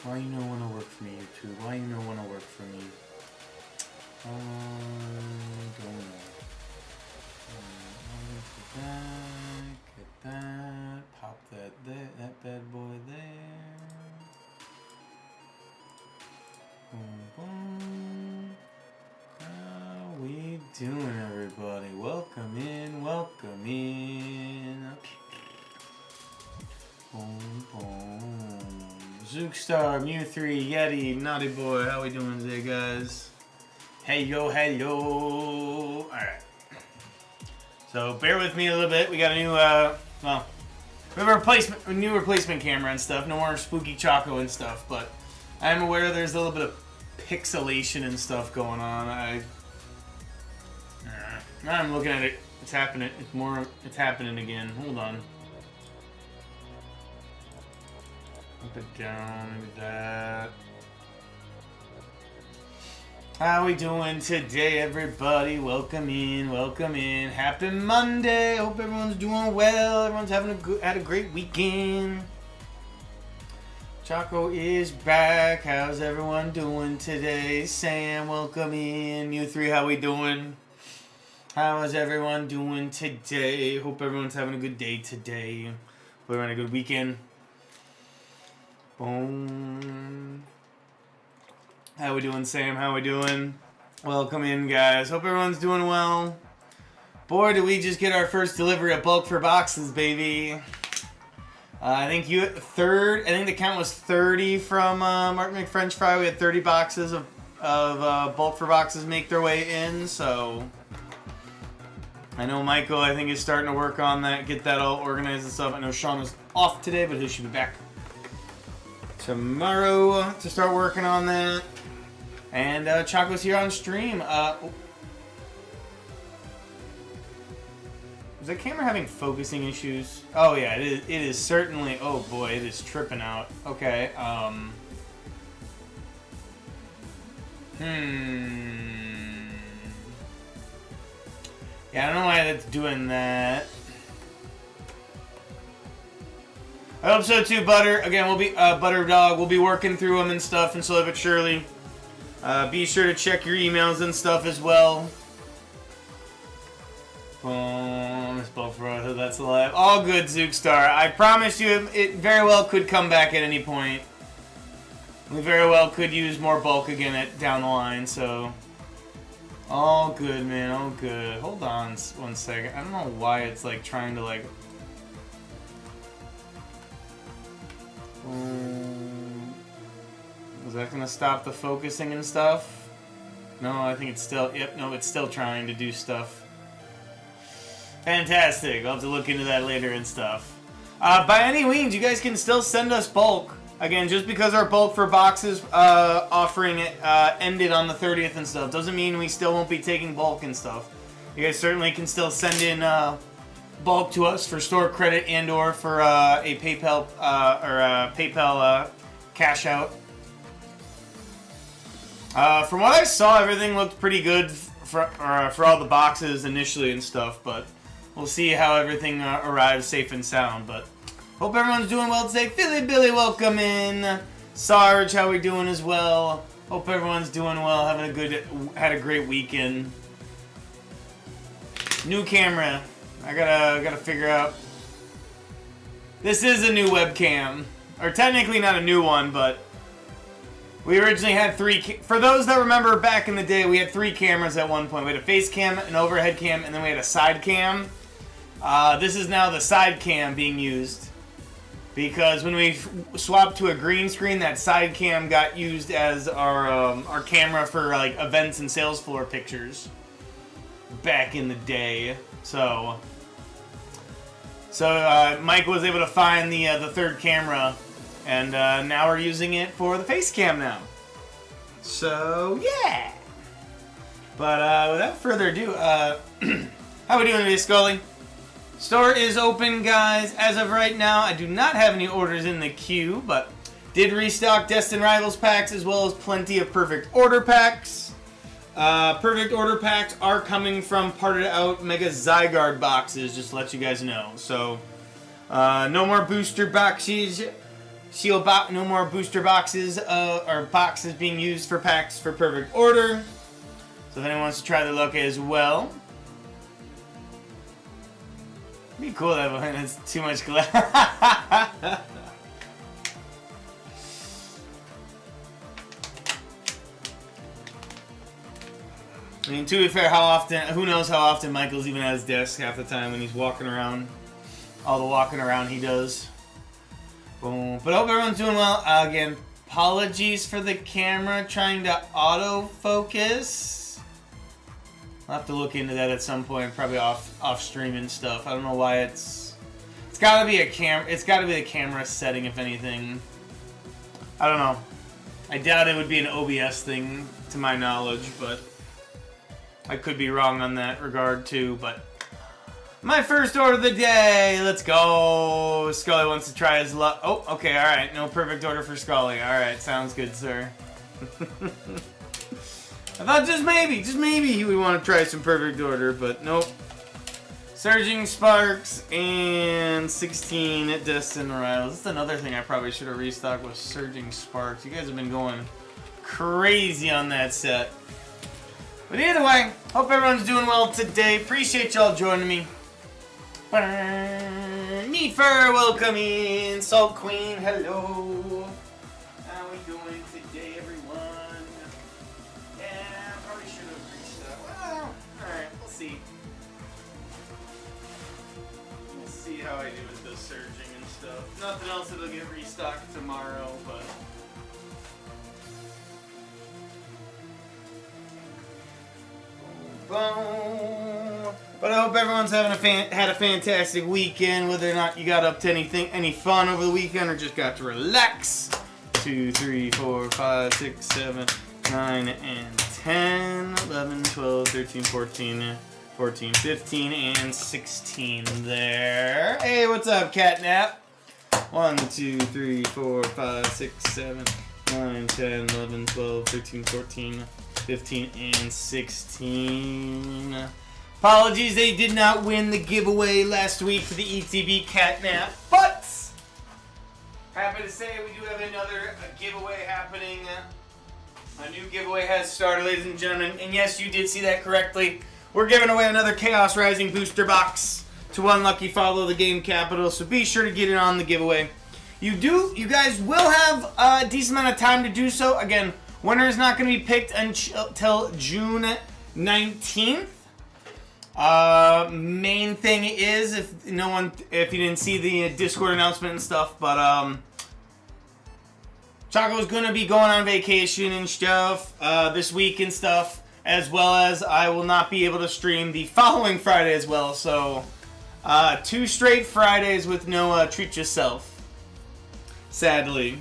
Why you don't want to work for me, YouTube? Why you don't want to work for me? I don't know. Get that. Pop that bad boy there. Boom, boom. How we doing, everybody? Welcome in, welcome in. Boom, boom. Zookstar, Mew3, Yeti, Naughty Boy, how we doing today, guys? Hey, yo, hello. Alright. So, bear with me a little bit. We got a new, we have a new replacement camera and stuff. No more spooky Choco and stuff, but I am aware there's a little bit of pixelation and stuff going on. Now I'm looking at it. It's happening. It's happening again. Hold on. Up it down, maybe that. How we doing today, everybody? Welcome in, welcome in. Happy Monday. Hope everyone's doing well. Everyone's had a great weekend. Choco is back. How's everyone doing today? Sam, welcome in. Mew3, how we doing? How is everyone doing today? Hope everyone's having a good day today. Hope we're having a good weekend. Boom. How we doing, Sam? How we doing? Welcome in, guys. Hope everyone's doing well. Boy, did we just get our first delivery of bulk for boxes, baby. I think the count was 30 from Mark McFrench Fry. We had 30 boxes of bulk for boxes make their way in, so I know Michael, I think, is starting to work on that, get that all organized and stuff. I know Sean was off today, but he should be back tomorrow to start working on that. And Choco's here on stream. Is the camera having focusing issues? Oh yeah, it is certainly. Oh boy, it is tripping out. Okay. Yeah, I don't know why that's doing that. I hope so too, Butter. Again, we'll be Butter Dog. We'll be working through them and stuff, and slowly but surely. Be sure to check your emails and stuff as well. Oh, Miss Bullfrog, that's alive. All good, Zookstar. I promise you, it very well could come back at any point. We very well could use more bulk again down the line, so all good, man. All good. Hold on 1 second. I don't know why it's like trying to like. Is that gonna stop the focusing and stuff? No, I think it's still. Yep, no, it's still trying to do stuff. Fantastic. I'll have to look into that later and stuff. By any means, you guys can still send us bulk. Again, just because our bulk for boxes offering ended on the 30th and stuff doesn't mean we still won't be taking bulk and stuff. You guys certainly can still send in bulk to us for store credit and or for a PayPal cash out. From what I saw, everything looked pretty good for all the boxes initially and stuff, but we'll see how everything arrives safe and sound. But hope everyone's doing well today. Philly Billy, welcome in. Sarge, how we doing as well? Hope everyone's doing well, had a great weekend. New camera. I gotta figure out. This is a new webcam, or technically not a new one, but we originally had three. For those that remember back in the day, we had 3 cameras at one point. We had a face cam, an overhead cam, and then we had a side cam. This is now the side cam being used because when we swapped to a green screen, that side cam got used as our camera for like events and sales floor pictures back in the day. So Mike was able to find the 3rd camera, and now we're using it for the face cam now. So yeah. But without further ado, how we doing today, Scully? Store is open, guys. As of right now, I do not have any orders in the queue, but did restock Destined Rivals packs as well as plenty of Perfect Order packs. Perfect Order packs are coming from parted out Mega Zygarde boxes, just to let you guys know. So No more booster boxes. No more booster boxes or boxes being used for packs for Perfect Order. So if anyone wants to try their luck as well. It'd be cool that one. It's too much glass. I mean, to be fair, who knows how often Michael's even at his desk half the time when he's walking around. All the walking around he does. Boom. But I hope everyone's doing well. Again, apologies for the camera trying to autofocus. I'll have to look into that at some point, probably off stream and stuff. I don't know why it's gotta be it's gotta be the camera setting, if anything. I don't know. I doubt it would be an OBS thing to my knowledge, but I could be wrong on that regard too, but my first order of the day. Let's go. Scully wants to try his luck. Oh, okay, all right. No perfect order for Scully. All right, sounds good, sir. I thought just maybe he would want to try some perfect order, but nope. Surging Sparks and 16 Destined Rivals. That's another thing I probably should have restocked was Surging Sparks. You guys have been going crazy on that set. But either way, hope everyone's doing well today. Appreciate y'all joining me. Need for welcome in. Salt Queen, hello. How we doing today, everyone? Yeah, probably should have restocked. Well, alright, we'll see. We'll see how I do with the surging and stuff. Nothing else that'll get restocked tomorrow, but But I hope everyone's having had a fantastic weekend, whether or not you got up to any fun over the weekend or just got to relax. 2, 3, 4, 5, 6, 7, 9, and 10, 11, 12, 13, 14, 15, and 16 there. Hey, what's up, Catnap? 1, 2, 3, 4, 5, 6, 7, 9, 10, 11, 12, 13, 14, 15, and 16. Apologies, they did not win the giveaway last week for the ETB Catnap, but happy to say we do have another giveaway happening. A new giveaway has started, ladies and gentlemen, and yes, you did see that correctly. We're giving away another Chaos Rising booster box to one lucky follow the Game Capital, so be sure to get in on the giveaway. You guys will have a decent amount of time to do so. Again, winner is not going to be picked until June 19th. Main thing is, if you didn't see the Discord announcement and stuff, but Choco's gonna be going on vacation and stuff this week and stuff, as well as I will not be able to stream the following Friday as well. So 2 straight Fridays with no treat yourself, sadly.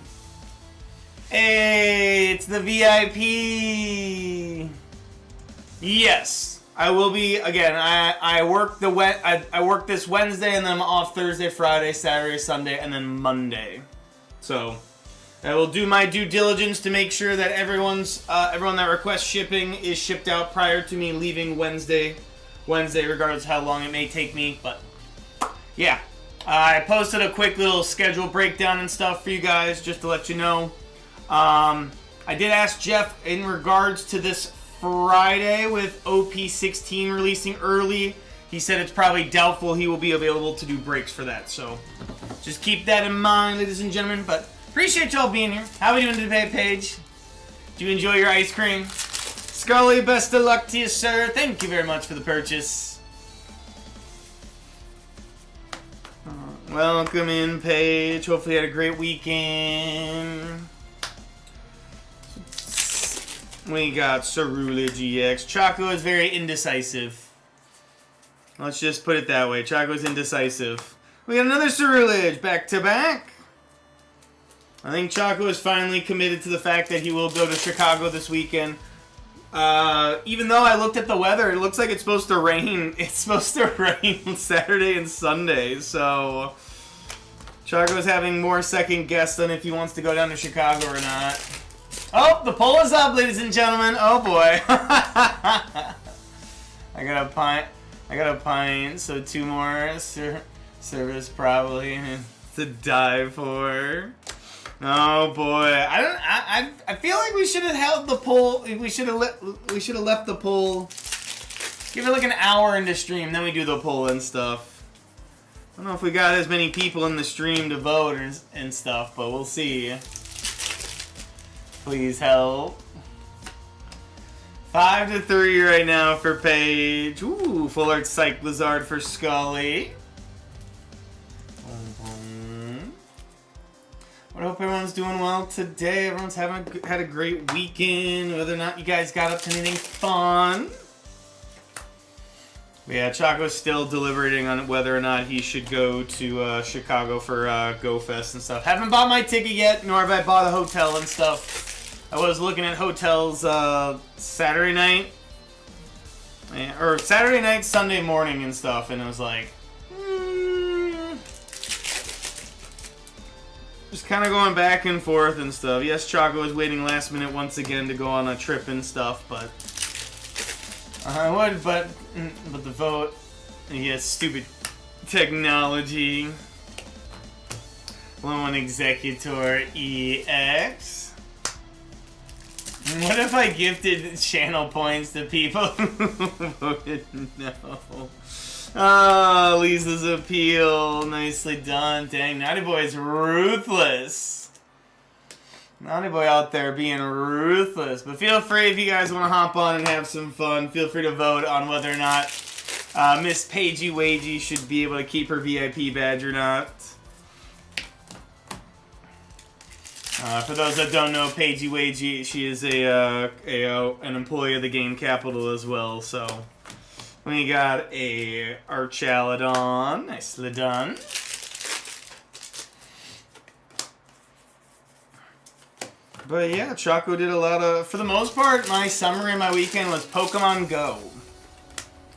Hey, it's the VIP. Yes. I will be, again, I work this Wednesday, and then I'm off Thursday, Friday, Saturday, Sunday, and then Monday. So I will do my due diligence to make sure that everyone that requests shipping is shipped out prior to me leaving Wednesday, regardless of how long it may take me. But yeah, I posted a quick little schedule breakdown and stuff for you guys just to let you know. I did ask Jeff in regards to this Friday with OP16 releasing early. He said it's probably doubtful he will be available to do breaks for that. So just keep that in mind, ladies and gentlemen. But appreciate y'all being here. How are we doing today, Paige? Do you enjoy your ice cream? Scully, best of luck to you, sir. Thank you very much for the purchase. Welcome in, Paige. Hopefully you had a great weekend. We got Cerulege GX. Choco is very indecisive. Let's just put it that way. Choco's indecisive. We got another Cerulege back to back. I think Choco is finally committed to the fact that he will go to Chicago this weekend. Even though I looked at the weather, it looks like it's supposed to rain. It's supposed to rain Saturday and Sunday. So Choco's having more second guess on if he wants to go down to Chicago or not. Oh, the poll is up, ladies and gentlemen. Oh boy. I got a pint. So 2 more Service probably to die for. Oh boy, I feel like we should have held the poll. We should have left the poll. Give it like an hour into stream, then we do the poll and stuff. I don't know if we got as many people in the stream to vote and stuff, but we'll see. Please help. 5-3 right now for Paige. Ooh, Full Art Psych Blizzard for Scully. I hope everyone's doing well today. Everyone's had a great weekend. Whether or not you guys got up to anything fun. But yeah, Chaco's still deliberating on whether or not he should go to Chicago for GoFest and stuff. Haven't bought my ticket yet, nor have I bought a hotel and stuff. I was looking at hotels Saturday night. Or Saturday night, Sunday morning and stuff, and it was like... just kind of going back and forth and stuff. Yes, Chaco is waiting last minute once again to go on a trip and stuff, but I would, but the vote, yes, stupid technology. Lone Executor EX. What if I gifted channel points to people who voted no? Ah, Lisa's appeal. Nicely done. Dang, Naughty Boy's ruthless. Naughty Boy out there being ruthless. But feel free, if you guys want to hop on and have some fun, feel free to vote on whether or not Miss Paigey Wagey should be able to keep her VIP badge or not. For those that don't know, Paigey Wagey, she is an employee of the TheGameCapital as well, so... we got a Archalodon. Nicely done. But yeah, Chaco did a lot of... for the most part, my summary of my weekend was Pokemon Go.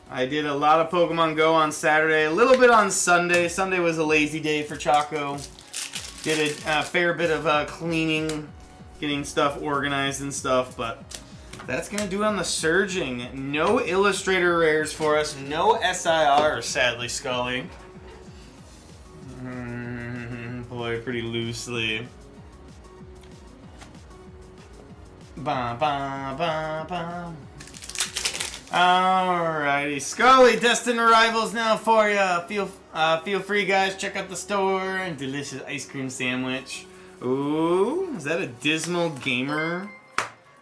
I did a lot of Pokemon Go on Saturday, a little bit on Sunday. Sunday was a lazy day for Chaco. Did a fair bit of cleaning, getting stuff organized and stuff, but... that's going to do it on the Surging. No Illustrator rares for us. No SIR, sadly, Scully. Boy, pretty loosely. Ba, ba, ba, ba. Alrighty. Scully, Destined Arrivals now for you. Feel free, guys. Check out the store. Delicious ice cream sandwich. Ooh, is that a Dismal Gamer?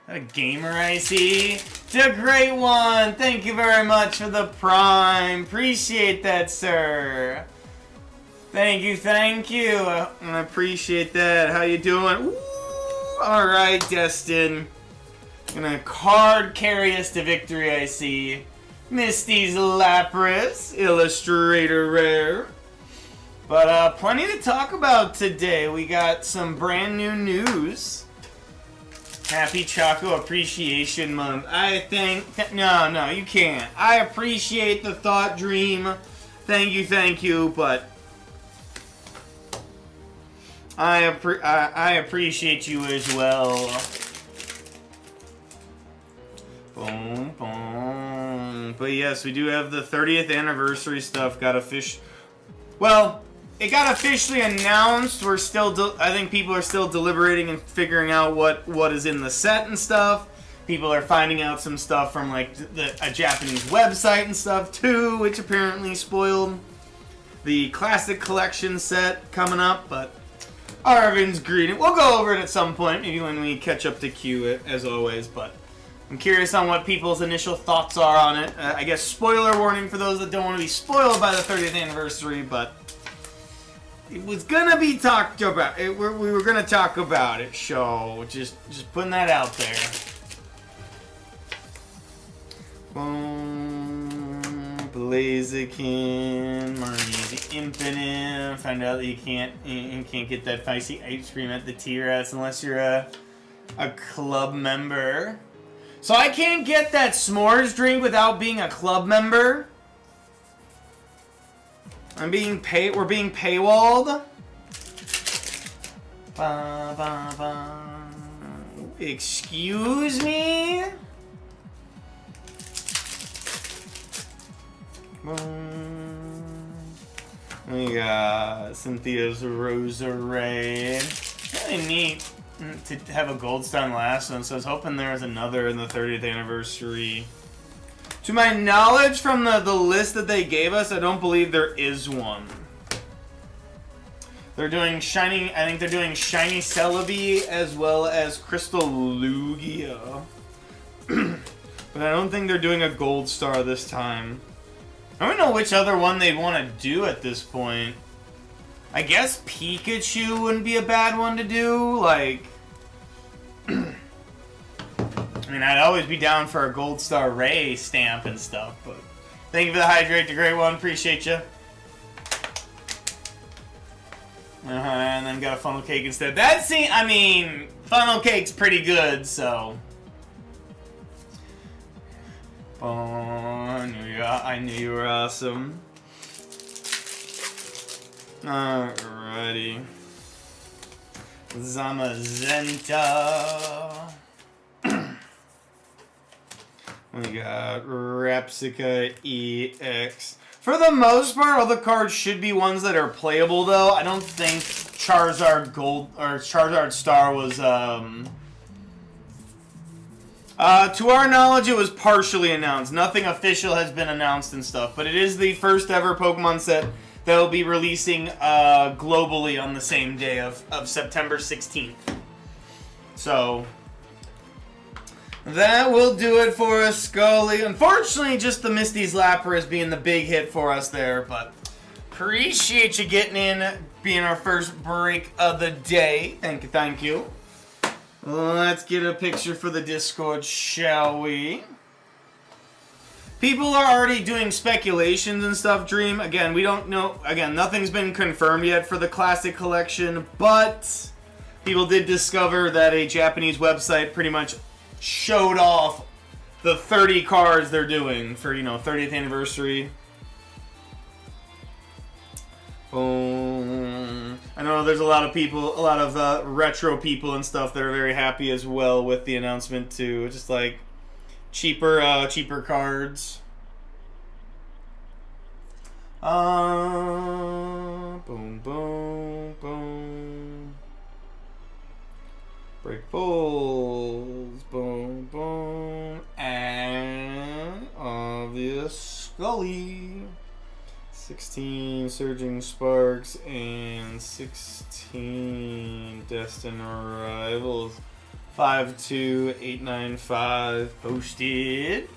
A gamer I see. The great one. Thank you very much for the prime. Appreciate that, sir. Thank you, thank you. I appreciate that. How you doing? Ooh, all right, Destin. Gonna card carry us to victory, I see. Misty's Lapras, Illustrator rare. But plenty to talk about today. We got some brand new news. Happy Chaco Appreciation Month. I think... no, you can't. I appreciate the thought dream. Thank you, but... I appreciate you as well. Boom, boom. But yes, we do have the 30th anniversary stuff. Got a fish... well... it got officially announced. We're still, I think people are still deliberating and figuring out what is in the set and stuff. People are finding out some stuff from like a Japanese website and stuff too, which apparently spoiled the classic collection set coming up. But Arvin's greeting, we'll go over it at some point, maybe when we catch up to Q as always. But I'm curious on what people's initial thoughts are on it. I guess spoiler warning for those that don't want to be spoiled by the 30th anniversary, but. It was gonna be talked about. We were gonna talk about it, so just putting that out there. Boom, Blaziken, Marnie the Infinite. Found out that you can't get that feisty ice cream at the T-Rats unless you're a club member. So I can't get that s'mores drink without being a club member. We're being paywalled. Ba, ba, ba. Excuse me? We got Cynthia's Rosary. Really neat to have a gold star on the last one, so I was hoping there was another in the 30th anniversary. To my knowledge, from the list that they gave us, I don't believe there is one. They're doing shiny, I think they're doing Shiny Celebi as well as Crystal Lugia. But I don't think they're doing a gold star this time. I don't know which other one they'd want to do at this point. I guess Pikachu wouldn't be a bad one to do, like... I mean, I'd always be down for a Gold Star Ray stamp and stuff, but... Thank you for the Hydrate, the great one, appreciate you. And then got a Funnel Cake instead. That scene, I mean, Funnel Cake's pretty good, so... Oh, I knew you were awesome. Alrighty. Zamazenta. We got Repsica EX. For the most part, all the cards should be ones that are playable, though. I don't think Charizard Gold or Charizard Star was, to our knowledge, it was partially announced. Nothing official has been announced and stuff, but it is the first ever Pokemon set that will be releasing globally on the same day of September 16th. So, that will do it for us, Scully. Unfortunately, just the Misty's Lapras being the big hit for us there, but appreciate you getting in, being our first break of the day. Thank you, thank you. Let's get a picture for the Discord, shall we? People are already doing speculations and stuff, Dream. Again, we don't know. Again, nothing's been confirmed yet for the Classic Collection, but people did discover that a Japanese website pretty much showed off the 30 cards they're doing for, 30th anniversary. Boom. I know there's a lot of people, a lot of retro people and stuff that are very happy as well with the announcement too. Just like cheaper cards. Boom, boom, boom. Break balls. Boom, boom. And obvious Scully. 16 Surging Sparks and 16 Destined Rivals. 52895 posted.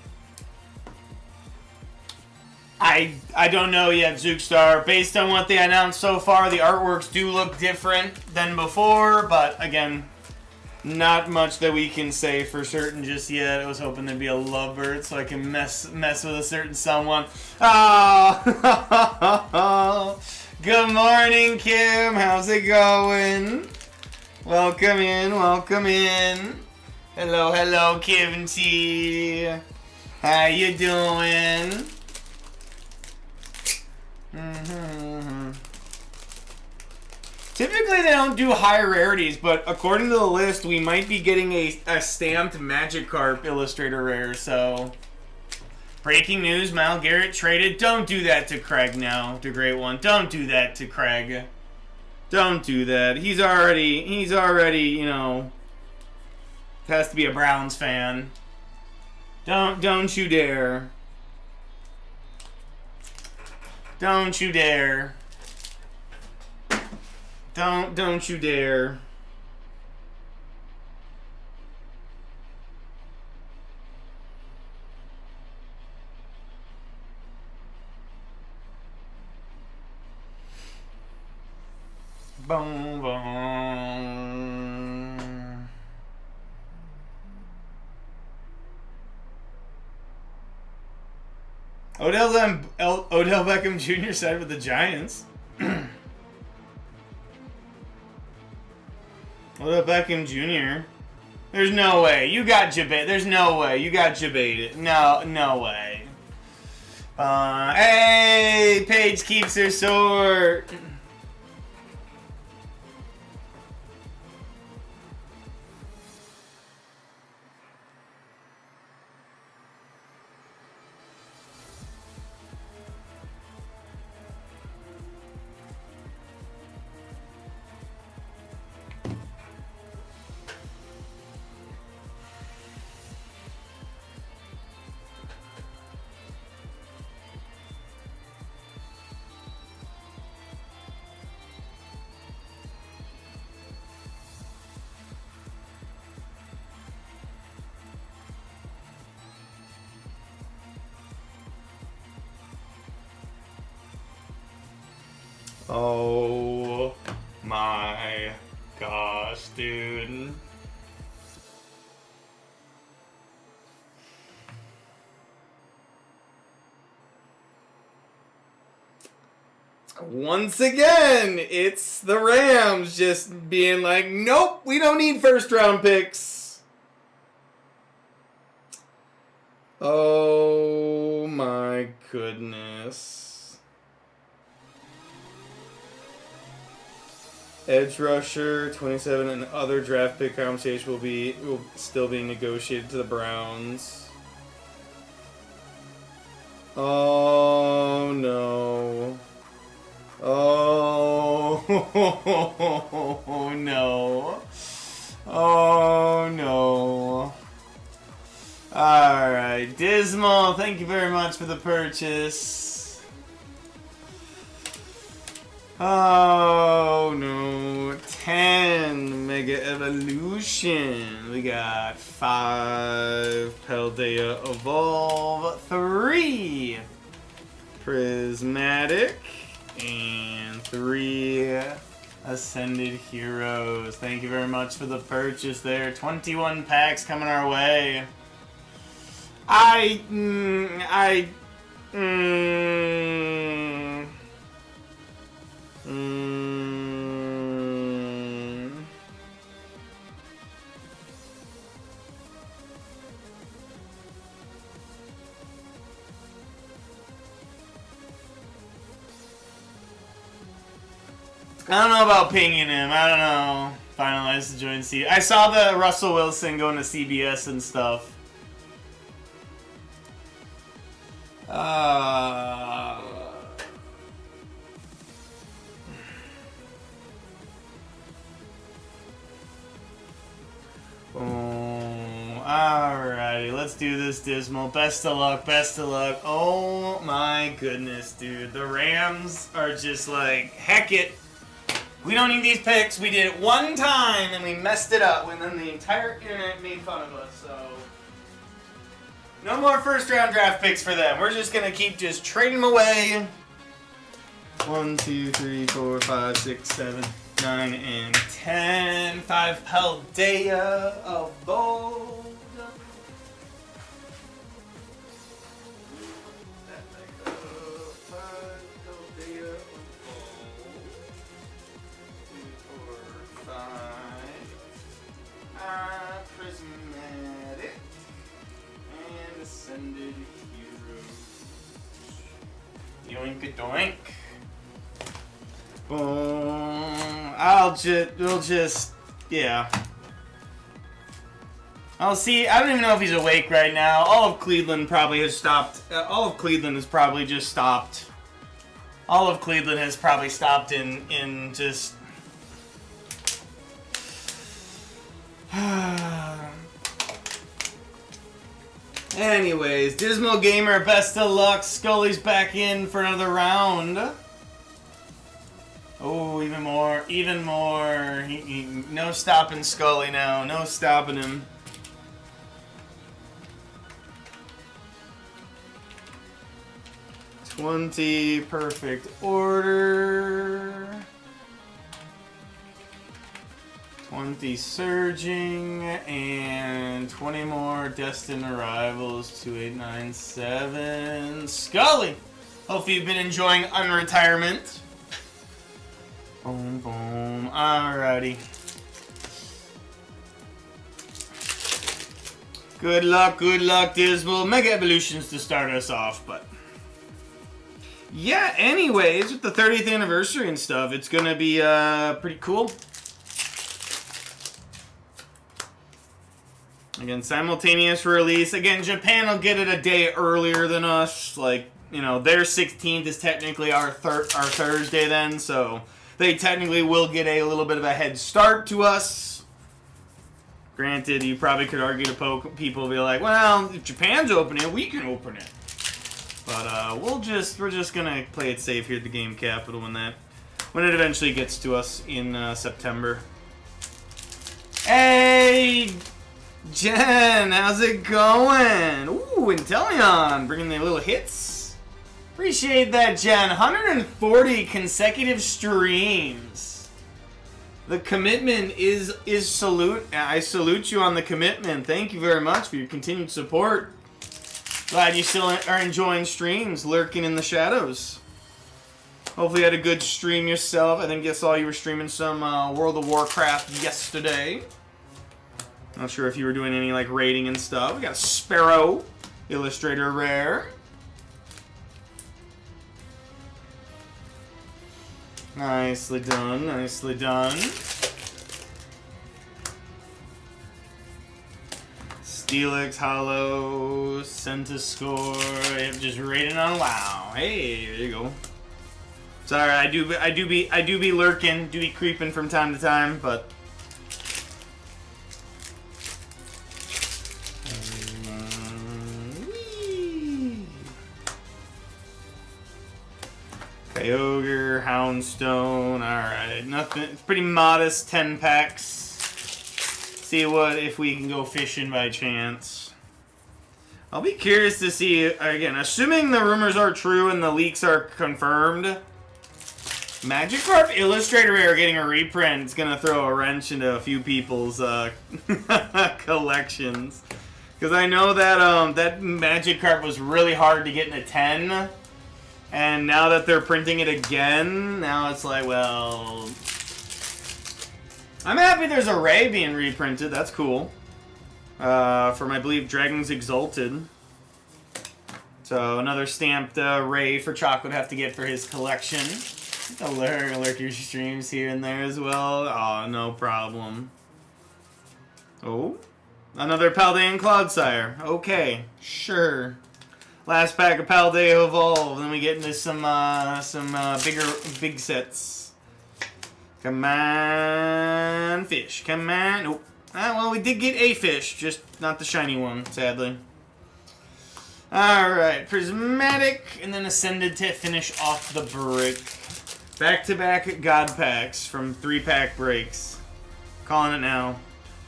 I don't know yet, Zookstar. Based on what they announced so far, the artworks do look different than before, but again, not much that we can say for certain just yet. I was hoping there'd be a lovebird so I can mess with a certain someone. Oh, good morning, Kim. How's it going? Welcome in, welcome in. Hello, hello, Kim T. How you doing? Typically they don't do high rarities, but according to the list, we might be getting a stamped Magikarp Illustrator rare, so... Breaking news, Mal Garrett traded. Don't do that to Craig now, the great one. Don't do that to Craig. Don't do that. He's already, has to be a Browns fan. Don't you dare. Don't you dare. Don't you dare. Boom, boom. Odell Beckham Jr. side with the Giants. Odell Beckham Jr. There's no way. You got Jabate. There's no way. You got Jabate. No way. Hey, Paige keeps her sword. Oh my gosh, dude. Once again, it's the Rams just being like, nope, we don't need first round picks. Oh my goodness. Edge rusher, 27, and other draft pick conversation will still be negotiated to the Browns. Oh no. Oh no. Oh no. Alright, Dismal, thank you very much for the purchase. Oh no. 10 Mega Evolution. We got 5 Paldea Evolve, 3 Prismatic, and 3 Ascended Heroes. Thank you very much for the purchase there. 21 packs coming our way. I don't know about pinging him. I don't know. Finalized to join C. I saw the Russell Wilson going to CBS and stuff. Alrighty, let's do this, Dismal. Best of luck, best of luck. Oh my goodness, dude. The Rams are just like, heck it. We don't need these picks. We did it one time and we messed it up, and then the entire internet made fun of us, so. No more first round draft picks for them. We're just going to keep just trading them away. 1, 2, 3, 4, 5, 6, 7, 9, and 10. 5 Paldea of Bold. Prismatic and Ascended Heroes. Yoink a doink. Boom. We'll just, yeah. I'll see. I don't even know if he's awake right now. All of Cleveland probably has stopped. All of Cleveland has probably just stopped. All of Cleveland has probably stopped in just. Anyways, Dismal Gamer, best of luck. Scully's back in for another round. Oh, even more, even more. No stopping Scully now. No stopping him. $20 perfect order. 20 surging, and 20 more destined arrivals. 2897. Scully! Hope you've been enjoying unretirement. Boom, boom. Alrighty. Good luck, Dismal. Mega Evolutions to start us off, but. Yeah, anyways, with the 30th anniversary and stuff, it's gonna be pretty cool. Again, simultaneous release. Again, Japan will get it a day earlier than us. Like, you know, their 16th is technically our Thursday then, so they technically will get a little bit of a head start to us. Granted, you probably could argue to people be like, well, if Japan's opening it, we can open it. But we're just gonna play it safe here at the Game Capital when it eventually gets to us in September. Hey, Jen, how's it going? Ooh, Inteleon bringing the little hits. Appreciate that, Jen. 140 consecutive streams. The commitment is salute. I salute you on the commitment. Thank you very much for your continued support. Glad you still are enjoying streams, lurking in the shadows. Hopefully you had a good stream yourself. I think I saw you were streaming some World of Warcraft yesterday. Not sure if you were doing any like raiding and stuff. We got a Sparrow, Illustrator Rare. Nicely done, nicely done. Steelix, Hollow, Centiscore. I'm just raiding on WoW. Hey, there you go. Sorry, I do be lurking, do be creeping from time to time, but Kyogre, Houndstone. Alright, nothing. It's pretty modest 10 packs. See if we can go fishing by chance. I'll be curious to see, again, assuming the rumors are true and the leaks are confirmed, Magikarp Illustrator Rare getting a reprint is going to throw a wrench into a few people's collections. Because I know that that Magikarp was really hard to get in a 10. And now that they're printing it again, now it's like, well... I'm happy there's a Ray being reprinted. That's cool. From, I believe, Dragon's Exalted. So, another stamped Ray for Chalk would have to get for his collection. Alert your streams here and there as well. Oh, no problem. Oh. Another Paldean Cloudsire. Okay. Sure. Last pack of Paldea Evolve. Then we get into some big sets. Come on, fish. Come on. Nope. Ah, well, we did get a fish, just not the shiny one, sadly. Alright, Prismatic, and then Ascended to finish off the break. Back-to-back God Packs from 3-pack breaks. Calling it now.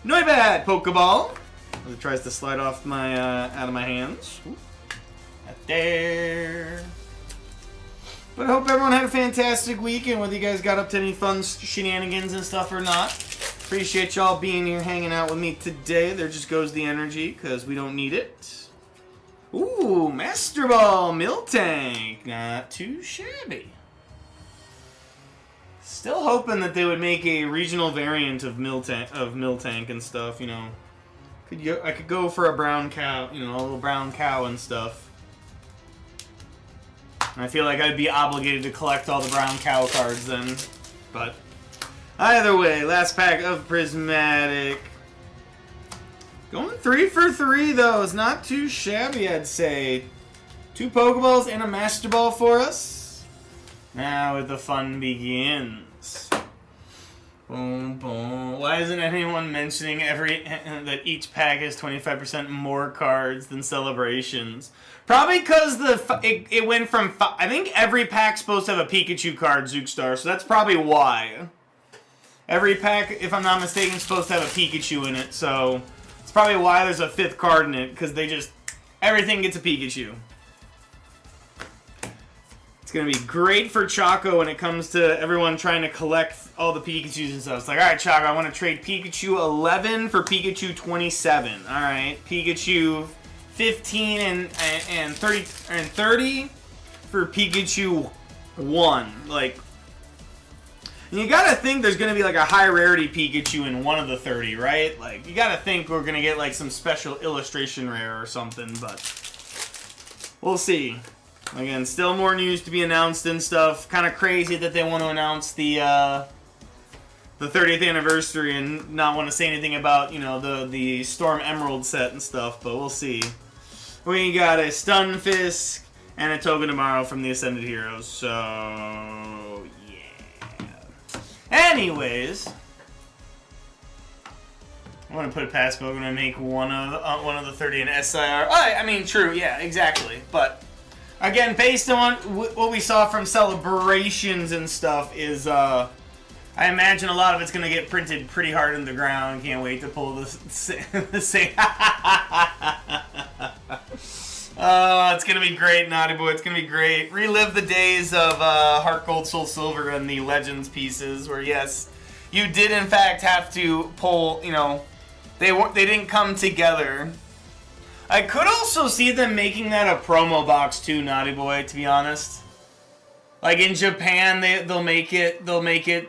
Noibat Pokeball. As it tries to slide off my out of my hands. Ooh. Right there. But I hope everyone had a fantastic weekend, whether you guys got up to any fun shenanigans and stuff or not. Appreciate y'all being here hanging out with me today. There just goes the energy, because we don't need it. Ooh, Master Ball Miltank. Not too shabby. Still hoping that they would make a regional variant of Miltank and stuff, you know. I could go for a brown cow, you know, a little brown cow and stuff. I feel like I'd be obligated to collect all the brown cow cards then. But either way, last pack of Prismatic. Going 3 for 3 though. It's not too shabby, I'd say. 2 Pokeballs and a Master Ball for us. Now the fun begins. Boom, boom. Why isn't anyone mentioning that each pack has 25% more cards than Celebrations? Probably because it went from... I think every pack's supposed to have a Pikachu card, Zookstar, so that's probably why. Every pack, if I'm not mistaken, is supposed to have a Pikachu in it, so... It's probably why there's a 5th card in it, because they just... Everything gets a Pikachu. It's going to be great for Choco when it comes to everyone trying to collect all the Pikachus and stuff. It's like, alright, Choco, I want to trade Pikachu 11 for Pikachu 27. Alright, Pikachu 15 and 30 for Pikachu 1. Like, and you got to think there's going to be like a high rarity Pikachu in one of the 30, right? Like, you got to think we're going to get like some special illustration rare or something, but we'll see. Again, still more news to be announced and stuff. Kind of crazy that they want to announce the 30th anniversary and not want to say anything about, you know, the Storm Emerald set and stuff, but we'll see. We got a Stunfisk and a Togedemaru from the Ascended Heroes, so yeah. Anyways, I want to put it past Pokemon and make one of the 30 an SIR. I mean, true, yeah, exactly, but. Again, based on what we saw from Celebrations and stuff is, I imagine a lot of it's going to get printed pretty hard in the ground. Can't wait to pull the same. Oh, it's going to be great, Naughty Boy. It's going to be great. Relive the days of Heart Gold, Soul Silver and the Legends pieces where, yes, you did, in fact, have to pull, you know, they didn't come together. I could also see them making that a promo box, too, Naughty Boy, to be honest. Like, in Japan, they'll make it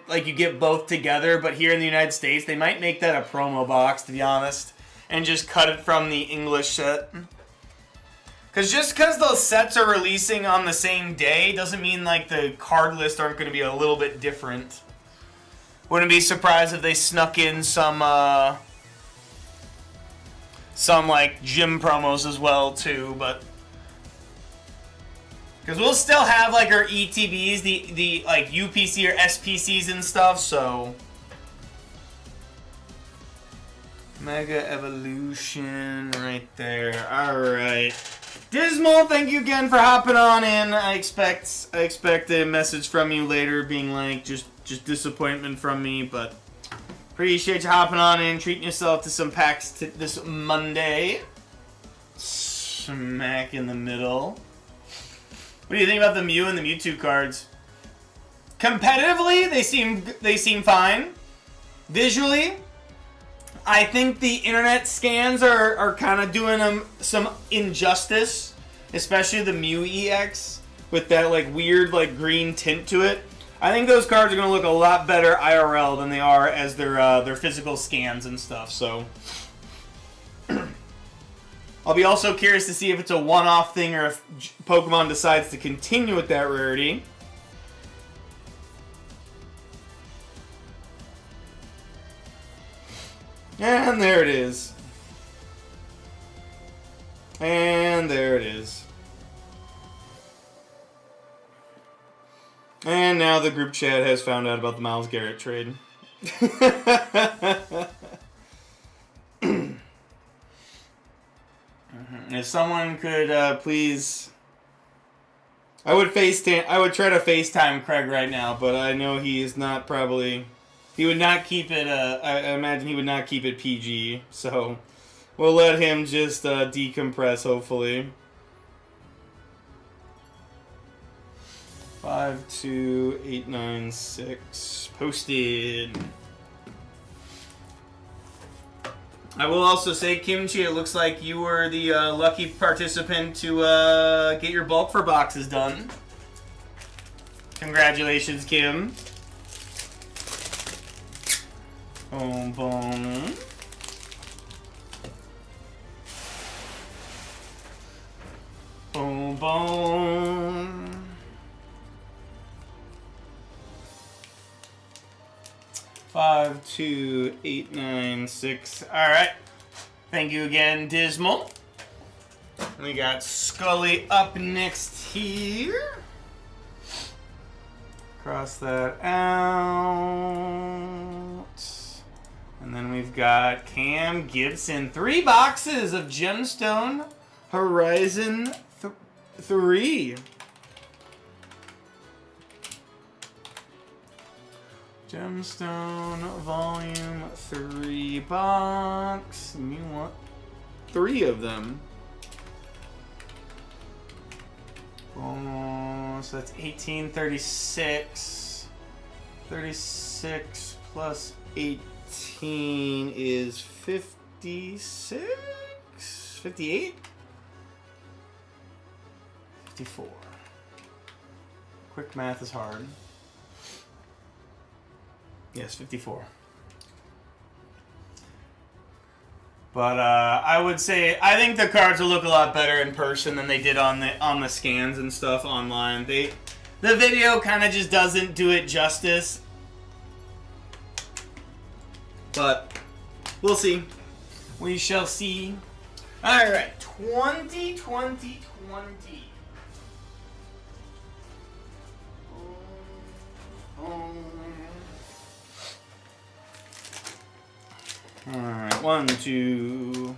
like you get both together, but here in the United States, they might make that a promo box, to be honest, and just cut it from the English set. Because just because those sets are releasing on the same day doesn't mean like the card lists aren't going to be a little bit different. Wouldn't be surprised if they snuck in some like gym promos as well too, but because we'll still have like our ETBs, the like UPC or SPCs and stuff, so Mega Evolution right there. All right. Dismal, thank you again for hopping on in. I expect a message from you later being like just disappointment from me, but appreciate you hopping on in, treating yourself to some packs this Monday. Smack in the middle. What do you think about the Mew and the Mewtwo cards? Competitively, they seem fine. Visually, I think the internet scans are kind of doing them some injustice, especially the Mew EX with that like weird like green tint to it. I think those cards are going to look a lot better IRL than they are as their physical scans and stuff. So I'll be also curious to see if it's a one-off thing or if Pokemon decides to continue with that rarity. And there it is. And there it is. And now the group chat has found out about the Myles Garrett trade. If someone could please... I would try to FaceTime Craig right now, but I know he is not probably... He would not keep it, I imagine he would not keep it PG, so we'll let him just decompress, hopefully. 52896 posted. I will also say, Kimchi, it looks like you were the lucky participant to get your bulk for boxes done. Congratulations, Kim. Boom, boom. Boom, boom. Five, 2, 8, 9, 6. All right. Thank you again, Dismal. We got Scully up next here. Cross that out. And then we've got Cam Gibson. 3 boxes of Gemstone Horizon 3. Gemstone Volume 3 box. And you want 3 of them. Oh, so that's 1836. 36 plus 18 is 56? 58? 54. Quick math is hard. Yes, 54. But I would say I think the cards will look a lot better in person than they did on the scans and stuff online. The video kind of just doesn't do it justice. But we'll see. We shall see. All right, 2020. Alright, 1, 2,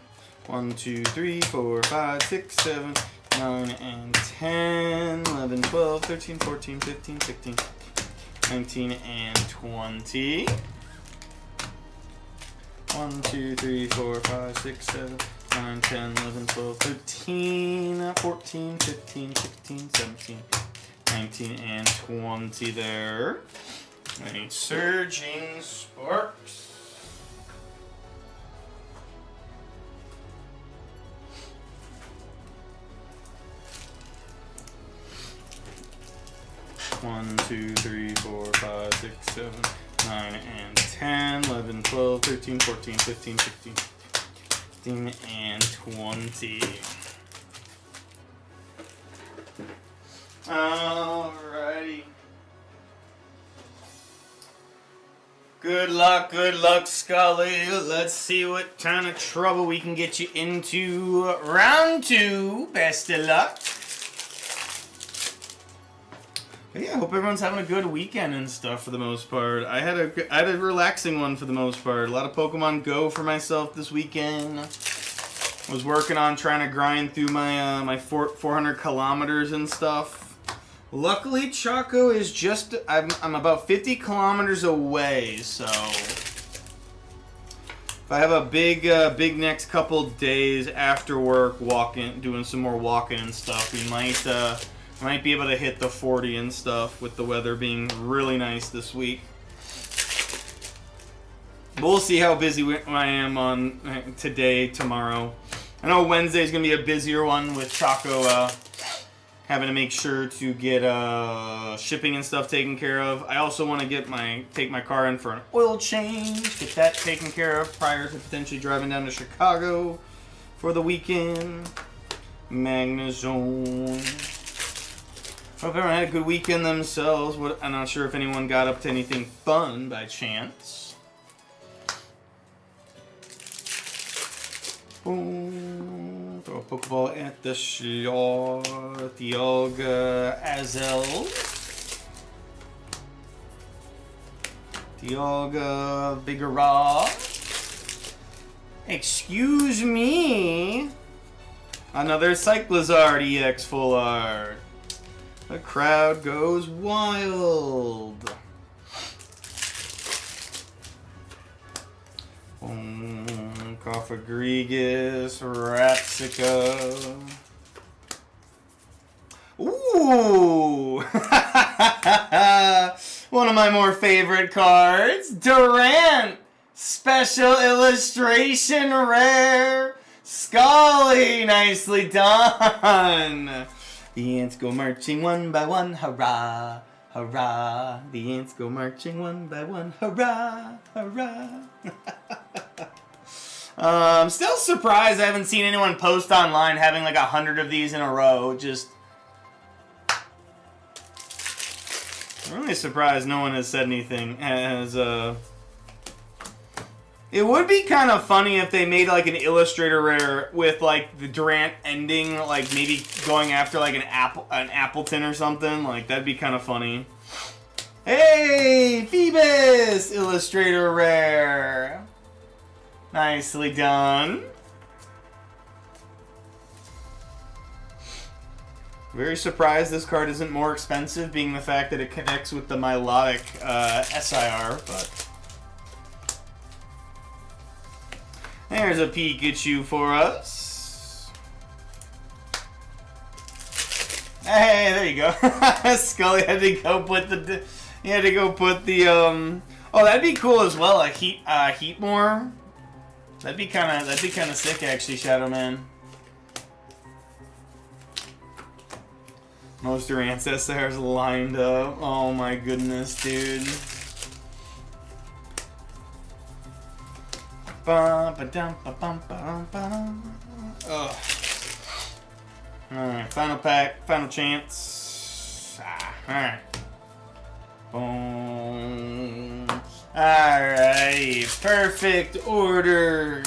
3, 4, 5, 6, 7, 9, and 10, 11, 12, 13, 14, 15, 16, 19, and 20. 1, 2, 3, 4, 5, 6, 7, 9, 10, 11, 12, 13, 14, 15, 16, 17, 19, and 20 there. I need Surging Sparks. One, 2, 3, 4, 5, 6, 7, 9, and 10, 11, 12, 13, 14, 15, 16, 17, and 20. Alrighty. Good luck, Scully. Let's see what kind of trouble we can get you into round 2. Best of luck. But yeah, I hope everyone's having a good weekend and stuff for the most part. I had a relaxing one for the most part. A lot of Pokemon Go for myself this weekend. Was working on trying to grind through my my 400 kilometers and stuff. Luckily, Choco is just I'm about 50 kilometers away, so if I have a big next couple days after work, doing some more walking and stuff, we might be able to hit the 40 and stuff with the weather being really nice this week. But we'll see how busy I am on today, tomorrow. I know Wednesday's going to be a busier one with Choco having to make sure to get shipping and stuff taken care of. I also want to take my car in for an oil change, get that taken care of prior to potentially driving down to Chicago for the weekend. Magnezone. Hope everyone had a good weekend themselves. I'm not sure if anyone got up to anything fun by chance. Boom. Throw a Pokeball at the slot. Dialga Azel. Dialga Vigoroth. Excuse me. Another Cyclizard EX Full Art. The crowd goes wild. Cofagrigus, Rapsica. Ooh! One of my more favorite cards. Durant! Special Illustration Rare. Scully! Nicely done! The ants go marching one by one, hurrah, hurrah. The ants go marching one by one, hurrah, hurrah. I'm still surprised I haven't seen anyone post online having like 100 of these in a row. I'm really surprised no one has said anything It would be kind of funny if they made like an Illustrator Rare with like the Durant ending, like maybe going after like an Appleton or something. Like that'd be kind of funny. Hey, Phoebus! Illustrator Rare. Nicely done. Very surprised this card isn't more expensive, being the fact that it connects with the Milotic SIR, but... There's a Pikachu for us. Hey, there you go. Scully had to go put the... He had to go put the... Oh, that'd be cool as well. A Heatmore. That'd be kind of sick, actually, Shadow Man. Most of your ancestors lined up. Oh my goodness, dude. Ugh. Alright, final pack, final chance. Alright. Boom. Alright, perfect order.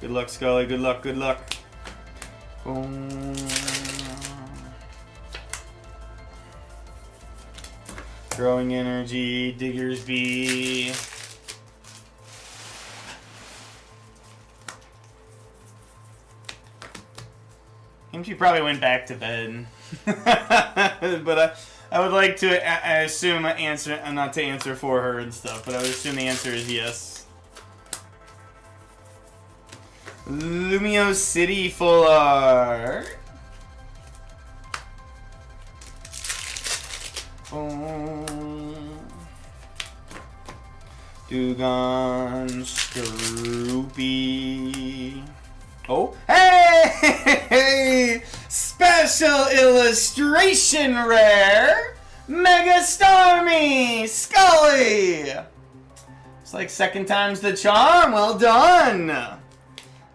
Good luck, Scully. Good luck, good luck. Boom. Growing Energy, Diggersby. She probably went back to bed. But I would like to, I assume, answer, not to answer for her and stuff, but I would assume the answer is yes. Lumio City full art. Dugon Stroopy. Oh, hey! Special illustration rare. Mega Starmie Scully. It's like second time's the charm. Well done.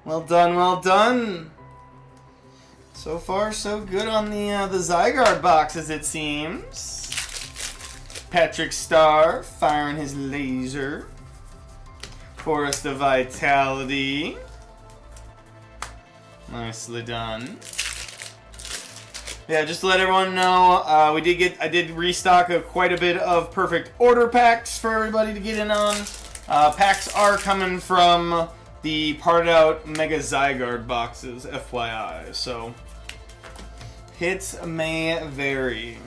Well done, well done. So far, so good on the Zygarde boxes, it seems. Patrick Star firing his laser. Forest of Vitality. Nicely done. Yeah, just to let everyone know, I did restock quite a bit of perfect order packs for everybody to get in on. Packs are coming from the parted out Mega Zygarde boxes, FYI. So hits may vary.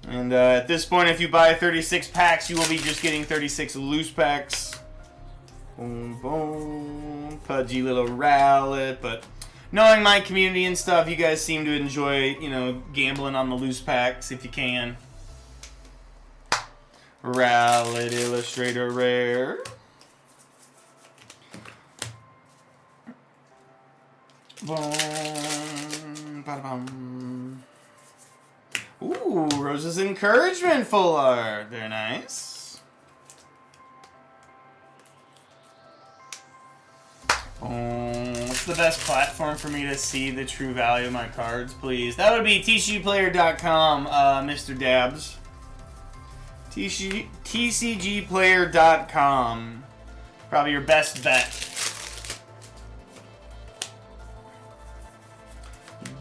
And at this point, if you buy 36 packs, you will be just getting 36 loose packs. Boom, boom. Pudgy little Rowlet. But knowing my community and stuff, you guys seem to enjoy, you know, gambling on the loose packs if you can. Rowlet Illustrator Rare. Boom. Ba-da-bum. Ooh, Rose's Encouragement full art. Very nice. What's the best platform for me to see the true value of my cards, please? That would be tcgplayer.com, Mr. Dabs. tcgplayer.com. Probably your best bet.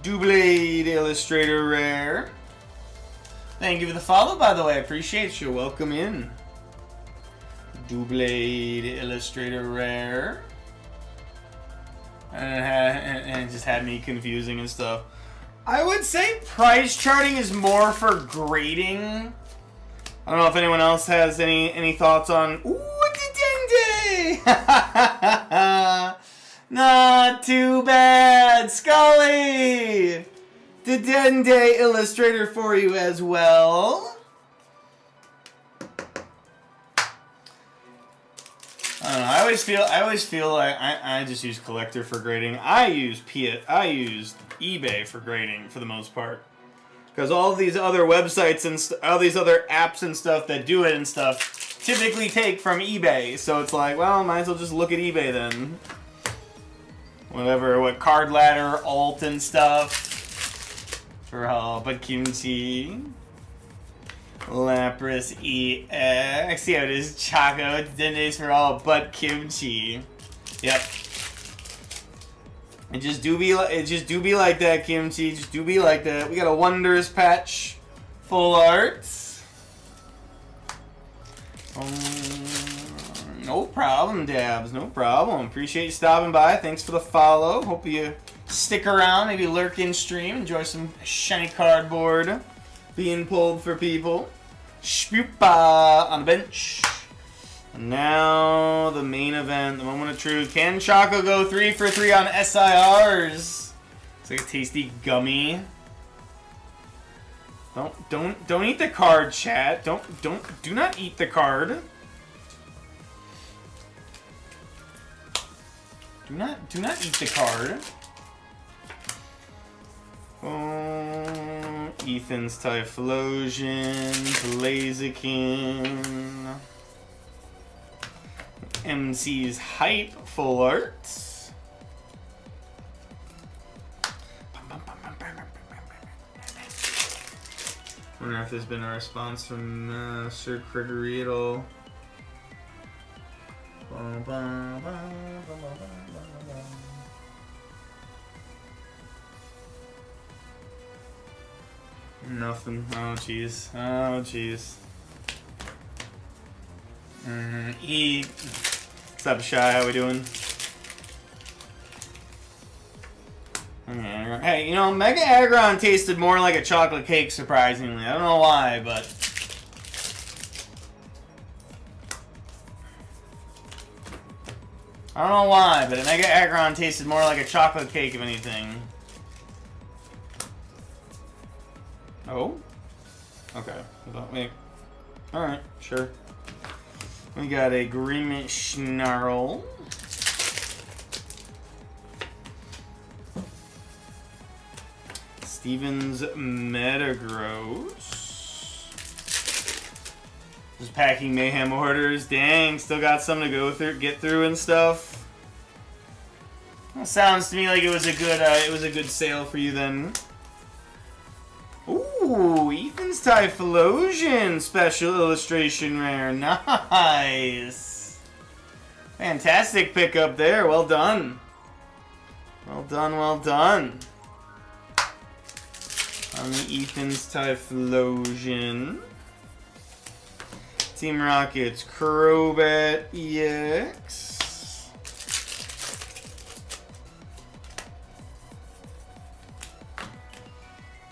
Doublade Illustrator Rare. Thank you for the follow, by the way. I appreciate you. Welcome in. Doublade Illustrator Rare. And it just had me confusing and stuff. I would say price charting is more for grading. I don't know if anyone else has any thoughts on... Ooh, Dedenne! Not too bad, Scully! Dedenne Illustrator for you as well. I don't know. I always feel like I just use Collector for grading. I use eBay for grading for the most part, because all these other websites and all these other apps and stuff that do it and stuff typically take from eBay. So it's like, well, might as well just look at eBay then. Whatever, what Card Ladder, Alt and stuff. For all but Kimchi. Lapras EX. Yeah, it is Choco. Dendays for all but Kimchi. Yep. It just do be like that, Kimchi. Just do be like that. We got a Wonders patch. Full art. No problem, Dabs. No problem. Appreciate you stopping by. Thanks for the follow. Hope you stick around. Maybe lurk in stream. Enjoy some shiny cardboard being pulled for people. Spoopa on the bench. And now the main event, the moment of truth. Can Choco go 3 for 3 on SIRs? It's like a tasty gummy. Don't eat the card, chat. Do not eat the card. Do not eat the card. Oh, Ethan's Typhlosion, Blaziken, MC's Hype full art. Wonder if there's been a response from Sir Gregory at all. Nothing. Oh jeez. Oh jeez. What's up, Shy? How we doing? Hey, you know, Mega Aggron tasted more like a chocolate cake, surprisingly. I don't know why, but... I don't know why, but a Mega Aggron tasted more like a chocolate cake, if anything. Oh? Okay. Wait. Alright, sure. We got a Green Snarl. Stevens Metagross. Just packing mayhem orders. Dang, still got some to go through, get through and stuff. That sounds to me like it was a good sale for you then. Ooh, Ethan's Typhlosion special illustration rare. Nice. Fantastic pickup there. Well done. Well done, well done. On the Ethan's Typhlosion. Team Rocket's Crobat EX.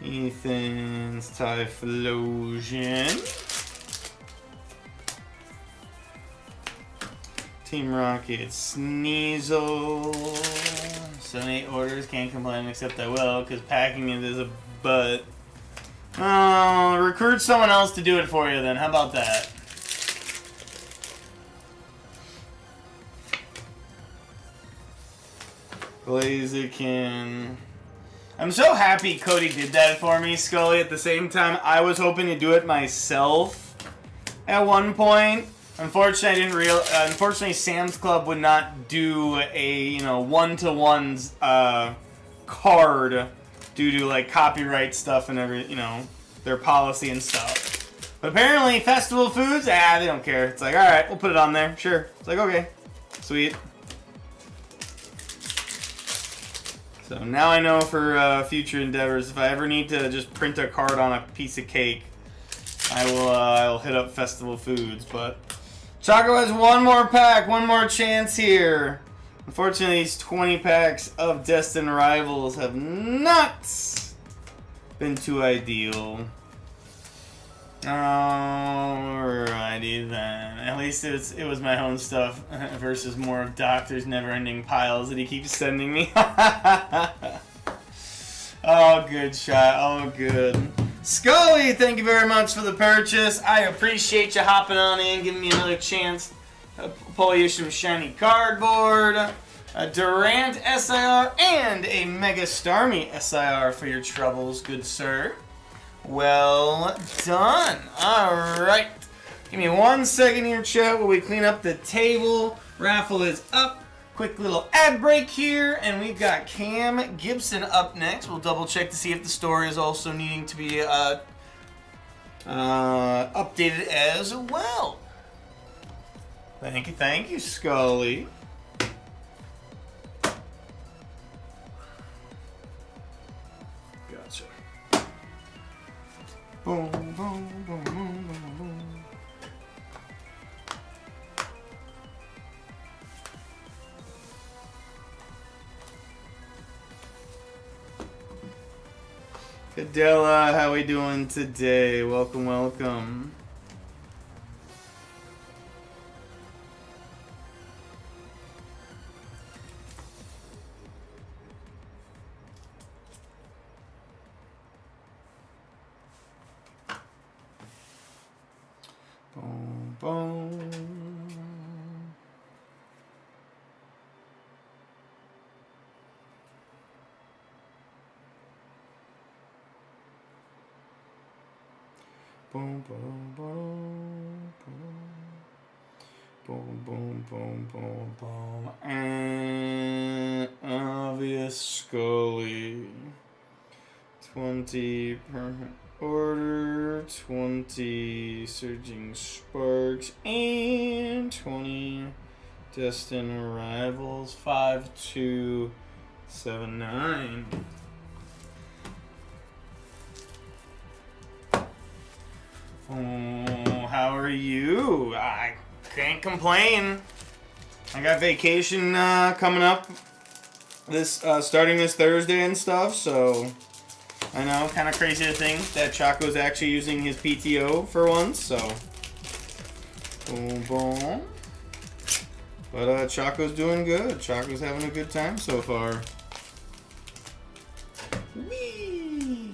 Ethan's Typhlosion. Team Rocket's Sneasel. 7-8 orders, can't complain except I will, because packing it is a butt. Oh, recruit someone else to do it for you then. How about that? Blaziken. I'm so happy Cody did that for me, Scully. At the same time, I was hoping to do it myself at one point. Unfortunately, unfortunately, Sam's Club would not do a one-to-ones card due to like copyright stuff and their policy and stuff. But apparently, Festival Foods, they don't care. It's like, all right, we'll put it on there. Sure. It's like, okay, sweet. So now I know for future endeavors, if I ever need to just print a card on a piece of cake, I'll hit up Festival Foods. But Choco has one more pack, one more chance here. Unfortunately, these 20 packs of Destined Rivals have not been too ideal. Alrighty then. At least it was my own stuff versus more of Doctor's never-ending piles that he keeps sending me. Oh, good shot. Oh, good. Scully, thank you very much for the purchase. I appreciate you hopping on in, giving me another chance to pull you some shiny cardboard, a Durant SIR, and a Mega Starmie SIR for your troubles, good sir. Well done. Alright. Give me 1 second here, chat, while we clean up the table. Raffle is up. Quick little ad break here. And we've got Cam Gibson up next. We'll double check to see if the story is also needing to be updated as well. Thank you, Scully. Gotcha. Boom, boom, boom, boom, boom, boom. Cadella, how we doing today? Welcome, welcome. Boom, boom. Boom, boom, boom, boom. Boom, boom, boom, boom, boom. And obvious Scully. 20 permanent order, 20 surging sparks, and 20 destined rivals. 5279. Oh, how are you? I can't complain. I got vacation coming up this starting this Thursday and stuff, so I know, kind of crazy to think that Choco's actually using his PTO for once, so boom, boom. But Choco's doing good. Choco's having a good time so far. Whee!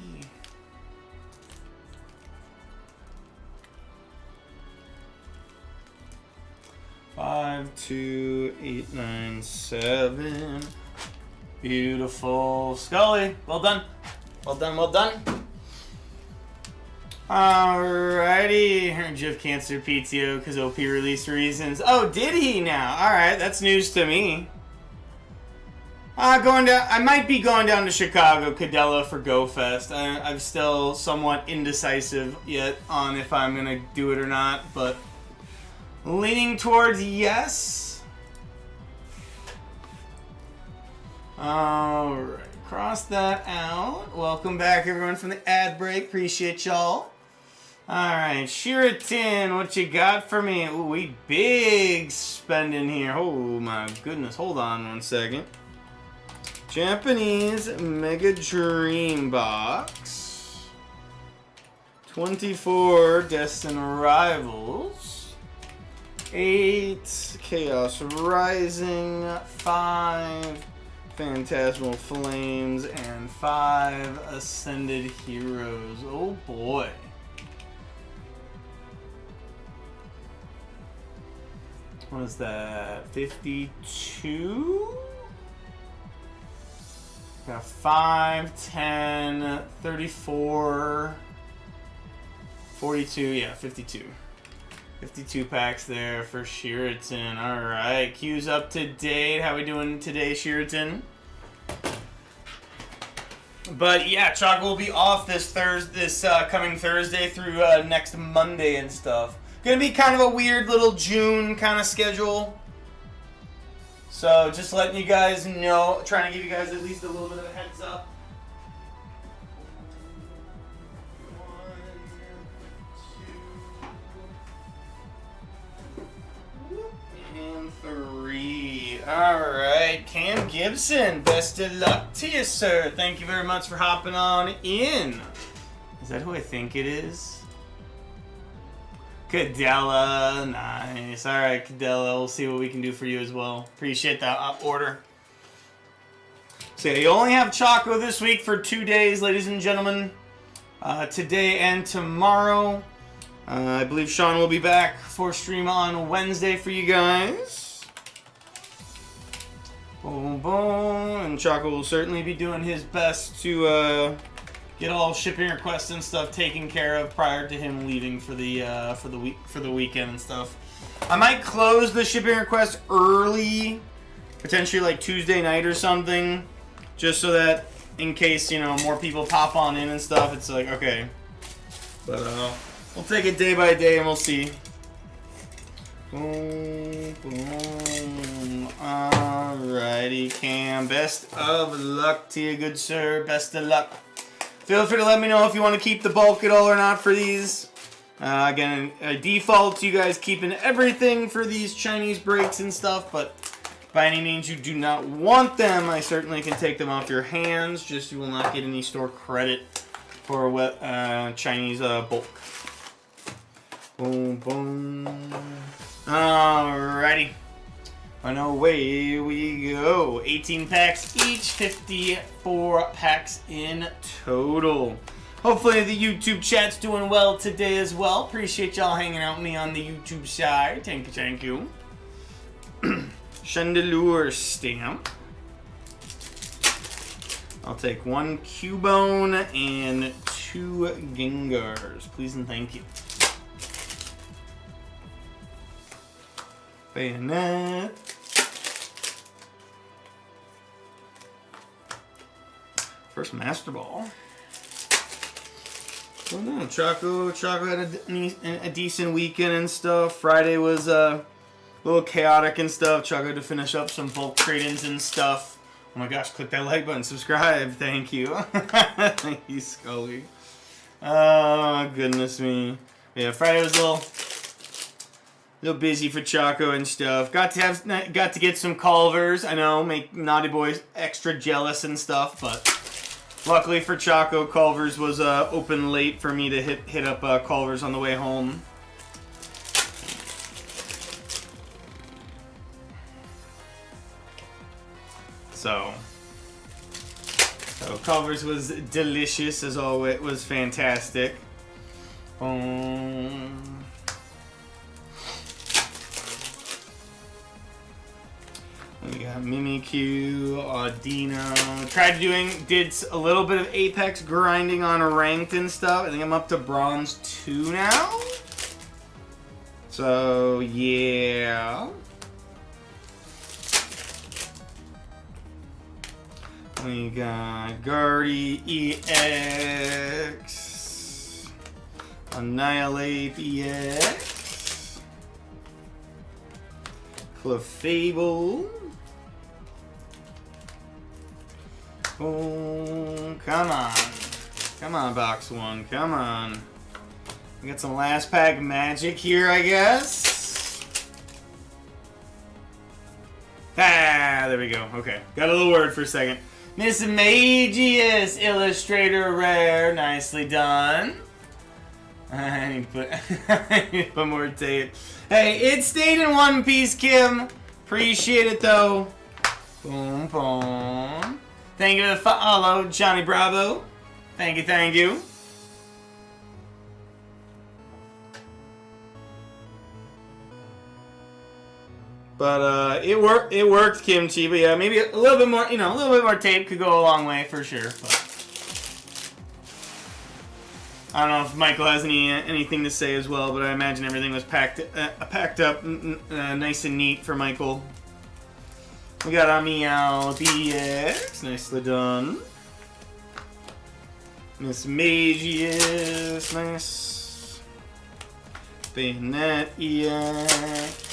Five, 2, 8, 9, 7. Beautiful. Scully, well done. Well done, well done. Alrighty. Jeff canceled PTO because OP released reasons. Oh, did he now? Alright, that's news to me. I might be going down to Chicago, Cadella for GoFest. I'm still somewhat indecisive yet on if I'm going to do it or not, but leaning towards yes. Alright, cross that out. Welcome back, everyone, from the ad break. Appreciate y'all. Alright, Sheraton, what you got for me? Ooh, we big spending here. Oh my goodness, hold on one second. Japanese Mega Dream Box. 24 Destined Rivals. 8 Chaos Rising. 5 Phantasmal Flames. And 5 Ascended Heroes. Oh boy. What is that? 52? Got 5, 10, 34, 42, yeah, 52. 52 packs there for Sheraton. Alright, queue's up to date. How we doing today, Sheraton? But yeah, Choco will be off this coming Thursday through next Monday and stuff. Gonna be kind of a weird little June kind of schedule. So just letting you guys know, trying to give you guys at least a little bit of a heads up. 1, 2, and 3. Alright, Cam Gibson, best of luck to you, sir. Thank you very much for hopping on in. Is that who I think it is? Cadella, nice. Alright, Cadella, we'll see what we can do for you as well. Appreciate that order. So you only have Choco this week for 2 days, ladies and gentlemen. Today and tomorrow. I believe Sean will be back for stream on Wednesday for you guys. Boom, boom. And Choco will certainly be doing his best to get all shipping requests and stuff taken care of prior to him leaving for the weekend and stuff. I might close the shipping request early, potentially like Tuesday night or something, just so that in case, you know, more people pop on in and stuff, it's like, okay. But we'll take it day by day and we'll see. Boom, boom. Alrighty, Cam. Best of luck to you, good sir. Best of luck. Feel free to let me know if you want to keep the bulk at all or not for these. Again, a default, you guys keeping everything for these Chinese breaks and stuff, but by any means you do not want them, I certainly can take them off your hands. Just you will not get any store credit for Chinese bulk. Boom, boom. Alrighty. And away we go. 18 packs each, 54 packs in total. Hopefully the YouTube chat's doing well today as well. Appreciate y'all hanging out with me on the YouTube side. Thank you, thank you. Chandelure stamp. I'll take 1 Cubone and 2 Gengars. Please and thank you. Bayonet. First Master Ball. Well, no, Choco had a decent weekend and stuff. Friday was a little chaotic and stuff. Choco had to finish up some bulk trade-ins and stuff. Oh my gosh, click that like button, subscribe. Thank you. Thank you, Scully. Oh, goodness me. Yeah, Friday was a little busy for Choco and stuff. Got to get some Culvers. I know, make Naughty Boys extra jealous and stuff, but luckily for Choco, Culvers was open late for me to hit up Culvers on the way home. So Culver's was delicious as always. It was fantastic. We got Mimikyu, Audino. Did a little bit of Apex grinding on ranked and stuff. I think I'm up to bronze 2 now. So yeah. We got Guardy EX, Annihilate EX, Clefable. Oh, come on. Come on, box 1. Come on. We got some last pack magic here, I guess. Ah, there we go. Okay. Got a little word for a second. Miss Magius Illustrator Rare. Nicely done. I need to put more tape. Hey, it stayed in one piece, Kim. Appreciate it, though. Boom, boom. Thank you for the follow, Johnny Bravo. Thank you, thank you. But it worked, Kimchi. But yeah, maybe a little bit more, a little bit more tape could go a long way for sure. But I don't know if Michael has anything to say as well. But I imagine everything was packed up nice and neat for Michael. We got our Meow BX, nicely done. Miss Magius, nice. Bayonet EX.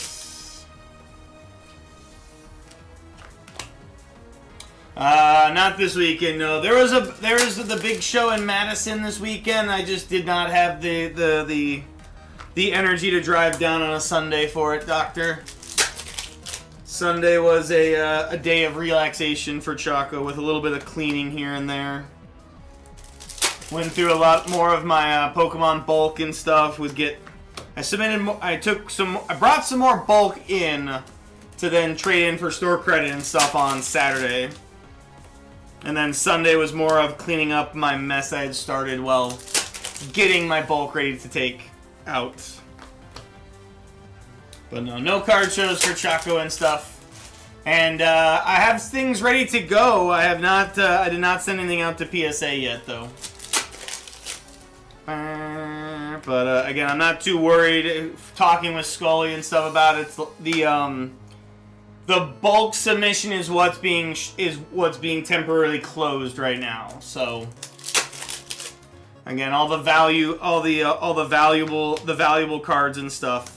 Not this weekend. No, there was the big show in Madison this weekend. I just did not have the energy to drive down on a Sunday for it, Doctor. Sunday was a day of relaxation for Choco with a little bit of cleaning here and there. Went through a lot more of my Pokemon bulk and stuff. I brought some more bulk in to then trade in for store credit and stuff on Saturday. And then Sunday was more of cleaning up my mess I had started while getting my bulk ready to take out. But no card shows for Choco and stuff. And I have things ready to go. I did not send anything out to PSA yet, though. But again, I'm not too worried. Talking with Scully and stuff about it, the bulk submission is what's being temporarily closed right now. So again, all the valuable cards and stuff.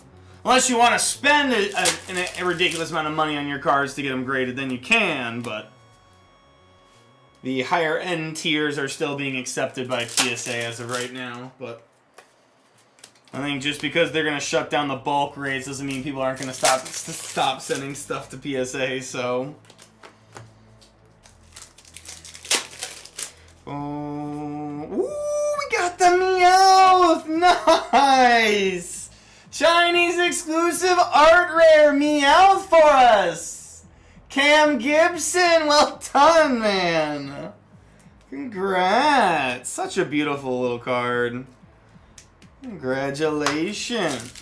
Unless you want to spend a ridiculous amount of money on your cards to get them graded, then you can. But the higher end tiers are still being accepted by PSA as of right now. But I think just because they're going to shut down the bulk rates doesn't mean people aren't going to stop sending stuff to PSA. So, ooh, we got the Meowth, nice, Chinese exclusive art rare Meowth for us. Cam Gibson, well done, man. Congrats, such a beautiful little card. Congratulations.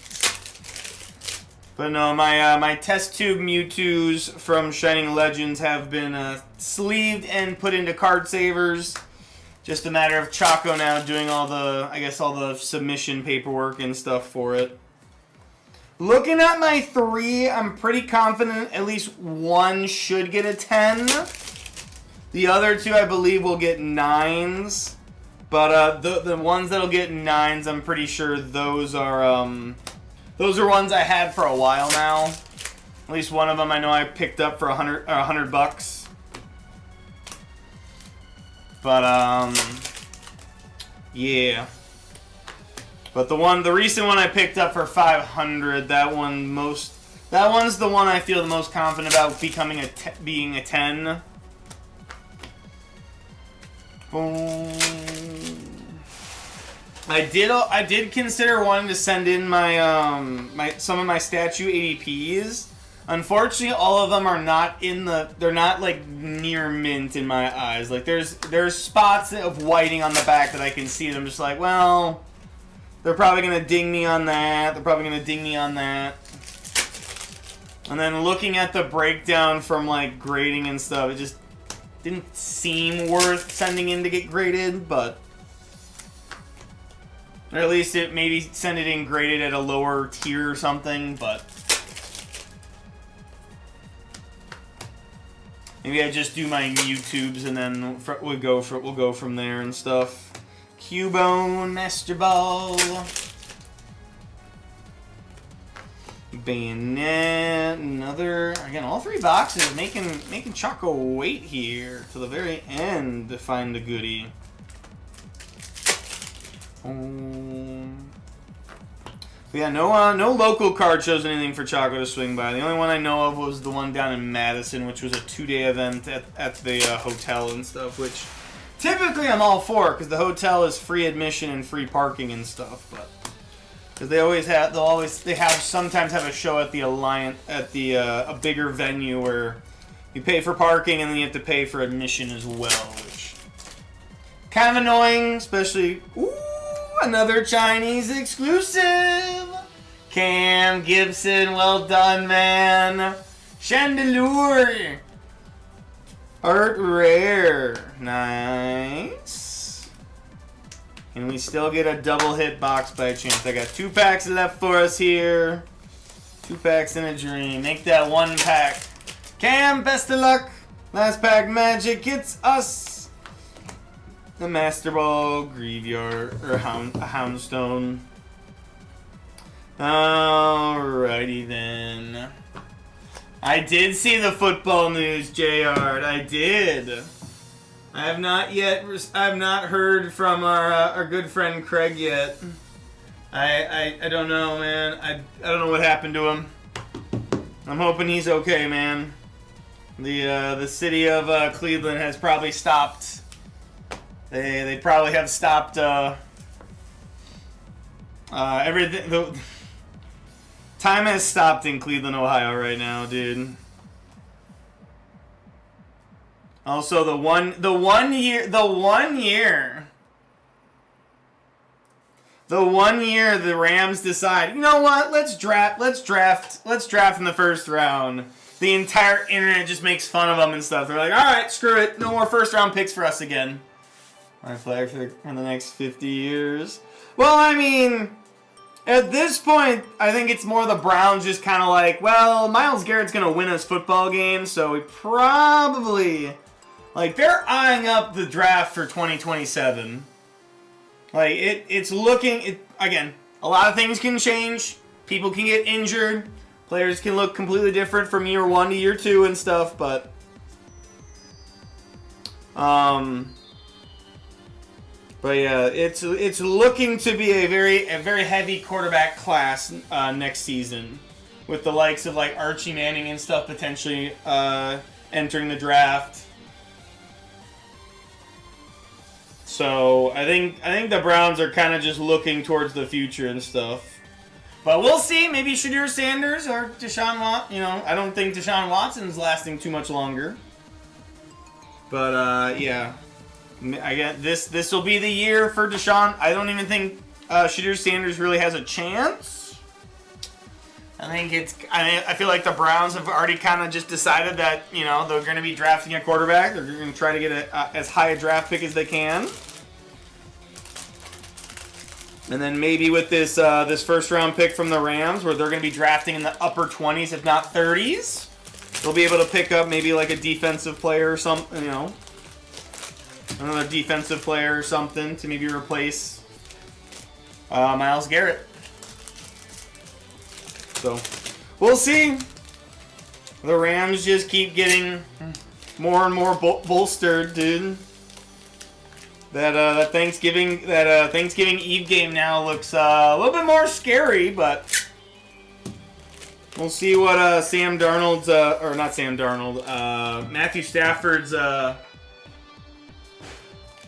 But no, my test tube Mewtwo's from Shining Legends have been sleeved and put into card savers. Just a matter of Choco now doing all the submission paperwork and stuff for it. Looking at my 3, I'm pretty confident at least one should get a 10. The other 2, I believe, will get 9s. But the ones that'll get 9s, I'm pretty sure those are ones I had for a while now. At least one of them I know I picked up for $100. But yeah. But the recent one I picked up for $500, that one's the one I feel the most confident about being a 10. Boom. I did consider wanting to send in my some of my statue ADPs. Unfortunately, all of them are not they're not like near mint in my eyes. Like there's spots of whiting on the back that I can see. And I'm just like, well, they're probably gonna ding me on that. They're probably gonna ding me on that. And then looking at the breakdown from like grading and stuff, it just didn't seem worth sending in to get graded, but or at least it maybe send it in graded at a lower tier or something, but maybe I just do my YouTubes and then we'll go from there and stuff. Cubone, Master Ball, Bayonet, another. Again, all 3 boxes making Choco wait here to the very end to find the goodie. Yeah, no local card shows anything for Choco to swing by. The only one I know of was the one down in Madison, which was a 2-day event at the hotel and stuff, which typically I'm all for because the hotel is free admission and free parking and stuff, but because they sometimes have a show at the Alliance at the a bigger venue where you pay for parking and then you have to pay for admission as well, which kind of annoying, especially another Chinese exclusive. Cam Gibson, well done, man. Chandelure. Art rare. Nice. And we still get a double hit box by chance. I got 2 packs left for us here. 2 packs in a dream. Make that 1 pack. Cam, best of luck. Last pack magic gets us the Master Ball, Graveyard, or Houndstone. Alrighty then. I did see the football news, JR. I did. I have not heard from our good friend Craig yet. I don't know, man. I don't know what happened to him. I'm hoping he's okay, man. The city of Cleveland has probably stopped. They probably have stopped everything. Time has stopped in Cleveland, Ohio right now, dude. Also, the one year the Rams decide, you know what? Let's draft in the first round. The entire internet just makes fun of them and stuff. They're like, all right, screw it, no more first round picks for us again. My flag for the next 50 years. Well, I mean, at this point, I think it's more the Browns just kind of like, well, Myles Garrett's going to win us football games, so we probably, like, they're eyeing up the draft for 2027. Like, it's looking, again, a lot of things can change. People can get injured. Players can look completely different from year 1 to year 2 and stuff, but yeah, it's looking to be a very heavy quarterback class next season, with the likes of like Archie Manning and stuff potentially entering the draft. So I think the Browns are kind of just looking towards the future and stuff. But we'll see. Maybe Shadir Sanders or Deshaun Watson. You know, I don't think Deshaun Watson's lasting too much longer. But yeah. I guess this will be the year for Deshaun. I don't even think Shadir Sanders really has a chance. I feel like the Browns have already kind of just decided that, you know, they're going to be drafting a quarterback. They're going to try to get as high a draft pick as they can. And then maybe with this first round pick from the Rams, where they're going to be drafting in the upper 20s, if not 30s, they'll be able to pick up maybe like a defensive player or something, you know. Another defensive player or something to maybe replace Myles Garrett. So, we'll see. The Rams just keep getting more and more bolstered, dude. That Thanksgiving Eve game now looks a little bit more scary, but we'll see what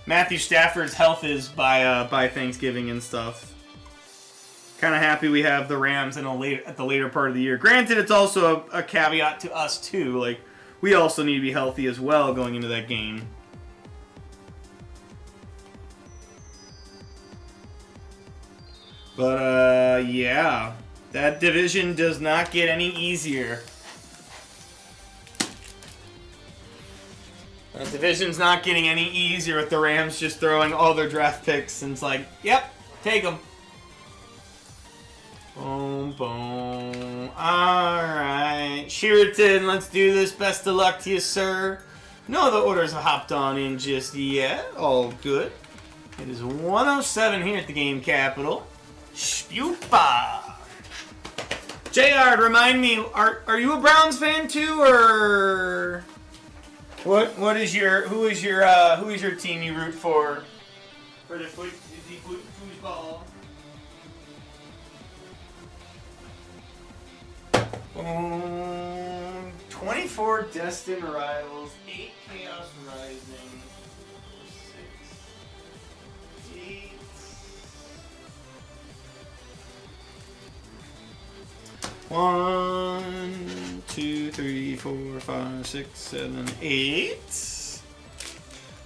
Matthew Stafford's health is by Thanksgiving and stuff. Kind of happy we have the Rams at the later part of the year. Granted, it's also a caveat to us too. Like, we also need to be healthy as well going into that game. But yeah, that division does not get any easier. That division's not getting any easier with the Rams just throwing all their draft picks, and it's like, yep, take them. Boom, boom. Alright. Sheraton, let's do this. Best of luck to you, sir. No, the orders have hopped on in just yet. All good. It is 107 here at the Game Capital. Spupa. JR, remind me, are you a Browns fan too, or who is your team you root for the football? 24 destined rivals, 8 chaos rising, 6, 8. One, 2, 3, 4, 5, 6, 7, 8.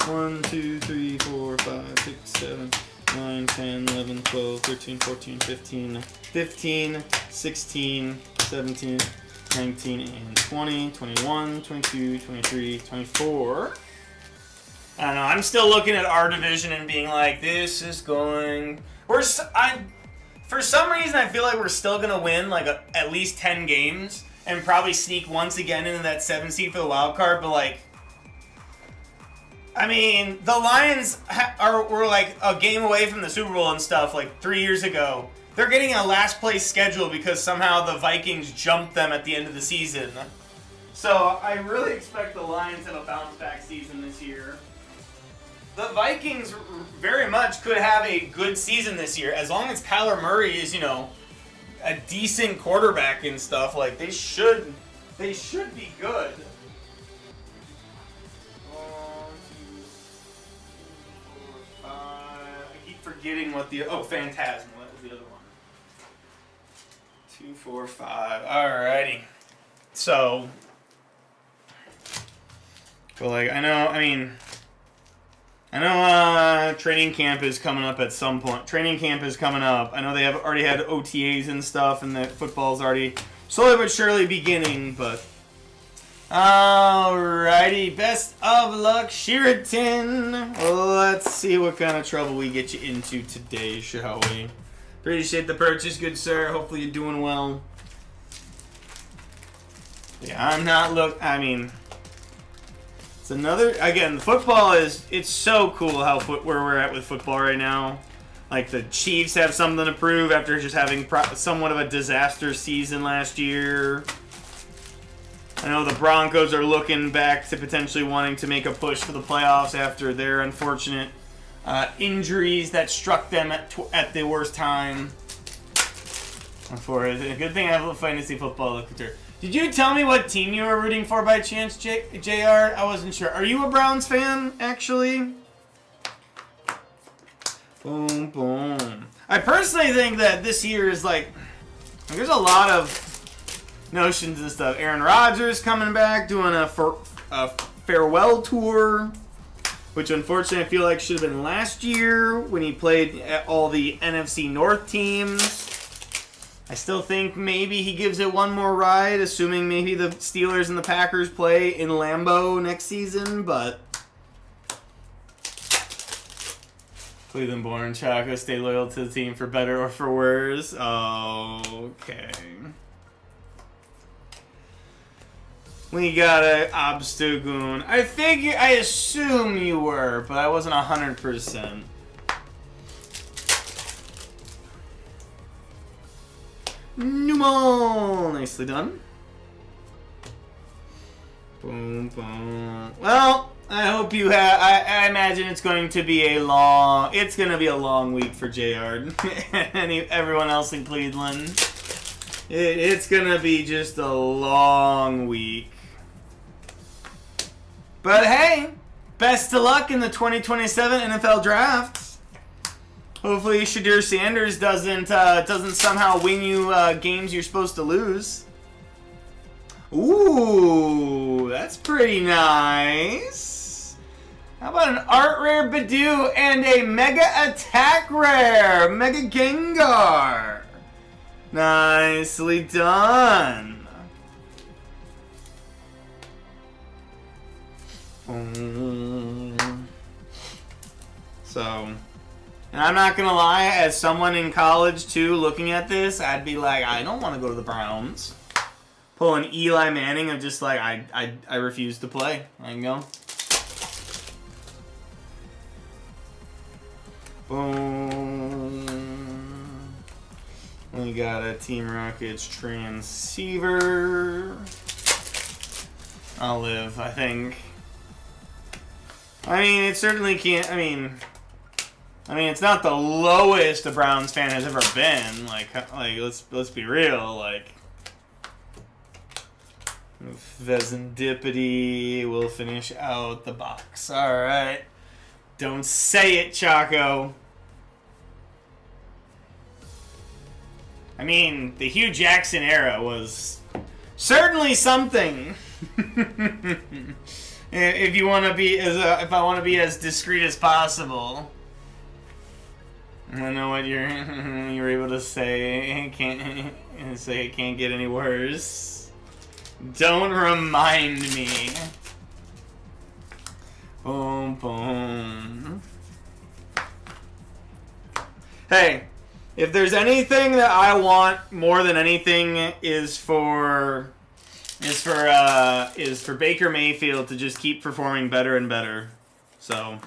1, 2, 3, 4, 5, 6, 7, 9, 10, 11, 12, 13, 14, 15, 16, 17, 19, and 20, 21, 22, 23, 24. I don't know. I'm still looking at our division and being like, this is going... For some reason, I feel like we're still going to win like at least 10 games and probably sneak once again into that 7 seed for the wild card. But like, I mean, the Lions were like a game away from the Super Bowl and stuff like 3 years ago. They're getting a last place schedule because somehow the Vikings jumped them at the end of the season. So I really expect the Lions to have a bounce back season this year. The Vikings very much could have a good season this year as long as Kyler Murray is, a decent quarterback and stuff. Like, they should be good. 1, 2, 4, 5. I keep forgetting what Phantasm. What was the other one? 2, 4, 5. Alrighty. So, but like, I know training camp is coming up at some point. Training camp is coming up. I know they have already had OTAs and stuff, and that football's already slowly but surely beginning, but... Alrighty, best of luck, Sheraton. Let's see what kind of trouble we get you into today, shall we? Appreciate the purchase, good sir. Hopefully you're doing well. Yeah, it's another, again, football it's so cool where we're at with football right now. Like, the Chiefs have something to prove after just having somewhat of a disaster season last year. I know the Broncos are looking back to potentially wanting to make a push for the playoffs after their unfortunate injuries that struck them at the worst time. For it. A good thing I have a fantasy football look at. Did you tell me what team you were rooting for by chance, JR? I wasn't sure. Are you a Browns fan, actually? Boom, boom. I personally think that this year is like, there's a lot of notions and stuff. Aaron Rodgers coming back, doing a farewell tour, which unfortunately I feel like should have been last year when he played at all the NFC North teams. I still think maybe he gives it one more ride, assuming maybe the Steelers and the Packers play in Lambeau next season, but... Cleveland-born Chaco, stay loyal to the team for better or for worse. Okay. We got a Obstagoon. I assume you were, but I wasn't 100%. Numal! Nicely done. Boom, boom. Well, I hope you have... I imagine it's going to be a long... It's going to be a long week for JR and everyone else in Cleveland. It's going to be just a long week. But hey, best of luck in the 2027 NFL Draft. Hopefully Shadur Sanders doesn't somehow win you games you're supposed to lose. Ooh, that's pretty nice. How about an art rare Badoo and a mega attack rare, Mega Gengar? Nicely done. So, and I'm not gonna lie, as someone in college too, looking at this, I'd be like, I don't want to go to the Browns. Pull an Eli Manning of just like, I refuse to play. There you go. Boom. We got a Team Rockets transceiver. I'll live, I think. I mean, it certainly can't. I mean, it's not the lowest a Browns fan has ever been. Like let's be real. Like, Vezendipity will finish out the box. All right, don't say it, Choco. I mean, the Hugh Jackson era was certainly something. If you want to be if I want to be as discreet as possible, I don't know what you're able to say. It can't get any worse. Don't remind me. Boom, boom. Hey, if there's anything that I want more than anything is for Baker Mayfield to just keep performing better and better. So,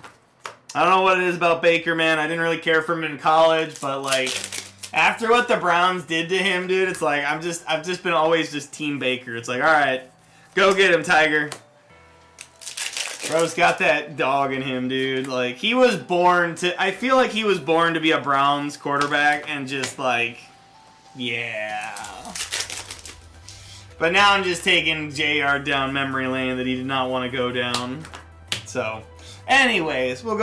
I don't know what it is about Baker, man. I didn't really care for him in college, but like after what the Browns did to him, dude, it's like I've just been always just Team Baker. It's like, all right, go get him, Tiger. Bro's got that dog in him, dude. Like he was born to. I feel like he was born to be a Browns quarterback, and just like, yeah. But now I'm just taking JR down memory lane that he did not want to go down. So, anyways, we'll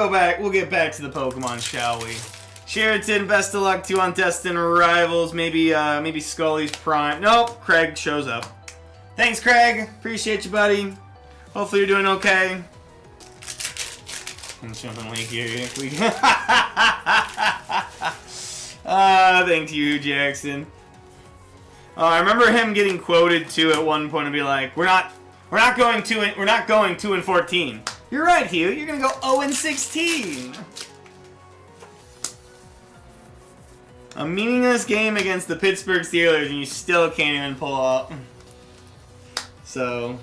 get back to the Pokemon, shall we? Sheraton, best of luck to you on Destined Rivals. Maybe Scully's Prime. Nope, Craig shows up. Thanks, Craig. Appreciate you, buddy. Hopefully you're doing okay. I'm jumping link here. Thank you, Jackson. I remember him getting quoted too at one point and be like, "We're not going 2-14." You're right, Hugh. You're gonna go 0-16. A meaningless game against the Pittsburgh Steelers, and you still can't even pull up. So,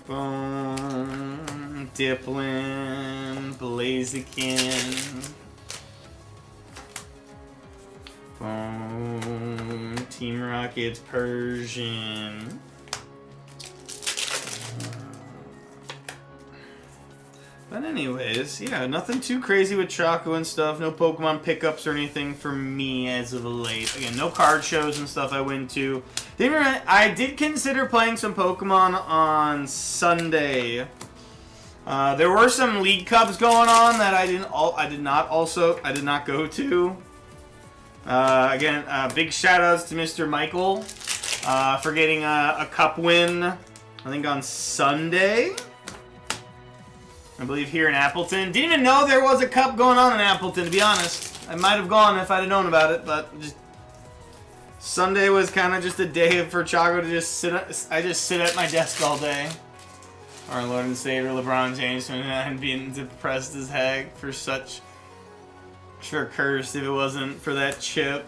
boom, Diplin, Blaziken. Boom. Team Rockets, Persian. But anyways, yeah, nothing too crazy with Choco and stuff. No Pokemon pickups or anything for me as of late. Again, no card shows and stuff I went to. I did consider playing some Pokemon on Sunday. There were some League Cups going on that I did not go to. Again, big shout outs to Mr. Michael for getting a cup win, I think on Sunday. I believe here in Appleton. Didn't even know there was a cup going on in Appleton, to be honest. I might have gone if I'd have known about it, but just Sunday was kind of just a day for Chago to just sit. I just sit at my desk all day. Our Lord and Savior LeBron James, and being depressed as heck for such. Sure, cursed if it wasn't for that chip.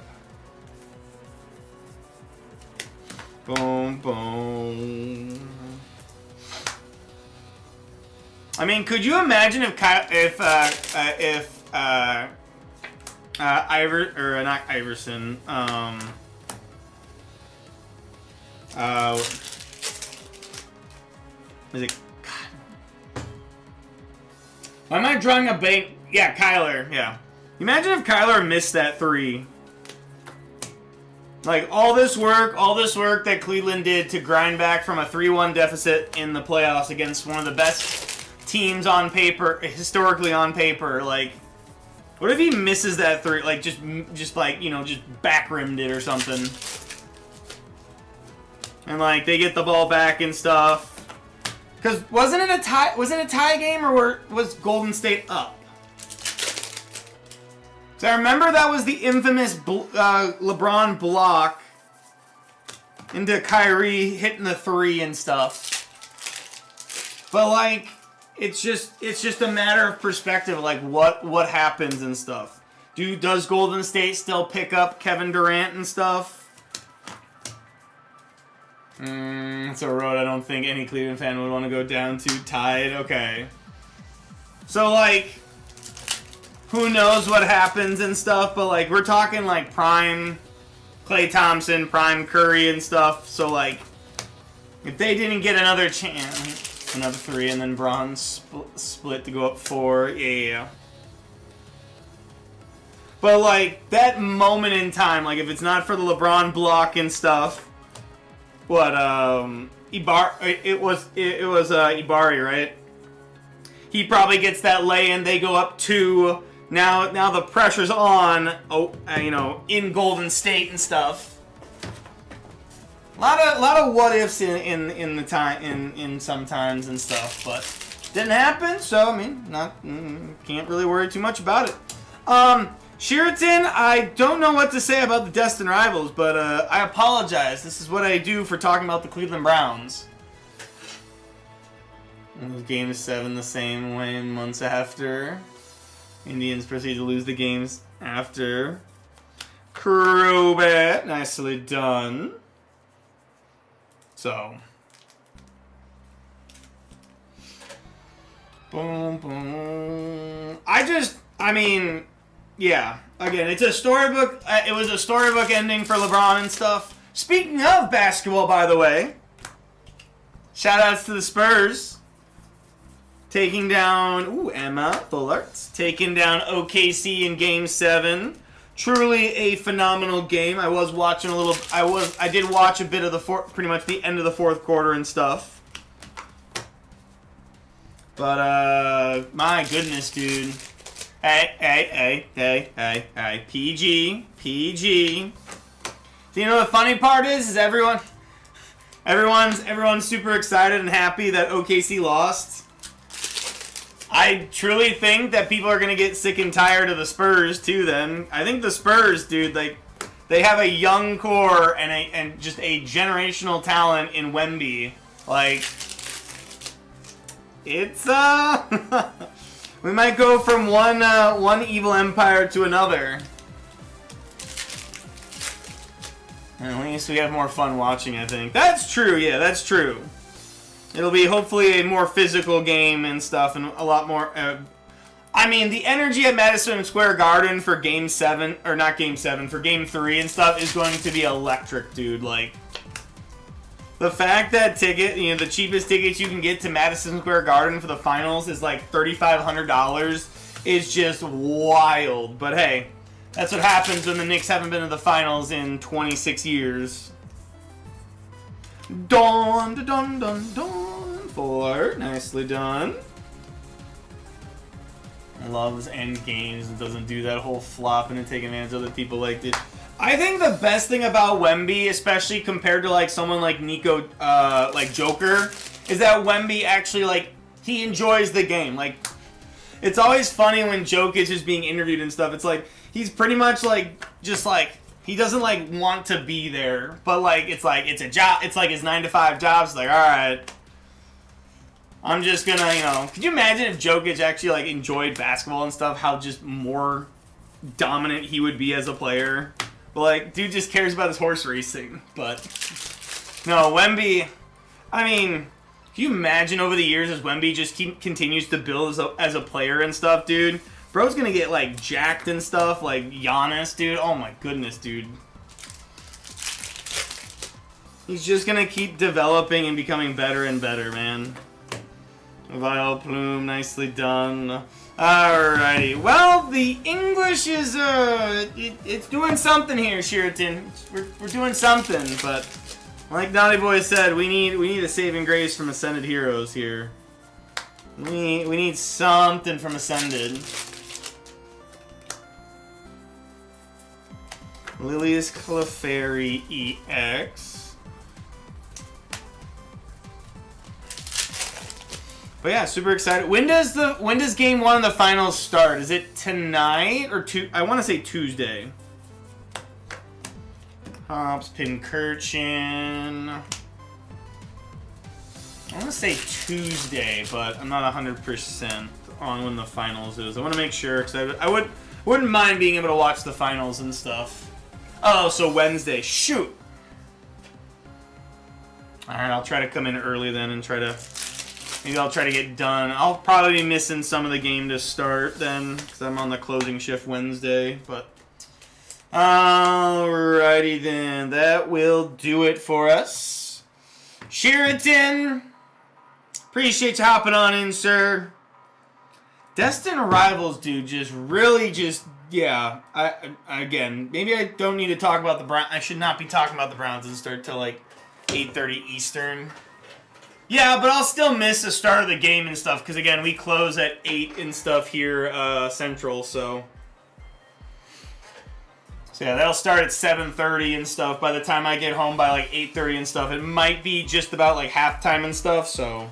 Boom, boom. I mean, could you imagine if not Iverson, is it? God. Why am I drawing a bank? Yeah, Kyler. Yeah. Imagine if Kyler missed that 3. Like, all this work that Cleveland did to grind back from a 3-1 deficit in the playoffs against one of the best teams on paper, historically on paper, like, what if he misses that three, like, just like, you know, just back-rimmed it or something. And, like, they get the ball back and stuff. Because wasn't it a tie game, or was Golden State up? So I remember that was the infamous LeBron block into Kyrie hitting the three and stuff. But, like, it's just a matter of perspective, like what happens and stuff. Does Golden State still pick up Kevin Durant and stuff? It's a road I don't think any Cleveland fan would want to go down to. Tied, okay. So, like, who knows what happens and stuff, but, like, we're talking, like, prime Klay Thompson, prime Curry and stuff, so, like, if they didn't get another chance, another three, and then Bron split to go up 4, yeah. But, like, that moment in time, like, if it's not for the LeBron block and stuff, what, it was Ibari, right? He probably gets that lay-in, they go up 2. Now the pressure's on, you know, in Golden State and stuff. A lot of what ifs in the time in sometimes and stuff, but didn't happen. So I mean, can't really worry too much about it. Sheraton, I don't know what to say about the Destin Rivals, but I apologize. This is what I do for talking about the Cleveland Browns. Game 7 the same way months after. Indians proceed to lose the games after. Crobat, nicely done. So. Boom, boom. I mean, yeah. Again, it's a storybook. It was a storybook ending for LeBron and stuff. Speaking of basketball, by the way, shout-outs to the Spurs. Taking down, Emma Fullerts. Taking down OKC in Game 7. Truly a phenomenal game. I was watching a little. I did watch a bit of pretty much the end of the fourth quarter and stuff. But my goodness, dude. Hey, PG. So you know the funny part is everyone's super excited and happy that OKC lost. I truly think that people are going to get sick and tired of the Spurs, too, then. I think the Spurs, dude, like, they have a young core and just a generational talent in Wemby. Like, it's, we might go from one evil empire to another. And at least we have more fun watching, I think. That's true, yeah, that's true. It'll be hopefully a more physical game and stuff, and a lot more. I mean, the energy at Madison Square Garden for Game 7, or not Game 7, for Game 3 and stuff is going to be electric, dude. Like, the fact that the cheapest tickets you can get to Madison Square Garden for the finals is like $3,500 is just wild. But hey, that's what happens when the Knicks haven't been to the finals in 26 years. Dun. Fuller, nicely done. Loves end games and doesn't do that whole flopping and taking advantage of other people like it. I think the best thing about Wemby, especially compared to like someone like Nico, like Joker, is that Wemby actually like he enjoys the game. Like, it's always funny when Jokic is being interviewed and stuff. It's like he's pretty much like just like. He doesn't, like, want to be there, but, like, it's a job. It's like his 9-to-5 job. It's like, all right, I'm just gonna, you know. Could you imagine if Jokic actually, like, enjoyed basketball and stuff, how just more dominant he would be as a player? But, like, dude just cares about his horse racing. But, no, Wemby, I mean, can you imagine over the years as Wemby just continues to build as a player and stuff, dude? Bro's gonna get, like, jacked and stuff, like Giannis, dude. Oh, my goodness, dude. He's just gonna keep developing and becoming better and better, man. Vile Plume, nicely done. Alrighty. Well, the English is, it's doing something here, Sheraton. We're doing something, but like Naughty Boy said, we need a saving grace from Ascended Heroes here. We need something from Ascended. Lilius Clefairy EX. But yeah, super excited. When does game 1 of the finals start? Is it tonight or I want to say Tuesday. Hops, Pincurchin. I want to say Tuesday, but I'm not 100% on when the finals is. I want to make sure because I wouldn't mind being able to watch the finals and stuff. Oh, so Wednesday. Shoot. All right, I'll try to come in early then and maybe I'll try to get done. I'll probably be missing some of the game to start then because I'm on the closing shift Wednesday. But alrighty then, that will do it for us. Sheraton, appreciate you hopping on in, sir. Destined Rivals, dude, yeah. Again, maybe I don't need to talk about the Browns. I should not be talking about the Browns and start till like 8:30 Eastern. Yeah, but I'll still miss the start of the game and stuff because again, we close at 8 and stuff here Central, so yeah, that'll start at 7:30 and stuff. By the time I get home by like 8:30 and stuff, it might be just about like halftime and stuff. So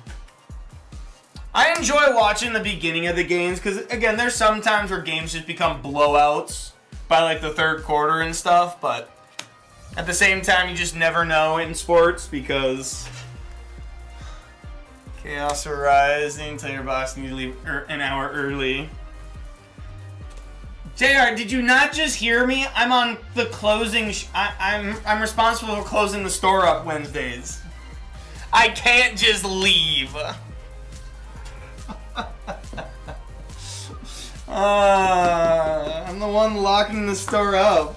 I enjoy watching the beginning of the games because, again, there's some times where games just become blowouts by, like, the third quarter and stuff, but at the same time, you just never know in sports because Chaos Rising, tell your boss you need to leave an hour early. JR, did you not just hear me? I'm on the closing, I'm responsible for closing the store up Wednesdays. I can't just leave. I'm the one locking the store up.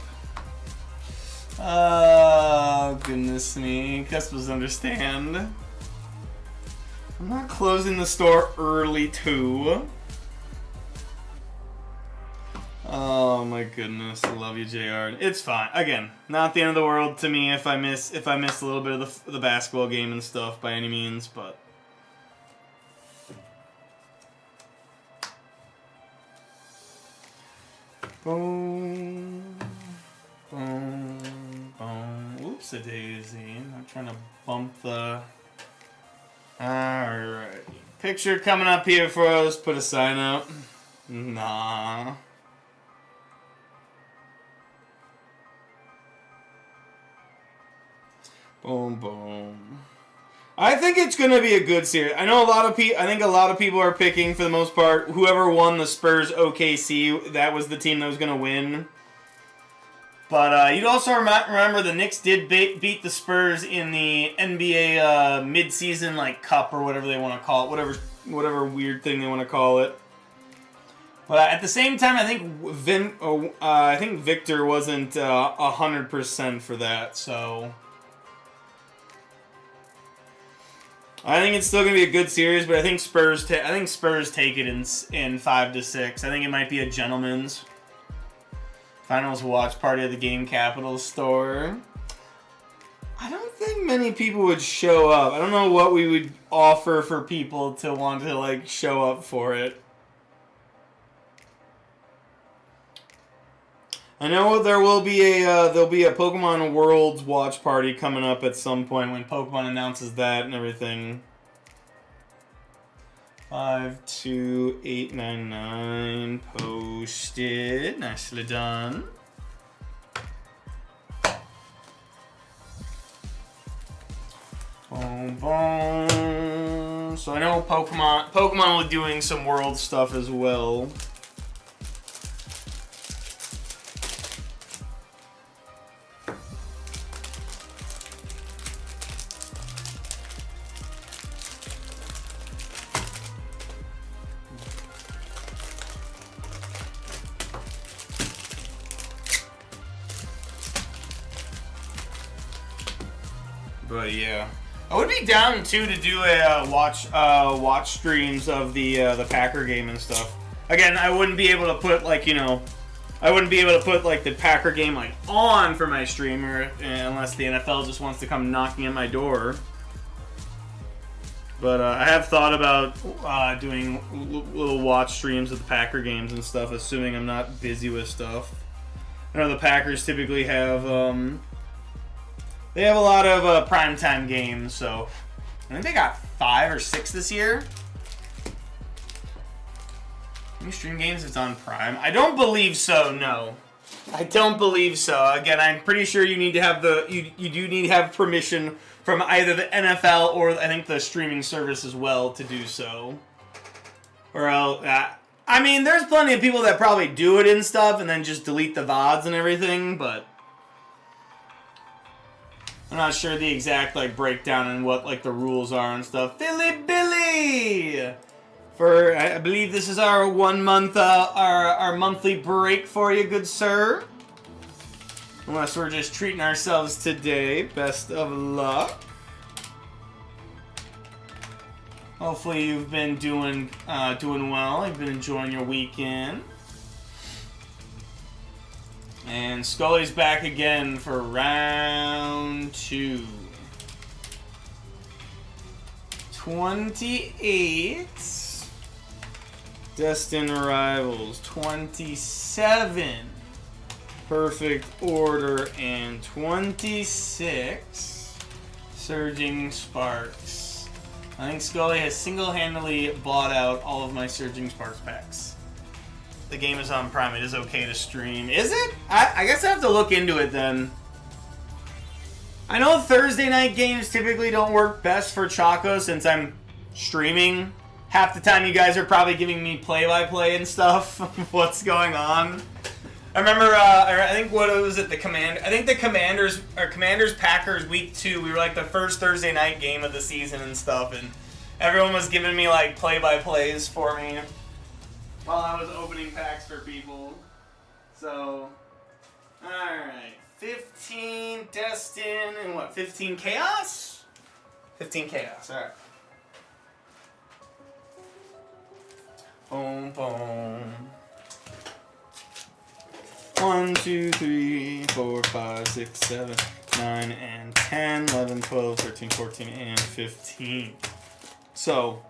Oh, goodness me. Customers understand. I'm not closing the store early, too. Oh, my goodness. I love you, JR. It's fine. Again, not the end of the world to me if I miss a little bit of the basketball game and stuff by any means, but boom, boom, boom. Oops, a daisy. I'm trying to bump the. Alright. Picture coming up here for us. Put a sign up. Nah. Boom, boom. I think it's going to be a good series. I know I think a lot of people are picking, for the most part, whoever won the Spurs OKC, that was the team that was going to win. But you'd also remember the Knicks did beat the Spurs in the NBA mid-season cup or whatever they want to call it, whatever weird thing they want to call it. But at the same time, I think Victor wasn't 100% for that, so I think it's still going to be a good series, but I think Spurs take it in 5-6. I think it might be a gentleman's finals watch party at the GameCapital store. I don't think many people would show up. I don't know what we would offer for people to want to show up for it. I know there'll be a Pokemon Worlds watch party coming up at some point when Pokemon announces that and everything. 52899 posted. Nicely done. Boom, boom. So I know Pokemon will be doing some World stuff as well. But yeah, I would be down too to do a watch streams of the Packer game and stuff. Again, I wouldn't be able to put the Packer game on for my streamer unless the NFL just wants to come knocking at my door. But I have thought about doing little watch streams of the Packer games and stuff, assuming I'm not busy with stuff. I know the Packers typically have they have a lot of primetime games, so I think they got 5 or 6 this year. Any stream games that's on Prime? I don't believe so. No, I don't believe so. Again, I'm pretty sure you need to have you do need to have permission from either the NFL or I think the streaming service as well to do so. Or else, I mean, there's plenty of people that probably do it and stuff and then just delete the VODs and everything, but I'm not sure the exact like breakdown and what like the rules are and stuff. Philly Billy! For I believe this is our 1 month our monthly break for you, good sir. Unless we're just treating ourselves today. Best of luck. Hopefully you've been doing well. You've been enjoying your weekend. And Scully's back again for round 2. 28. Destined Rivals. 27. Perfect Order, and 26 Surging Sparks. I think Scully has single-handedly bought out all of my Surging Sparks packs. The game is on Prime. It is okay to stream. Is it? I guess I have to look into it then. I know Thursday night games typically don't work best for Choco since I'm streaming. Half the time you guys are probably giving me play-by-play and stuff of what's going on. I remember, I think what was it, I think the Commanders Packers week 2, we were like the first Thursday night game of the season and stuff, and everyone was giving me like play-by-plays for me while I was opening packs for people. So, alright, 15 Destin, and what, 15 Chaos? 15 Chaos, alright. Boom, boom. 1, 2, 3, 4, 5, 6, 7, 9, and 10, 11, 12, 13, 14, and 15. So,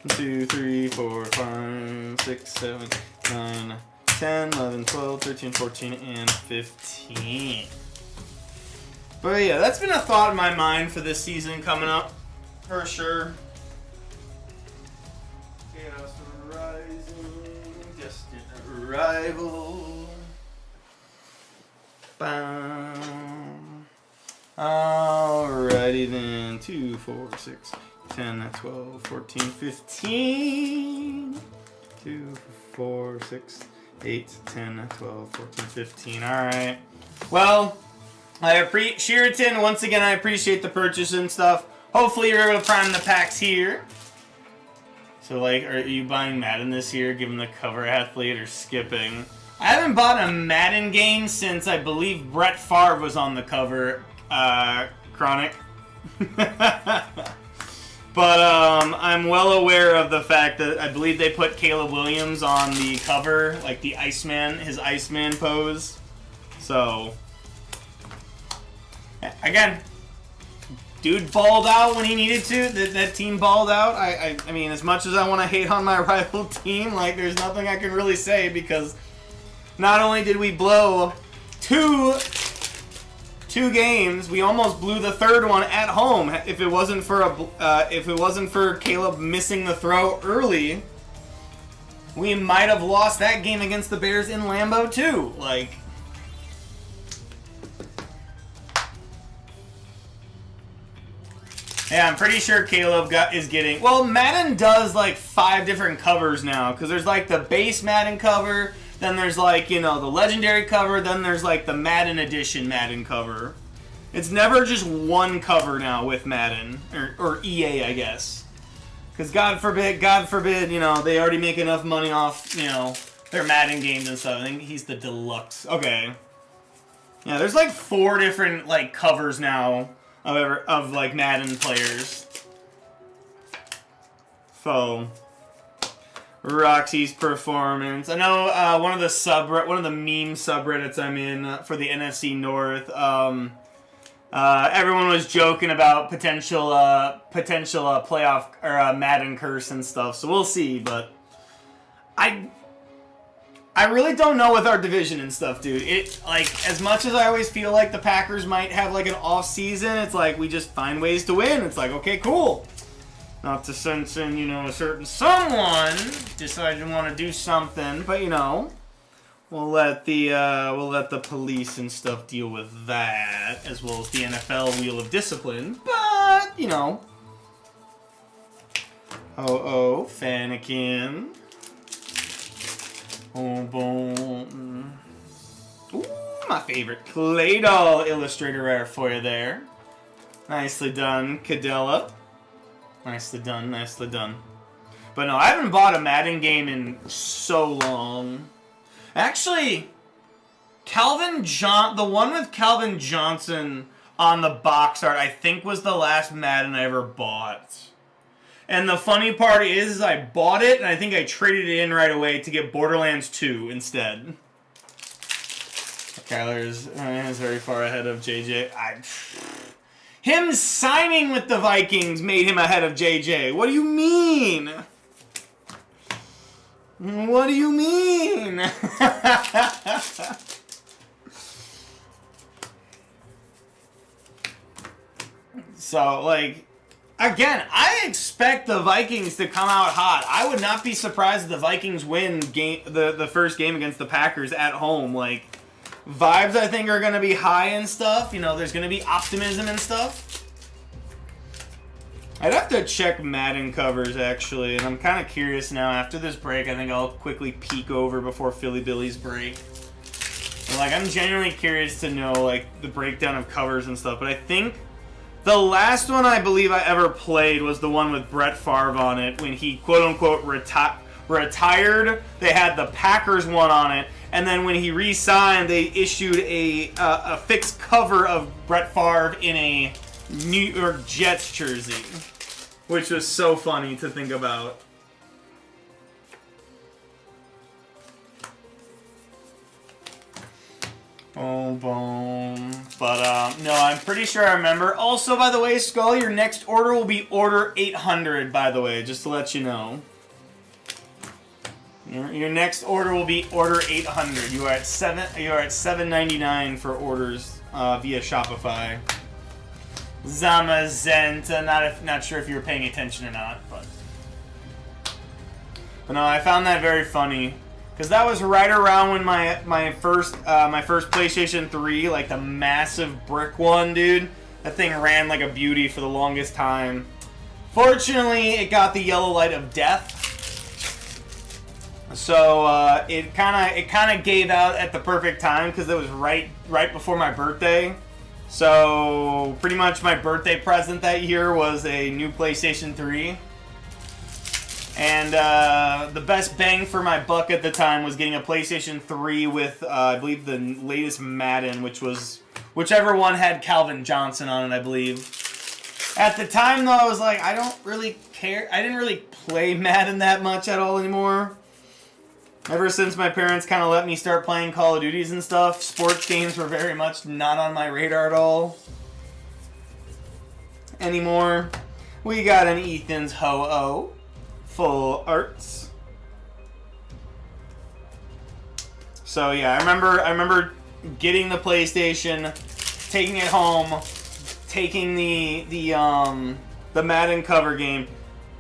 1, 2, 3, 4, 5, 6, 7, 9, 10, 11, 12, 13, 14, and 15. But yeah, that's been a thought in my mind for this season coming up, for sure. Chaos Rising, Destined Arrival. Bam. Alrighty then. 2, 4, 6, 10, 12, 14, 15. 2, 4, 6, 8, 10, 12, 14, 15. Alright. Well, Sheraton, once again, I appreciate the purchase and stuff. Hopefully you're able to prime the packs here. So, like, are you buying Madden this year, given the cover athlete, or skipping? I haven't bought a Madden game since I believe Brett Favre was on the cover, Chronic. But I'm well aware of the fact that I believe they put Caleb Williams on the cover, like the Iceman, his Iceman pose. So, again, dude balled out when he needed to. That team balled out. I mean, as much as I want to hate on my rival team, like, there's nothing I can really say because not only did we blow two games, we almost blew the third one at home. If it wasn't for Caleb missing the throw early, we might have lost that game against the Bears in Lambeau too. Like, yeah, I'm pretty sure Caleb is getting... Well, Madden does, like, 5 different covers now. Because there's, like, the base Madden cover. Then there's, like, you know, the Legendary cover. Then there's, like, the Madden Edition Madden cover. It's never just one cover now with Madden. Or EA, I guess. Because God forbid, you know, they already make enough money off, you know, their Madden games and stuff. I think he's the deluxe. Okay. Yeah, there's, like, 4 different, like, covers now of like Madden players. So, Roxy's performance. I know one of the meme subreddits I'm in for the NFC North. Everyone was joking about potential playoff or Madden curse and stuff, so we'll see. But I really don't know with our division and stuff, dude. It, like, as much as I always feel like the Packers might have like an off season, it's like we just find ways to win. It's like, okay, cool. Not to sense in, you know, a certain someone decided to want to do something, but you know, we'll let the police and stuff deal with that, as well as the NFL wheel of discipline. But you know, Fanakin. Oh, boom. Ooh, my favorite Clay Doll illustrator rare for you there. Nicely done, Cadella. Nicely done, nicely done. But no, I haven't bought a Madden game in so long. Actually, the one with Calvin Johnson on the box art, I think was the last Madden I ever bought. And the funny part is I bought it, and I think I traded it in right away to get Borderlands 2 instead. Kyler is very far ahead of JJ. Him signing with the Vikings made him ahead of JJ. What do you mean? What do you mean? So, like, again, I expect the Vikings to come out hot. I would not be surprised if the Vikings win the first game against the Packers at home. Like, vibes, I think, are going to be high and stuff. You know, there's going to be optimism and stuff. I'd have to check Madden covers, actually, and I'm kind of curious now. After this break, I think I'll quickly peek over before Philly Billy's break. And, like, I'm genuinely curious to know, like, the breakdown of covers and stuff. But I think the last one I believe I ever played was the one with Brett Favre on it when he, quote-unquote, retired. They had the Packers one on it. And then when he re-signed, they issued a fixed cover of Brett Favre in a New York Jets jersey, which was so funny to think about. Boom, boom. But, no, I'm pretty sure I remember. Also, by the way, Skull, your next order will be order 800, by the way, just to let you know. Your next order will be order 800. You are at $7.99 for orders via Shopify. Zamazenta, not sure if you were paying attention or not, but no, I found that very funny because that was right around when my first PlayStation 3, like the massive brick one, dude. That thing ran like a beauty for the longest time. Fortunately, it got the yellow light of death. So it kind of gave out at the perfect time because it was right before my birthday. So pretty much my birthday present that year was a new PlayStation 3. And the best bang for my buck at the time was getting a PlayStation 3 with I believe the latest Madden, which was whichever one had Calvin Johnson on it, I believe. At the time though, I was like, I don't really care. I didn't really play Madden that much at all anymore. Ever since my parents kind of let me start playing Call of Duties and stuff, sports games were very much not on my radar at all anymore. We got an Ethan's Ho-Oh, full arts. So yeah, I remember getting the PlayStation, taking it home, taking the Madden cover game.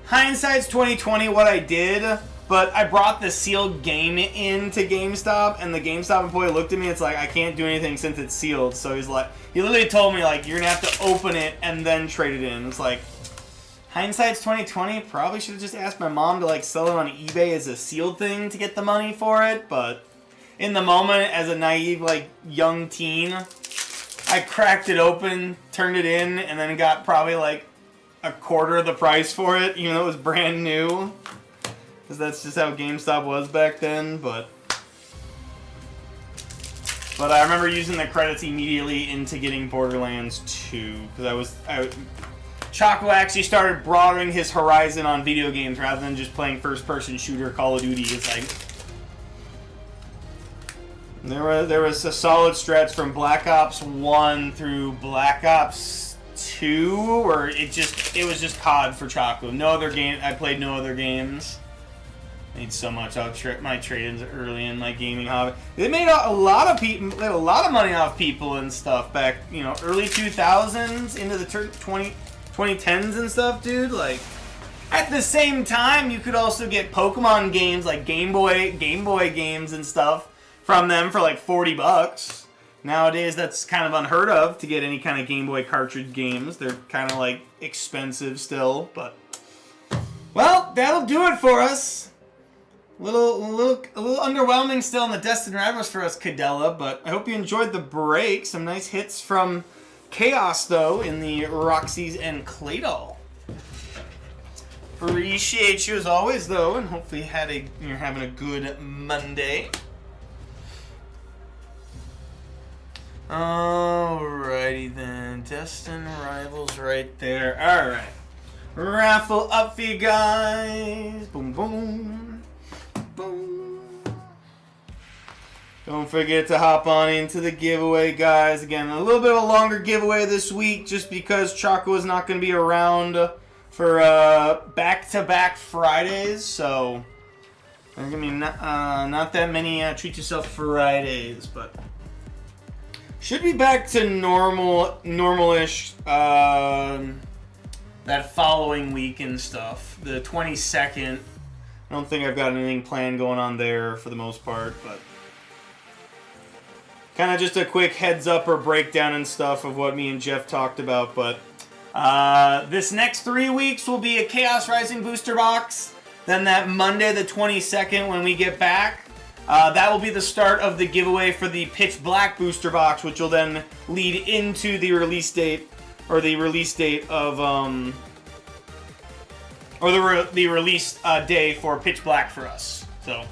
Hindsight's 2020 what I did. But I brought the sealed game into GameStop, and the GameStop employee looked at me. It's like, I can't do anything since it's sealed. So he's like, he literally told me, like, you're gonna have to open it and then trade it in. It's like, hindsight's 2020. Probably should have just asked my mom to like sell it on eBay as a sealed thing to get the money for it. But in the moment, as a naive like young teen, I cracked it open, turned it in, and then got probably like a quarter of the price for it, even though it was brand new. Because that's just how GameStop was back then, but I remember using the credits immediately into getting Borderlands 2, because Choco actually started broadening his horizon on video games rather than just playing first-person shooter Call of Duty. It's like, There was a solid stretch from Black Ops 1 through Black Ops 2 where it was just COD for Choco. No other game. I played no other games. Made so much out my trade-ins early in my gaming hobby. They made a lot of people, made a lot of money off people and stuff back, early 2000s into the 2010s and stuff, dude. Like, at the same time, you could also get Pokemon games like Game Boy games and stuff from them for like $40. Nowadays, that's kind of unheard of to get any kind of Game Boy cartridge games. They're kind of like expensive still, but well, that'll do it for us. A little underwhelming still in the Destined Rivals for us, Cadella, but I hope you enjoyed the break. Some nice hits from Chaos, though, in the Roxy's and Claydol. Appreciate you as always, though, and hopefully you're having a good Monday. Alrighty then, Destined Rivals right there. Alright. Raffle up for you guys. Boom, boom. Boom. Don't forget to hop on into the giveaway, guys. Again, a little bit of a longer giveaway this week just because Choco is not going to be around for back-to-back Fridays. So, there's going to be not that many Treat Yourself Fridays, but should be back to normal-ish that following week and stuff. The 22nd. I don't think I've got anything planned going on there for the most part, but kind of just a quick heads up or breakdown and stuff of what me and Jeff talked about. But this next 3 weeks will be a Chaos Rising booster box. Then that Monday the 22nd when we get back, that will be the start of the giveaway for the Pitch Black booster box, which will then lead into the release date of the release day for Pitch Black for us. So,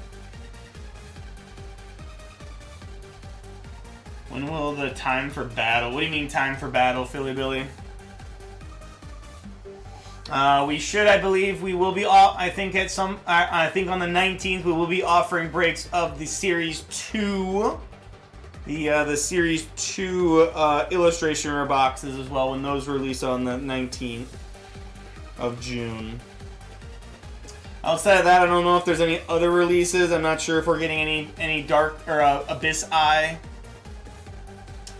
when will the time for battle? What do you mean time for battle, Philly Billy? We should, I believe, we will be off. I think on the 19th we will be offering breaks of the Series 2, the Series 2 illustration rare boxes as well when those release on the 19th of June. Outside of that, I don't know if there's any other releases. I'm not sure if we're getting any Dark or Abyss Eye.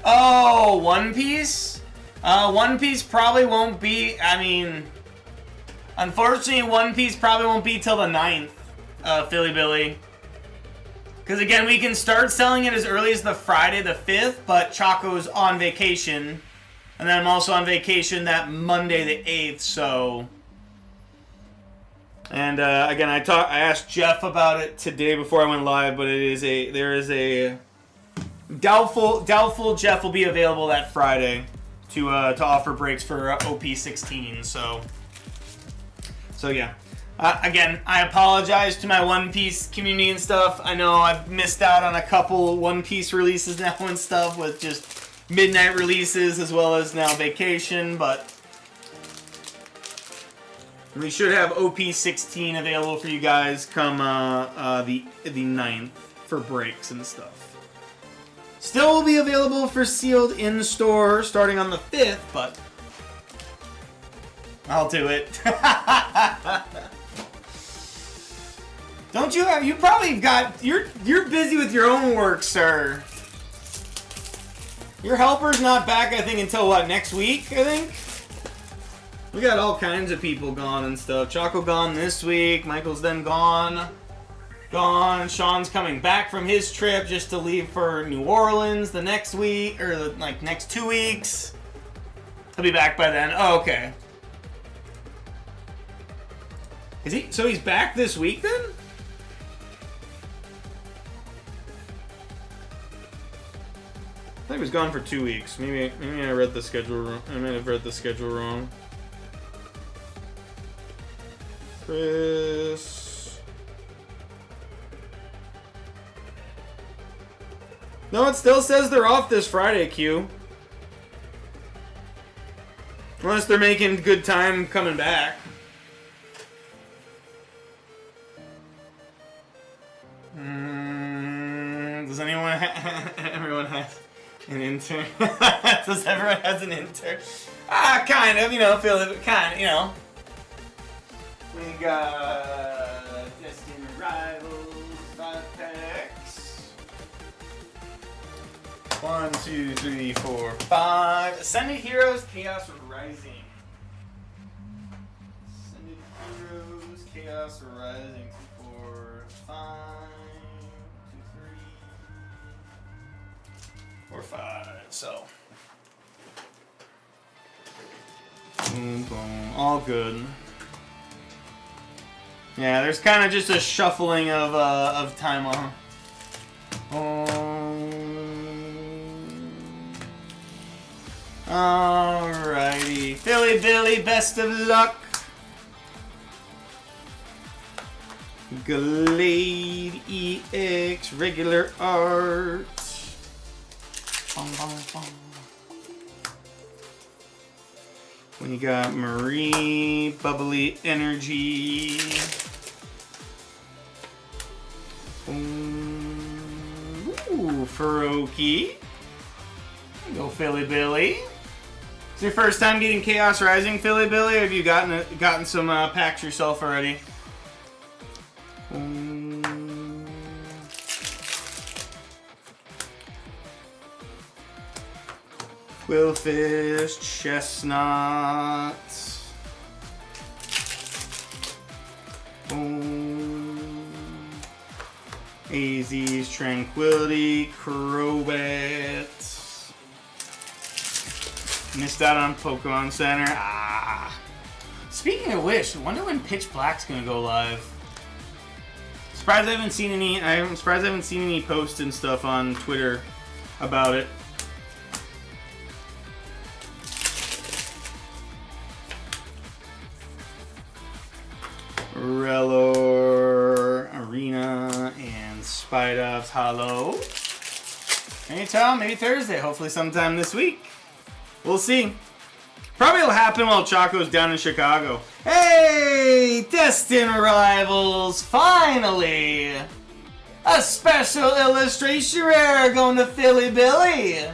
Oh, One Piece? One Piece probably won't be. I mean, unfortunately, One Piece probably won't be till the 9th, Philly Billy. Because again, we can start selling it as early as the Friday the 5th, but Choco's on vacation. And then I'm also on vacation that Monday the 8th, so. And again, I asked Jeff about it today before I went live, but there is a doubtful Jeff will be available that Friday to offer breaks for OP16. So yeah. Again, I apologize to my One Piece community and stuff. I know I've missed out on a couple One Piece releases now and stuff with just midnight releases as well as now vacation, but we should have OP16 available for you guys come the 9th for breaks and stuff. Still will be available for sealed in-store starting on the 5th, but I'll do it. Don't you have, you probably got, you're busy with your own work, sir. Your helper's not back, I think, until what, next week, I think? We got all kinds of people gone and stuff. Choco gone this week. Michael's then gone. Sean's coming back from his trip just to leave for New Orleans the next week, or like next 2 weeks. He'll be back by then. Oh, okay. Is he? So he's back this week then? I think he was gone for 2 weeks. Maybe I read the schedule wrong. I might have read the schedule wrong. Chris. No, it still says they're off this Friday, Q. Unless they're making good time coming back. Does anyone everyone has an intern? Does everyone has an intern? Kind of, you know, feel it, kind of, you know. We got Destined Rivals, 5 packs. 1, 2, 3, 4, 5. Ascended Heroes, Chaos Rising. Ascended Heroes, Chaos Rising. 2, 4, 5. 2, 3, 4, 5. So. Boom, boom. All good. Yeah, there's kind of just a shuffling of time. Alrighty. Philly Billy, best of luck. Glade EX, regular art. Bum, bum, bum. When you got Marie, Bubbly Energy. Ooh, Faroki. Go Philly Billy. Is it your first time getting Chaos Rising, Philly Billy, or have you gotten some packs yourself already? Quillfish, Chestnut. AZ's Tranquility, Crobat. Missed out on Pokemon Center. Speaking of which, I wonder when Pitch Black's gonna go live. Surprised I haven't seen any. I'm surprised I haven't seen any posts and stuff on Twitter about it. Rellor, Arena, and Spidops Hollow. Anytime, maybe Thursday. Hopefully sometime this week. We'll see. Probably will happen while Choco's down in Chicago. Hey, Destined Rivals, finally! A special illustration rare going to Philly Billy.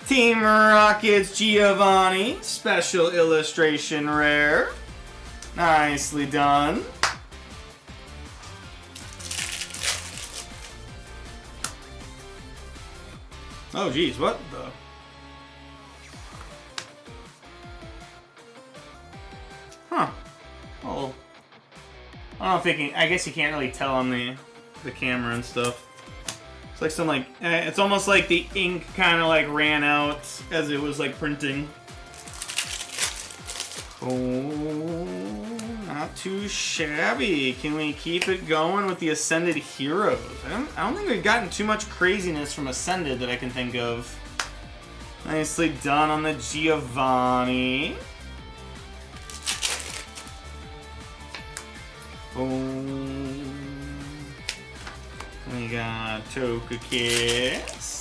Team Rockets Giovanni, special illustration rare. Nicely done. Oh geez, what the? Huh. Oh. I don't know if they can, I guess you can't really tell on the camera and stuff. It's like some it's almost like the ink kind of like ran out as it was like printing. Oh, not too shabby. Can we keep it going with the Ascended Heroes? I don't think we've gotten too much craziness from Ascended that I can think of. Nicely done on the Giovanni. Boom. We got Togekiss.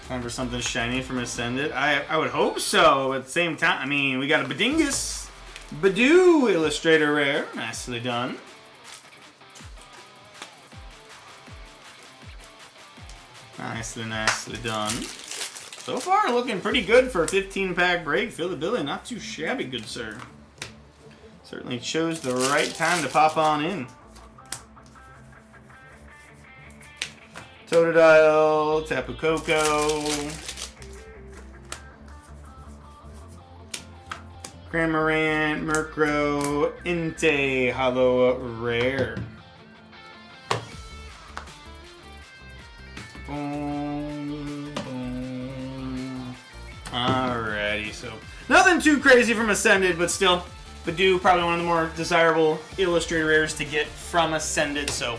Time for something shiny from Ascended. I would hope so. At the same time, I mean, we got a Badingus. Badoo Illustrator Rare. Nicely done. Nicely done. So far, looking pretty good for a 15-pack break. Philly Billy, not too shabby, good sir. Certainly chose the right time to pop on in. Totodile, Tapu Koko, Cramorant, Murkrow, Entei, Hollow Rare. Boom, boom. Alrighty, so nothing too crazy from Ascended, but still, Badoo, probably one of the more desirable illustrator rares to get from Ascended, so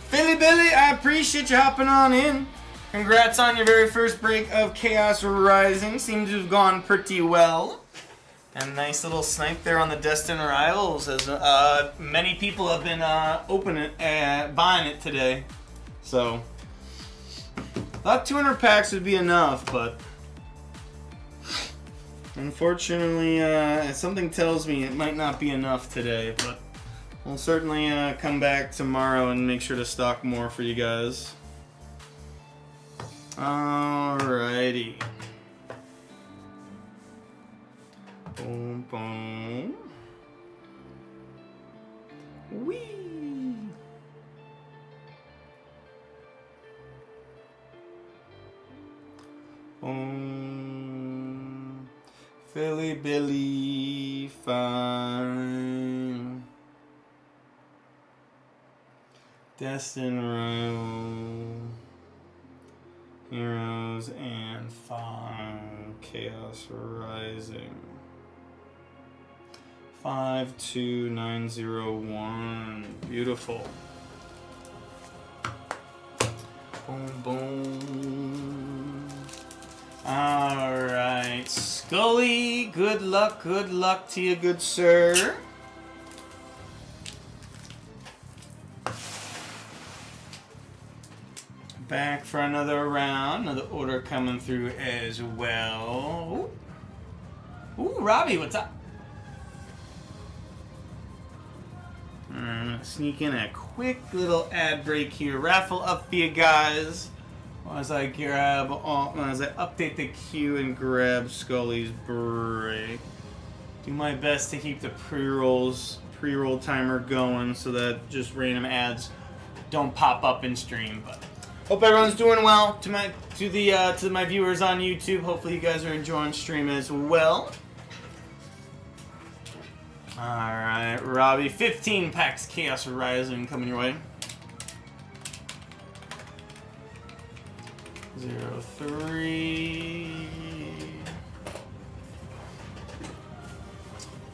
Philly Billy, I appreciate you hopping on in. Congrats on your very first break of Chaos Rising. Seems to have gone pretty well. And nice little snipe there on the Destined Rivals, as many people have been buying it today. So, thought 200 packs would be enough, but unfortunately, something tells me it might not be enough today. But we'll certainly come back tomorrow and make sure to stock more for you guys. Alrighty. Boom, boom. Whee! Philly Billy, fine. Destin Rival, Heroes and Fine, Chaos Rising. 52901, beautiful. Boom, boom. Alright, Scully, good luck to you, good sir. Back for another round, another order coming through as well. Ooh, Robbie, what's up? I'm gonna sneak in a quick little ad break here. Raffle up for you guys. As I update the queue and grab Scully's break. Do my best to keep the pre-roll timer going so that just random ads don't pop up in stream. But hope everyone's doing well. To my viewers on YouTube, hopefully you guys are enjoying stream as well. All right, Robbie, 15 packs Chaos Rising coming your way. 03.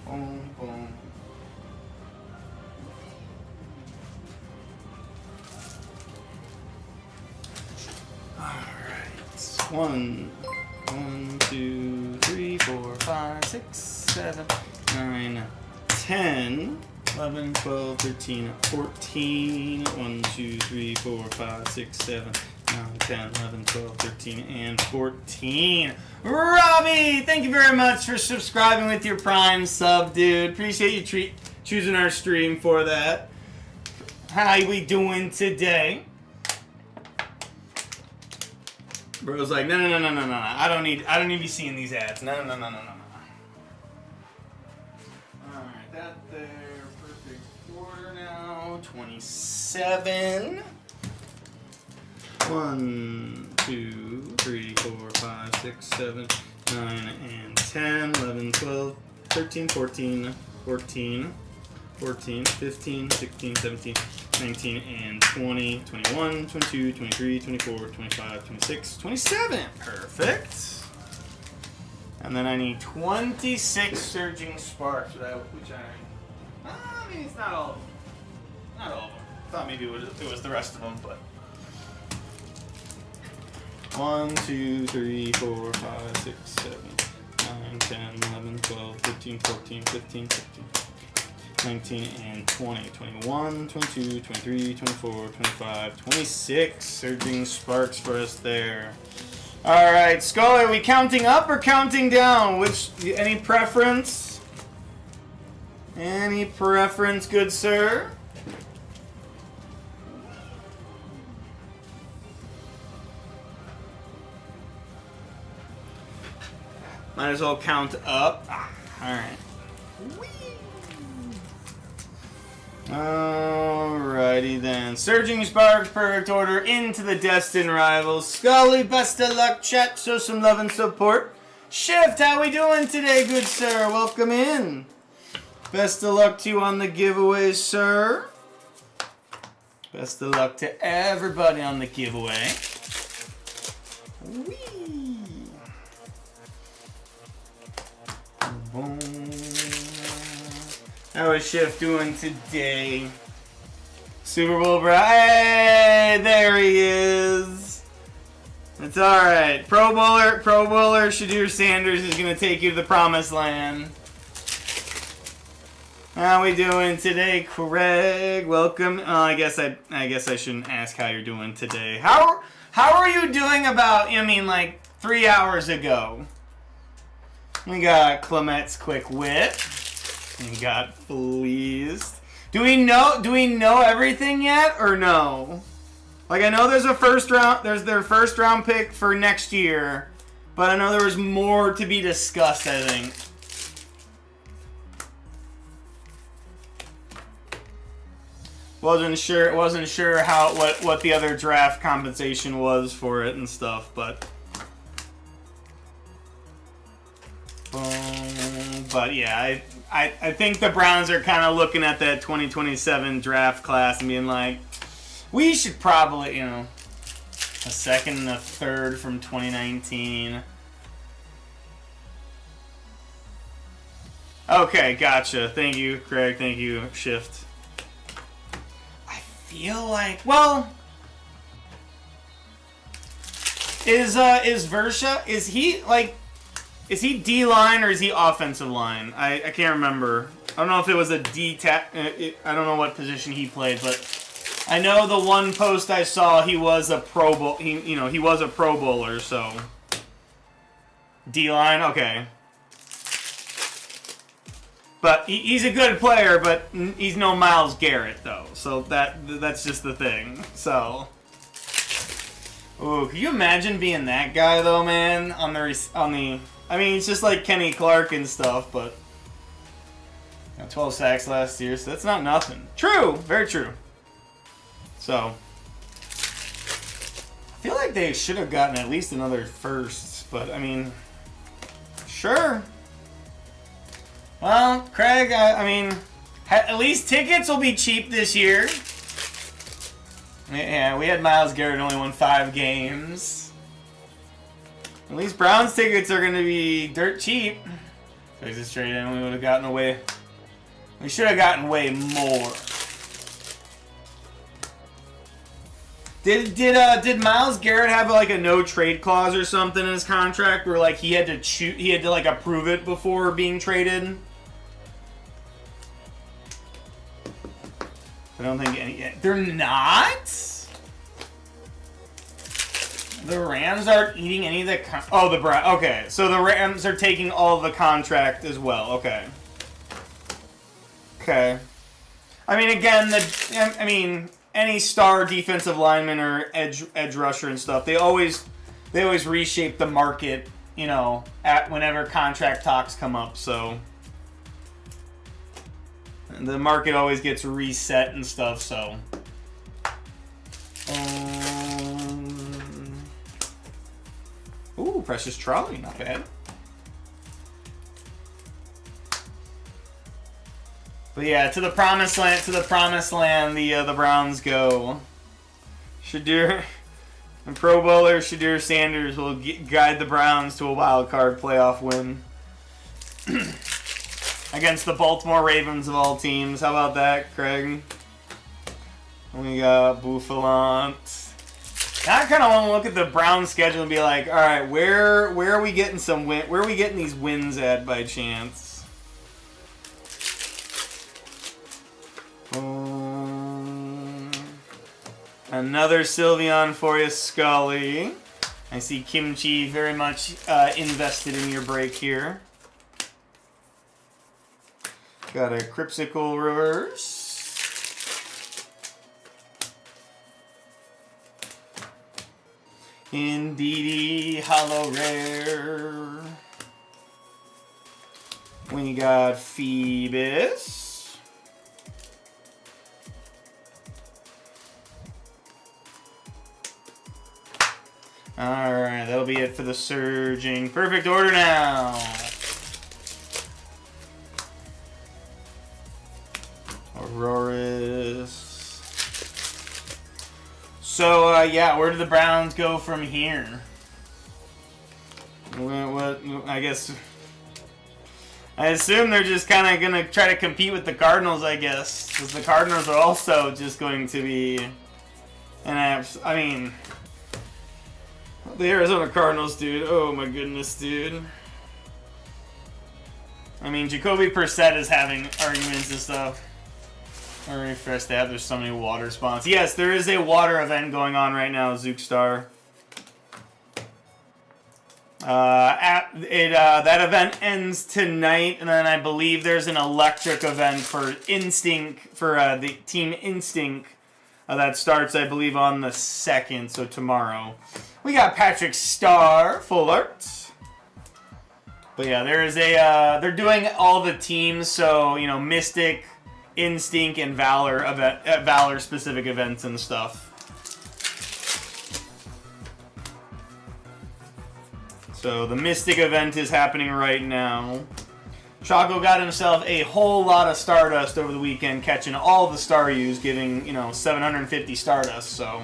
Boom, boom. All right. 1, 2, 3, 4, 5, 6, 7, 9, 10, 11, 12, 13, 14. 1, 2, 3, 4, 5, 6, 7, 9, 10, 11, 12, 13, and 14. Robbie, thank you very much for subscribing with your Prime sub, dude. Appreciate you choosing our stream for that. How we doing today? Bro's like, no. I don't need to be seeing these ads. No. All right, that there, perfect order now. 27. 1, 2, 3, 4, 5, 6, 7, 9, and 10, 11, 12, 13, 14, 15, 16, 17, 19, and 20, 21, 22, 23, 24, 25, 26, 27. Perfect. And then I need 26 Surging Sparks, which I mean, it's not all of them. Not all of them. Thought maybe it was the rest of them, but. 1, 2, 3, 4, 5, 6, 7, 9, 10, 11, 12, 13, 14, 15, 16, 19, and 20. 21, 22, 23, 24, 25, 26. Surging Sparks for us there. Alright, Skull, are we counting up or counting down? Any preference? Any preference, good sir? Might as well count up. Alright. Alrighty then. Surging Sparks, perfect order into the Destin Rivals. Scully, best of luck, chat. Show some love and support. Shift, how we doing today, good sir? Welcome in. Best of luck to you on the giveaway, sir. Best of luck to everybody on the giveaway. Whee! Boom. How is Shift doing today? Super Bowl hey, there he is. It's alright. Pro Bowler Shadur Sanders is gonna take you to the promised land. How we doing today, Craig? Welcome. I guess I shouldn't ask how you're doing today. How are you doing about, 3 hours ago? We got Clemet's Quick Wit. We got Fleeced. Do we know everything yet or no? Like, I know there's their first round pick for next year, but I know there was more to be discussed, I think. Wasn't sure how what the other draft compensation was for it and stuff, but yeah, I think the Browns are kind of looking at that 2027 draft class and being like, we should probably, a second and a third from 2019. Okay, gotcha. Thank you, Craig. Thank you, Shift. I feel like, well, is Versha, is he D-line or is he offensive line? I can't remember. I don't know if it was a D-tap. I don't know what position he played, but I know the one post I saw, he was a Pro Bowl. He was a Pro Bowler, so D-line, okay. But he's a good player, but he's no Myles Garrett though. So that's just the thing. So, ooh, can you imagine being that guy though, man? On the, I mean, it's just like Kenny Clark and stuff, but 12 sacks last year, so that's not nothing. True, very true. So, I feel like they should have gotten at least another first, but I mean, sure. Well, Craig, I mean, at least tickets will be cheap this year. Yeah, we had Myles Garrett only won 5 games. At least Browns tickets are going to be dirt cheap. If this straight in, we would have gotten away. We should have gotten way more. Did Myles Garrett have like a no trade clause or something in his contract where like he had to like approve it before being traded? I don't think any. They're not. The Rams aren't eating any of the. The Browns. Okay, so the Rams are taking all of the contract as well. Okay. Okay. I mean, again, any star defensive lineman or edge rusher and stuff, they always reshape the market, at whenever contract talks come up. So the market always gets reset and stuff. So ooh, Precious Trolley, not bad. But yeah, to the promised land, the Browns go. Shadur, and Pro Bowler Shadur Sanders will guide the Browns to a wild card playoff win against the Baltimore Ravens of all teams. How about that, Craig? We got Buffalont. Now I kind of want to look at the Browns schedule and be like, all right, where are we getting where are we getting these wins at by chance? Another Sylveon for you, Scully. I see Kimchi very much invested in your break here. Got a Cripsicle reverse. Indeedy hollow rare. We got Phoebus. Alright, that'll be it for the Surging. Perfect order now. Auroras. So, yeah, where do the Browns go from here? What I guess... I assume they're just kind of going to try to compete with the Cardinals, I guess. Because the Cardinals are also just going to be... I mean... The Arizona Cardinals, dude. Oh my goodness, dude. I mean, Jacoby Brissett is having arguments and stuff. I'll refresh that. There's so many water spawns. Yes, there is a water event going on right now, Zookstar. That event ends tonight, and then I believe there's an electric event for Instinct, for the Team Instinct That starts, I believe, on the 2nd, so tomorrow. We got Patrick Starr, full art. But yeah, there is a, they're doing all the teams, so, you know, Mystic, Instinct, and Valor event, Valor specific events and stuff. So the Mystic event is happening right now. Chaco got himself a whole lot of Stardust over the weekend, catching all the Staryus, giving, you know, 750 Stardust, so.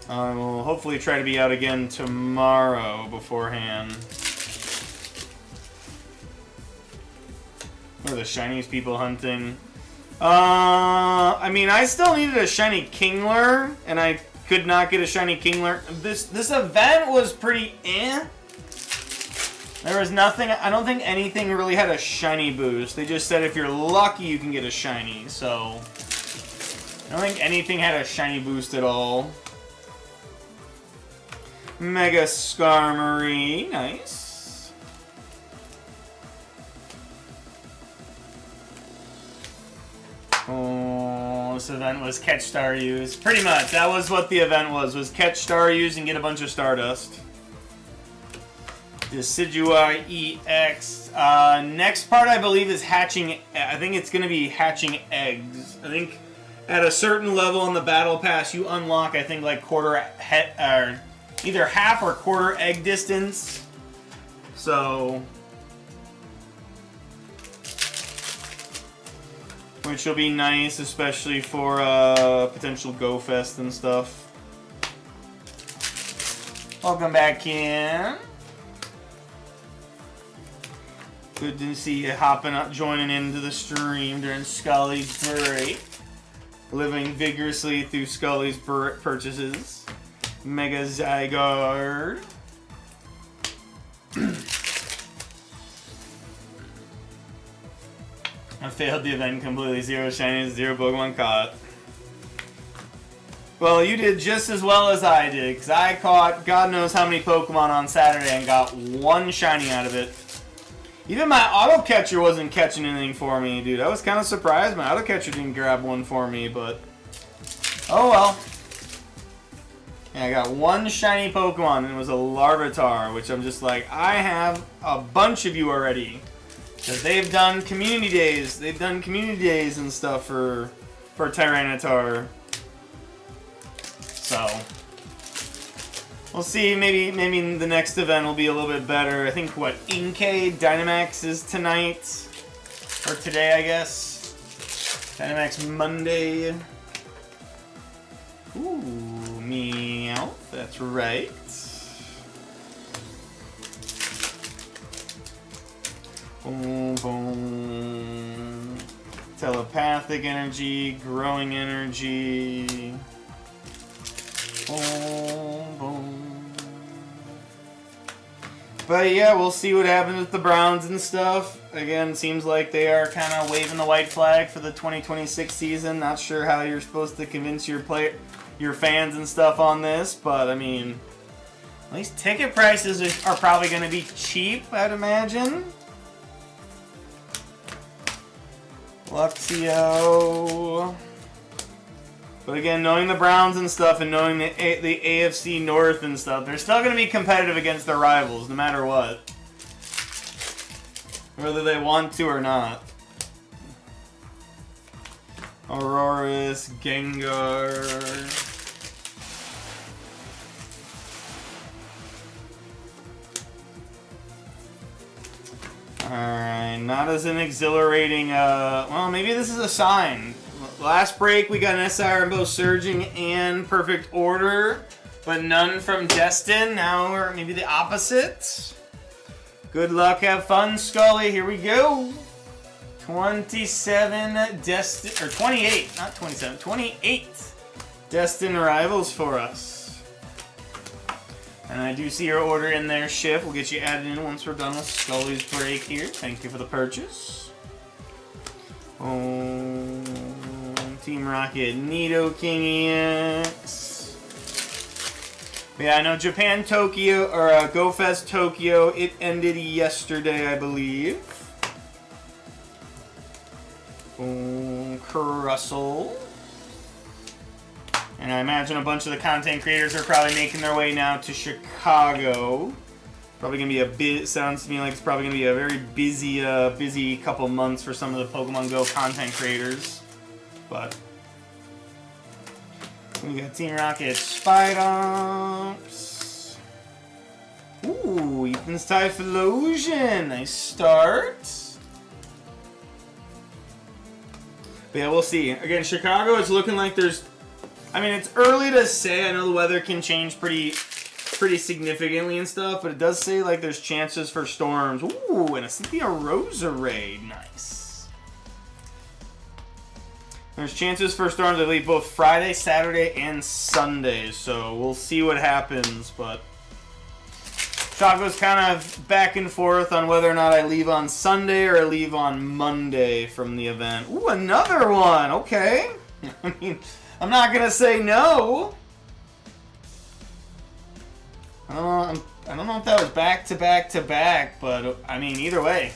I will hopefully try to be out again tomorrow beforehand. What are the shinies people hunting? I mean, I still needed a shiny Kingler, and I could not get a shiny Kingler. This event was pretty eh. There was nothing, I don't think anything really had a shiny boost. They just said if you're lucky you can get a shiny, so. I don't think anything had a shiny boost at all. Mega Skarmory, nice. Oh, this event was catch Staryus. Pretty much, that was what the event was catch Staryus and get a bunch of Stardust. Decidueye EX. Next part, I believe, is hatching. I think it's going to be hatching eggs. I think at a certain level in the Battle Pass, you unlock, I think, like either half or quarter egg distance. So, which will be nice, especially for potential Go Fest and stuff. Welcome back in. Good to see you hopping up, joining into the stream during Scully's break. Living vigorously through Scully's purchases. Mega Zygarde. I failed the event completely. 0 shinies, 0 Pokemon caught. Well, you did just as well as I did, because I caught God knows how many Pokemon on Saturday and got 1 shiny out of it. Even my auto catcher wasn't catching anything for me, dude. I was kind of surprised my auto catcher didn't grab one for me, but oh well. Yeah, I got 1 shiny Pokemon, and it was a Larvitar, which I'm just like, I have a bunch of you already. Because they've done community days. They've done community days and stuff for Tyranitar. So, we'll see. Maybe the next event will be a little bit better. I think, what, Inkay Dynamax is tonight? Or today, I guess. Dynamax Monday. Ooh. Meow, that's right. Boom, boom. Telepathic energy, growing energy. Boom, boom. But yeah, we'll see what happens with the Browns and stuff. Again, seems like they are kind of waving the white flag for the 2026 season. Not sure how you're supposed to convince your fans and stuff on this, but I mean, at least ticket prices are probably going to be cheap, I'd imagine. Luxio. But again, knowing the Browns and stuff and knowing the AFC North and stuff, they're still going to be competitive against their rivals, no matter what. Whether they want to or not. Aurorus, Gengar. Alright, not as an exhilarating, well, maybe this is a sign. Last break, we got an SR in both Surging and Perfect Order, but none from Destin. Now we're maybe the opposite. Good luck, have fun, Scully. Here we go. 27 Destin, or 28, not 27, 28 Destin rivals for us. And I do see your order in there, Shift. We'll get you added in once we're done with Scully's break here. Thank you for the purchase. Oh, Team Rocket, Nidoking EX. But yeah, I know Japan Tokyo, or GoFest Tokyo, it ended yesterday, I believe. Oh. Russell. And I imagine a bunch of the content creators are probably making their way now to Chicago. Probably gonna be a bit. Sounds to me like it's probably gonna be a very busy couple months for some of the Pokemon Go content creators. But we got Team Rocket Spidops. Ooh, Ethan's Typhlosion. Nice start. But yeah, we'll see. Again, Chicago is looking like there's... I mean, it's early to say. I know the weather can change pretty significantly and stuff, but it does say like there's chances for storms. Ooh, and a Cynthia Roserade. Nice. There's chances for storms, I believe, both Friday, Saturday, and Sunday. So we'll see what happens, but... Chicago's kind of back and forth on whether or not I leave on Sunday or I leave on Monday from the event. Ooh, another one. Okay. I mean, I'm not going to say no. I don't know if that was back to back to back, but I mean, either way.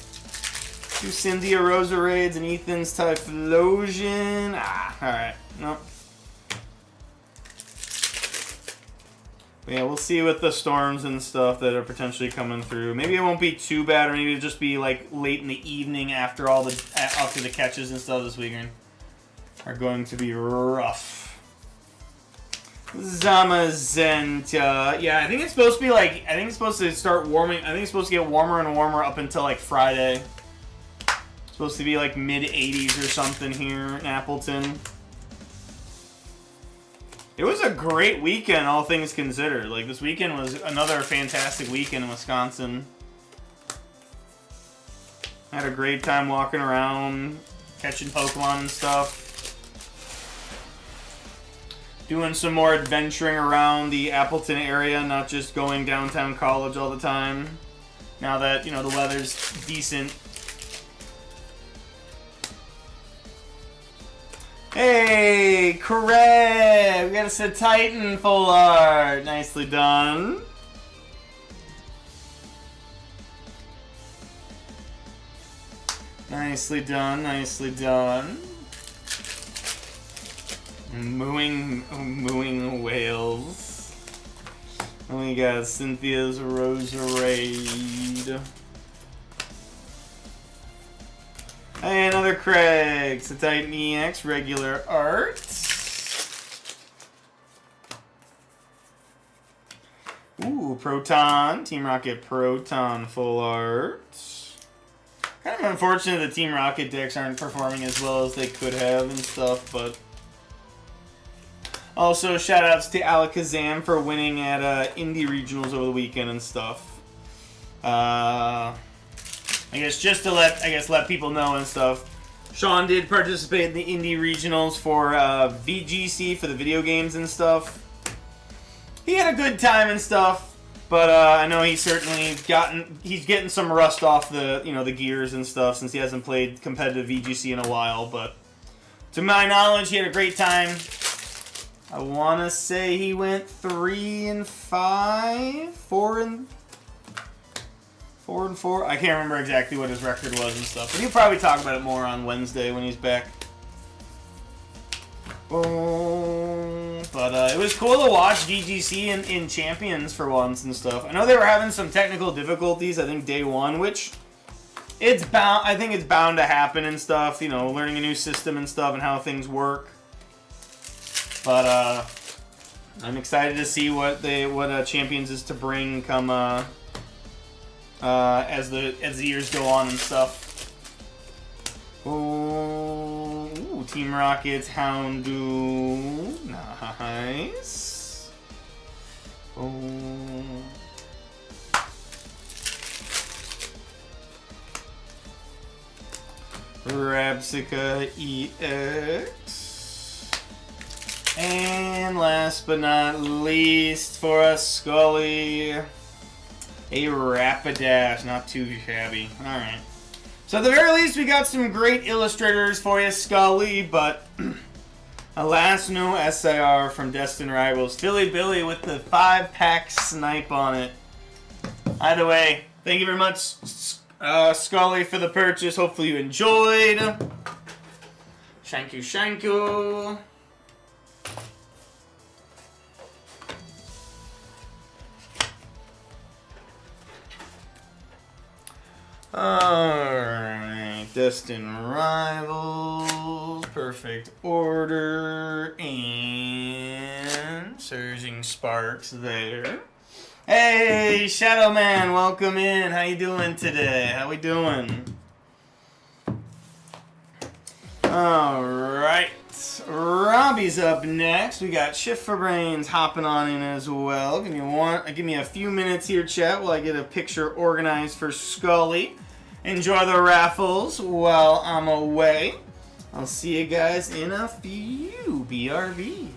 2 Cynthia Roserades and Ethan's Typhlosion. Alright. Nope. But yeah, we'll see with the storms and stuff that are potentially coming through. Maybe it won't be too bad, or maybe it'll just be like late in the evening after the catches and stuff this weekend are going to be rough. Zamazenta. Yeah, I think it's supposed to be like, I think it's supposed to start warming. I think it's supposed to get warmer and warmer up until like Friday. It's supposed to be like mid-80s or something here in Appleton. It was a great weekend, all things considered. Like, this weekend was another fantastic weekend in Wisconsin. I had a great time walking around, catching Pokemon and stuff. Doing some more adventuring around the Appleton area, not just going downtown College all the time. Now that, you know, the weather's decent. Hey, Craig! We got us a Titan full art. Nicely done. Nicely done, nicely done. Mooing whales. And we got Cynthia's Roserade. Hey, another Craig. It's a Titan EX regular art. Ooh, Proton. Team Rocket Proton full art. Kind of unfortunate the Team Rocket decks aren't performing as well as they could have and stuff, but... Also, shoutouts to Alakazam for winning at Indie Regionals over the weekend and stuff. I guess just to let people know and stuff. Sean did participate in the Indie Regionals for VGC for the video games and stuff. He had a good time and stuff, but I know he's getting some rust off the gears and stuff since he hasn't played competitive VGC in a while. But to my knowledge, he had a great time. I want to say he went 3-5, 4-4. I can't remember exactly what his record was and stuff, but he'll probably talk about it more on Wednesday when he's back. But it was cool to watch VGC in Champions for once and stuff. I know they were having some technical difficulties, I think day one, which I think it's bound to happen and stuff, you know, learning a new system and stuff and how things work. But I'm excited to see what Champions is to bring come as the years go on and stuff. Ooh, Team Rocket's Houndoom. Nice. Ooh. Rabsica EX. And last but not least, for us, Scully, a Rapidash. Not too shabby. Alright. So at the very least, we got some great illustrators for you, Scully, but alas, no SIR from Destined Rivals. Philly Billy with the 5-pack snipe on it. Either way, thank you very much, Scully, for the purchase. Hopefully you enjoyed. Thank you, thank you. Alright, Destined Rivals, Perfect Order, and Surging Sparks there. Hey, Shadow Man, welcome in. How you doing today? How we doing? Alright, Robbie's up next. We got Shift for Brains hopping on in as well. Give me a few minutes here, chat, while I get a picture organized for Scully. Enjoy the raffles while I'm away. I'll see you guys in a few. BRB.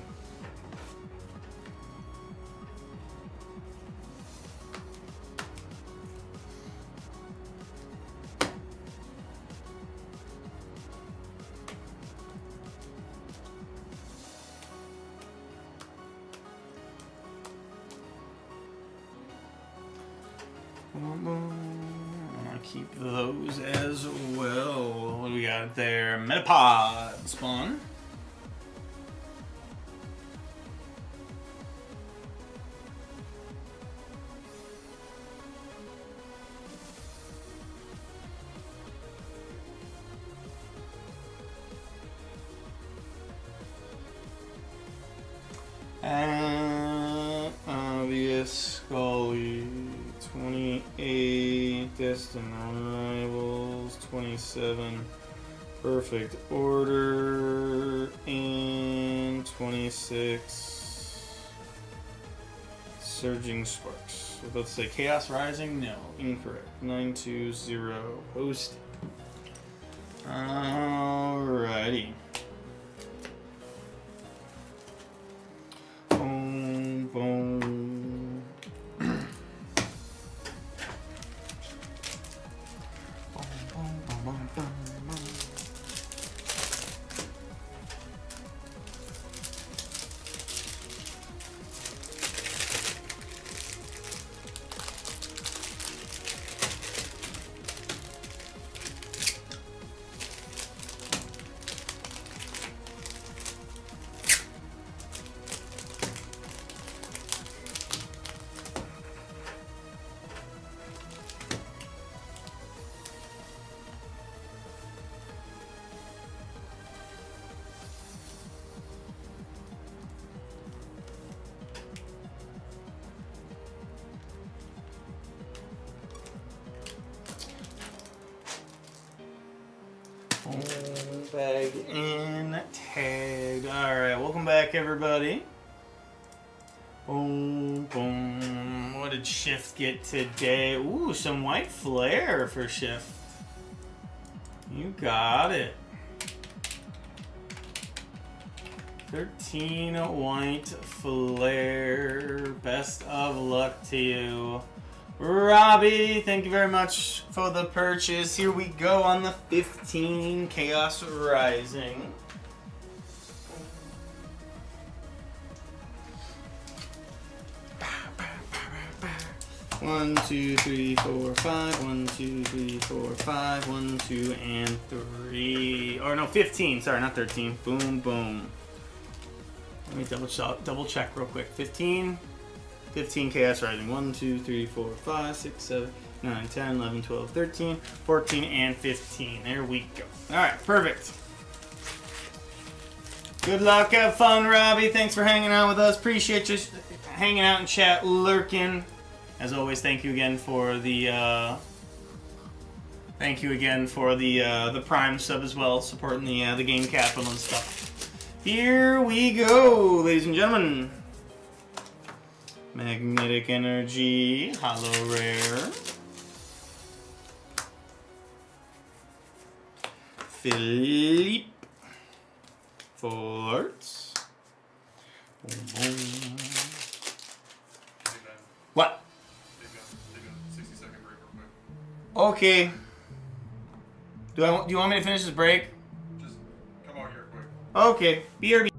Keep those as well. What do we got there? Metapod spawn. And obvious Scully. 28, Destined Rivals, 27, Perfect Order, and 26, Surging Sparks. So let's say Chaos Rising? No, incorrect. 920, post. Alrighty. Boom, boom. Bag in, tagged. Alright, welcome back, everybody. Boom, boom. What did Shift get today? Ooh, some white flare for Shift. You got it. 13 white flare. Best of luck to you. Robbie, thank you very much for the purchase. Here we go on the 15 Chaos Rising. One, two, three, four, five. 1, 2, 3, 4, 5. 1, 2, and 3. Or no, 15. Sorry, not 13. Boom, boom. Let me double check real quick. 15 Chaos Rising. 1, 2, 3, 4, 5, 6, 7, 9, 10, 11, 12, 13, 14, and 15. There we go. Alright, perfect. Good luck, have fun, Robbie. Thanks for hanging out with us. Appreciate you hanging out in chat, lurking. As always, thank you again for the Prime sub as well, supporting the Game Capital and stuff. Here we go, ladies and gentlemen. Magnetic Energy, Hollow Rare. Philippe. Forts. What? 60-second break real quick. Okay. Do you want me to finish this break? Just come out here quick. Okay. BRB.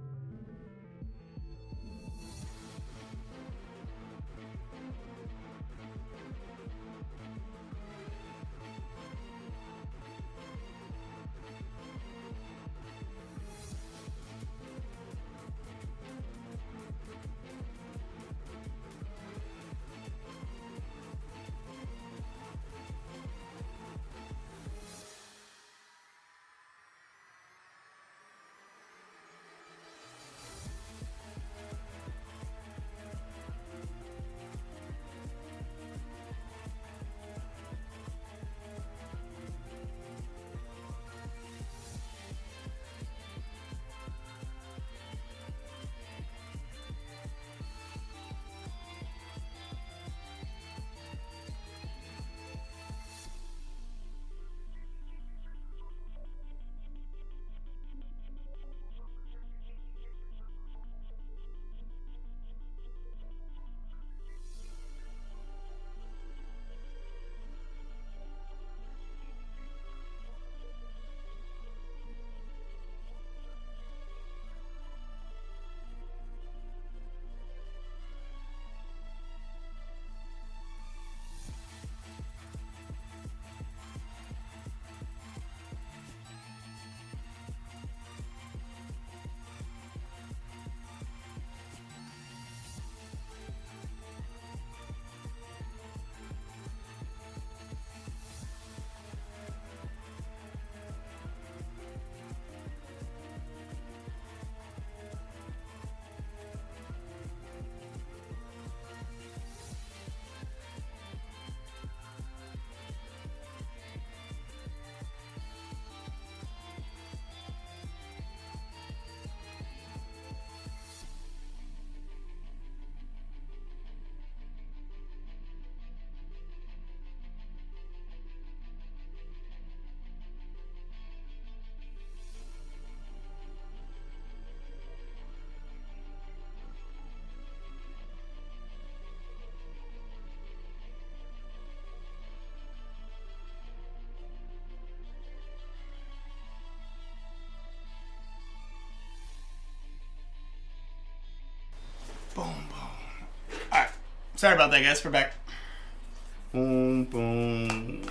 Boom, boom. Alright. Sorry about that, guys. We're back. Boom, boom.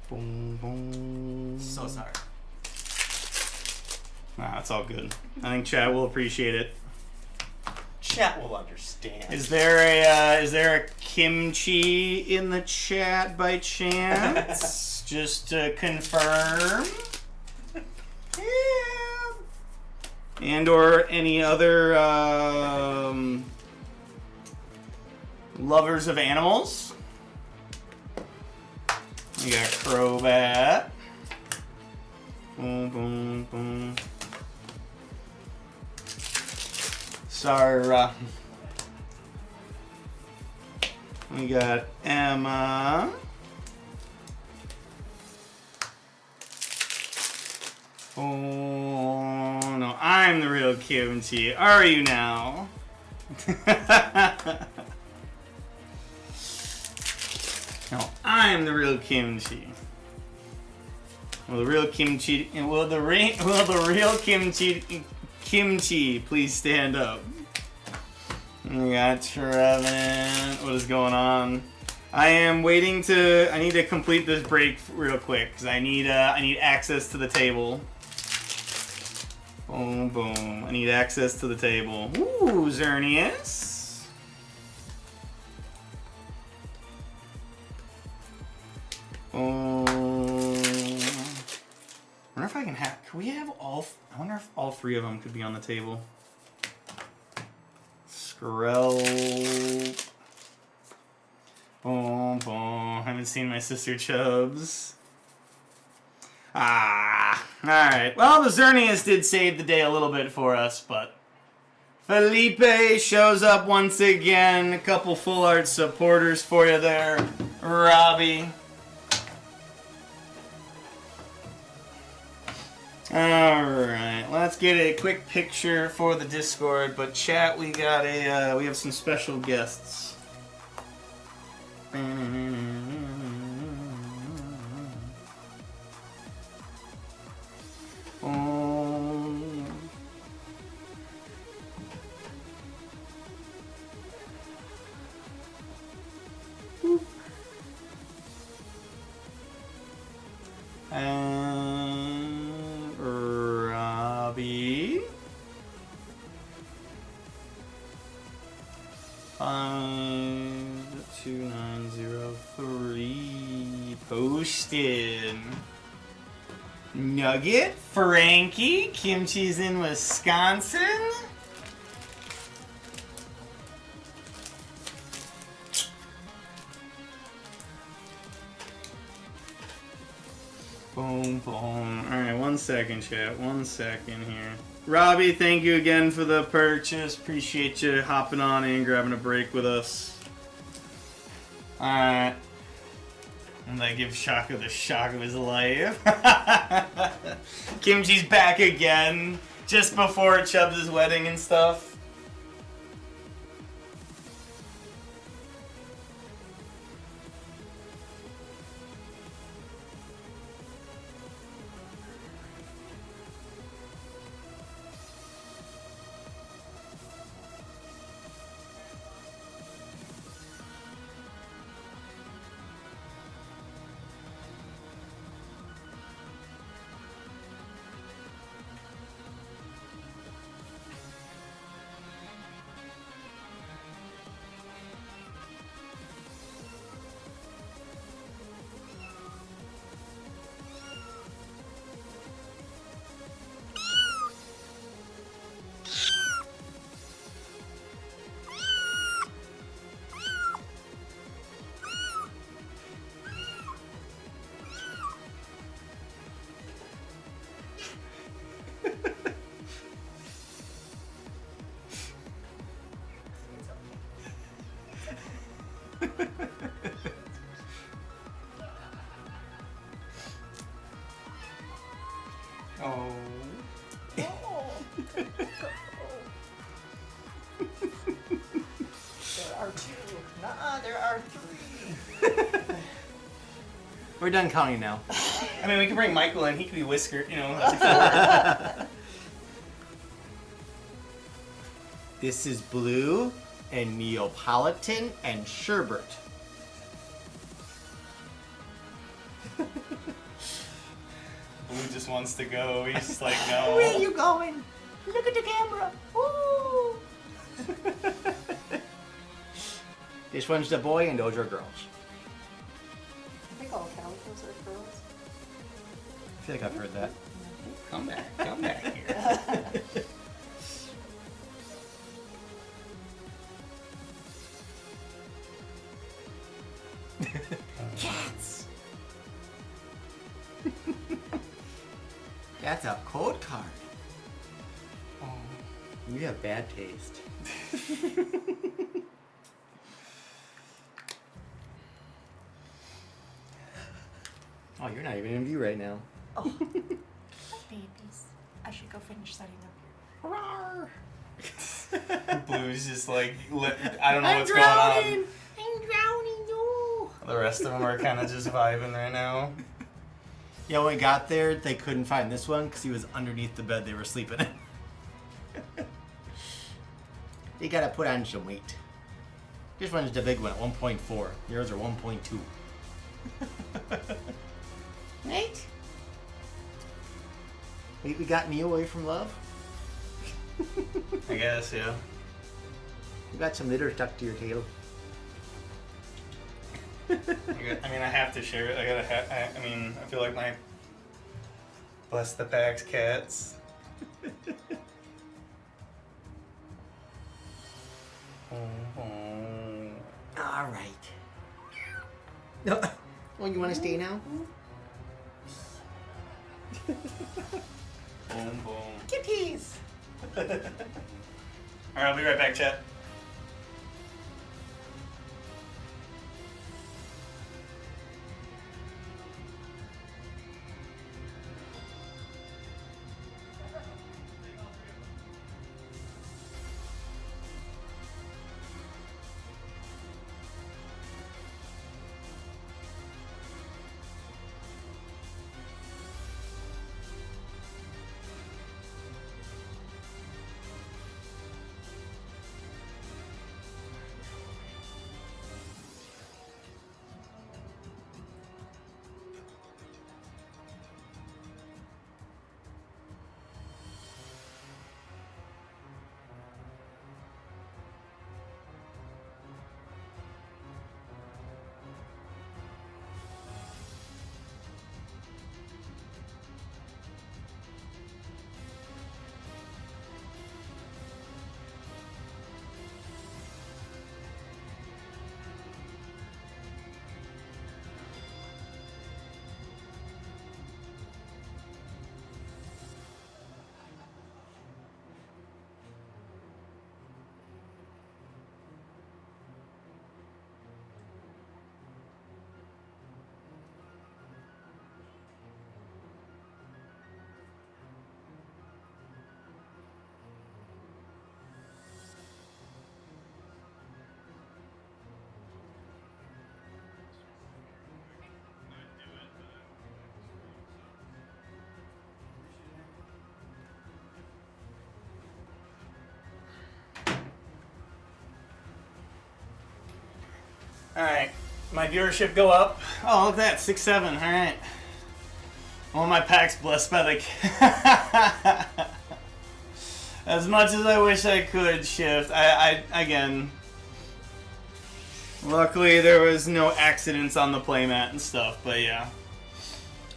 Boom, boom. So sorry. Nah, it's all good. I think chat will appreciate it. Chat will understand. Is there a kimchi in the chat by chance? Just to confirm. Yeah. And or any other lovers of animals. We got Crobat. Boom, boom, boom. Sarah. We got Emma. Oh no, I'm the real kimchi. Are you now? No, I'm the real kimchi. Will the real kimchi? Will the real kimchi please stand up? We got Trevenant. What is going on? I am waiting to. I need to complete this break real quick because I need access to the table. Boom, boom. I need access to the table. Ooh, Xerneas. Oh. I wonder if I can have. Can we have all? I wonder if all three of them could be on the table. Skrill. Boom, boom. Haven't seen my sister Chubbs. Alright. Well, the Xerneas did save the day a little bit for us, but Felipe shows up once again. A couple full art supporters for you there, Robbie. Alright, let's get a quick picture for the Discord, but chat, we got we have some special guests. Robbie. 52903 posted. Nugget, Frankie, Kimchi's in Wisconsin. Boom, boom. Alright, 1 second, chat. 1 second here. Robbie, thank you again for the purchase. Appreciate you hopping on in, grabbing a break with us. Alright. And I give Shaka the shock of his life. Kimchi's back again. Just before Chubbs' wedding and stuff. Oh. There are two. Nuh-uh, there are three. We're done counting now. I mean, we can bring Michael in. He could be Whisker, you know. This is blue and Neapolitan and sherbet. Blue just wants to go. He's just like, no. Where are you going? Look at the camera. Ooh. This one's the boy and those are girls. I think all calicos are girls. I feel like I've heard that. Come back here. Cats. That's a code card. Oh. You have bad taste. Oh, you're not even in view right now. Oh. Babies. I should go finish setting up here. Blue's just like, I don't know what's going on. I'm drowning, no. The rest of them are kind of just vibing right now. Yeah, when we got there, they couldn't find this one because he was underneath the bed they were sleeping in. You gotta put on some weight. This one's the big one at 1.4. Yours are 1.2. Nate? We got me away from love? I guess, yeah. You got some litter stuck to your tail. I mean, I have to share it. I mean, I feel like my bless the packs cats. All right. No. Oh, you want to stay now? Boom, boom. Kitties. All right, I'll be right back, chat. Alright, my viewership go up. Oh, look at that, 6-7, alright. All my packs blessed by the... As much as I wish I could shift, again... Luckily there was no accidents on the playmat and stuff, but yeah.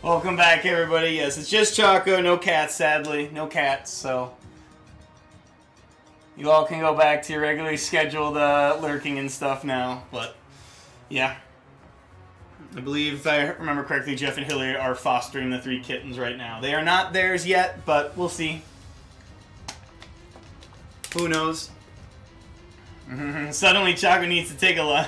Welcome back everybody, yes, it's just Choco, no cats sadly, no cats, so... You all can go back to your regularly scheduled lurking and stuff now, but... Yeah. I believe, if I remember correctly, Jeff and Hillary are fostering the 3 kittens right now. They are not theirs yet, but we'll see. Who knows? Suddenly Choco needs to take a lunch.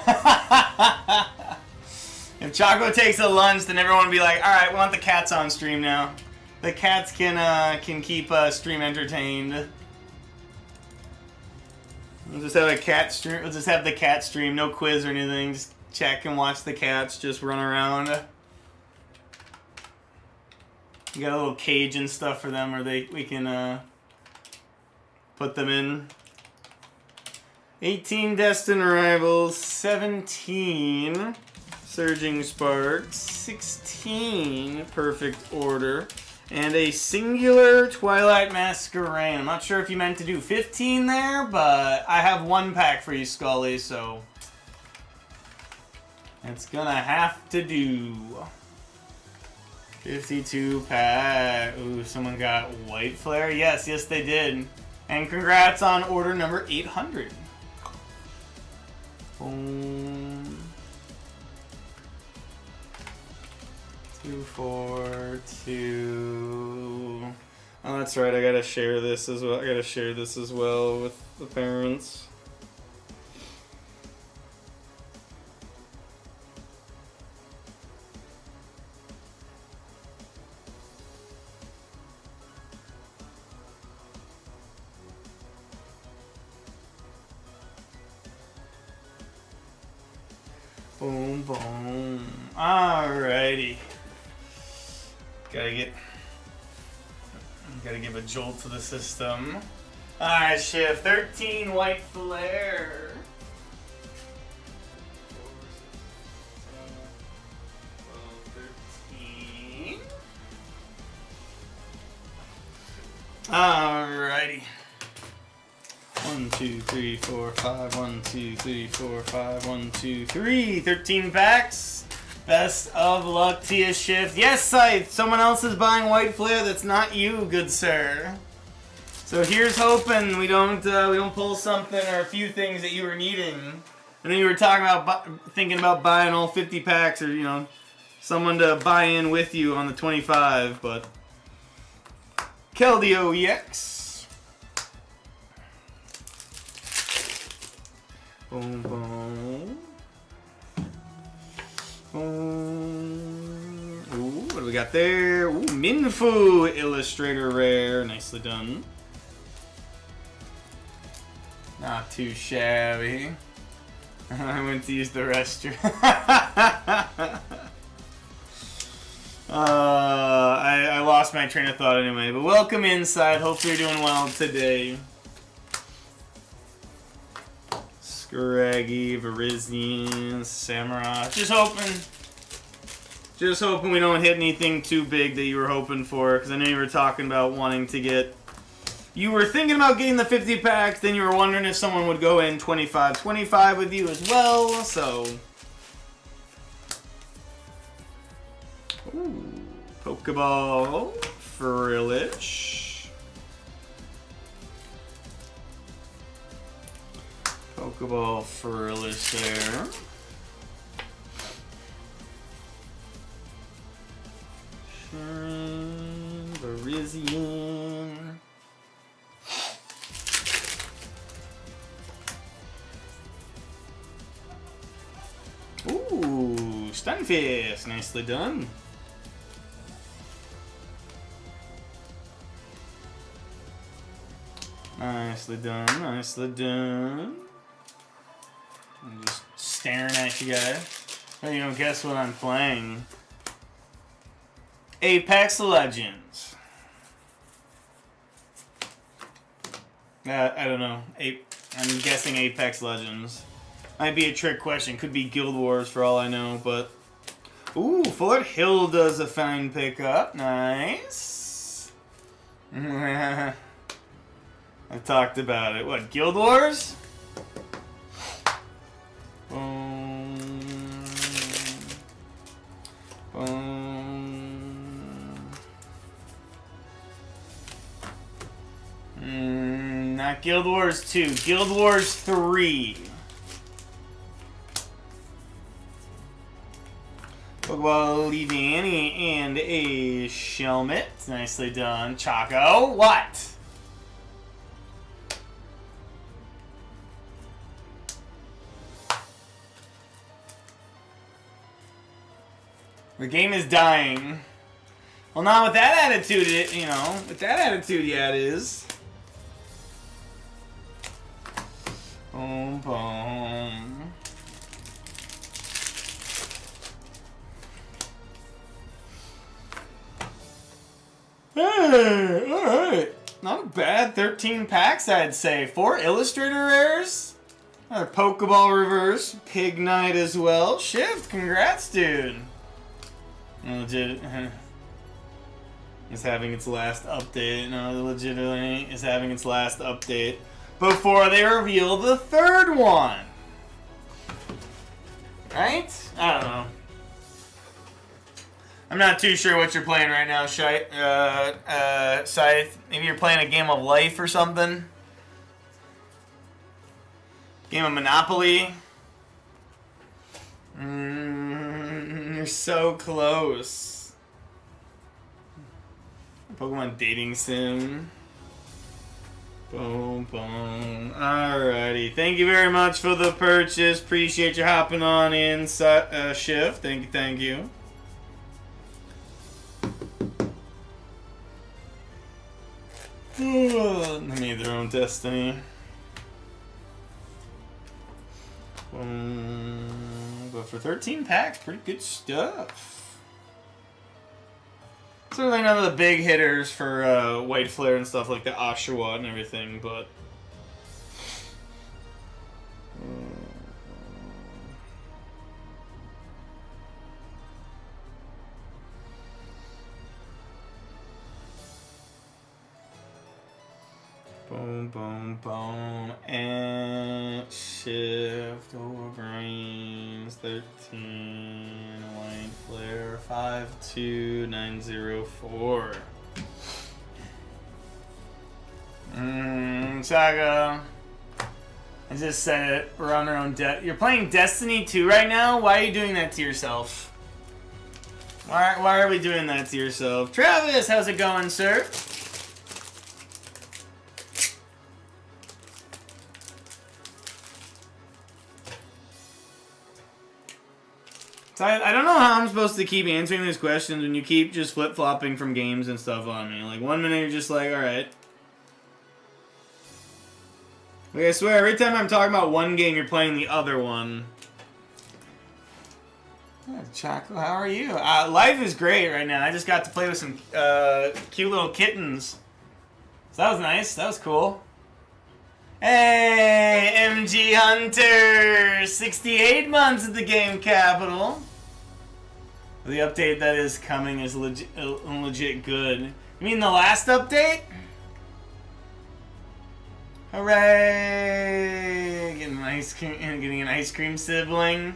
If Choco takes a lunch, then everyone will be like, alright, we want the cats on stream now. The cats can keep stream entertained. We'll just have a cat stream. We'll just have the cat stream, no quiz or anything. Just check and watch the cats just run around. You got a little cage and stuff for them, where we can put them in. 18 Destined Rivals, 17 Surging Sparks, 16 Perfect Order, and a singular Twilight Masquerade. I'm not sure if you meant to do 15 there, but I have one pack for you, Scully, so it's gonna have to do. 52 pack. Ooh, someone got White Flare. Yes, they did. And congrats on order number 800. Boom. 2, 4, 2. Oh, that's right. I gotta share this as well. With the parents. Boom, boom. Alrighty. Gotta give a jolt to the system. Alright, shift 13 White Flare. 13. Alrighty. 1, 2, 3, 4, 5. 1, 2, 3, 4, 5. 1, 2, 3. 13 packs. Best of luck to you, Shift. Yes, Scythe. Someone else is buying White Flare. That's not you, good sir. So here's hoping we don't pull something or a few things that you were needing. I know you were talking about thinking about buying all 50 packs, or someone to buy in with you on the 25. But Keldeo EX. Boom, boom. Boom. Ooh, what do we got there? Ooh, Minfu Illustrator Rare. Nicely done. Not too shabby. I went to use the restroom. I lost my train of thought anyway. But welcome inside. Hopefully you're doing well today. Scraggy, Verizian, Samurai. Just hoping we don't hit anything too big that you were hoping for, because I know you were talking about wanting to get. You were thinking about getting the 50 packs, then you were wondering if someone would go in 25 with you as well. So, ooh, Pokeball, Frillish. Pokeball Frillish there. Sharon, Verizian. Ooh, Stunfisk. Nicely done. Nicely done, nicely done. I'm just staring at you guys. Oh, you don't guess what I'm playing. Apex Legends. I don't know. I'm guessing Apex Legends. Might be a trick question. Could be Guild Wars for all I know, but... Ooh, Fort Hill does a fine pickup. Nice. I talked about it. What, Guild Wars? Boom. Boom. Not Guild Wars 2. Guild Wars 3. Pokeball Leavanny and a Shelmet. Nicely done. Choco. What? The game is dying. Well, not with that attitude, with that attitude, yeah, it is. Boom, boom. Hey, alright. Not bad. 13 packs, I'd say. 4 Illustrator Rares. Another Pokeball reverse. Pig Knight as well. Shift, congrats, dude. Legit. Is having its last update. No, legitimately is having its last update before they reveal the third one. Right? I don't know. I'm not too sure what you're playing right now, Scythe. Maybe you're playing a game of life or something. Game of Monopoly. You're so close. Pokemon Dating Sim. Boom, boom. Alrighty. Thank you very much for the purchase. Appreciate you hopping on in, Shift. Thank you. They made their own destiny. But for 13 packs, pretty good stuff. Certainly none of the big hitters for White Flare and stuff like the Oshawa and everything, but... Boom, boom, boom, and shift over brains, 13, White Flare, 52904. Saga. I just said it, we're on our own debt. You're playing Destiny 2 right now? Why are you doing that to yourself? Why are we doing that to yourself? Travis, how's it going, sir? So I don't know how I'm supposed to keep answering these questions when you keep just flip-flopping from games and stuff on me. Like, 1 minute you're just like, alright. Like, I swear, every time I'm talking about one game, you're playing the other one. Choco, how are you? Life is great right now. I just got to play with some cute little kittens. So that was nice. That was cool. Hey, MG Hunter! 68 months at the Game Capital. The update that is coming is legit good. You mean the last update? Hooray! Getting an ice cream sibling.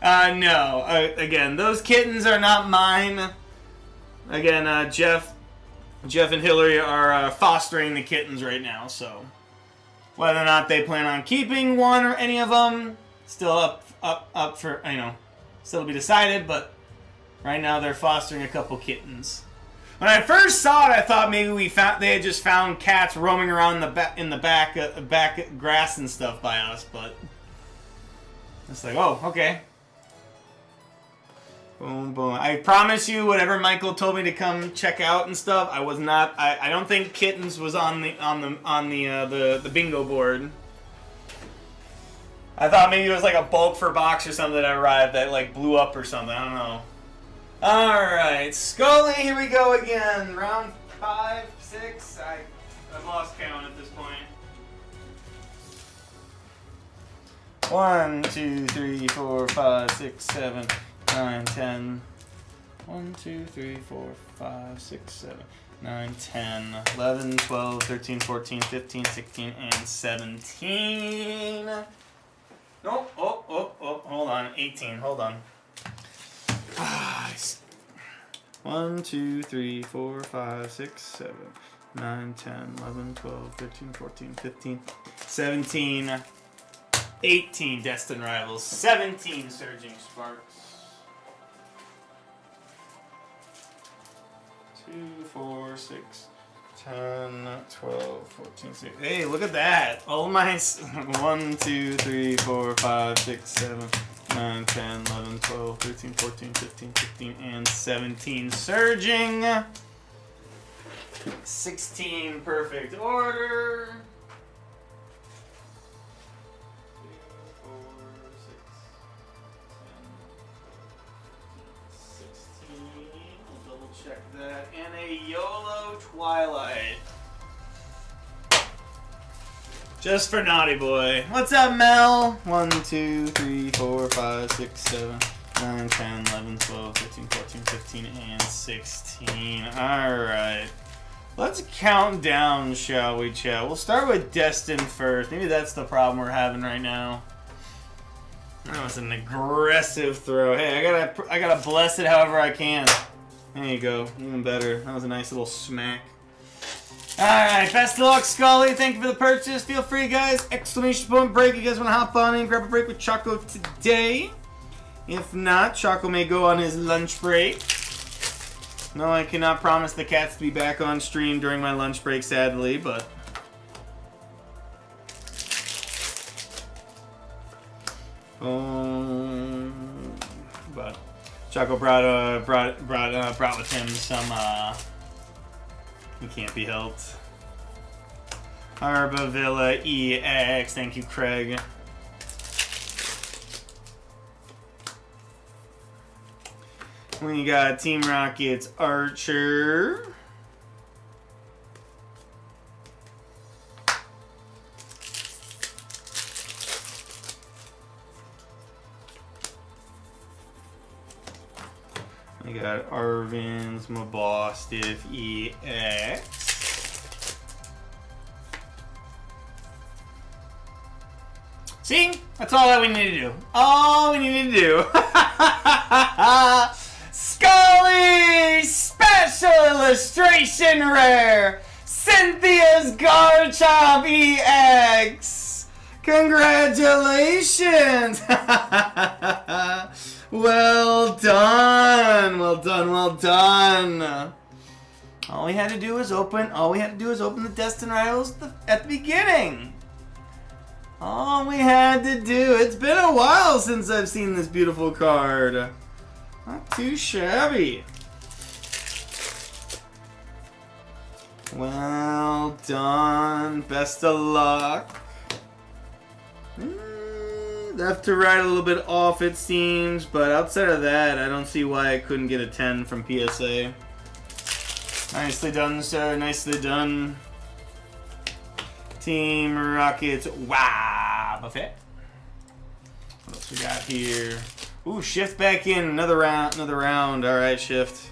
No. Again, those kittens are not mine. Again, Jeff and Hillary are fostering the kittens right now, so whether or not they plan on keeping one or any of them, still up for, still to be decided, but right now they're fostering a couple kittens. When I first saw it, I thought maybe they had just found cats roaming around in the back grass and stuff by us, but it's like, oh, okay. Boom, boom. I promise you, whatever Michael told me to come check out and stuff, I was not. I don't think kittens was on the bingo board. I thought maybe it was like a bulk for box or something that arrived that like blew up or something. I don't know. All right, Scully, here we go again. Round 5, 6. I've lost count at this point. 1, 2, 3, 4, 5, 6, 7. 9, 10. 1, 2, 3, 4, 5, 6, 7, 9, 10, 11, 12, 13, 14, 15, 16, and 17. Nope. Oh, hold on. 18. Hold on. 1, 2, 3, 4, 5, 6, 7, 9, 10, 11, 12, 13, 14, 15, 17, 18 Destined Rivals, 17 Surging Sparks. 2, 4, 6, 10, 12, 14, 16. Hey, look at that. Oh my. 1, 2, 3, 4, 5, 6, 7, 9, 10, 11, 12, 13, 14, 15, 16, and 17. Surging. 16 perfect order. 2, 4, 6, 10, 16. We'll double check that. And a YOLO Twilight. Just for Naughty Boy. What's up, Mel? 1, 2, 3, 4, 5, 6, 7, 9, 10, 11, 12, 13, 14, 15, and 16. Alright. Let's count down, shall we, chat? We'll start with Destin first. Maybe that's the problem we're having right now. That was an aggressive throw. Hey, I gotta bless it however I can. There you go. Even better. That was a nice little smack. Alright, best of luck, Scully. Thank you for the purchase. Feel free, guys. Exclamation point break. You guys want to hop on and grab a break with Choco today? If not, Choco may go on his lunch break. No, I cannot promise the cats to be back on stream during my lunch break, sadly, but... but Choco brought with him some, he can't be helped. Arba Villa EX, thank you, Craig. We got Team Rocket's Archer. We got Arvin's Mabostiff EX. See? That's all that we need to do. All we need to do. Scully! Special Illustration Rare! Cynthia's Garchomp EX! Congratulations! Well done! Well done, well done! All we had to do was open the Destin Rivals at the beginning. All we had to do. It's been a while since I've seen this beautiful card. Not too shabby. Well done. Best of luck. Left to right a little bit off, it seems, but outside of that, I don't see why I couldn't get a 10 from PSA. Nicely done, sir. Nicely done. Team Rockets. Wow, buffet. What else we got here? Ooh, Shift back in. Another round. Another round. All right, Shift.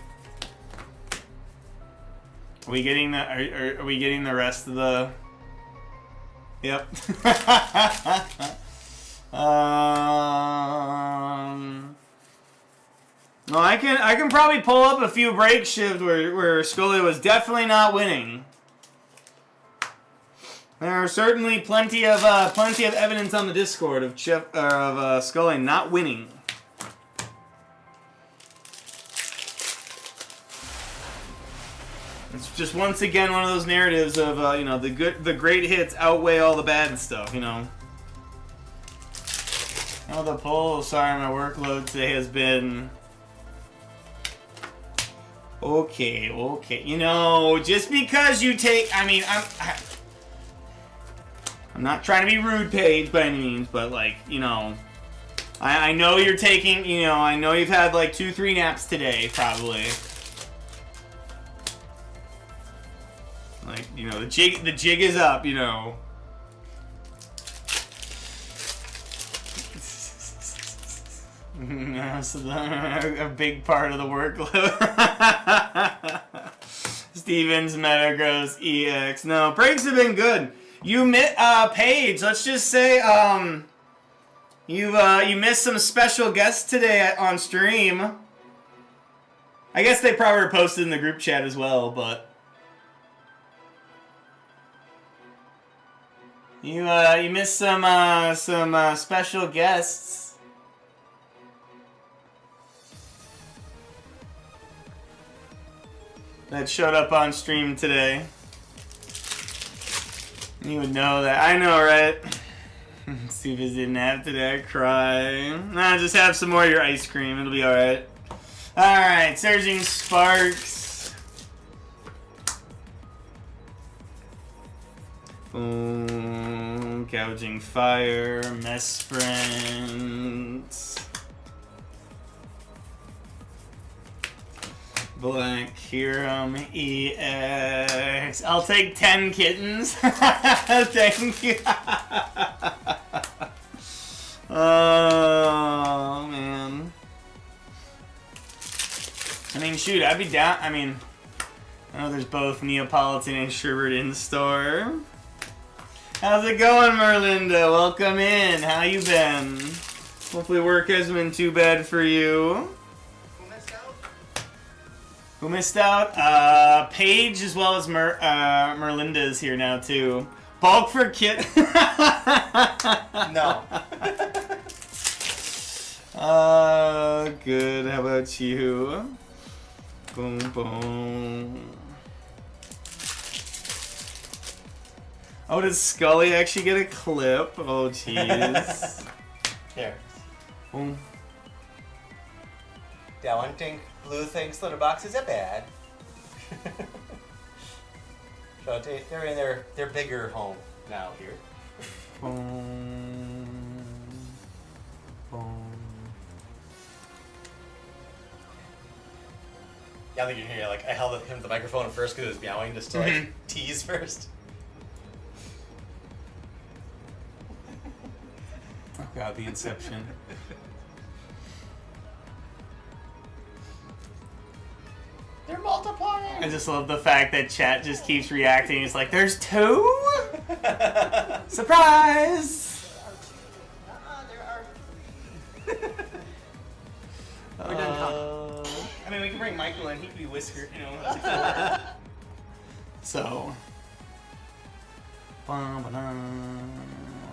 Are we getting the? Are we getting the rest of the? Yep. No, I can probably pull up a few break Shift where Scully was definitely not winning. There are certainly plenty of evidence on the Discord of Scully not winning. It's just once again one of those narratives of you know, the great hits outweigh all the bad stuff, you know. Oh, the poll. Sorry, my workload today has been okay. You know, just because you take, I mean, I'm not trying to be rude, Paige, by any means, but like, you know, I know you're taking, you know, I know you've had like 2-3 naps today, probably. Like, you know, the jig is up, you know. So a big part of the workload. Stevens, Metagross, EX. No, breaks have been good. You Paige, let's just say you missed some special guests today on stream. I guess they probably were posted in the group chat as well, but you missed some special guests that showed up on stream today. You would know that. I know, right? Stevens didn't have today. I cry. Nah, just have some more of your ice cream. It'll be alright. Alright, Surging Sparks. Boom. Gouging Fire. Mesprint. Black Hiram EX. I'll take 10 kittens. Thank you. Oh, man. I mean, shoot, I'd be down. I mean, I know there's both Neapolitan and Sherbert in store. How's it going, Merlinda? Welcome in. How you been? Hopefully work hasn't been too bad for you. Who missed out? Paige as well as Merlinda's here now too. Bulk for kit. No. Good. How about you? Boom, boom. Oh, did Scully actually get a clip? Oh, jeez. Here. Boom. Yeah, one thing Blue thinks litter boxes are bad. So they're in their bigger home now here. Boom. Boom. Yeah, I think you can hear like I held him the microphone at first because it was meowing just to like tease first. Oh god, the Inception. They're multiplying. I just love the fact that chat just keeps reacting. It's like, there's 2? Surprise! There are 3. We're done talking. I mean, we can bring Michael in. He could be Whisker, you know. So.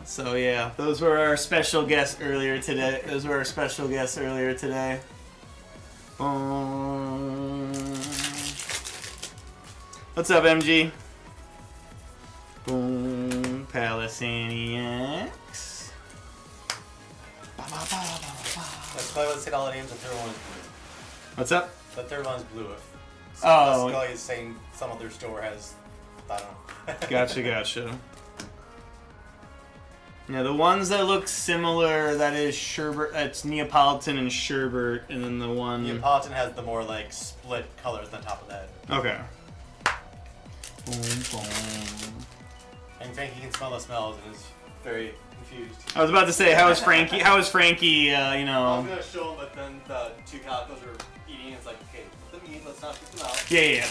So, yeah. Those were our special guests earlier today. What's up, MG? Boom. Palisaniacs. Let's play with all the names. The third one is blue. What's up? The third one's blue. Oh. Scully is saying some other store has. I don't know. Gotcha. Yeah, the ones that look similar, that is Sherbert, that's Neapolitan and Sherbert, and then the one... Neapolitan has the more, like, split colors on top of that. Okay. Boom, boom. And Frankie can smell the smells and is very confused. I was about to say, how is Frankie, you I know... was going to show him, but then the 2 calicos were eating. It's like, okay, let them eat, let's not spit them out. Yeah.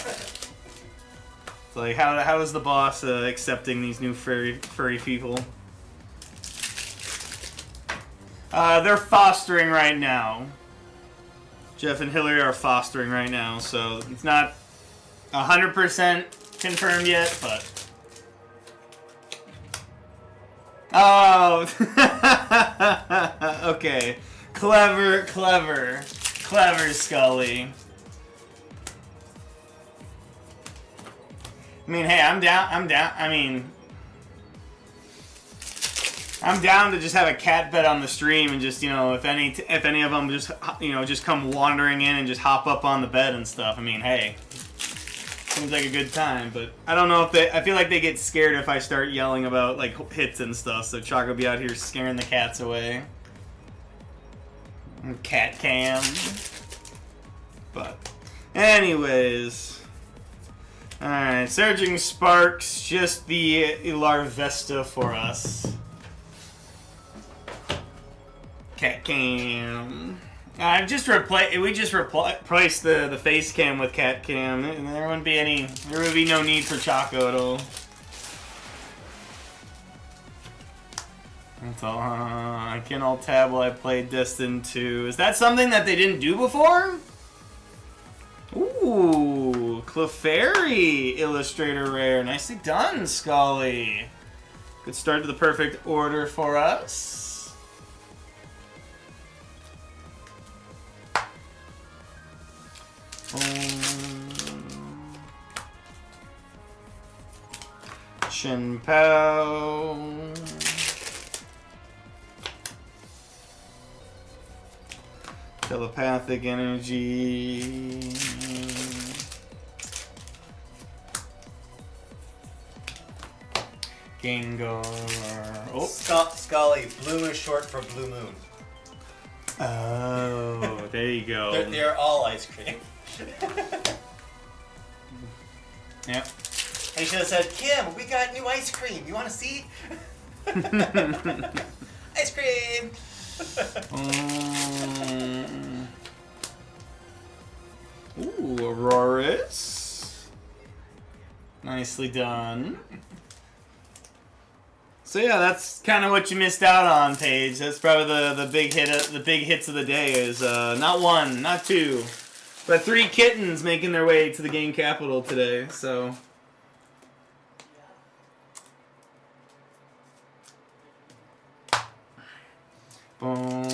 It's like, how is the boss accepting these new furry people? They're fostering right now. Jeff and Hillary are fostering right now, so it's not 100% confirmed yet, but... Oh! Okay. Clever, Scully. I mean, hey, I'm down, I'm down to just have a cat bed on the stream and just, you know, if any of them just, you know, just come wandering in and just hop up on the bed and stuff. I mean, hey, seems like a good time, but I don't know if I feel like they get scared if I start yelling about, like, hits and stuff, so Chalk will be out here scaring the cats away. Cat cam. But, anyways. Alright, Surging Sparks, just the Larvesta for us. Cat cam. We just replaced the face cam with cat cam. There would be no need for Choco at all. That's all. I can alt tab while I played Destin 2. Is that something that they didn't do before? Ooh, Clefairy Illustrator Rare. Nicely done, Scully. Good start to the perfect order for us. Shin Pao. Telepathic energy. Gengar. Oh. Scully. Blue is short for Blue Moon. Oh, there you go. They're all ice cream. Yep. He should have said, Kim, we got new ice cream. You want to see? Ice cream! Ooh, Auroras. Nicely done. So yeah, that's kind of what you missed out on, Paige. That's probably the big hits of the day is not one, not two, but 3 kittens making their way to the game capital today. So. Boom.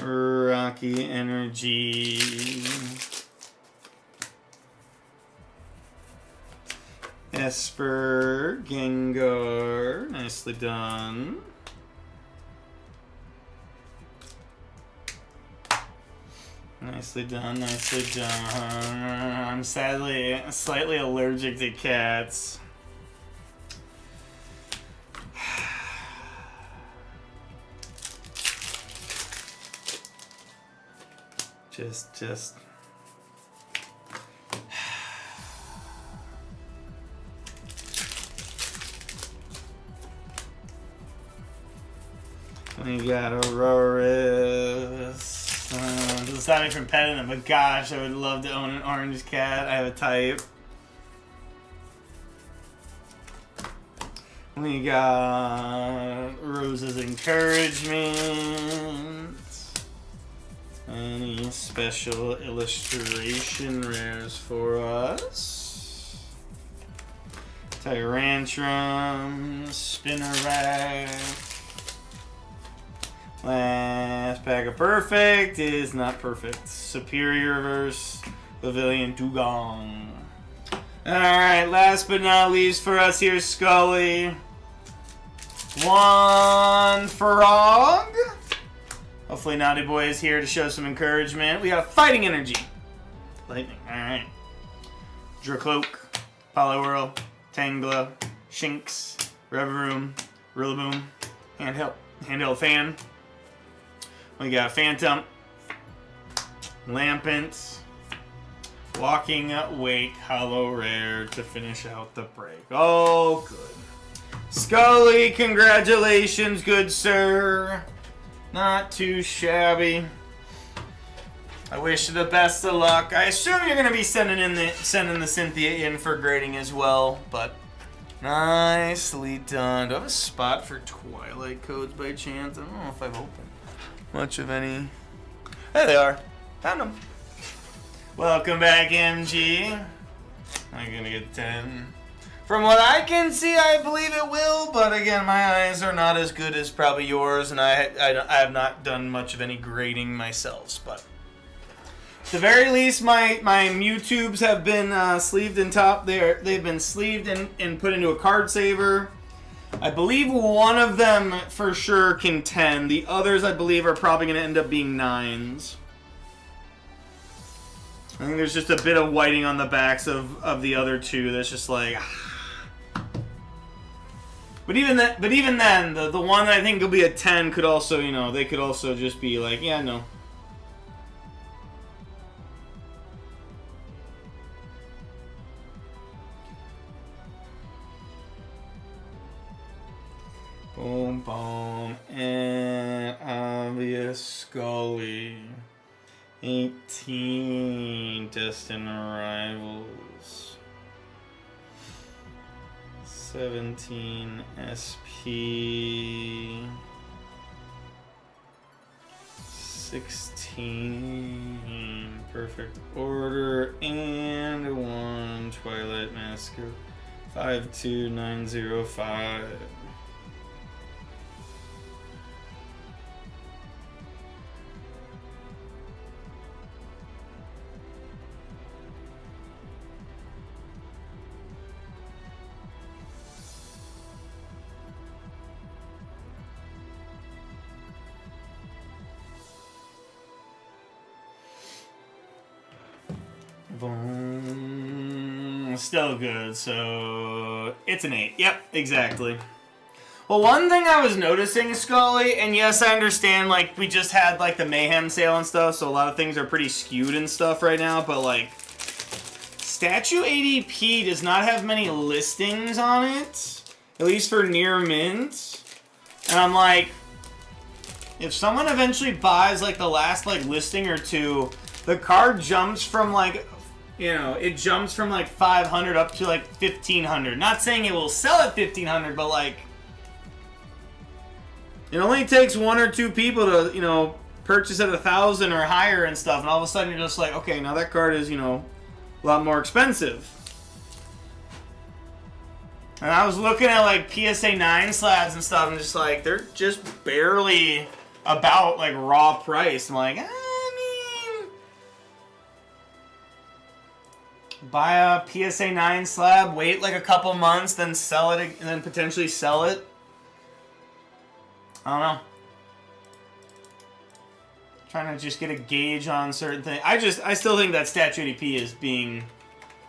Rocky Energy. Esper, Gengar, nicely done. Nicely done, nicely done. I'm sadly slightly allergic to cats. Just. We got Auroras. Doesn't stop me from petting them, but gosh, I would love to own an orange cat. I have a type. We got Rose's Encouragement. Any special illustration rares for us? Tyrantrum, Spinnerack. Last pack of perfect is not perfect. Superior versus Pavilion Dugong. Alright, last but not least for us here, Scully. One Frog. Hopefully Naughty Boy is here to show some encouragement. We got a Fighting Energy. Lightning, alright. Dracloak, Poliwhirl, Tangela, Shinx, Revavroom, Rillaboom, Handheld Fan. We got Phantom, Lampent, Walking Wake, Hollow Rare to finish out the break. Oh, good. Scully, congratulations, good sir. Not too shabby. I wish you the best of luck. I assume you're going to be sending the Cynthia in for grading as well, but nicely done. Do I have a spot for Twilight codes by chance? I don't know if I've opened much of any. There they are. Found them. Welcome back, MG. I'm gonna get 10. From what I can see, I believe it will, but again, my eyes are not as good as probably yours, and I have not done much of any grading myself. But at the very least, my Mewtubes have been sleeved in top. They've been sleeved and put into a card saver. I believe one of them for sure can 10. The others, I believe, are probably going to end up being 9s. I think there's just a bit of whiting on the backs of the other two that's just like... But even then, the one that I think will be a 10 could also, you know, they could also just be like, yeah, no. Boom, boom, and obvious Scully. 18 Destined Rivals. 17 SP. 16 Perfect Order, and 1 Twilight Masker. 52905. Boom. Still good, so it's an 8. Yep, exactly. Well, one thing I was noticing, Scully, and yes, I understand, like, we just had, like, the Mayhem sale and stuff, so a lot of things are pretty skewed and stuff right now, but, like, Statue ADP does not have many listings on it, at least for near mint, and I'm like, if someone eventually buys, like, the last, like, listing or two, the card jumps from, like, you know, it jumps from, like, 500 up to, like, 1,500. Not saying it will sell at 1,500, but, like, it only takes one or two people to, you know, purchase at 1,000 or higher and stuff, and all of a sudden you're just like, okay, now that card is, you know, a lot more expensive. And I was looking at, like, PSA 9 slabs and stuff, and just like, they're just barely about, like, raw price. I'm like, I mean, buy a PSA 9 slab, wait like a couple months, then sell it, and then potentially sell it. I don't know. Trying to just get a gauge on certain things. I still think that Statue ADP is being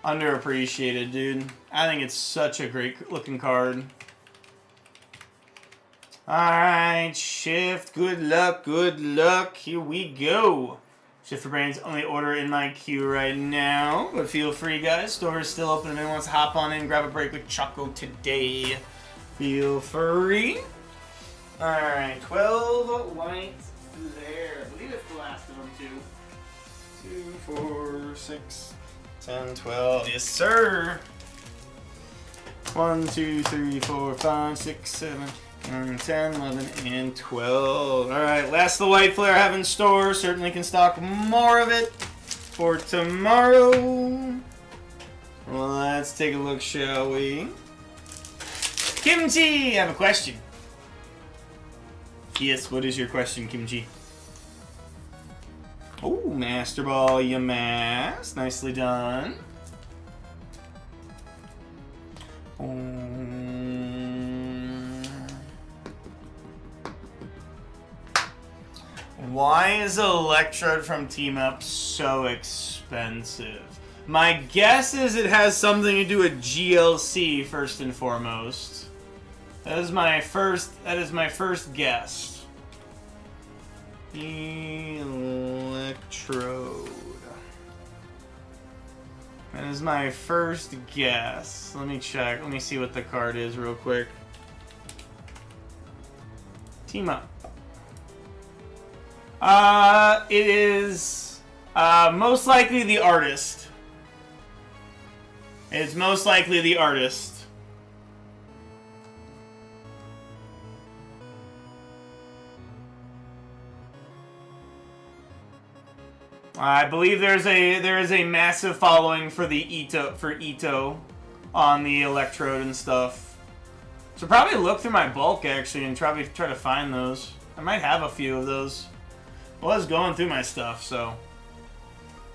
underappreciated, dude. I think it's such a great looking card. Alright, Shift. Good luck, good luck. Here we go. Shift for Brains, only order in my queue right now. But feel free, guys. Store is still open if anyone wants to hop on in, grab a break with Choco today. Feel free. Alright, 12 white there. I believe it's the last of them, too. 2, 4, 6, 10, 12. Yes, sir. 1, 2, 3, 4, 5, 6, 7, 9, 10, 11, and 12. Alright, last the white flare I have in store. Certainly can stock more of it for tomorrow. Well, let's take a look, shall we? Kimchi, I have a question. Yes, what is your question, Kimchi? Oh, Master Ball, Yamass. Nicely done. Why is Electrode from Team Up so expensive? My guess is it has something to do with GLC first and foremost. That is my first guess. Electrode. That is my first guess. Let me check. Let me see what the card is real quick. Team Up. It is most likely the artist. It's most likely the artist. I believe there is a massive following for the Ito on the Electrode and stuff. So probably look through my bulk actually and try to find those. I might have a few of those. I was going through my stuff, so.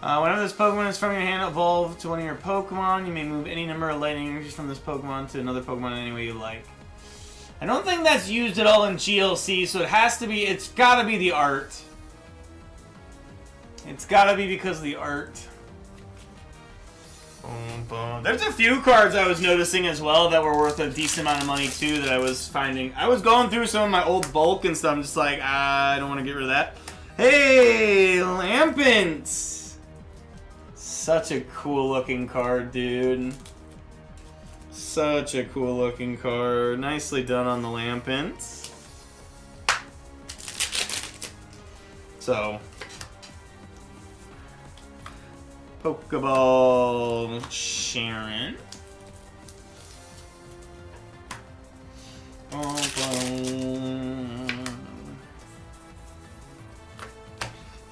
Whenever this Pokemon is from your hand, evolve to one of your Pokemon. You may move any number of lightning energies from this Pokemon to another Pokemon in any way you like. I don't think that's used at all in GLC, so it's gotta be the art. It's gotta be because of the art. There's a few cards I was noticing as well that were worth a decent amount of money too that I was finding. I was going through some of my old bulk and stuff. I'm just like, I don't want to get rid of that. Hey, Lampent! Such a cool looking card, dude. Such a cool looking card. Nicely done on the Lampent. So. Pokeball Sharon.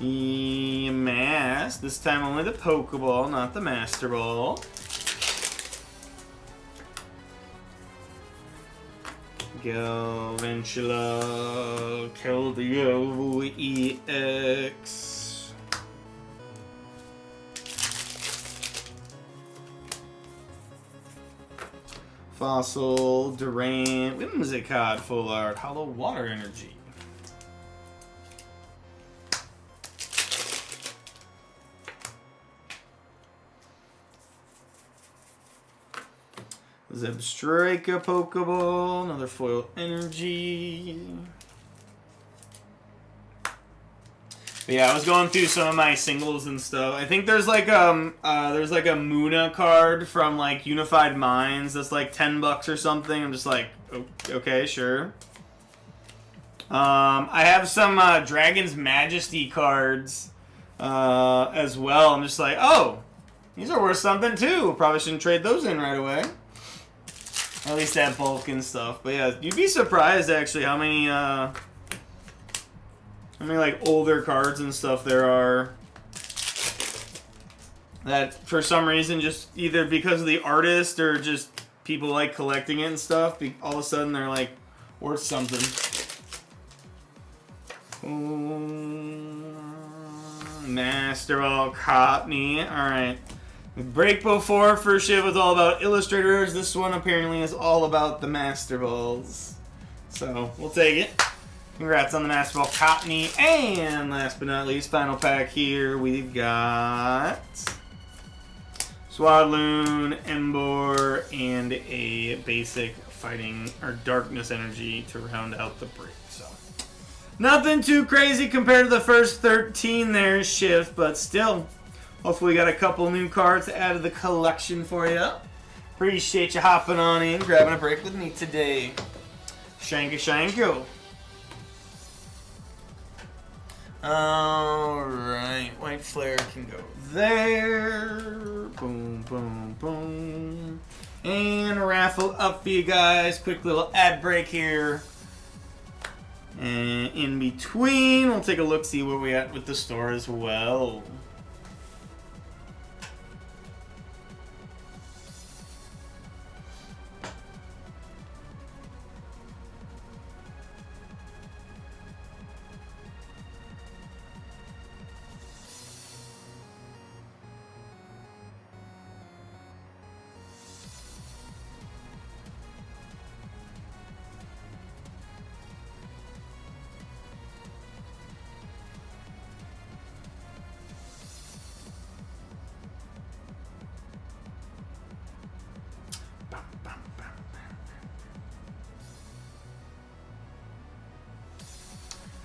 Yamass. This time only the Pokeball, not the Master Ball. Galvantula, Keldeo EX. Fossil, Durant, Whimsicott, Full Art, Hollow Water Energy. Zebstrika Pokeball. Another foil energy. But yeah, I was going through some of my singles and stuff. I think there's like a Muna card from like Unified Minds that's like $10 or something. I'm just like, okay, sure. I have some Dragon's Majesty cards as well. I'm just like, oh, these are worth something too. Probably shouldn't trade those in right away. At least that bulk and stuff. But yeah, you'd be surprised actually how many like older cards and stuff there are that for some reason just either because of the artist or just people like collecting it and stuff, all of a sudden they're like worth something. Master Ball Cotney. Alright. Break before first shift was all about illustrators. This one apparently is all about the Master Balls. So we'll take it. Congrats on the Master Ball Cotney. And last but not least, final pack here, we've got Swadloon, Emboar, and a basic fighting or darkness energy to round out the break. So nothing too crazy compared to the first 13 there, Shift, but still, hopefully we got a couple new cards to add to the collection for you. Appreciate you hopping on in, grabbing a break with me today. Shanko. Alright, White Flare can go there. Boom, boom, boom. And raffle up for you guys. Quick little ad break here. And in between, we'll take a look, see where we at with the store as well.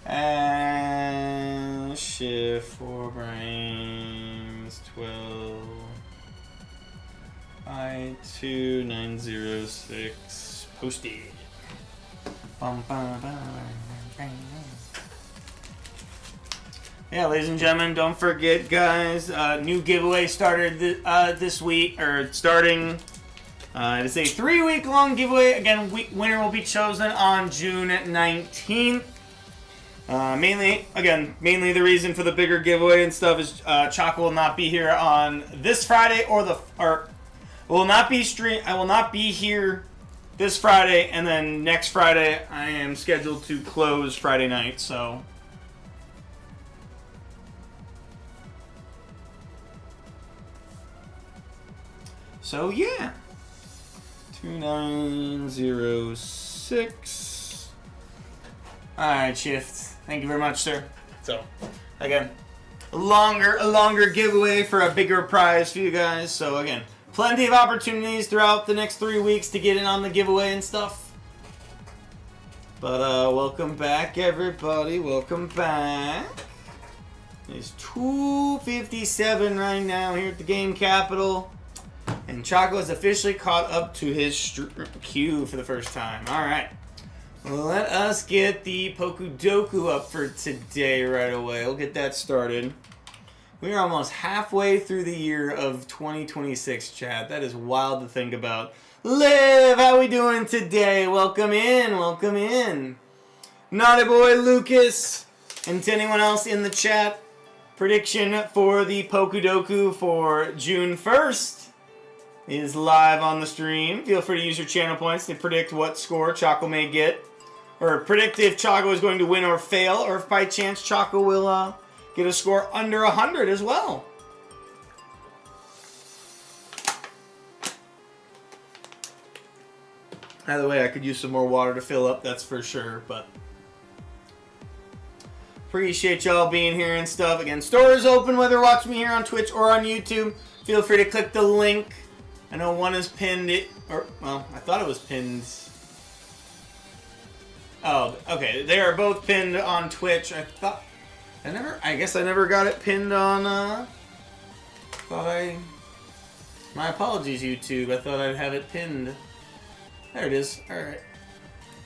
And shift 4 brains 12 I2906 posted. Yeah, ladies and gentlemen, don't forget, guys. New giveaway started this week, or starting. It is a 3-week-long giveaway. Again, winner will be chosen on June 19th. Mainly the reason for the bigger giveaway and stuff is Chalk will not be here on this Friday I will not be here this Friday, and then next Friday I am scheduled to close Friday night. So yeah, 2906. All right, Shift. Thank you very much, sir. So, again, a longer giveaway for a bigger prize for you guys. So, again, plenty of opportunities throughout the next 3 weeks to get in on the giveaway and stuff. But, welcome back, everybody. Welcome back. It's 2:57 right now here at the Game Capital. And Choco is officially caught up to his queue for the first time. All right. Let us get the Pokudoku up for today right away. We'll get that started. We are almost halfway through the year of 2026, chat. That is wild to think about. Liv, how we doing today? Welcome in, welcome in. Naughty boy Lucas, and to anyone else in the chat, prediction for the Pokudoku for June 1st is live on the stream. Feel free to use your channel points to predict what score Choco may get. Or predict if Choco is going to win or fail, or if by chance Choco will get a score under 100 as well. Either way, I could use some more water to fill up, that's for sure, but appreciate y'all being here and stuff. Again, store is open whether you're watching me here on Twitch or on YouTube. Feel free to click the link I know one is pinned, well, I thought it was pinned. Oh, okay. They are both pinned on Twitch. I guess I never got it pinned on, my apologies, YouTube. I thought I'd have it pinned. There it is. Alright.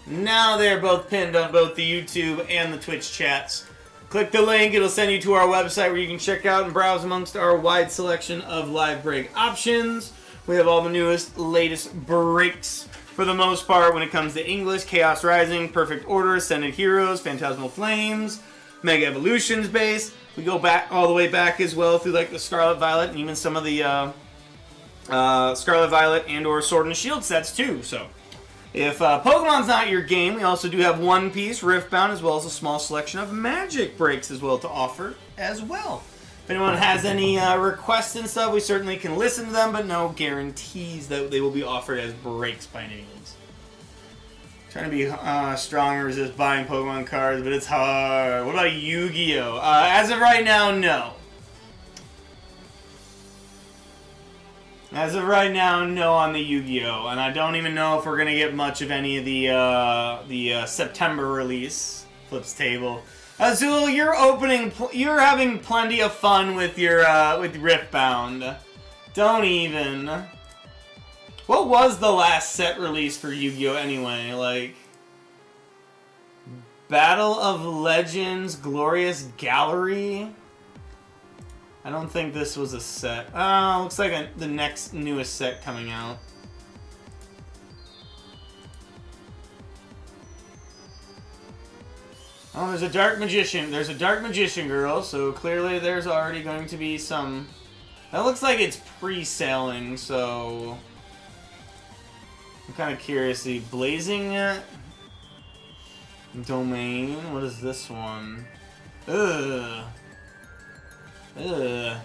Now they're both pinned on both the YouTube and the Twitch chats. Click the link. It'll send you to our website where you can check out and browse amongst our wide selection of live break options. We have all the newest, latest breaks for the most part when it comes to English, Chaos Rising, Perfect Order, Ascended Heroes, Phantasmal Flames, Mega Evolutions base. We go back all the way back as well through like the Scarlet Violet and even some of the Scarlet Violet and or Sword and Shield sets too. So if Pokemon's not your game, we also do have One Piece, Riftbound, as well as a small selection of Magic breaks as well to offer as well. If anyone has any requests and stuff, we certainly can listen to them, but no guarantees that they will be offered as breaks by any means. Trying to be strong and resist buying Pokemon cards, but it's hard. What about Yu-Gi-Oh? As of right now, no. As of right now, no on the Yu-Gi-Oh, and I don't even know if we're gonna get much of any of the September release. Flips table. Azul, you're having plenty of fun with your with Riftbound. Don't even. What was the last set release for Yu-Gi-Oh anyway? Like Battle of Legends, Glorious Gallery. I don't think this was a set. Looks like the next newest set coming out. Oh, there's a Dark Magician. There's a Dark Magician girl, so clearly there's already going to be some... That looks like it's pre-selling, so... I'm kind of curious. The Blazing Domain. What is this one? Ugh. Ugh.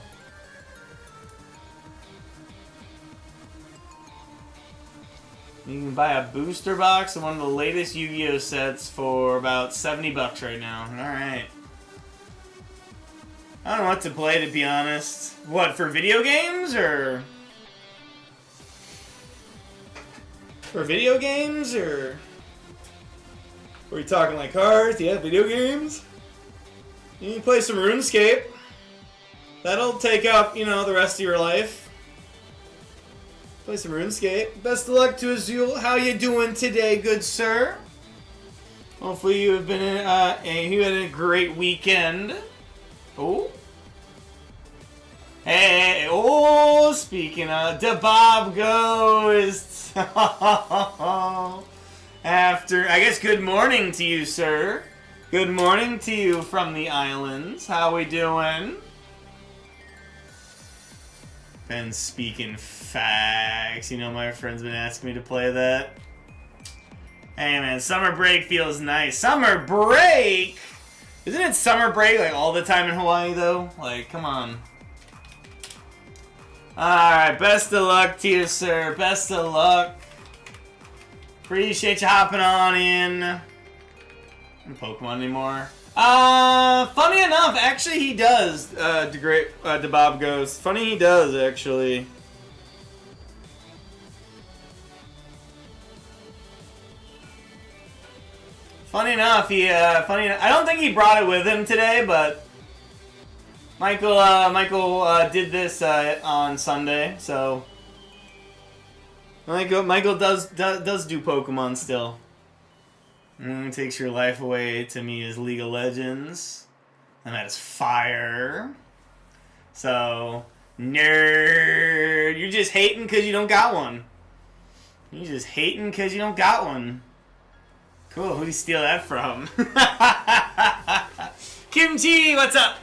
You can buy a booster box of one of the latest Yu-Gi-Oh sets for about $70 right now. Alright. I don't know what to play, to be honest. What, for video games, or... For video games, or... Are we talking like cards? Yeah, video games? You can play some RuneScape. That'll take up, you know, the rest of your life. Play some RuneScape. Best of luck to Azul. How you doing today, good sir? Hopefully you have been you had a great weekend. Oh. Hey, oh, speaking of, DeBob goes. After, I guess, good morning to you, sir. Good morning to you from the islands. How we doing? Been speaking facts. You know, my friend's been asking me to play that. Hey, man, summer break feels nice. Summer break? Isn't it summer break like all the time in Hawaii, though? Like, come on. Alright, best of luck to you, sir. Best of luck. Appreciate you hopping on in. Pokemon anymore. Funny enough, actually he does, DeBob goes. Funny he does, actually. Funny enough, I don't think he brought it with him today, but Michael did this on Sunday, so Michael does do Pokemon still. Takes your life away to me is League of Legends, and that is fire. So nerd, you're just hating because you don't got one. You're just hating because you don't got one. Cool, who'd you steal that from? Kimchi, what's up?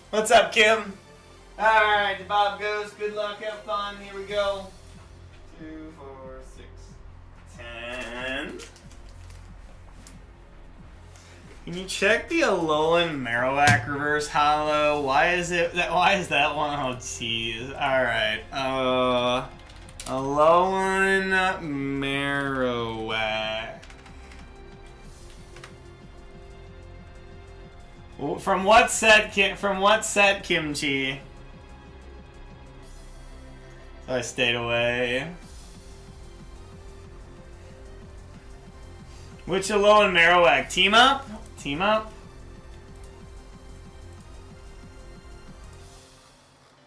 What's up, Kim? Alright, Bob goes. Good luck, have fun. Here we go. 2, 4, 6, 10. Can you check the Alolan Marowak reverse holo? Why is that one? Oh, jeez. Alright. Alolan Marowak. From what set, Kimchi? So I stayed away. Wichita and Marowak. Team up? Team up?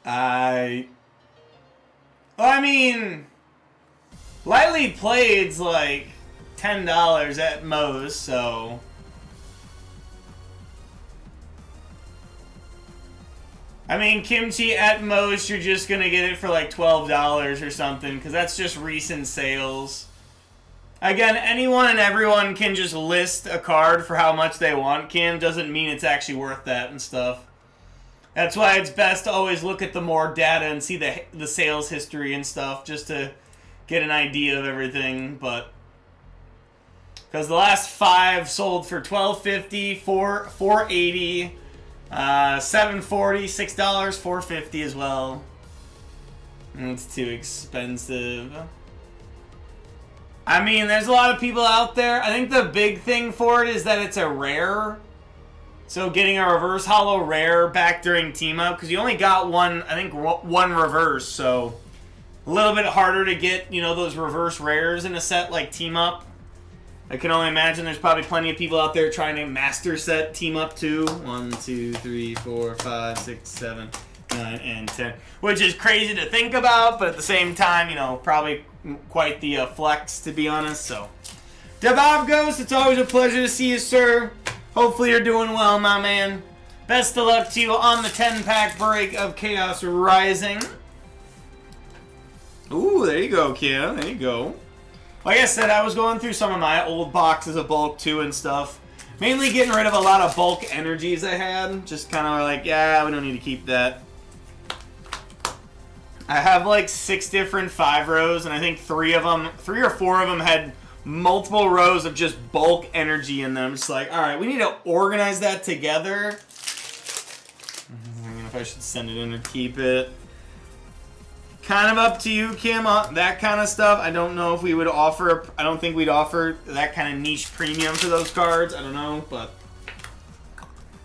Well, I mean, lightly played's like $10 at most, so. I mean, kimchi at most, you're just gonna get it for like $12 or something, because that's just recent sales. Again, anyone and everyone can just list a card for how much they want, Kim. Doesn't mean it's actually worth that and stuff. That's why it's best to always look at the more data and see the sales history and stuff, just to get an idea of everything. But because the last 5 sold for $12.50, $4.80, $7.40, $6, $4.50 as well. And it's too expensive. I mean, there's a lot of people out there. I think the big thing for it is that it's a rare. So getting a reverse holo rare back during team up, because you only got one, I think one reverse, so a little bit harder to get, you know, those reverse rares in a set like team up. I can only imagine there's probably plenty of people out there trying to master set team up too. 1, 2, 3, 4, 5, 6, 7, 9, and 10, which is crazy to think about, but at the same time, you know, probably quite the flex, to be honest. So, DeBob Ghost, it's always a pleasure to see you, sir. Hopefully you're doing well, my man. Best of luck to you on the 10-pack break of Chaos Rising. Ooh, there you go, Kia. There you go. Like I said, I was going through some of my old boxes of bulk too and stuff. Mainly getting rid of a lot of bulk energies I had. Just kind of like, yeah, we don't need to keep that. I have like 6 different 5 rows, and I think 3 or 4 of them had multiple rows of just bulk energy in them. Just like, all right, we need to organize that together. I don't know if I should send it in or keep it. Kind of up to you, Kim, on that kind of stuff. I don't know if we would offer, I don't think we'd offer that kind of niche premium for those cards. I don't know, but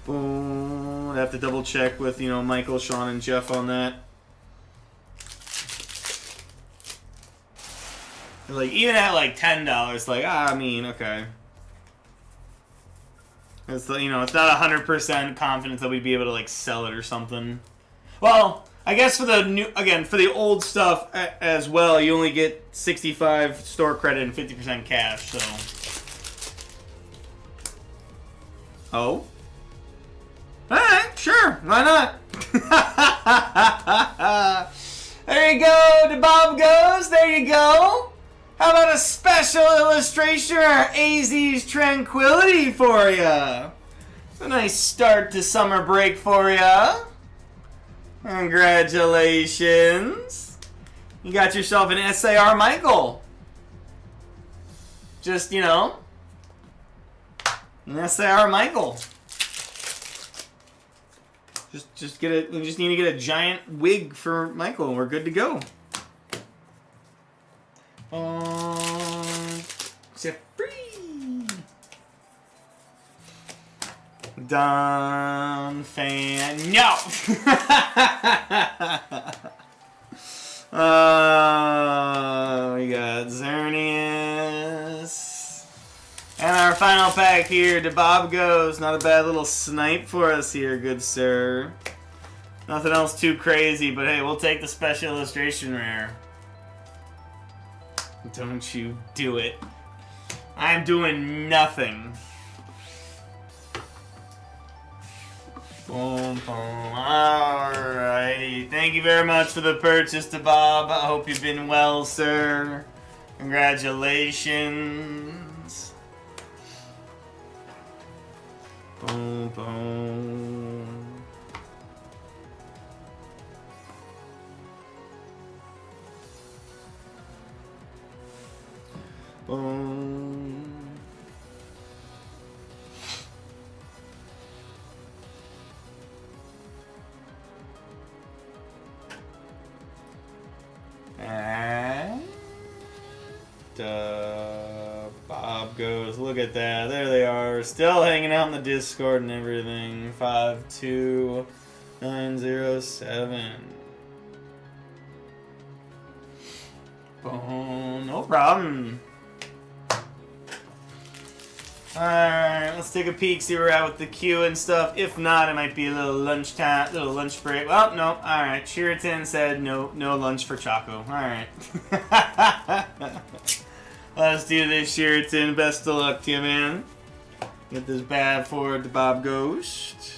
boom. I'd have to double check with, you know, Michael, Sean, and Jeff on that. Like, even at like $10, like, I mean, okay. It's, you know, it's not 100% confidence that we'd be able to like sell it or something. Well, I guess for the new, again, for the old stuff as well, you only get 65 store credit and 50% cash, so. Oh? Alright, sure, why not? There you go, the Bob goes, there you go. How about a special illustration or AZ's Tranquility for ya? It's a nice start to summer break for ya. Congratulations. You got yourself an SAR Michael. Just, you know, an SAR Michael. Just get it. We just need to get a giant wig for Michael and we're good to go. Free. Done fan. No. We got Xerneas. And our final pack here, DeBob goes. Not a bad little snipe for us here, good sir. Nothing else too crazy, but hey, we'll take the special illustration rare. Don't you do it. I'm doing nothing. Boom, boom. Alrighty. Thank you very much for the purchase, DeBob. I hope you've been well, sir. Congratulations. Boom, boom. Boom. And Bob goes, look at that. There they are. Still hanging out in the Discord and everything. 52907. Boom. No problem. Alright, let's take a peek, see where we're at with the queue and stuff. If not, it might be a little lunch time, little lunch break. Well, no. Alright, Sheraton said no lunch for Choco. Alright. Let's do this, Sheraton. Best of luck to you, man. Get this bad for the Bob Ghost.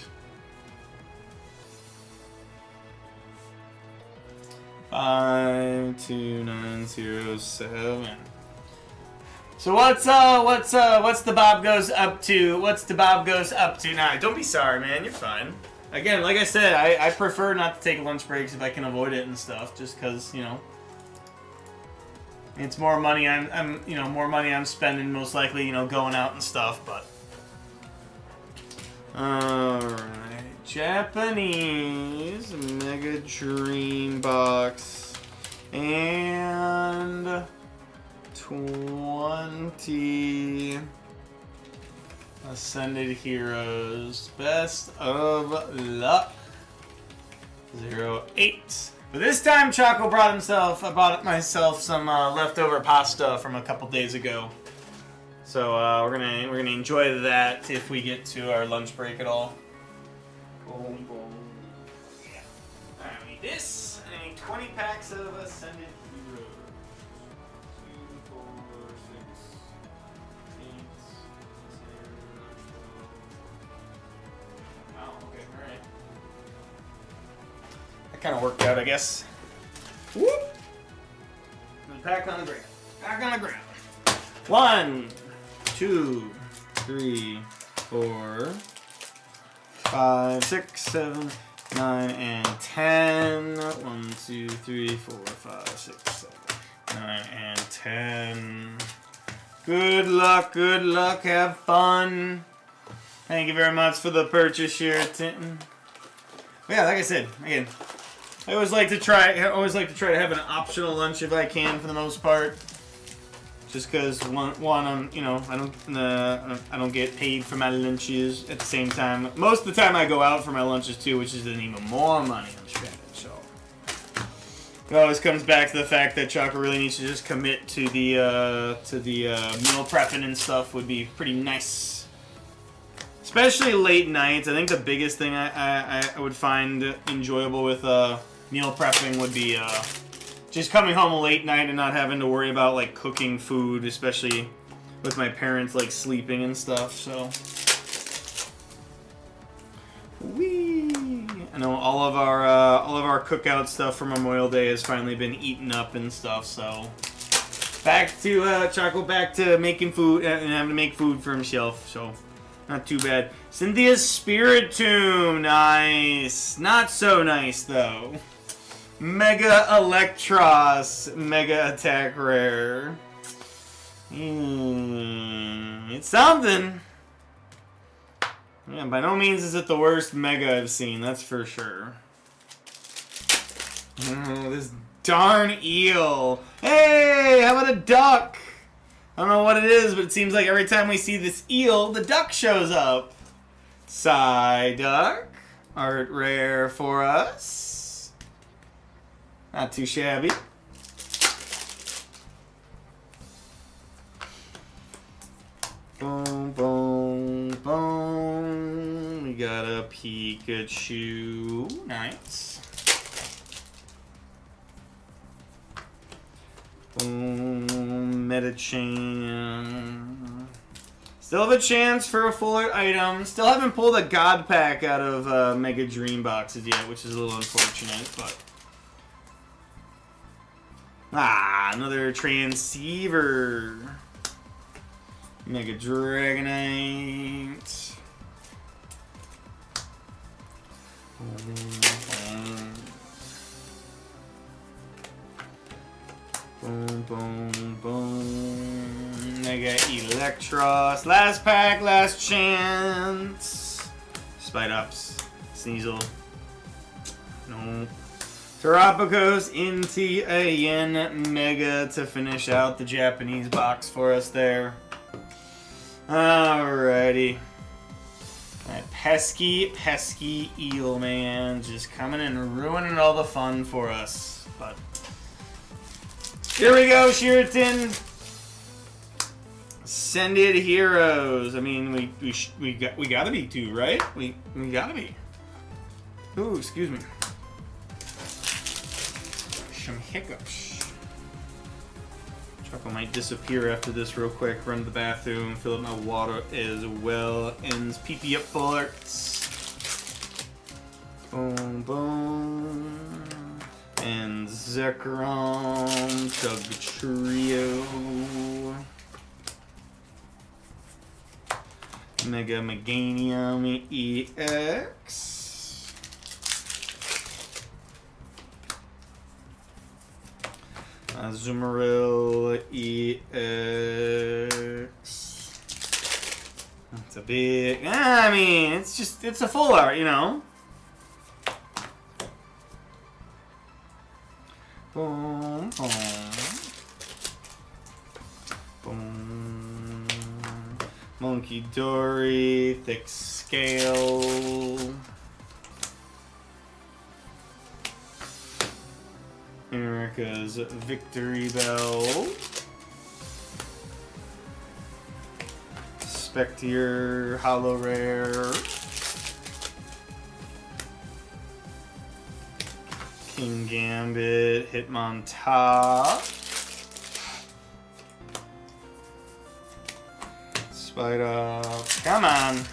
Five, 2907. So what's the Bob Ghost up to? What's the Bob Ghost up to now? Don't be sorry, man. You're fine. Again, like I said, I prefer not to take lunch breaks if I can avoid it and stuff, just because, you know, it's more money more money I'm spending, most likely, you know, going out and stuff. But all right, Japanese Mega Dream Box and 20 Ascended Heroes. Best of luck. 08. But this time, Choco I bought myself some leftover pasta from a couple days ago. So we're gonna enjoy that if we get to our lunch break at all. Boom, boom. Yeah. Alright, we need this. I need 20 packs of Ascended Heroes. 2, 4, 6, 8, 10, 12. Oh, okay, alright. That kind of worked out, I guess. Whoop! And pack on the ground. Pack on the ground. 1, 2, 3, 4, 5, 6, 7, 9, and 10. 1, 2, 3, 4, 5, 6, 7, 9, and 10. Good luck, have fun. Thank you very much for the purchase, Sheraton. Yeah, like I said, again, I always like to try to have an optional lunch if I can, for the most part. Just because one, you know, I don't get paid for my lunches at the same time. Most of the time I go out for my lunches too, which is then even more money I'm spending. So it always comes back to the fact that Choco really needs to just commit to the meal prepping and stuff. Would be pretty nice, especially late nights. I think the biggest thing I would find enjoyable with meal prepping would be just coming home late night and not having to worry about like cooking food, especially with my parents like sleeping and stuff. So, I know all of our cookout stuff for Memorial Day has finally been eaten up and stuff. So, back to Choco, back to making food and having to make food for himself. So, not too bad. Cynthia's Spirit Tomb, nice. Not so nice though. Mega Electros, Mega Attack Rare. It's something. Yeah, by no means is it the worst Mega I've seen, that's for sure. Oh, this darn eel. Hey, how about a duck? I don't know what it is, but it seems like every time we see this eel, the duck shows up. Psyduck, art rare for us. Not too shabby. Boom, boom, boom. We got a Pikachu. Nice. Boom, Metachan. Still have a chance for a fuller item. Still haven't pulled a God Pack out of Mega Dream Boxes yet, which is a little unfortunate, but... another Transceiver. Mega Dragonite. Boom, boom, boom. Mega Electros. Last pack, last chance. Spidops. Sneasel. No. Terapagos into a Yen Mega to finish out the Japanese box for us there. Alrighty. That pesky eel, man. Just coming and ruining all the fun for us. But Here we go, Sheraton. Send it, heroes. I mean, we gotta be too, right? We gotta be. Ooh, excuse me. Some hiccups. Choco might disappear after this real quick. Run to the bathroom, fill up my water as well. Ends PP up fullers. Boom, boom. And Zekrom, Chug Trio. Mega Meganium EX. Azumarill EX. It's a big. I mean, it's a full art, you know. Boom, boom, boom. Monkey Dory, thick scale. America's Victory Bell. Spectre, Hollow Rare. King Gambit, Hitmontop. Spider, come on.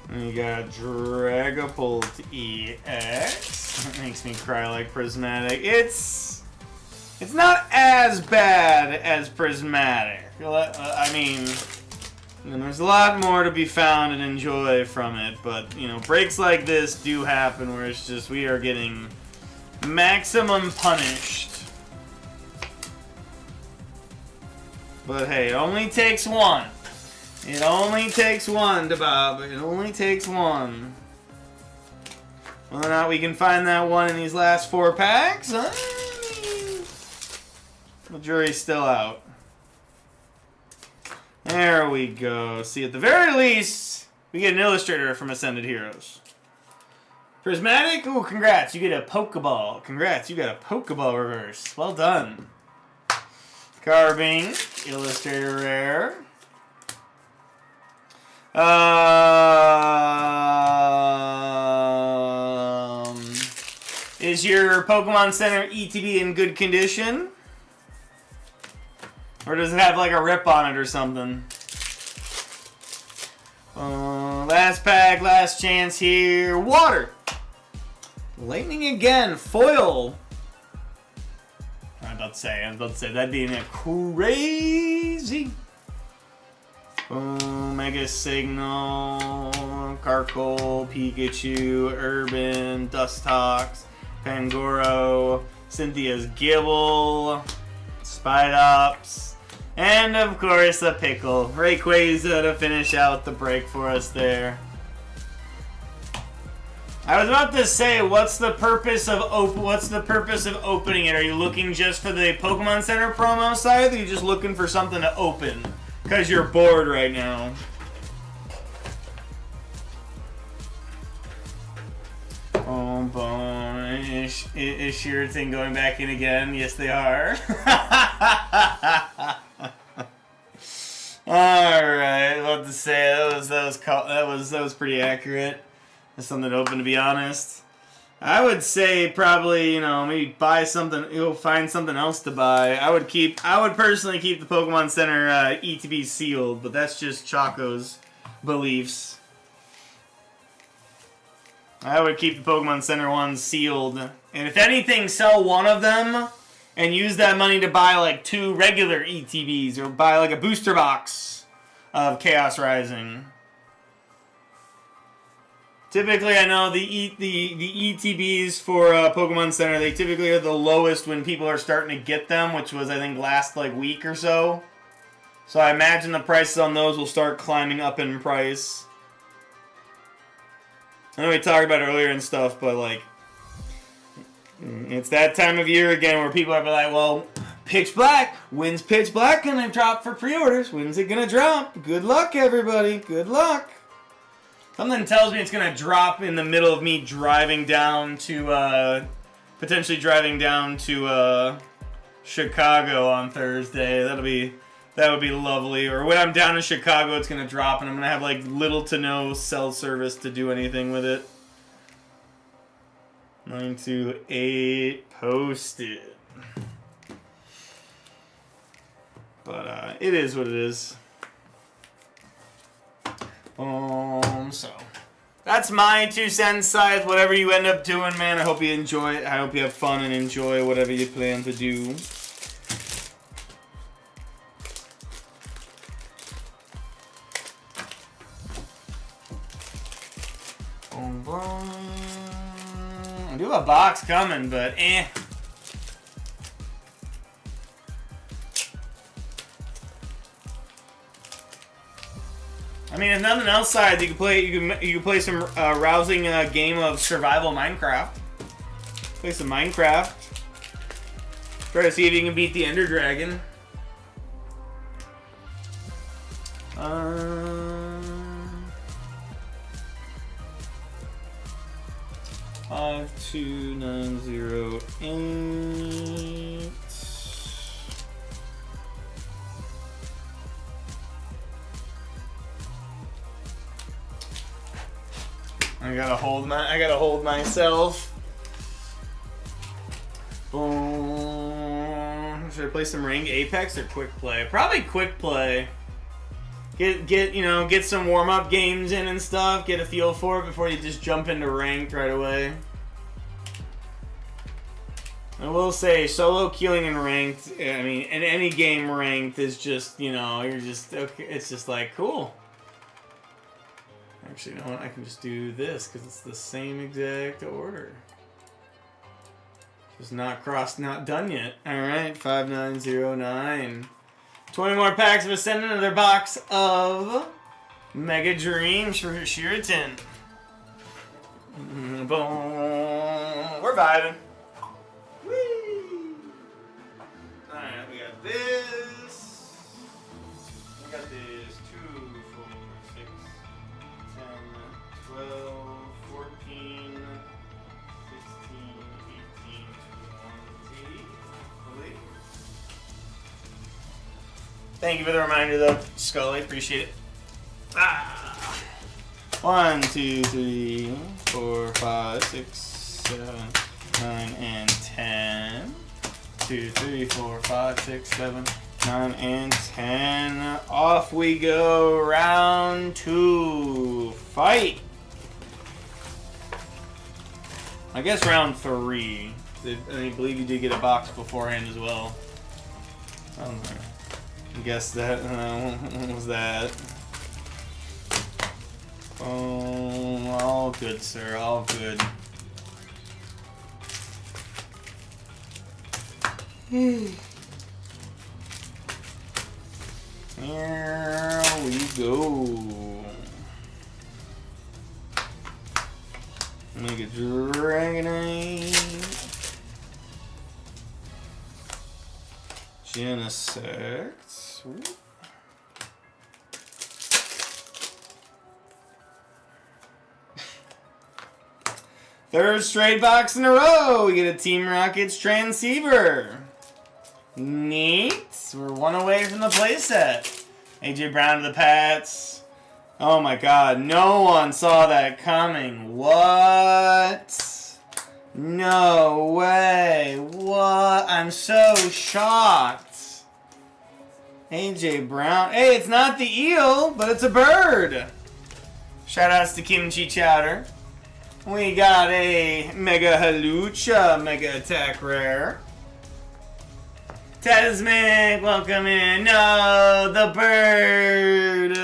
And you got Dragapult EX. That makes me cry like Prismatic. It's not as bad as Prismatic. I mean, there's a lot more to be found and enjoy from it, but you know, breaks like this do happen where it's just we are getting maximum punished. But hey, it only takes one. It only takes one, Bob. It only takes one. Whether or not we can find that one in these last 4 packs, I mean, the jury's still out. There we go. See, at the very least, we get an illustrator from Ascended Heroes. Prismatic? Ooh, congrats. You get a Pokeball. Congrats, you got a Pokeball reverse. Well done. Carving, illustrator rare. Is your Pokemon Center ETB in good condition? Or does it have like a rip on it or something? Last pack, last chance here. Water. Lightning again. Foil. I was about to say that'd be crazy. Mega Signal, Carkol, Pikachu, Urban, Dustox, Pangoro, Cynthia's Gibble, Spidops, and of course a Pickle. Rayquaza to finish out the break for us there. I was about to say, what's the purpose of opening it? Are you looking just for the Pokemon Center promo side, or are you just looking for something to open? Because you're bored right now. Boom, boom. Is Sheraton going back in again? Yes, they are. Alright, about to say that was pretty accurate. That's something to open, to be honest. I would say probably, you know, maybe buy something, you'll find something else to buy. I would personally keep the Pokemon Center ETB sealed, but that's just Choco's beliefs. I would keep the Pokemon Center ones sealed. And if anything, sell one of them and use that money to buy like 2 regular ETBs or buy like a booster box of Chaos Rising. Typically, I know the ETBs for Pokemon Center, they typically are the lowest when people are starting to get them, which was, I think, last like week or so. So I imagine the prices on those will start climbing up in price. I know we talked about it earlier and stuff, but like, it's that time of year again where people are like, well, Pitch Black, when's Pitch Black gonna drop for pre-orders? When's it gonna drop? Good luck, everybody. Good luck. Something tells me it's gonna drop in the middle of me driving down to potentially driving down to Chicago on Thursday. That would be lovely. Or when I'm down in Chicago, it's gonna drop, and I'm gonna have like little to no cell service to do anything with it. 928 posted. But it is what it is. So that's my 2 cents, Scythe. Whatever you end up doing, man, I hope you enjoy it. I hope you have fun and enjoy whatever you plan to do. Boom, boom. I do have a box coming, but eh. I mean, if nothing else, Side, you can play some rousing game of survival Minecraft. Play some Minecraft. Try to see if you can beat the Ender Dragon. 52908. I gotta hold myself. Boom. Should I play some ranked Apex or quick play? Probably quick play. Get some warm up games in and stuff. Get a feel for it before you just jump into ranked right away. I will say solo queuing in ranked. I mean, in any game ranked is just you're just okay. It's just like cool. Actually, you know what? I can just do this because it's the same exact order. Just not done yet. Alright, 5909. 20 more packs of Ascendant, another box of Mega Dreams for Sheraton. Boom. We're vibing. Whee! Alright, we got this. We got this 2, 4, 6, 10, 12, 14, 16, 18, 20. Thank you for the reminder, though, Scully. Appreciate it. 1, 2, 3, 4, 5, 6, 7, 9, and 10. 2, 3, 4, 5, 6, 7, 9, and 10. Off we go. Round 2. Fight. I guess round 3. I believe you did get a box beforehand as well. I don't know. I guess that what was that? Oh, all good, sir. All good. Here we go. Mega Dragonite. Genesect. Sweet. Third straight box in a row. We get a Team Rockets Transceiver. Neat. We're one away from the playset. AJ Brown to the Pats. Oh my god, no one saw that coming. What? No way. What? I'm so shocked. AJ Brown. Hey, it's not the eel, but it's a bird. Shoutouts to Kimchi Chowder. We got a Mega Halucha Mega Attack Rare. Tasmic, welcome in. No, the bird.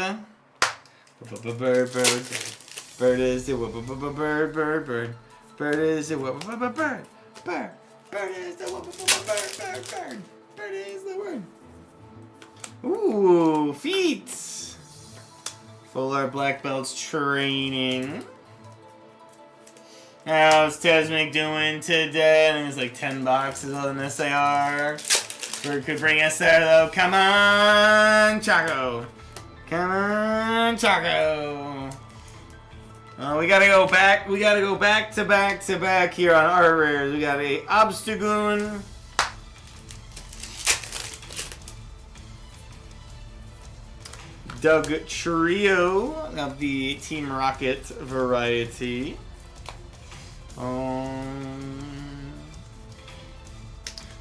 Bird. Bird is the bird. Bird is the bird. Bird is the bird. Bird is the word. Ooh, feet. Full art black belts training. How's Tasmic doing today? I think it's like 10 boxes on an SAR. Bird could bring us there though. Come on, Choco. Come on, Choco. We gotta go back. We gotta go back to back to back here on our rares. We got a Obstagoon. Doug Trio of the Team Rocket variety.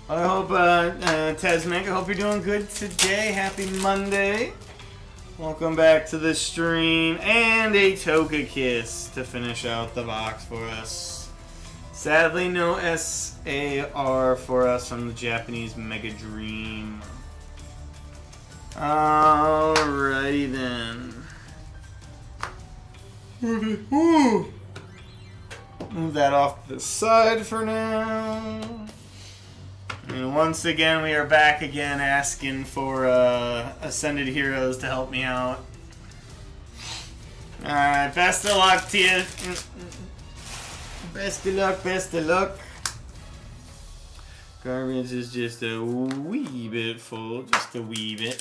I hope, Tesmic, I hope you're doing good today. Happy Monday. Welcome back to the stream. And a Togekiss to finish out the box for us. Sadly, no SAR for us from the Japanese Mega Dream. Alrighty then. Move that off to the side for now. And once again, we are back again asking for Ascended Heroes to help me out. Alright, best of luck to you. Best of luck, best of luck. Garbage is just a wee bit full, just a wee bit.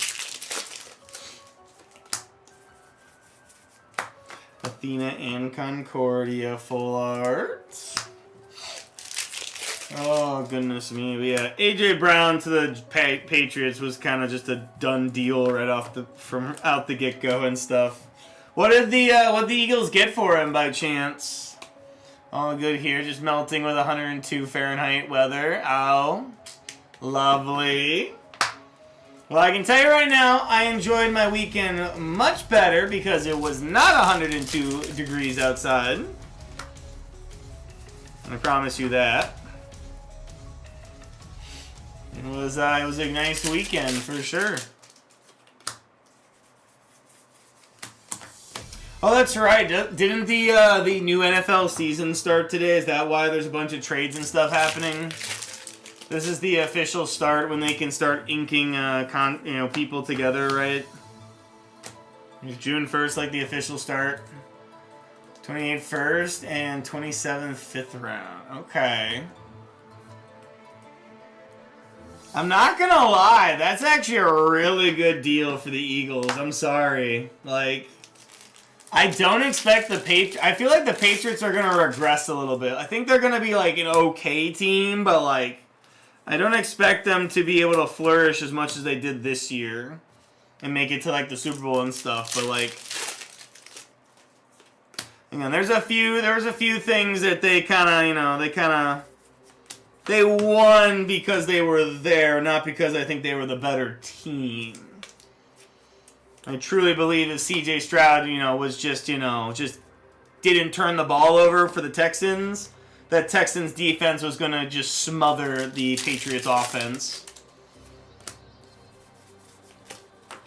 Athena and Concordia full art. Oh, goodness me. But yeah, AJ Brown to the Patriots was kind of just a done deal right off from out the get-go and stuff. What did the Eagles get for him by chance? All good here, just melting with 102 Fahrenheit weather. Oh, lovely. Well, I can tell you right now, I enjoyed my weekend much better because it was not 102 degrees outside. I promise you that. It was a nice weekend for sure. Oh, that's right. Didn't the new NFL season start today? Is that why there's a bunch of trades and stuff happening? This is the official start when they can start inking people together, right? It's June 1st, like the official start. 28th first and 27th fifth round. Okay. I'm not gonna lie, that's actually a really good deal for the Eagles. I'm sorry. Like, I don't expect the I feel like the Patriots are gonna regress a little bit. I think they're gonna be like an okay team, but like, I don't expect them to be able to flourish as much as they did this year and make it to like the Super Bowl and stuff. But like, you know, there was a few things that they kind of, they won because they were there, not because I think they were the better team. I truly believe if CJ Stroud, was just didn't turn the ball over for the Texans, that Texans defense was going to just smother the Patriots offense.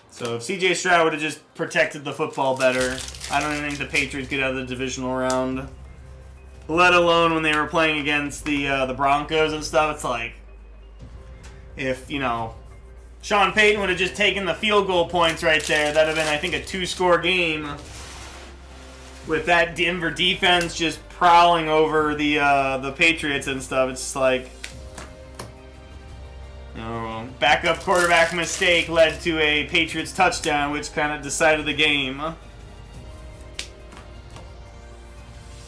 So if CJ Stroud would have just protected the football better, I don't even think the Patriots get out of the divisional round. Let alone when they were playing against the Broncos and stuff. It's like, if, Sean Payton would have just taken the field goal points right there, that would have been, I think, a 2-score game. With that Denver defense just prowling over the Patriots and stuff. It's just like, backup quarterback mistake led to a Patriots touchdown, which kind of decided the game.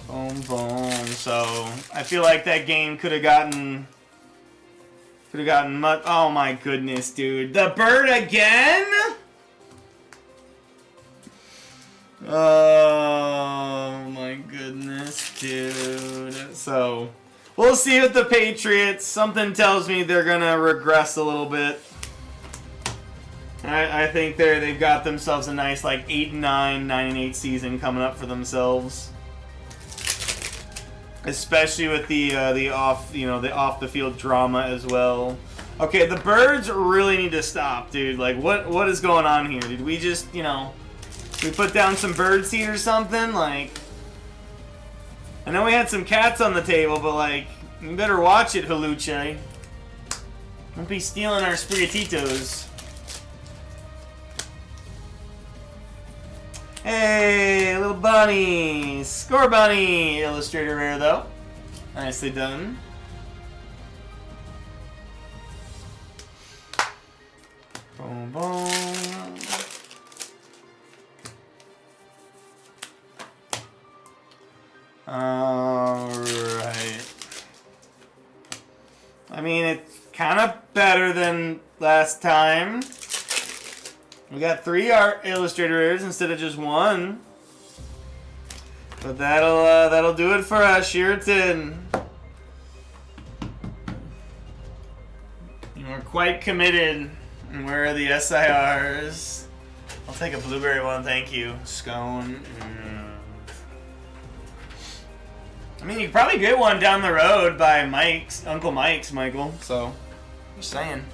Boom, boom. So I feel like that game could have gotten much. Oh my goodness, dude! The bird again? Oh my goodness, dude. So we'll see with the Patriots. Something tells me they're gonna regress a little bit. I think they've got themselves a nice 8-9, 9-8 season coming up for themselves. Especially with the off the field drama as well. Okay, the birds really need to stop, dude. Like, what is going on here? Did we just, we put down some bird seed or something? Like, I know we had some cats on the table, but like, you better watch it, Haluche. Don't be stealing our spirititos. Hey, little bunny. Score bunny. Illustrator rare, though. Nicely done. Boom, boom. I mean, it's kind of better than last time. We got 3 art illustrator rares instead of just 1. But that'll do it for us, Sheraton. We're quite committed. And where are the SIRs? I'll take a blueberry one, thank you. Scone. I mean, you could probably get one down the road by Mike's, Uncle Mike's, Michael. So, just saying.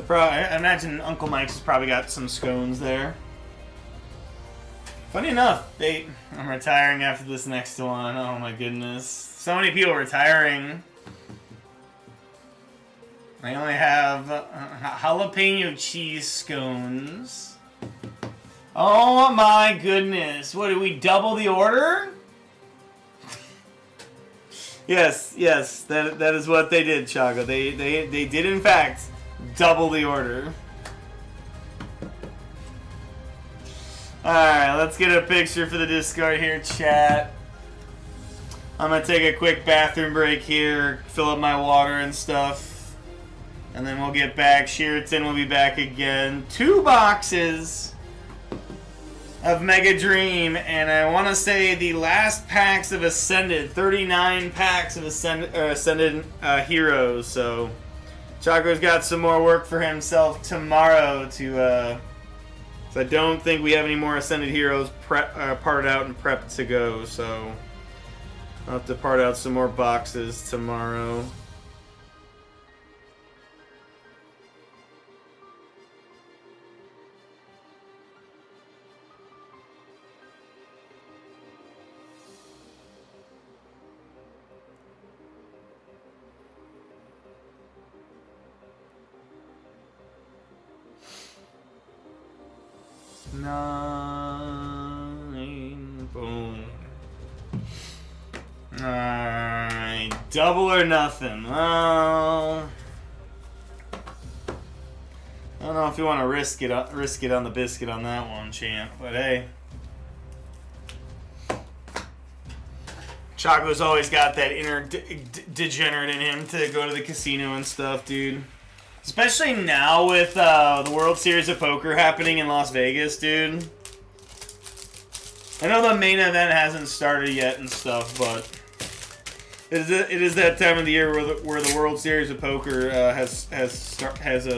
I imagine Uncle Mike's has probably got some scones there. Funny enough, I'm retiring after this next one. Oh my goodness. So many people retiring. I only have jalapeno cheese scones. Oh my goodness. What, did we double the order? Yes, that is what they did, Chago. They did in fact double the order. Alright, let's get a picture for the Discord here, chat. I'm gonna take a quick bathroom break here, fill up my water and stuff. And then we'll get back. Sheraton will be back again. 2 boxes of Mega Dream, and I want to say the last packs of Ascended, 39 packs of Ascended Heroes. So Chaco's got some more work for himself tomorrow to. So I don't think we have any more Ascended Heroes parted out and prepped to go. So I'll have to part out some more boxes tomorrow. Nine, boom. Alright, double or nothing. Well, I don't know if you want to risk it on the biscuit on that one, champ. But hey, Chaco's always got that inner degenerate in him to go to the casino and stuff, dude. Especially now with the World Series of Poker happening in Las Vegas, dude. I know the main event hasn't started yet and stuff, but it is that time of the year where the World Series of Poker has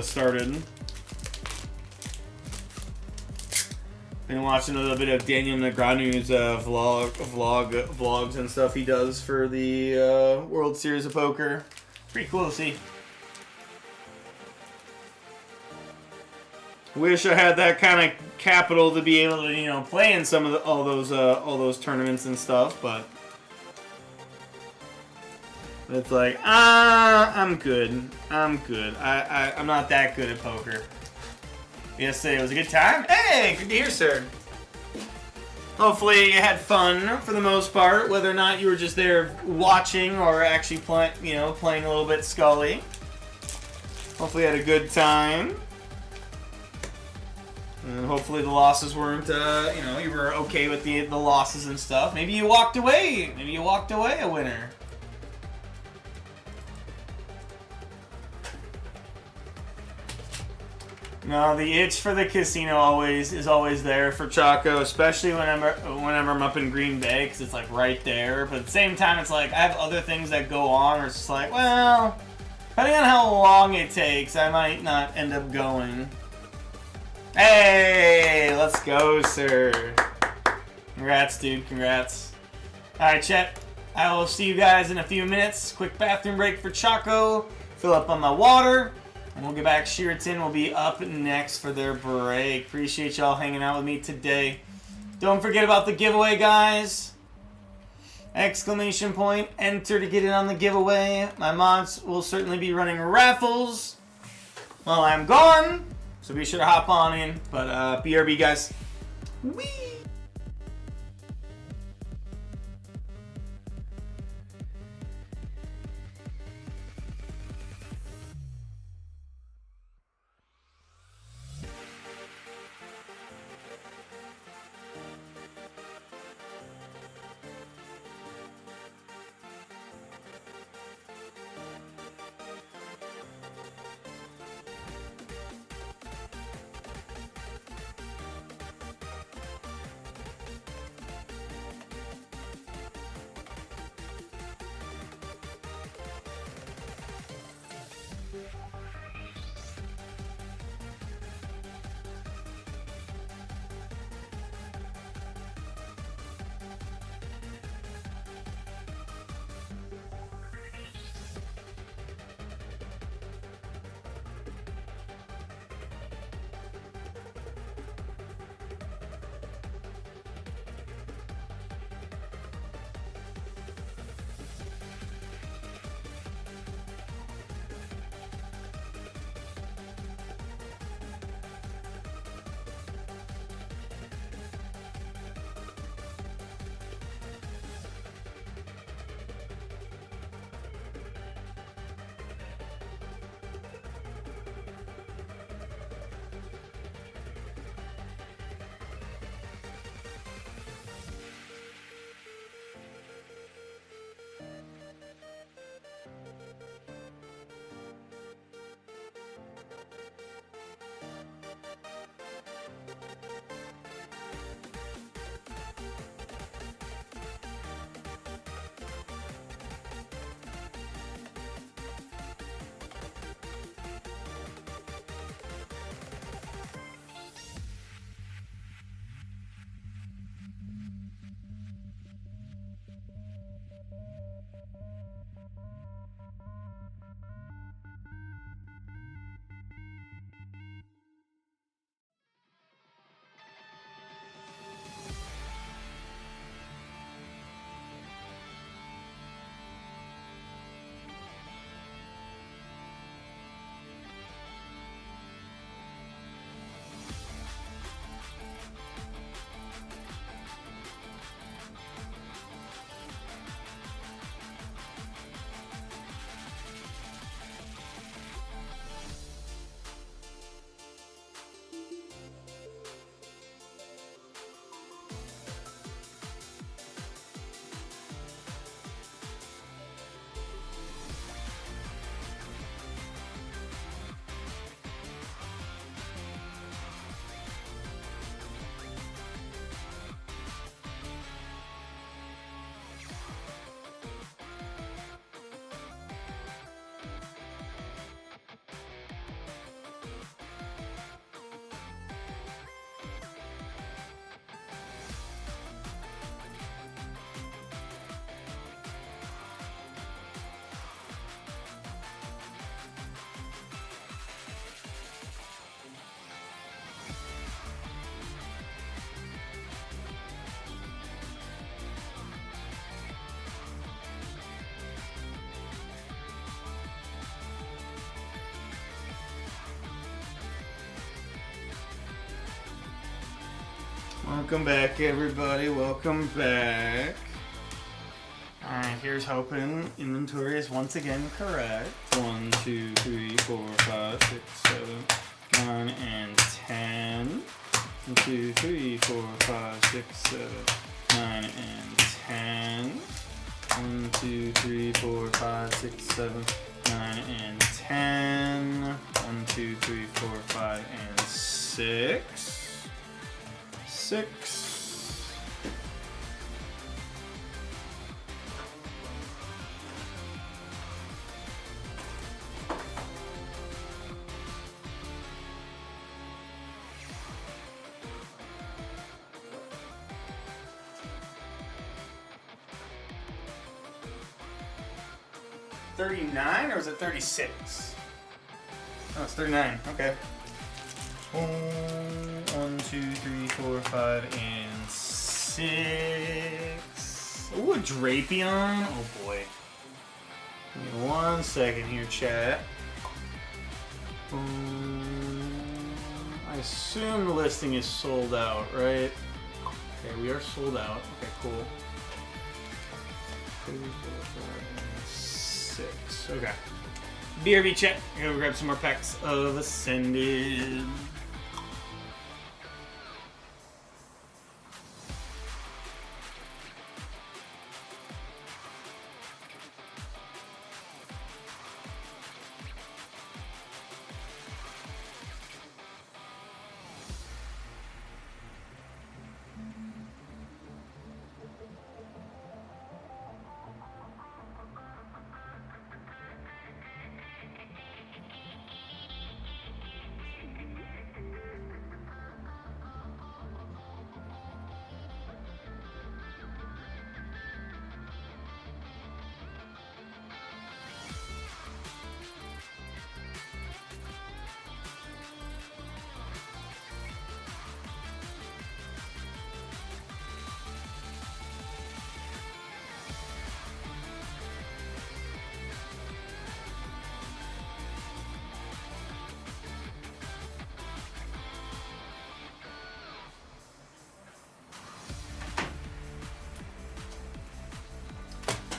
started. Been watching a little bit of Daniel Negreanu's vlogs and stuff he does for the World Series of Poker. Pretty cool to see. Wish I had that kind of capital to be able to, play in some of all those tournaments and stuff, but it's like, I'm good. I'm not that good at poker. Yesterday was a good time. Hey, good to hear, sir. Hopefully you had fun for the most part, whether or not you were just there watching or actually playing a little bit Scully. Hopefully you had a good time. And hopefully the losses weren't, you were okay with the losses and stuff. Maybe you walked away. Maybe you walked away a winner. No, the itch for the casino is always there for Chaco, especially whenever I'm up in Green Bay, because it's like right there. But at the same time, it's like I have other things that go on, or it's just like, well, depending on how long it takes, I might not end up going. Hey, let's go, sir. Congrats, dude. Congrats. All right, chat. I will see you guys in a few minutes. Quick bathroom break for Chaco. Fill up on my water. And we'll get back. Sheraton will be up next for their break. Appreciate y'all hanging out with me today. Don't forget about the giveaway, guys. Exclamation point. Enter to get in on the giveaway. My mods will certainly be running raffles while I'm gone. So be sure to hop on in. But BRB, guys. Whee! Welcome back, everybody. Welcome back. Alright, here's hoping inventory is once again correct. 1, 2, 3, 4, 5, 6, 7, 9, and 10. 1, 2, 3, 4, 5, 6, 7, 9, and 10. 1, 2, 3, 4, 5, 6, 7, 9, and 10. 1, 2, 3, 4, 5, and 6. 6. $39 or was it 36? Oh, it's 39. Okay. 1, 2, 3, 4, 5, and 6. Ooh, a Drapion. Oh boy. Give me 1 second here, chat. I assume the listing is sold out, right? Okay, we are sold out. Okay, cool. 2, 4, 5, and 6. Okay. BRB chat. I'm gonna grab some more packs of Ascended.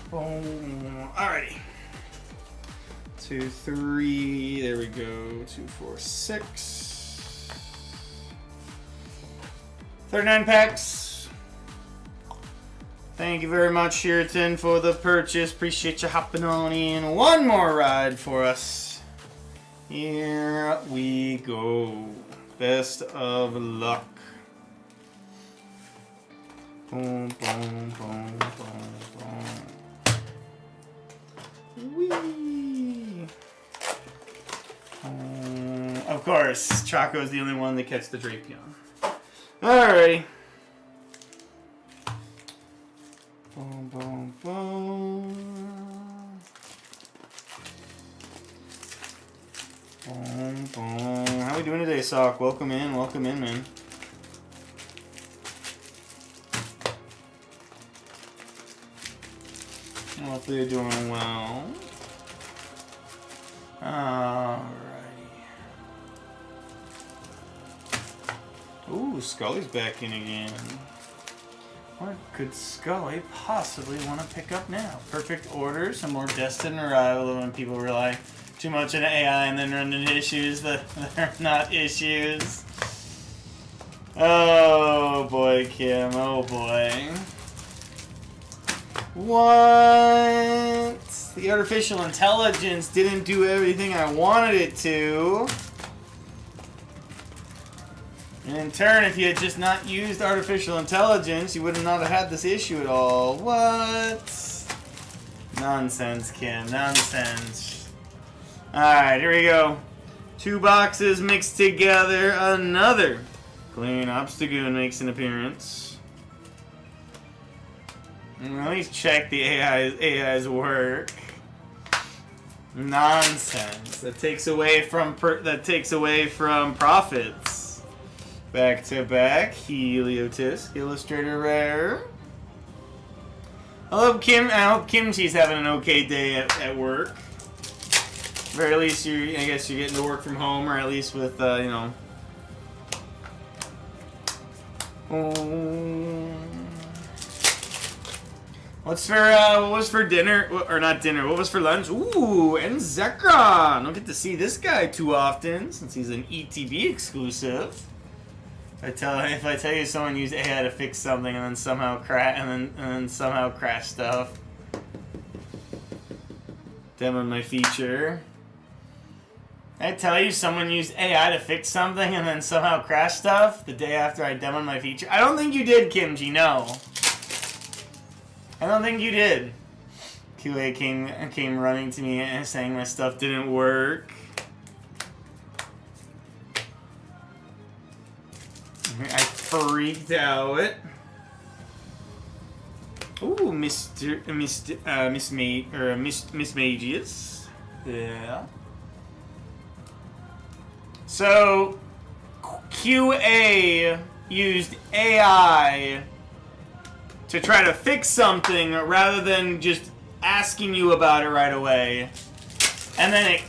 Boom. Alrighty. 2, 3. There we go. 2, 4, 6. 39 packs. Thank you very much, Sheraton, for the purchase. Appreciate you hopping on in. One more ride for us. Here we go. Best of luck. Boom, boom, boom, boom, boom. Whee! Of course, Choco is the only one that catches the Drapion. Alrighty. Boom, boom, boom. Boom, boom. How we doing today, Sock? Welcome in, man. Hopefully you're doing well. Alrighty. Ooh, Scully's back in again. What could Scully possibly want to pick up now? Perfect order, some more destined arrival when people rely too much on AI and then run into issues that are not issues. Oh boy, Kim, oh boy. What? The artificial intelligence didn't do everything I wanted it to. And in turn, if you had just not used artificial intelligence, you would have not had this issue at all. What? Nonsense, Kim. Nonsense. Alright, here we go. 2 boxes mixed together. Another Clean Obstagoon makes an appearance. Let me check the AI's work. Nonsense. That takes away from profits. Back to back, Heliotisk, Illustrator Rare. I hope Kimchi's having an okay day at work. Very least I guess you're getting to work from home, or at least with What's for what was for dinner or not dinner? What was for lunch? Ooh, and Zekron. Don't get to see this guy too often since he's an ETB exclusive. If I tell you someone used AI to fix something and then somehow crash stuff. Demoed my feature. I tell you someone used AI to fix something and then somehow crash stuff the day after I demoed my feature. I don't think you did, Kimchi, no. I don't think you did. QA came running to me and saying my stuff didn't work. I freaked out. Ooh, Miss Magius. Yeah. So QA used AI to try to fix something rather than just asking you about it right away. And then it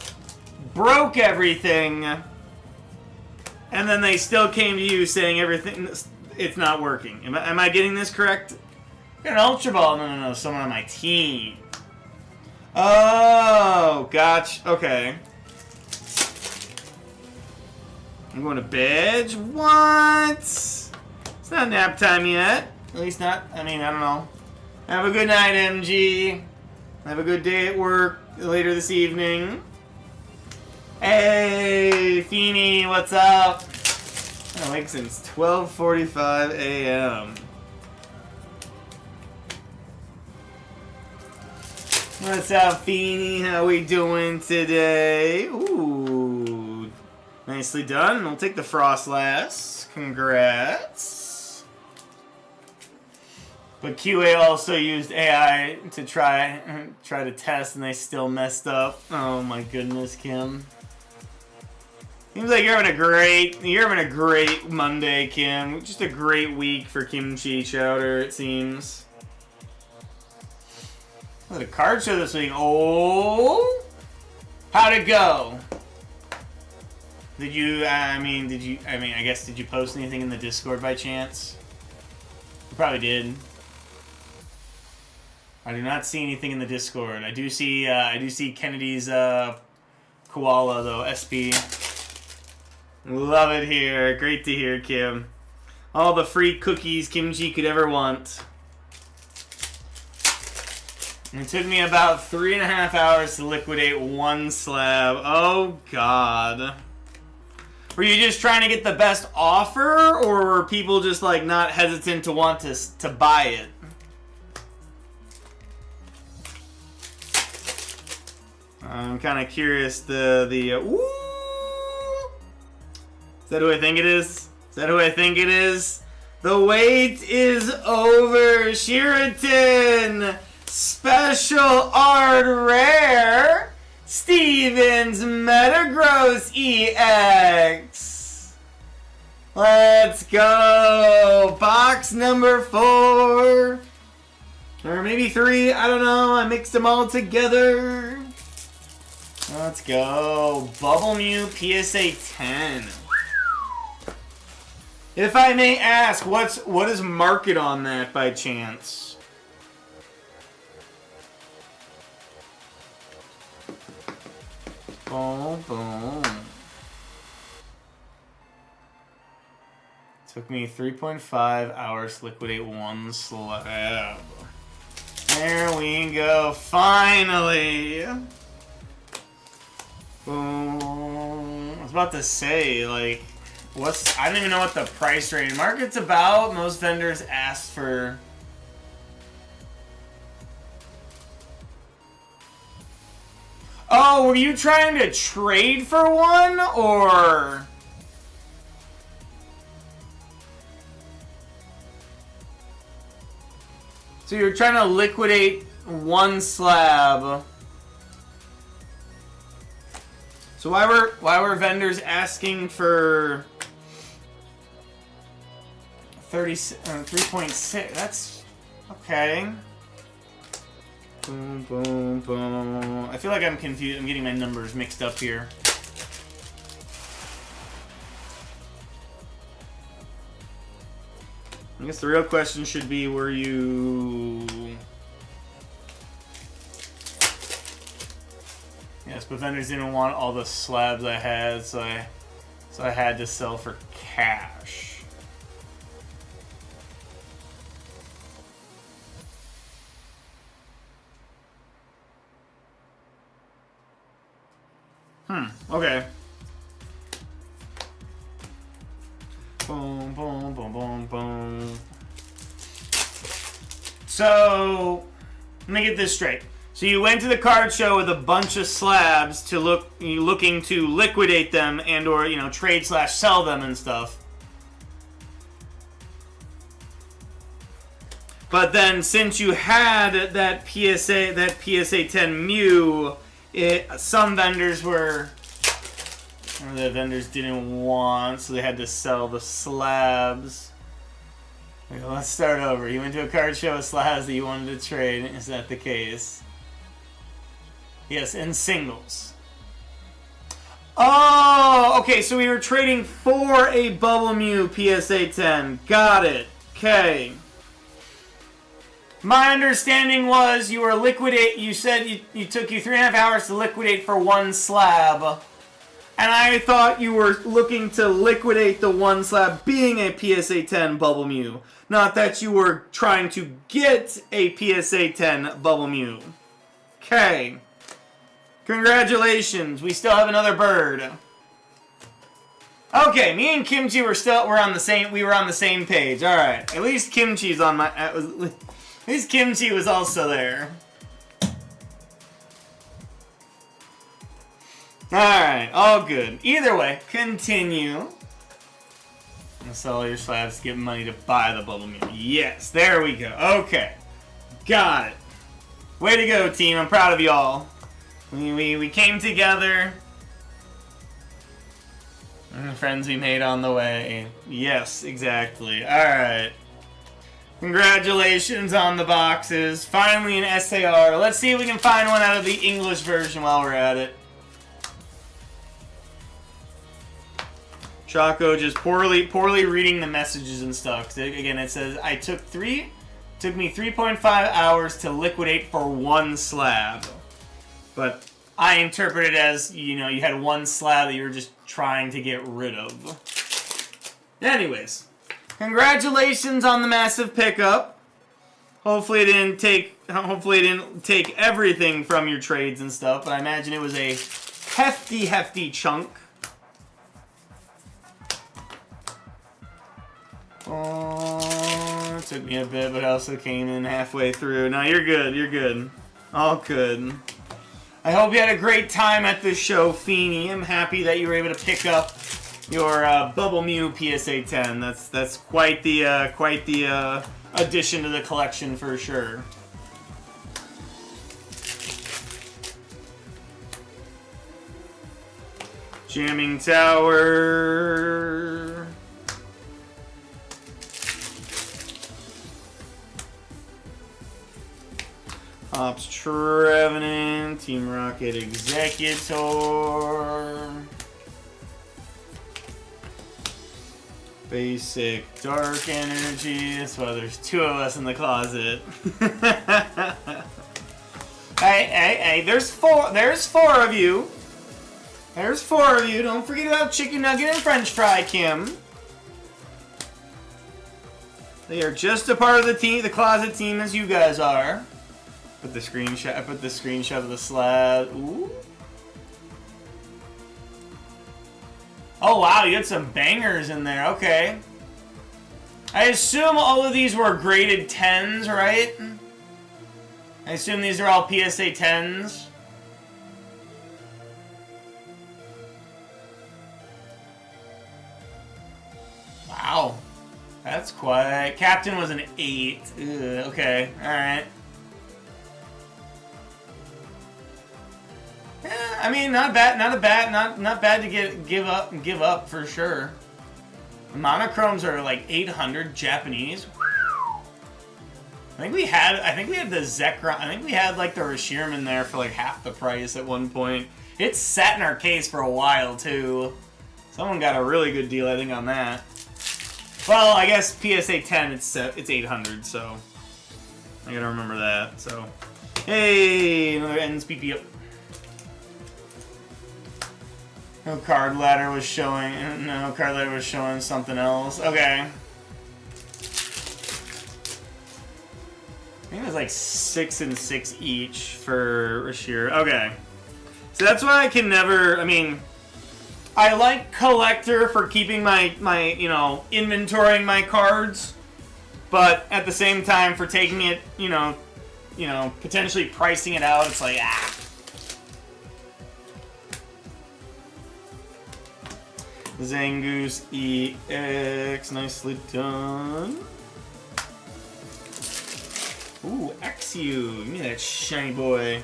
broke everything. And then they still came to you saying everything, it's not working. Am I getting this correct? Got an Ultra Ball. No. Someone on my team. Oh, gotcha. Okay. I'm going to bed. What? It's not nap time yet. At least not, I mean, I don't know. Have a good night, MG. Have a good day at work later this evening. Hey, Feeny, what's up? I'm awake since 12:45 a.m. What's up, Feeny? How we doing today? Ooh, nicely done. We'll take the Frost last. Congrats. But QA also used AI to try to test, and they still messed up. Oh my goodness, Kim. Seems like you're having a great Monday, Kim. Just a great week for kimchi chowder, it seems. What a card show this week. Oh, how'd it go? I guess did you post anything in the Discord by chance? You probably did. I do not see anything in the Discord. I do see Kennedy's koala though. SP. Love it here. Great to hear, Kim. All the free cookies Kimchi could ever want. And it took me about 3.5 hours to liquidate one slab. Oh God. Were you just trying to get the best offer, or were people just like not hesitant to want to buy it? I'm kind of curious. Ooh! Is that who I think it is? Is that who I think it is? The wait is over. Sheraton Special Art Rare Stevens Metagross EX. Let's go. Box number 4. Or maybe 3. I don't know. I mixed them all together. Let's go. Bubble Mew PSA 10. If I may ask, what is market on that by chance? Boom, boom. Took me 3.5 hours to liquidate one slab. There we go. Finally. Boom. I was about to say, like, I don't even know what the price range market's about. Most vendors ask for. Oh, were you trying to trade for one, or? So you're trying to liquidate one slab. So why were vendors asking for 3.6? That's okay. Boom, boom, boom. I feel like I'm confused. I'm getting my numbers mixed up here. I guess the real question should be, were you... Yes, but vendors didn't want all the slabs I had, so I had to sell for cash. Okay. Boom, boom, boom, boom, boom. So, let me get this straight. So you went to the card show with a bunch of slabs to looking to liquidate them and or, you know, trade/sell them and stuff. But then since you had that PSA 10 Mew, some vendors or the vendors didn't want, so they had to sell the slabs. Okay, let's start over. You went to a card show with slabs that you wanted to trade. Is that the case? Yes, in singles. Oh, okay, so we were trading for a Bubble Mew PSA 10. Got it. Okay. My understanding was you were you said you took you 3.5 hours to liquidate for one slab. And I thought you were looking to liquidate the one slab being a PSA 10 Bubble Mew. Not that you were trying to get a PSA 10 Bubble Mew. Okay. Congratulations, we still have another bird. Okay, me and Kimchi were on the same page. All right, at least Kimchi's on my. At least Kimchi was also there. All right, all good. Either way, continue. And sell your slabs, get money to buy the Bubble Mew. Yes, there we go. Okay, got it. Way to go, team. I'm proud of y'all. We came together. And the friends we made on the way. Yes, exactly. Alright. Congratulations on the boxes. Finally an SAR. Let's see if we can find one out of the English version while we're at it. Choco just poorly reading the messages and stuff. Again, it says, took me 3.5 hours to liquidate for one slab. But I interpret it as, you know, you had one slab that you were just trying to get rid of. Anyways, congratulations on the massive pickup. Hopefully it didn't take everything from your trades and stuff, but I imagine it was a hefty chunk. Oh, it took me a bit, but I also came in halfway through. No, you're good. You're good. All good. I hope you had a great time at the show, Feeny. I'm happy that you were able to pick up your Bubble Mew PSA 10. That's quite the addition to the collection for sure. Jamming Tower. Ops Trevenant, Team Rocket Executor, Basic Dark Energy. That's why there's two of us in the closet. Hey, there's four of you. There's four of you. Don't forget about Chicken Nugget and French Fry, Kim. They are just a part of the team, the closet team, as you guys are. Put the screenshot. I put the screenshot of the slab. Ooh. Oh wow, you had some bangers in there. Okay. I assume all of these were graded 10s, right? I assume these are all PSA 10s. Wow. That's quite... Captain was an 8. Ugh, okay, alright. Yeah, I mean, not bad to give up for sure. The monochromes are like 800 Japanese. I think we had the Zekrom. I think we had like the Reshiram there for like half the price at one point. It sat in our case for a while too. Someone got a really good deal, I think, on that. Well, I guess PSA 10 it's 800, so I gotta remember that. So, hey, another NSPP up. No card ladder was showing. No card ladder was showing something else. Okay. I think it was like 6 and 6 each for Rashir. Okay. So that's why I can never. I mean, I like collector for keeping my inventorying my cards, but at the same time for taking it, potentially pricing it out, it's like Zangoose EX, nicely done. Ooh, Axew, give me that shiny boy.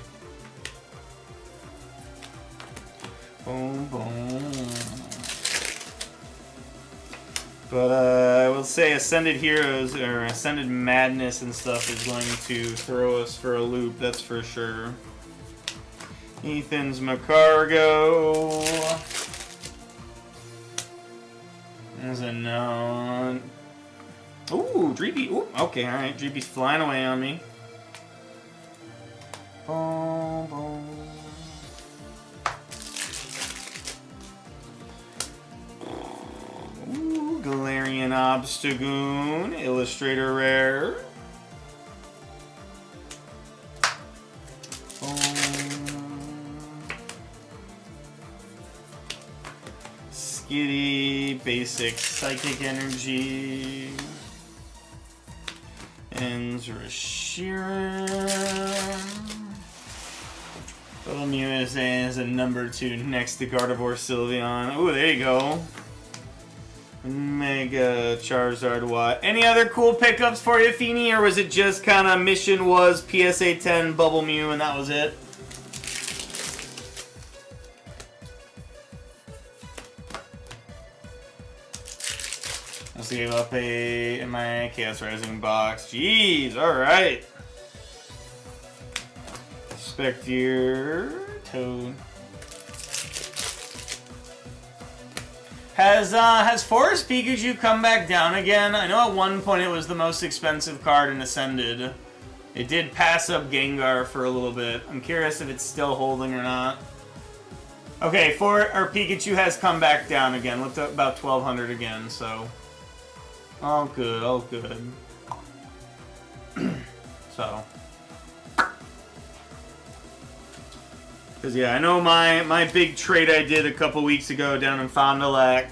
Boom, boom. But I will say Ascended Heroes or Ascended Madness and stuff is going to throw us for a loop, that's for sure. Ethan's Macargo. There's a non. Ooh, Dreepy. Ooh, okay, alright. Dreepy's flying away on me. Boom, boom. Ooh, Galarian Obstagoon. Illustrator Rare. Skitty, basic Psychic Energy, and Reshiram. Little Mew is a number 2 next to Gardevoir Sylveon. Ooh, there you go. Mega Charizard Watt. Any other cool pickups for you, Feeny, or was it just kind of mission was PSA 10 Bubble Mew and that was it? Gave up a my Chaos Rising box. Jeez, alright. Spectre Toad. Has Forest Pikachu come back down again? I know at one point it was the most expensive card in Ascended. It did pass up Gengar for a little bit. I'm curious if it's still holding or not. Okay, our Pikachu has come back down again. Looked at about 1200 again, so all good, all good. So, because yeah, I know my big trade I did a couple weeks ago down in Fond du Lac.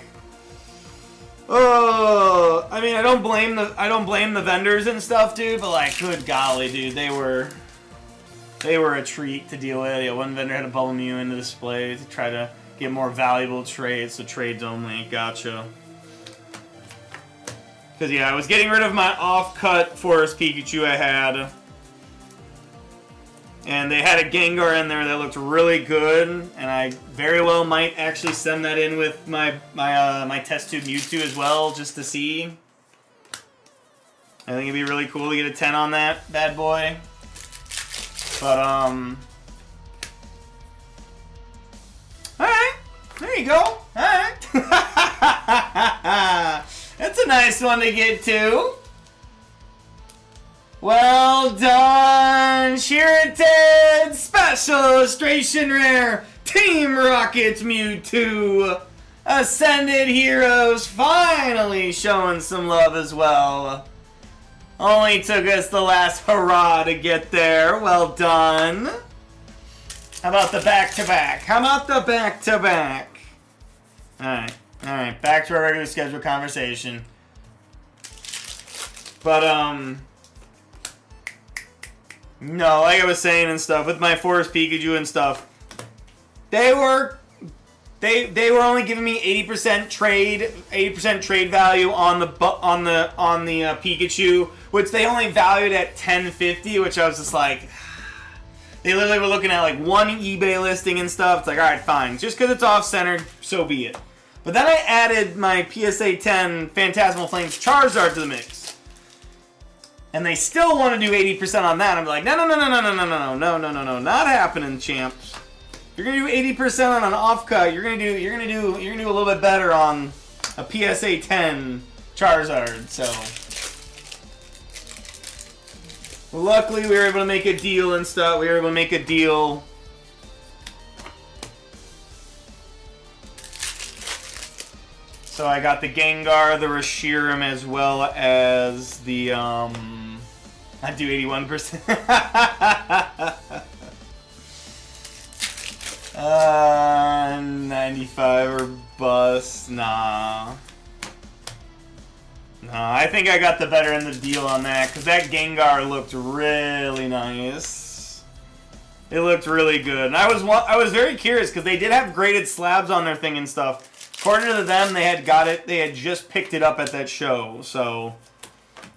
Oh, I mean, I don't blame the vendors and stuff, dude. But like, good golly, dude, they were a treat to deal with. Yeah, one vendor had a Bubble Mew into display to try to get more valuable trades. So trades only. Gotcha. Because, yeah, I was getting rid of my off-cut Forest Pikachu I had. And they had a Gengar in there that looked really good. And I very well might actually send that in with my test tube Mewtwo as well, just to see. I think it'd be really cool to get a 10 on that bad boy. But, alright. There you go. Alright. That's a nice one to get to. Well done, Shirated! Special illustration rare, Team Rocket's Mewtwo. Ascended Heroes finally showing some love as well. Only took us the last hurrah to get there. Well done. How about the back-to-back? Alright, back to our regular scheduled conversation. But, no, like I was saying and stuff, with my Forest Pikachu and stuff, they were only giving me 80% trade value on the Pikachu, which they only valued at 1050, which I was just like, they literally were looking at like one eBay listing and stuff. It's like, all right, fine, just because it's off-centered, so be it. But then I added my PSA 10 Phantasmal Flames Charizard to the mix. And they still want to do 80% on that. I'm like, no, not happening, champs. You're gonna do 80% on an off cut. You're gonna do a little bit better on a PSA 10 Charizard, so luckily we were able to make a deal and stuff. We were able to make a deal. So I got the Gengar, the Reshiram, as well as the I do 81%. 95 or bust. Nah, I think I got the better end of the deal on that, because that Gengar looked really nice. It looked really good. And I was very curious, because they did have graded slabs on their thing and stuff. According to them, they had just picked it up at that show, so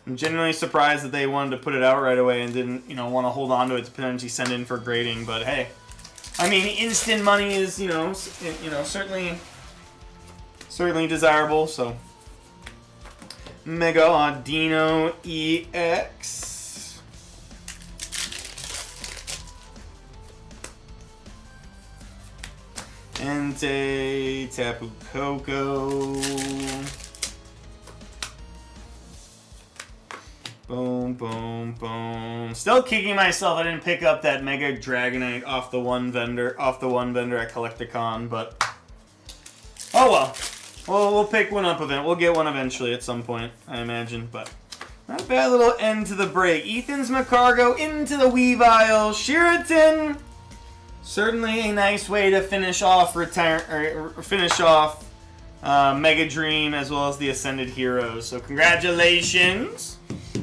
I'm genuinely surprised that they wanted to put it out right away and didn't, want to hold on to it to potentially send in for grading. But hey, I mean, instant money is, certainly desirable. So, Mega Audino EX. Entei, Tapu Koko. Boom, boom, boom. Still kicking myself I didn't pick up that Mega Dragonite off the one vendor at Collecticon, but oh well. We'll pick one up We'll get one eventually at some point, I imagine, but not a bad little end to the break. Ethan's Macargo into the Weavile. Sheraton. Certainly a nice way to finish off Mega Dream as well as the Ascended Heroes. So congratulations.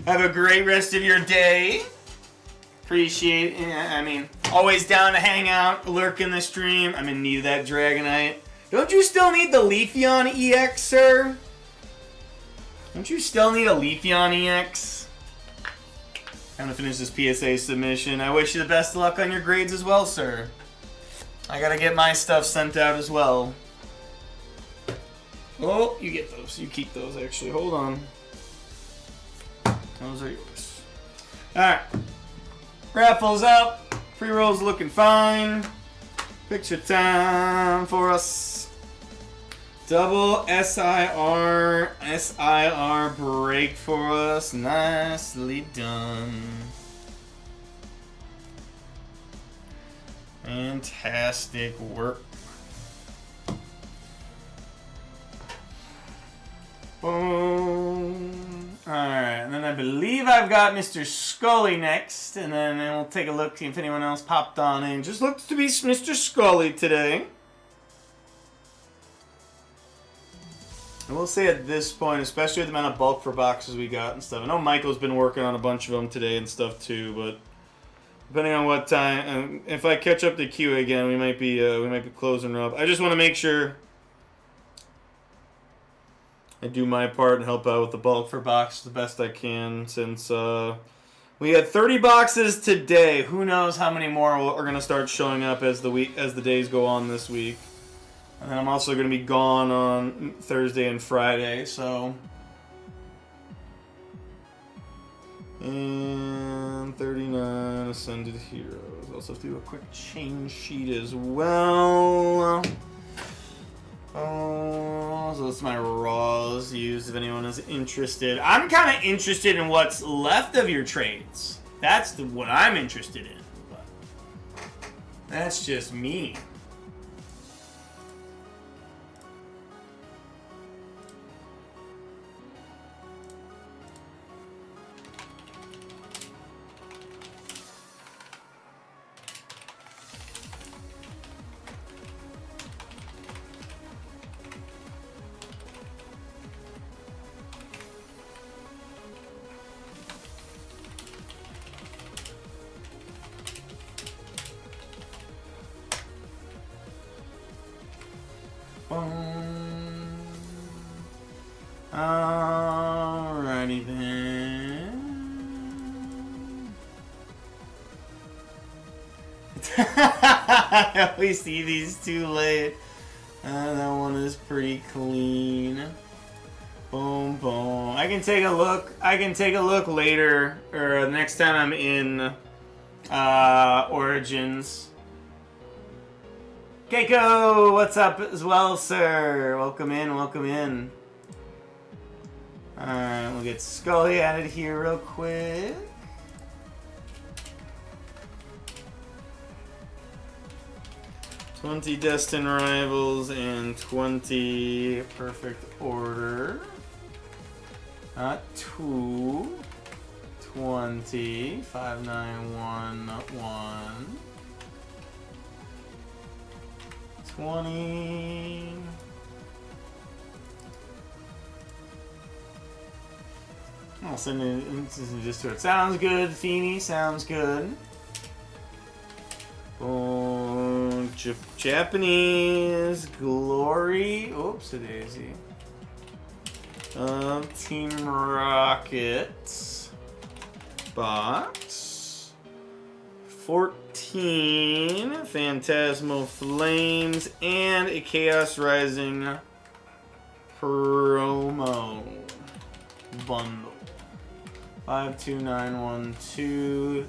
Have a great rest of your day. Appreciate it. Always down to hang out, lurk in the stream. I'm in need of that Dragonite. Don't you still need the Leafeon EX, sir? Don't you still need a Leafeon EX? I'm gonna finish this PSA submission. I wish you the best of luck on your grades as well, sir. I gotta get my stuff sent out as well. Oh, you get those. You keep those, actually. Hold on. Those are yours. Alright. Raffles up. Pre-rolls looking fine. Picture time for us. Double SIR break for us. Nicely done. Fantastic work. Boom. Alright, and then I believe I've got Mr. Scully next, and then we'll take a look, see if anyone else popped on in. Just looks to be Mr. Scully today. I will say at this point, especially with the amount of bulk for boxes we got and stuff. I know Michael's been working on a bunch of them today and stuff too, but depending on what time, if I catch up to Q again, we might be closing her up. I just want to make sure I do my part and help out with the bulk for boxes the best I can, since we had 30 boxes today. Who knows how many more are going to start showing up as the days go on this week. And then I'm also going to be gone on Thursday and Friday, so. And 39 Ascended Heroes. Also have to do a quick chain sheet as well. Oh, so that's my raws used if anyone is interested. I'm kind of interested in what's left of your trades. That's what I'm interested in. But that's just me. Alrighty then. I always see these too late. That one is pretty clean. Boom, boom. I can take a look. Later, or next time I'm in Origins. Keiko, what's up as well, sir? Welcome in, welcome in. Alright, we'll get Scully added here real quick. $20 Destined Rivals and 20 Perfect Order. Not 2. 20. 591, not 1. 20. I'll send it just to it. Sounds good, Feeny. Sounds good. Oh, Japanese Glory. Oops, a daisy. Team Rocket. Box. 14. Phantasmal Flames. And a Chaos Rising promo bundle. 52912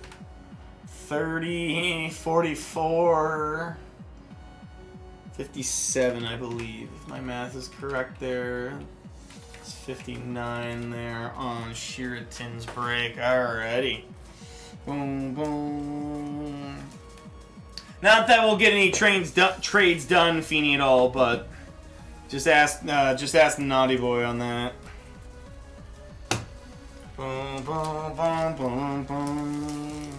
30 44 57, I believe, if my math is correct there. It's 59 there on Sheraton's break. Alrighty. Boom, boom. Not that we'll get any trades done, Feeny, at all, but just ask the Naughty Boy on that. Boom, boom, boom, boom, boom.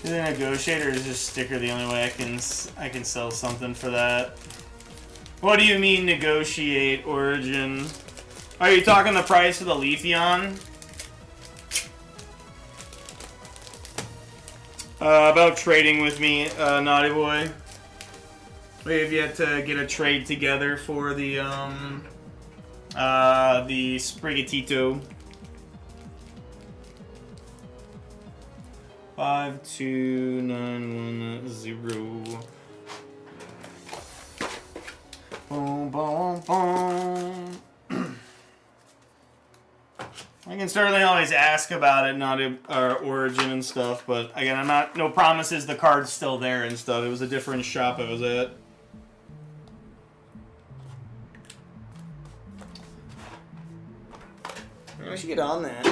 Is it a negotiator, or is this sticker the only way I can sell something for that? What do you mean negotiate, Origin? Are you talking the price of the Leafeon? About trading with me, Naughty Boy. We have yet to get a trade together for the Sprigatito. 52910. Boom, boom, boom. I can certainly always ask about it, not Origin and stuff, but again, no promises the card's still there and stuff. It was a different shop I was at. Maybe I should get on that.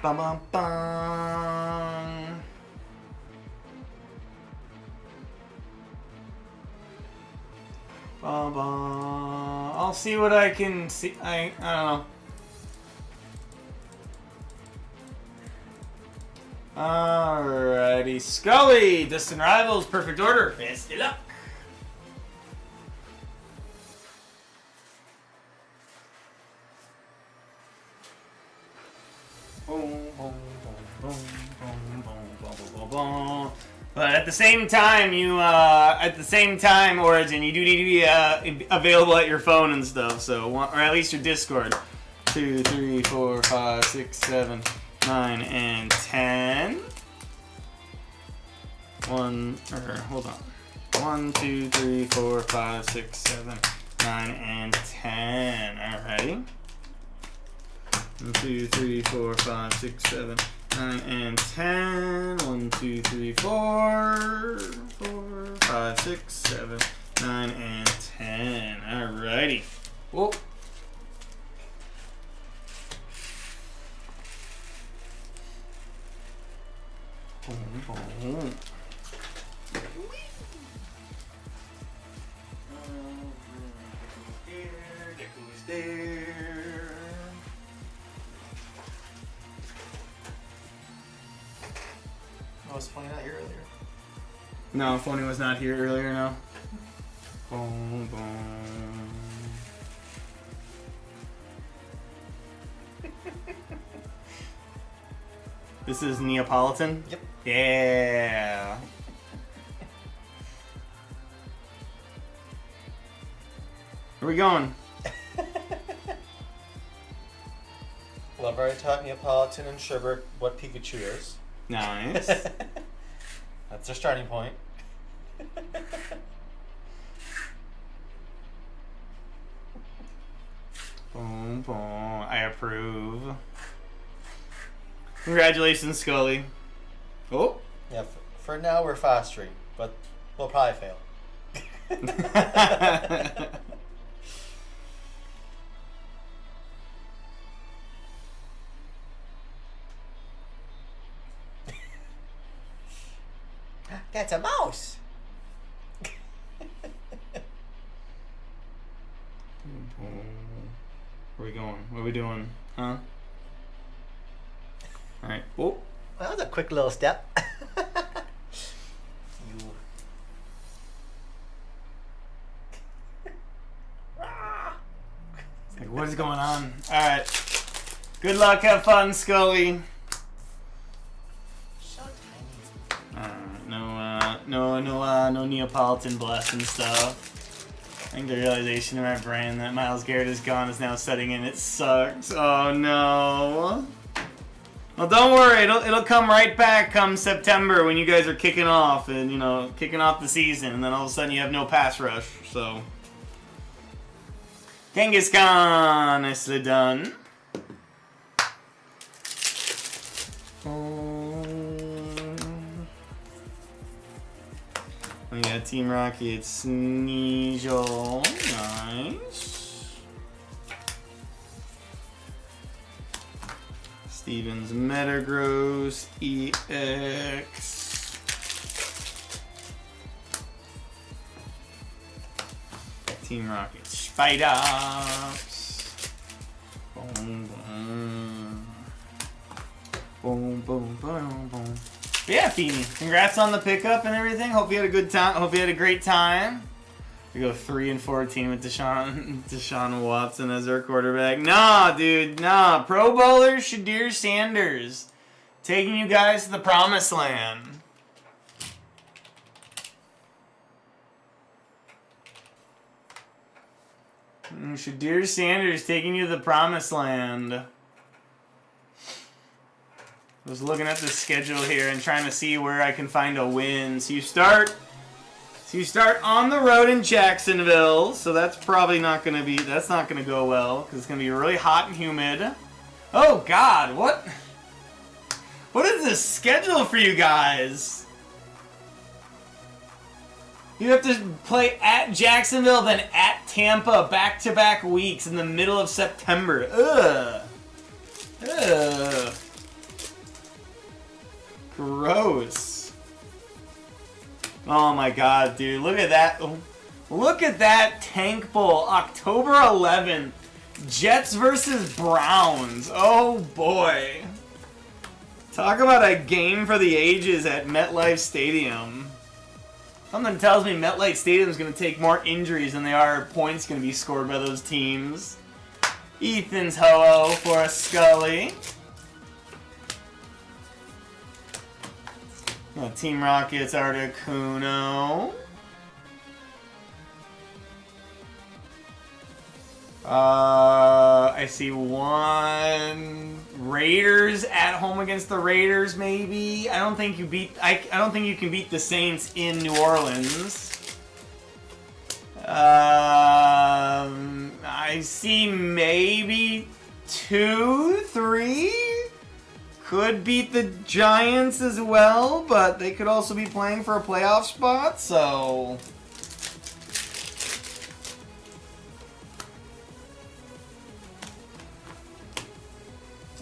Bum, bum, bum. Bum, bum. I'll see what I can see. I don't know. Alrighty, Scully, Distant Rivals, Perfect Order, best of luck. Boom, boom, boom, boom, boom, boom, boom. But at the same time, Origin, you do need to be available at your phone and stuff. So, or at least your Discord. 2, 3, 4, 5, 6, 7, 9, and 10. Hold on. 1, 2, 3, 4, 5, 6, 7, 9, and 10. Alrighty. 1, 2, 3, 4, 5, 6, 7, 9, and 10. 1, 2, 3, 4, 5, 6, 7, 9, and 10. Alrighty. Whoa. Boom, boom. There. Oh, was Phony not here earlier? No, Phony was not here earlier, no. Boom, boom. This is Neapolitan? Yep. Yeah. Where are we going? Well, I've already taught Neapolitan and Sherbert what Pikachu is. Nice. That's their starting point. Boom, boom. I approve. Congratulations, Scully. Oh. Yeah, For now, we're fast 3, but we'll probably fail. That's a mouse. Where are we going? What are we doing? Huh? Alright. Oh. Well, that was a quick little step. You. It's like, what is going on? Alright. Good luck, have fun, Scully. So tiny. No Neapolitan bless and stuff. I think the realization in my brain that Myles Garrett is gone is now setting in. It sucks. Oh no. Well, don't worry. It'll come right back come September when you guys are kicking off and, you know, kicking off the season, and then all of a sudden you have no pass rush. So, Genghis Khan, nicely done. We got Team Rocket, Sneasel, nice. Stevens, Metagross, EX. Team Rocket, Spider-Ops. Boom, boom. Boom, boom, boom, boom. But yeah, Feeny, congrats on the pickup and everything. Hope you had a good time. Hope you had a great time. We go 3-14 with Deshaun Watson as our quarterback. Nah, dude, nah. Pro Bowler Shadir Sanders taking you guys to the promised land. Shadir Sanders taking you to the promised land. I was looking at the schedule here and trying to see where I can find a win. So you start on the road in Jacksonville. So that's probably not going to be, that's not going to go well because it's going to be really hot and humid. Oh God, what is this schedule for you guys? You have to play at Jacksonville, then at Tampa, back-to-back weeks in the middle of September. Ugh. Ugh. Gross. Oh my God, dude. Look at that. Look at that Tank Bowl. October 11th. Jets versus Browns. Oh boy. Talk about a game for the ages at MetLife Stadium. Something tells me MetLife Stadium is going to take more injuries than they are points going to be scored by those teams. Ethan's ho-oh for a Scully. Team Rockets, Articuno. I see one. Raiders at home against the Raiders, maybe. I don't think you can beat the Saints in New Orleans. I see maybe 2, 3. Could beat the Giants as well, but they could also be playing for a playoff spot, so...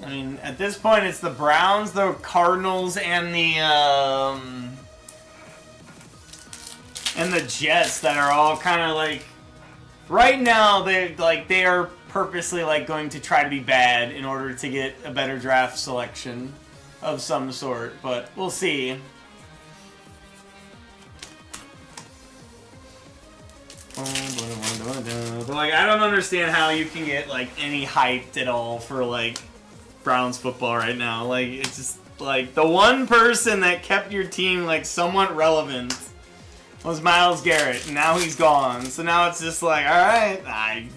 I mean, at this point, it's the Browns, the Cardinals, and the Jets that are all kind of like... Right now, they are purposely going to try to be bad in order to get a better draft selection of some sort, but we'll see. But I don't understand how you can get any hyped at all for Browns football right now. It's just the one person that kept your team somewhat relevant was Myles Garrett, and now he's gone. So now it's just all right, I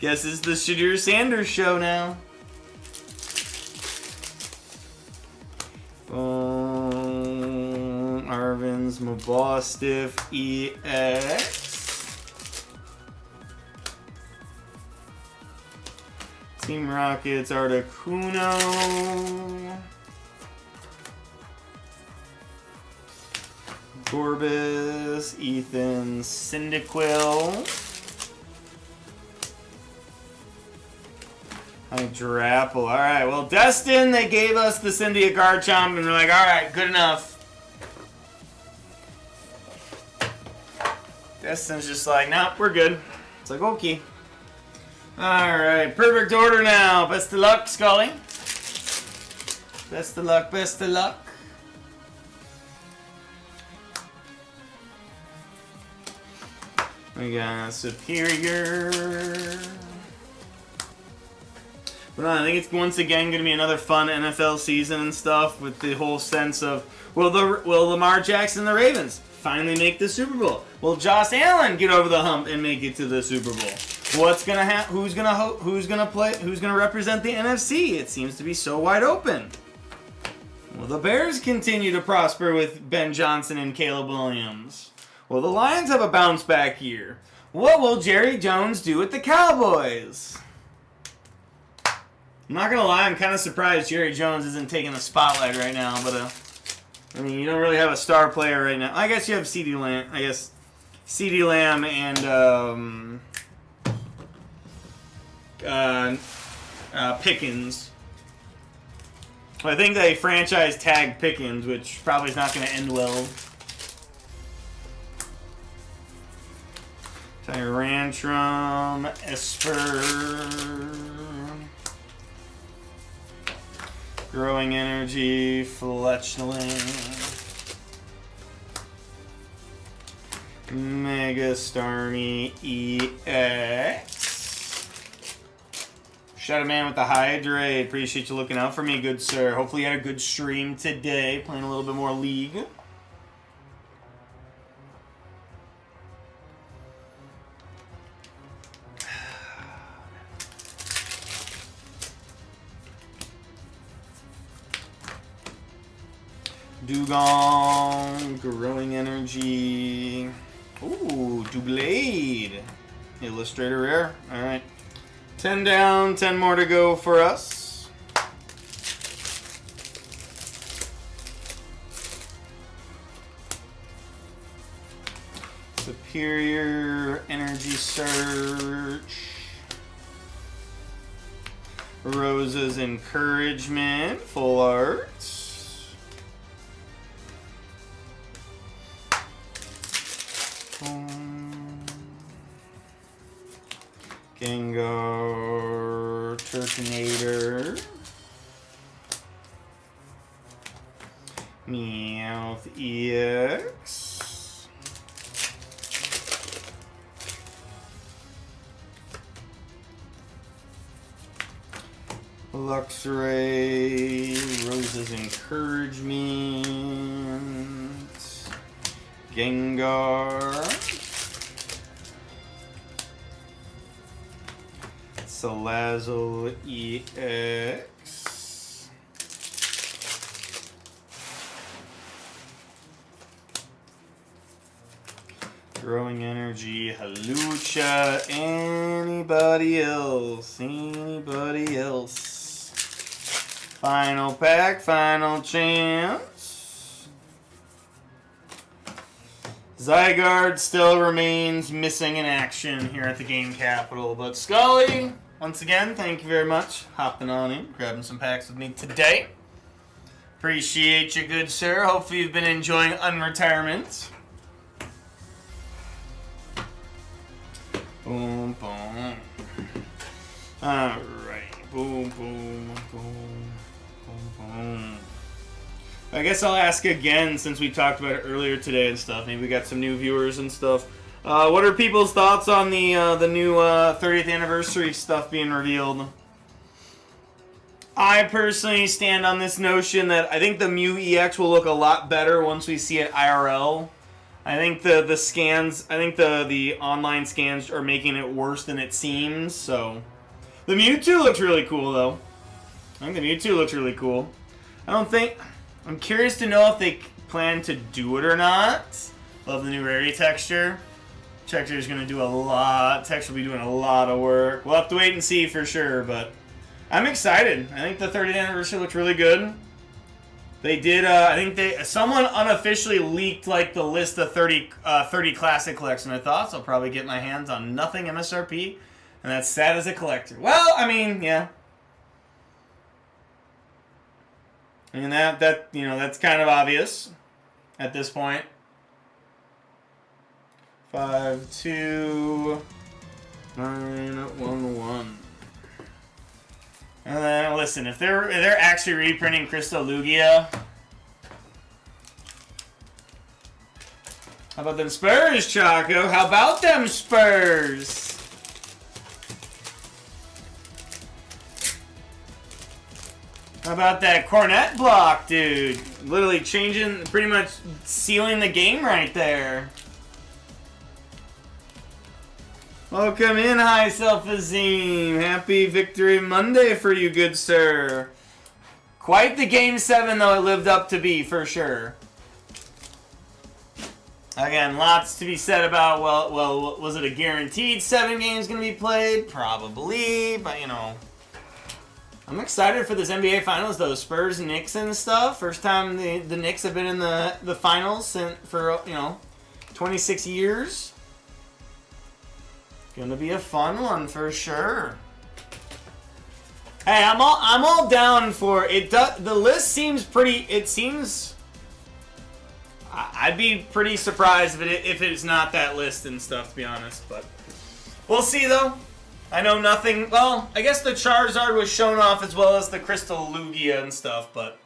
guess it's the Shadir Sanders show now. Arvin's Mabostiff EX. Team Rockets Articuno. Corbis, Ethan, Cyndaquil. Hydrapple. Alright, well, Destin, they gave us the Cynthia Garchomp, and they're like, alright, good enough. Destin's just like, nah, we're good. It's like, okay. Alright, perfect order now. Best of luck, Scully. Best of luck, best of luck. We got Superior. But no, I think it's once again going to be another fun NFL season and stuff with the whole sense of, will Lamar Jackson and the Ravens finally make the Super Bowl? Will Josh Allen get over the hump and make it to the Super Bowl? What's gonna happen? Who's gonna play? Who's gonna represent the NFC? It seems to be so wide open. Will the Bears continue to prosper with Ben Johnson and Caleb Williams? Will the Lions have a bounce back year? What will Jerry Jones do with the Cowboys? I'm not gonna lie, I'm kind of surprised Jerry Jones isn't taking the spotlight right now, but I mean, you don't really have a star player right now. I guess you have CeeDee Lamb. I guess CeeDee Lamb and Pickens. I think they franchise tag Pickens, which probably is not going to end well. Tyrantrum, Esper, Growing Energy, Fletchling, Mega Starmie EX. Shadow Man with the Hydrate. Appreciate you looking out for me, good sir. Hopefully you had a good stream today, playing a little bit more League. Dugong, Growing Energy. Ooh, Doublade. Illustrator Rare. Alright. 10 down, 10 more to go for us. Superior Energy Search. Rose's Encouragement. Full art. Gengar, Turtonator, Meowth EX, Luxray, Rose's Encouragement, Gengar, Salazzle EX, Growing Energy, Halucha, anybody else? Anybody else? Final pack, final chance. Zygarde still remains missing in action here at the Game Capital, but Scully, once again, thank you very much. Hopping on in, grabbing some packs with me today. Appreciate you, good sir. Hopefully you've been enjoying unretirement. Boom, boom. Alright. Boom, boom, boom, boom, boom. I guess I'll ask again since we talked about it earlier today and stuff. Maybe we got some new viewers and stuff. What are people's thoughts on the new 30th anniversary stuff being revealed? I personally stand on this notion that I think the Mew EX will look a lot better once we see it IRL. I think the scans, I think the online scans are making it worse than it seems. So the Mewtwo looks really cool though. I think the Mewtwo looks really cool. I'm curious to know if they plan to do it or not. Love the new rarity texture. Texture is going to do a lot. Texture will be doing a lot of work. We'll have to wait and see for sure, but I'm excited. I think the 30th anniversary looks really good. They did. I think someone unofficially leaked like the list of 30 classic collection. I thought so. I'll probably get my hands on nothing MSRP, and that's sad as a collector. Well, I mean, yeah. I mean that you know that's kind of obvious at this point. 529111. And then listen, if they're actually reprinting Crystal Lugia, how about them Spurs, Choco? How about them Spurs? How about that Cornet block, dude? Literally changing, pretty much sealing the game right there. Welcome in, High Self-Azim. Happy Victory Monday for you, good sir. Quite the Game 7, though, it lived up to be, for sure. Again, lots to be said about, well, was it a guaranteed 7 games going to be played? Probably, but, you know. I'm excited for this NBA Finals, though. Spurs, Knicks, and stuff. First time the Knicks have been in the Finals for, 26 years. Gonna be a fun one for sure. Hey, I'm all down for it. The list seems pretty. It seems. I'd be pretty surprised if it's not that list and stuff, to be honest. But we'll see though. I know nothing. Well, I guess the Charizard was shown off as well as the Crystal Lugia and stuff, but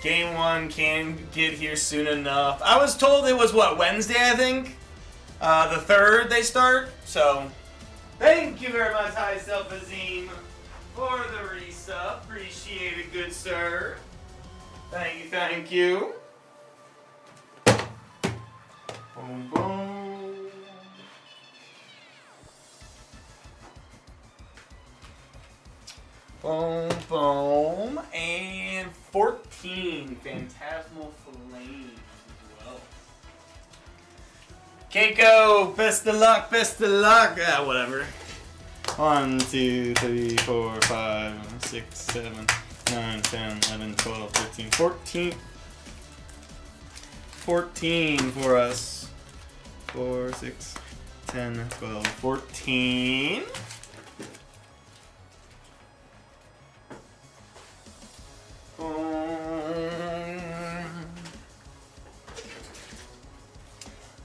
Game 1 can get here soon enough. I was told it was what, Wednesday, I think. The 3rd they start, so thank you very much, High Self-Azim, for the resub. Appreciate it, good sir. Thank you. Boom, boom. Boom, boom. And 14, Phantasmal Flame. Keiko, best of luck, best of luck. Ah, whatever. 1, 2, 3, 4, 5, 6, 7, 9, 10, 11, 12, 13, 14. 14 for us. 4, 6, 10, 12, 14.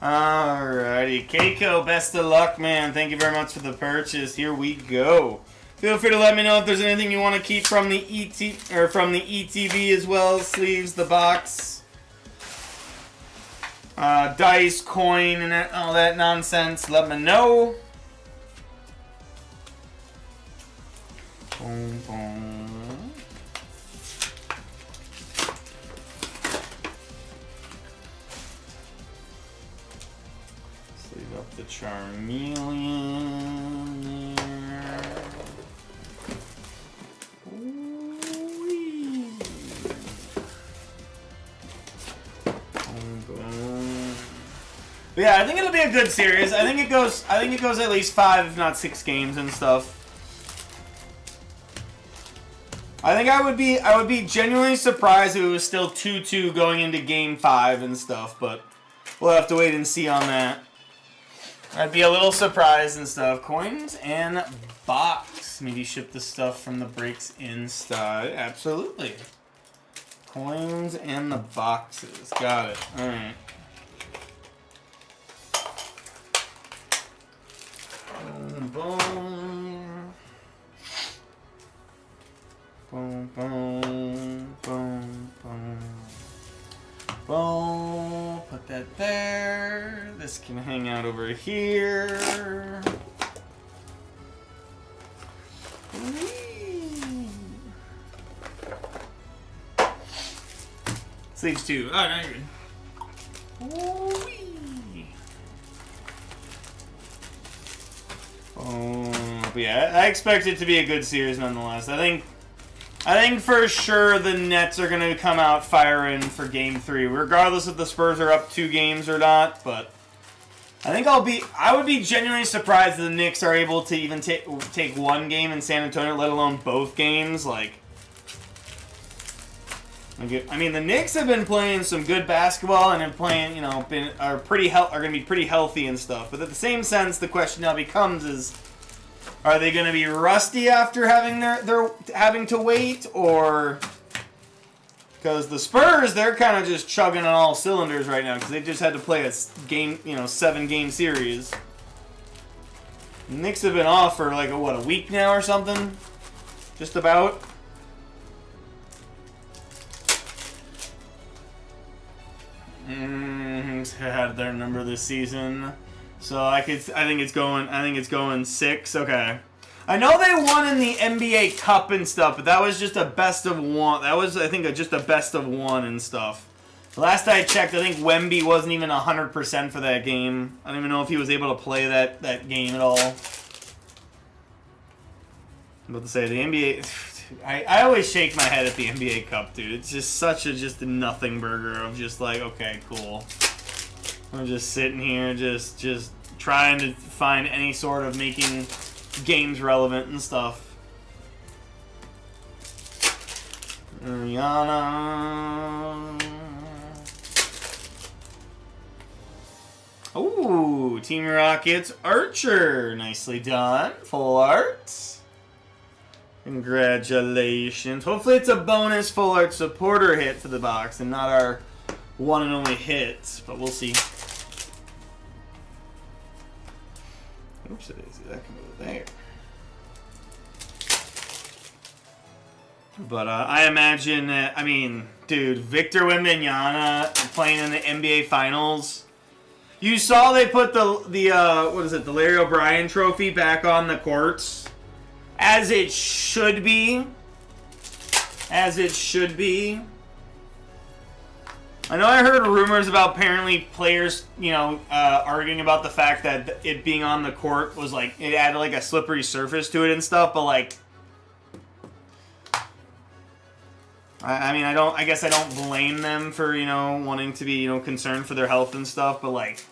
Alrighty, Keiko, best of luck, man. Thank you very much for the purchase. Here we go. Feel free to let me know if there's anything you want to keep from the from the ETB as well. Sleeves, the box, dice, coin, and all that nonsense. Let me know. Boom, boom. Up the Charmeleon there. Ooh-wee. Boom, boom. But yeah, I think it'll be a good series. I think it goes at least 5, if not 6 games and stuff. I think I would be genuinely surprised if it was still 2-2 going into Game 5 and stuff, but we'll have to wait and see on that. I'd be a little surprised and stuff. Coins and box. Maybe ship the stuff from the breaks inside. Absolutely. Coins and the boxes. Got it. Alright. Boom, boom. Boom, boom, boom, boom. Boom, put that there. This can hang out over here. Whee. Sleeves 2. Oh, no, you're good. Whee. But yeah, I expect it to be a good series nonetheless. I think for sure the Nets are going to come out firing for Game 3, regardless if the Spurs are up 2 games or not. But I would be genuinely surprised if the Knicks are able to even take 1 game in San Antonio, let alone both games. Like, I mean, the Knicks have been playing some good basketball and have playing, are going to be pretty healthy and stuff. But at the same sense, the question now becomes is, are they going to be rusty after having their having to wait, or because the Spurs, they're kind of just chugging on all cylinders right now because they just had to play a game, 7-game series. The Knicks have been off for like a week now or something, just about. Had their number this season, so I think it's going 6. Okay, I know they won in the NBA Cup and stuff, but that was just a best of one. That was, I think, just a best of one and stuff. Last I checked, I think Wemby wasn't even 100% for that game. I don't even know if he was able to play that game at all. I'm about to say the NBA. I always shake my head at the NBA Cup, dude. It's just such a nothing burger of just like, okay, cool. I'm just sitting here, just trying to find any sort of making games relevant and stuff. Rihanna. Ooh, Team Rockets Archer. Nicely done. Full art. Congratulations. Hopefully it's a bonus full art supporter hit for the box and not our one and only hit, but we'll see. Oops, it is. That can go there. But I imagine that, dude, Victor Wembanyama playing in the NBA Finals. You saw they put the Larry O'Brien trophy back on the courts. As it should be. As it should be. I know I heard rumors about apparently players, arguing about the fact that it being on the court was like, it added like a slippery surface to it and stuff, but like, I guess I don't blame them for, wanting to be, concerned for their health and stuff, but like,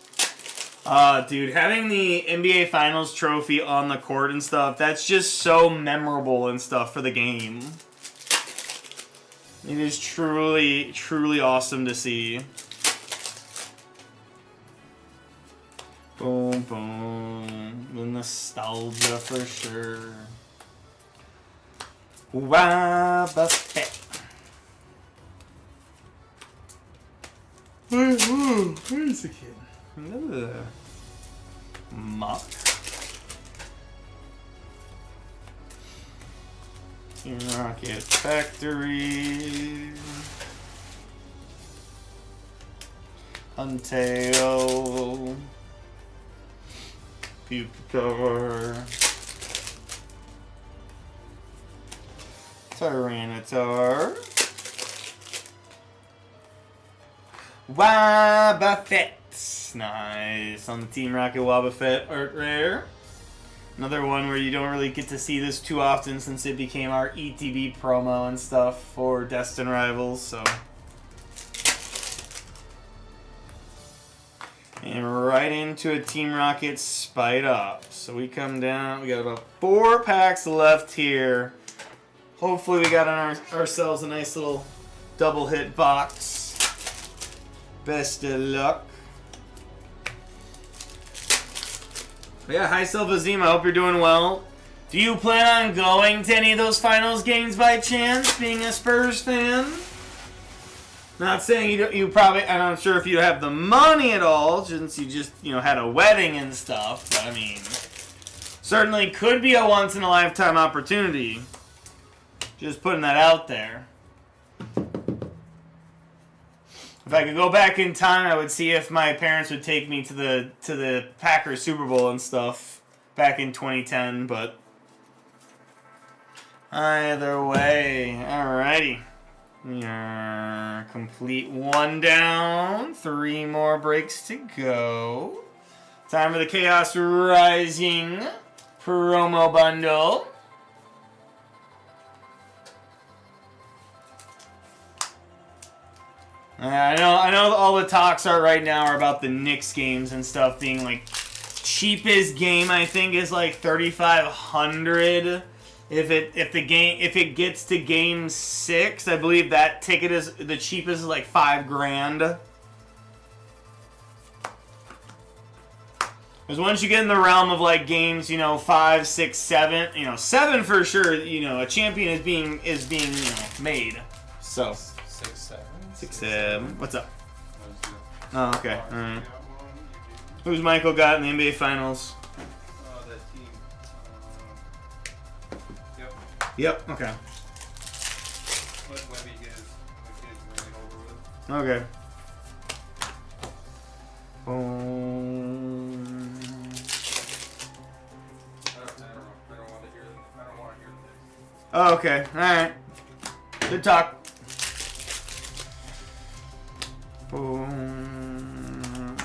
dude, having the NBA Finals trophy on the court and stuff, that's just so memorable and stuff for the game. It is truly, truly awesome to see. Boom, boom. The nostalgia for sure. Wabafet. Where's the kid? Mock. Team Rocket Factory. Hunteo. Puke cover. Tyranitar. Wabafet. Nice. On the Team Rocket Wabafet art rare. Another one where you don't really get to see this too often since it became our ETB promo and stuff for Destin Rivals, so. And right into a Team Rocket Spite Up. So we come down, we got about 4 packs left here. Hopefully we got ourselves a nice little double hit box. Best of luck. But yeah, hi Self-Esteem, I hope you're doing well. Do you plan on going to any of those finals games by chance, being a Spurs fan? Not saying you probably, I'm not sure if you have the money at all, since you just, had a wedding and stuff, but certainly could be a once-in-a-lifetime opportunity. Just putting that out there. If I could go back in time, I would see if my parents would take me to the Packers Super Bowl and stuff back in 2010, but either way, alrighty. Yeah, complete 1 down, 3 more breaks to go. Time for the Chaos Rising promo bundle. I know all the talks right now are about the Knicks games and stuff being like cheapest game I think is like $3,500 If it gets to game 6, I believe that ticket is the cheapest is like $5,000. Because once you get in the realm of like games, 5, 6, 7, 7 for sure, a champion is being made. So 6, 7. 6, 7. What's up? Those Oh, okay. two. All right. Got one, you Who's Michael got in the NBA Finals? did- that team. Yep. Yep. Okay. Let Webby get his ring it over with. Okay. Boom. I don't know. I don't want to hear this. Oh, okay. All right. Good talk. Boom.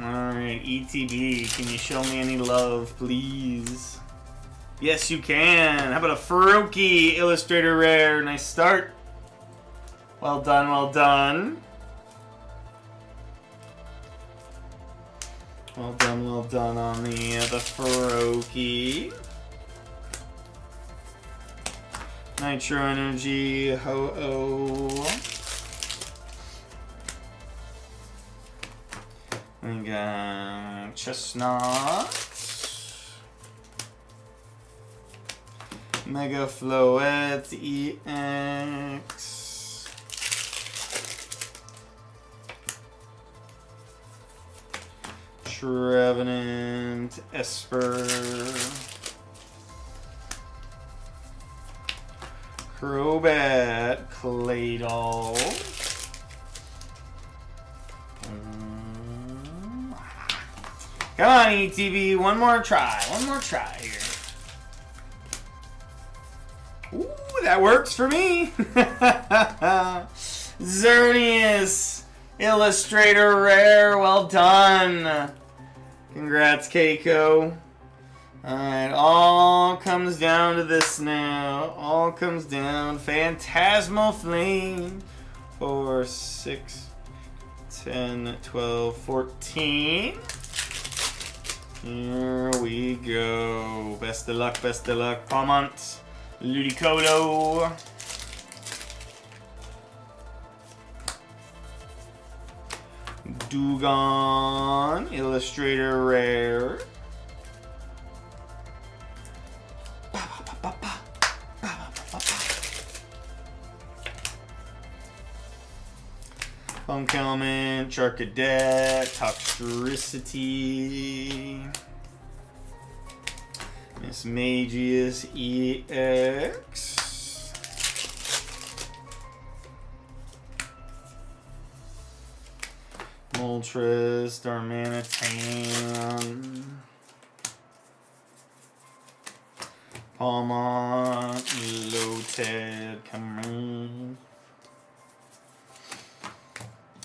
All right. ETB, can you show me any love, please? Yes, you can. How about a Faruqi Illustrator Rare? Nice start. Well done. Well done. Well done on the Faruqi. Nitro Energy, Ho-Oh. We got Chestnut. Mega Floette EX. Trevenant Esper. Crobat Claydol. Come on, ETV, one more try here. Ooh, that works for me. Xerneas Illustrator Rare, well done. Congrats, Keiko. Alright, all comes down to this now. All comes down. Phantasmal Flame. 4, 6, 10, 12, 14. Here we go. Best of luck, Palmont. Ludicolo. Dugon. Illustrator Rare. Punk Element, Charcadet, Toxtricity, Miss Magius EX, Moltres, Darmanitan, Palmont, Loted, Cameroon.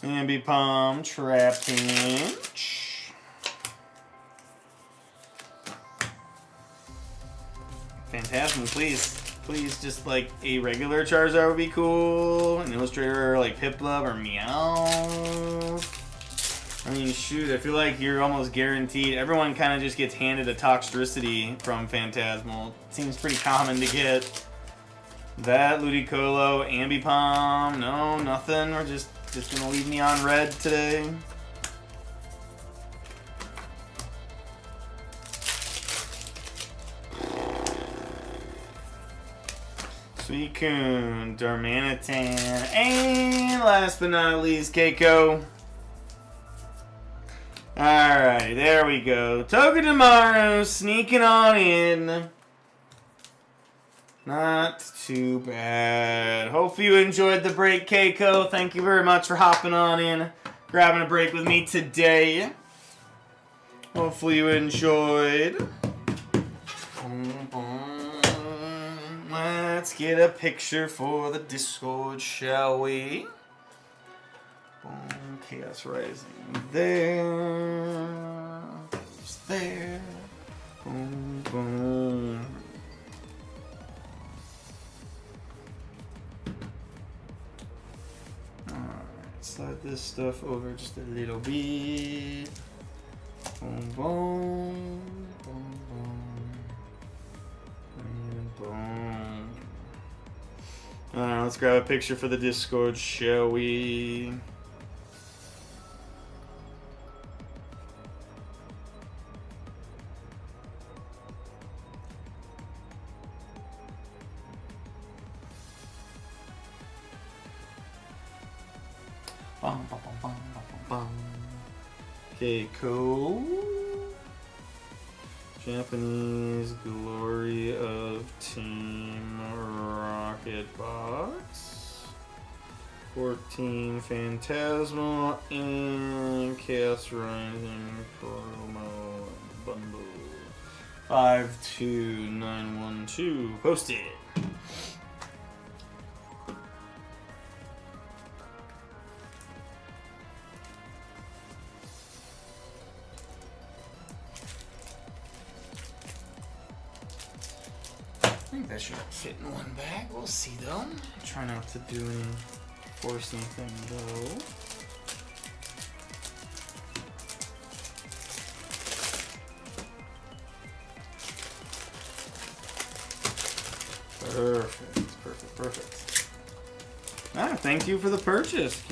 Ambipom, Trapinch. Phantasm, please. Please, just like a regular Charizard would be cool. An Illustrator like Piplup or Meow. I mean, shoot, I feel like you're almost guaranteed. Everyone kind of just gets handed a Toxtricity from Phantasmal. Seems pretty common to get. That, Ludicolo, Ambipom. No, nothing. We're just gonna leave Neon Red today. Suicune, Darmanitan, and last but not least, Keiko. Alright, there we go. Togedemaru sneaking on in. Not too bad. Hope you enjoyed the break, Keiko. Thank you very much for hopping on in, grabbing a break with me today. Hopefully you enjoyed. Let's get a picture for the Discord, shall we? Boom, Chaos Rising there. Just there. Boom, boom. Alright, slide this stuff over just a little bit. Boom, boom. Boom, boom. Boom. Alright, let's grab a picture for the Discord, shall we? Bum, bum, bum, bum, bum, bum. Okay, cool. Japanese Glory of Team Rocket Box. 14 Phantasmal and Chaos Rising promo bundle. 52912. Posted. I think that should fit in one bag. We'll see though. Try not to do any force anything though. Perfect, perfect, perfect. Ah, thank you for the purchase.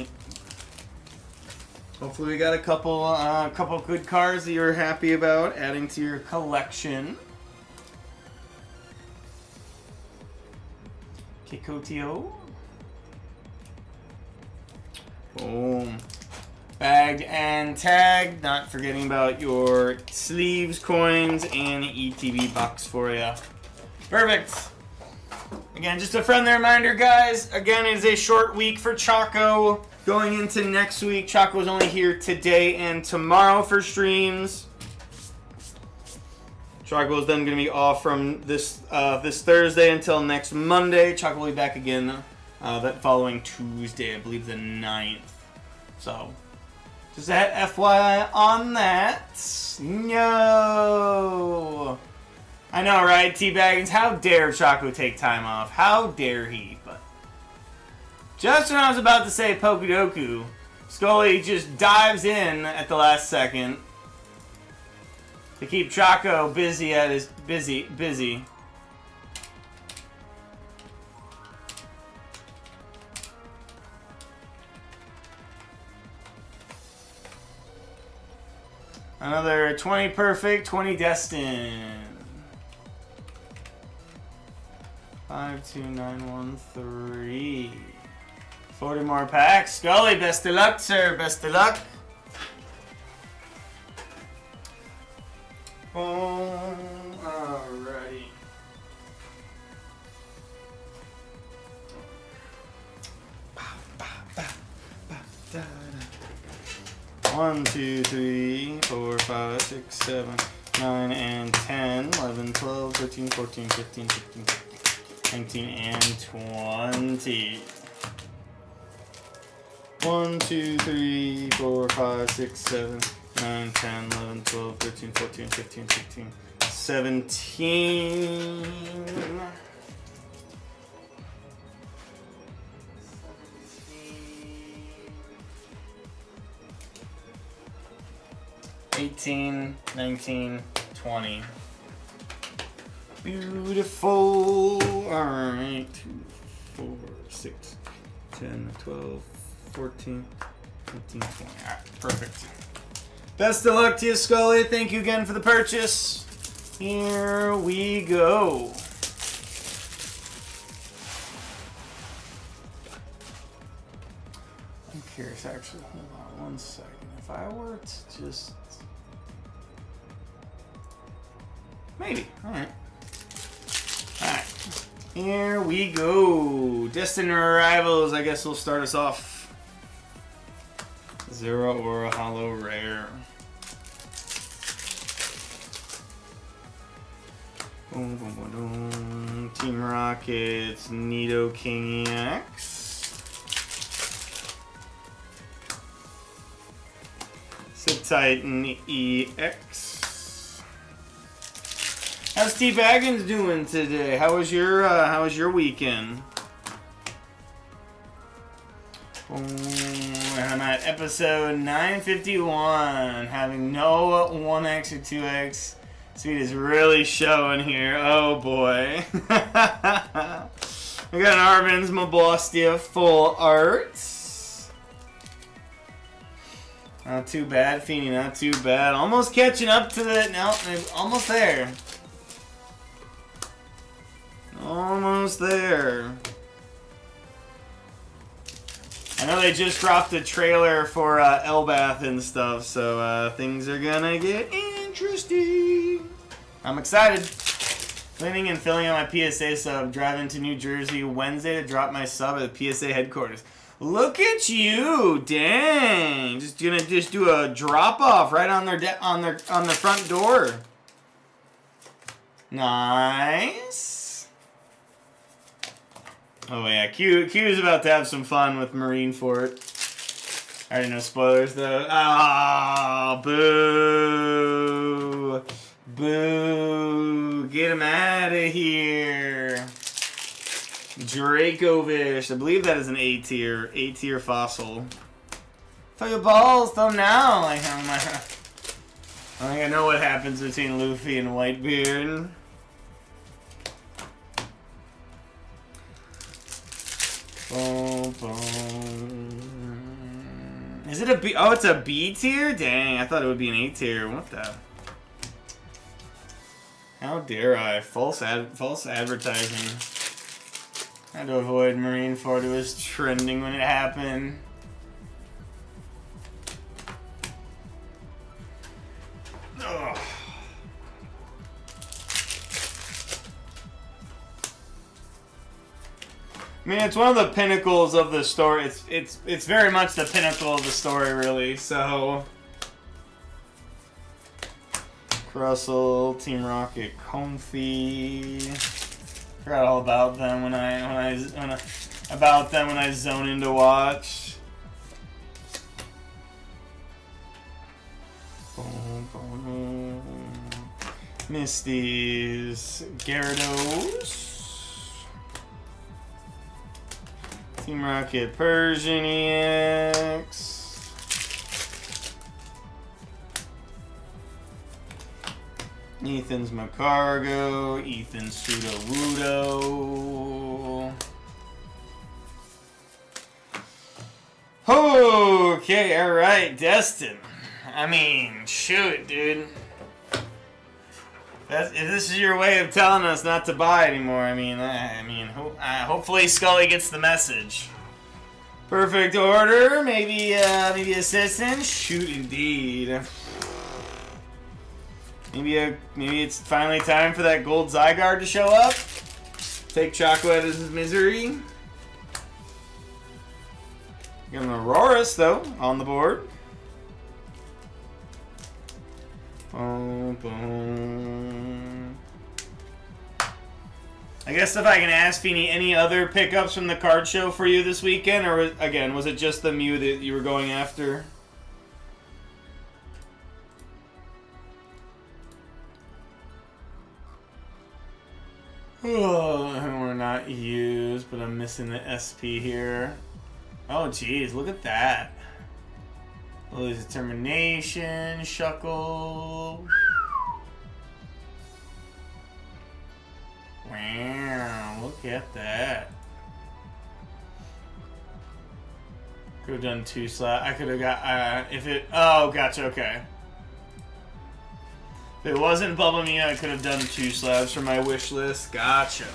Hopefully we got a couple good cards that you're happy about adding to your collection. Kikotio. Boom. Bagged and tagged. Not forgetting about your sleeves, coins, and ETB box for you. Perfect. Again, just a friendly reminder, guys. Again, it is a short week for Choco. Going into next week, Choco's only here today and tomorrow for streams. Choco is then going to be off from this Thursday until next Monday. Choco will be back again that following Tuesday, I believe the 9th. So, just a FYI on that. No. I know, right? T-Baggins, how dare Choco take time off? How dare he? But just when I was about to say Pokudoku, Scully just dives in at the last second to keep Choco busy at his busy. Another 20 perfect, 20 destined. 52913. 40 more packs. Scully, best of luck, sir. Best of luck. Alrighty. One, 2, 3, 4, 5, 6, 7, 9, and 10, 11, 12, 13, 14, 15, 16, 19, and 20. 1, 2, 3, 4, 5, 6, 7, 9, 10, 11, 12, 13, 14, 15, 16, 17. 18, 19, 20. Beautiful. Alright. 2, 4, 6, 10, 12, 14, 15, 20. Alright, perfect. Best of luck to you, Scully. Thank you again for the purchase. Here we go. I'm curious, actually. Hold on one second. If I were to just... Maybe. Alright. Alright. Here we go. Destined Arrivals. I guess will start us off. 0 or a hollow rare. Boom, boom, boom, boom. Team Rockets. Nido King EX. Sit Titan EX. How's T-Baggins doing today? How was your weekend? Oh, and I'm at episode 951, having no 1x or 2x Speed is really showing here. Oh boy. We got an Arvin's Mabostia full art. Not too bad, Feeney, not too bad. Almost catching up to the... No, almost there. Almost there. I know they just dropped a trailer for Elbath and stuff, so things are gonna get interesting. I'm excited. Cleaning and filling out my PSA sub. Driving to New Jersey Wednesday to drop my sub at the PSA headquarters. Look at you, dang! Just gonna do a drop off right on their on their front door. Nice. Oh yeah, Q is about to have some fun with Marine Fort. I already know spoilers though. Ah, boo, boo! Get him out of here. Dracovish. I believe that is an A tier fossil. Throw your balls, throw them now. Like, I think I know what happens between Luffy and Whitebeard. Boom, boom. Is it a B? Oh, it's a B tier? Dang, I thought it would be an A tier. What the? How dare I? False advertising. I had to avoid Marine Fort. It was trending when it happened. Ugh. I mean, it's one of the pinnacles of the story. It's very much the pinnacle of the story, really. So, Russell, Team Rocket, Comfy. Forgot all about them when I zone into watch. Boom, boom. Misty's, Gyarados, Team Rocket, Persian EX. Ethan's Macargo, Ethan's Sudowoodo. Okay, alright, Destin. I mean, shoot, dude. If this is your way of telling us not to buy anymore, I mean, hopefully Scully gets the message. Perfect order, maybe assistant. Shoot, indeed. Maybe it's finally time for that gold Zygarde to show up. Take Choco out of his misery. Got an Auroras, though, on the board. Boom, boom. I guess if I can ask Feeney, any other pickups from the card show for you this weekend? Or, again, was it just the Mew that you were going after? Oh, we're not used, but I'm missing the SP here. Oh, geez, look at that. Lily's Determination, Shuckle. Wow, look at that. Could have done 2 slabs. I could have got, if it, oh, gotcha, okay. If it wasn't Bubble Me, I could have done 2 slabs for my wish list. Gotcha.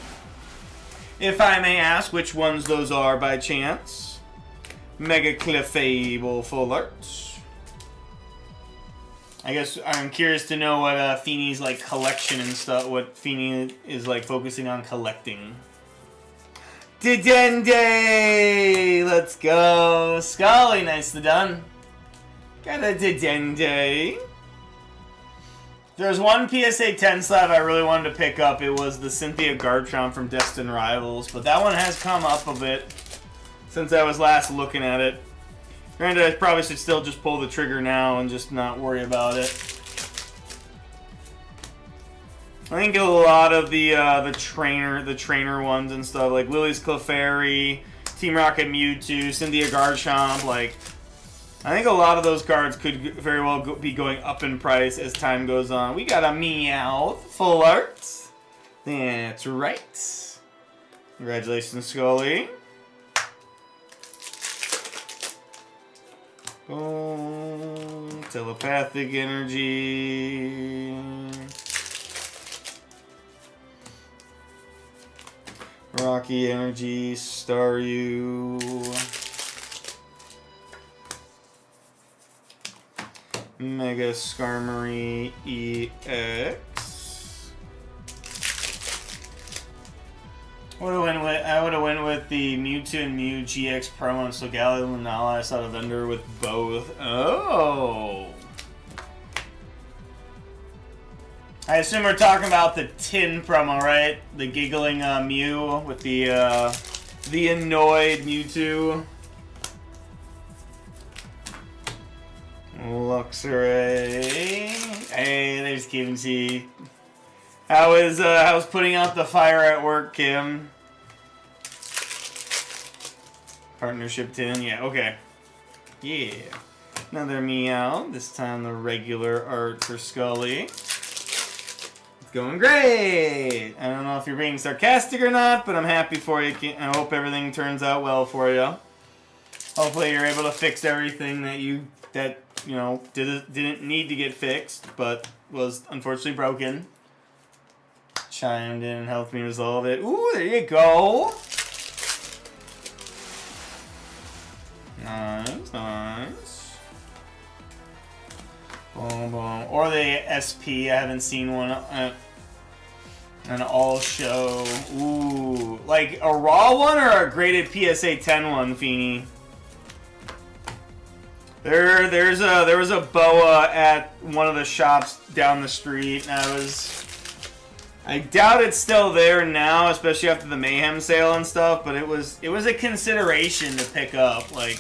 If I may ask which ones those are by chance. Mega Clefable Full Art. I guess I'm curious to know what Feeney's like collection and stuff, what Feeney is like focusing on collecting. Dedenne! Let's go. Scully, nicely done. Got a Dedenne. There's one PSA 10 slab I really wanted to pick up. It was the Cynthia Garchomp from Destined Rivals, but that one has come up a bit since I was last looking at it. Granted, I probably should still just pull the trigger now and just not worry about it. I think a lot of the trainer ones and stuff, like Lily's Clefairy, Team Rocket Mewtwo, Cynthia Garchomp, like I think a lot of those cards could very well be going up in price as time goes on. We got a Meowth full art. That's right. Congratulations, Scully. Boom. Telepathic energy. Rocky energy. Staryu. Mega Skarmory EX. I would have went with the Mewtwo and Mew GX promo and Solgaleo Lunala. I saw the vendor with both. Oh. I assume we're talking about the tin promo, right? The giggling Mew with the annoyed Mewtwo. Luxray. Hey, there's Kimchi. How is putting out the fire at work, Kim? Partnership tin, yeah, okay. Yeah. Another Meow. This time the regular art for Scully. It's going great. I don't know if you're being sarcastic or not, but I'm happy for you. I hope everything turns out well for you. Hopefully you're able to fix everything that you know, didn't need to get fixed, but was unfortunately broken. Chimed in and helped me resolve it. Ooh, there you go. Nice, nice. Boom, boom. Or the SP. I haven't seen one. An all show. Ooh, like a raw one or a graded PSA 10 one, Feeny? There was a boa at one of the shops down the street, and I doubt it's still there now, especially after the Mayhem sale and stuff. But it was a consideration to pick up. Like,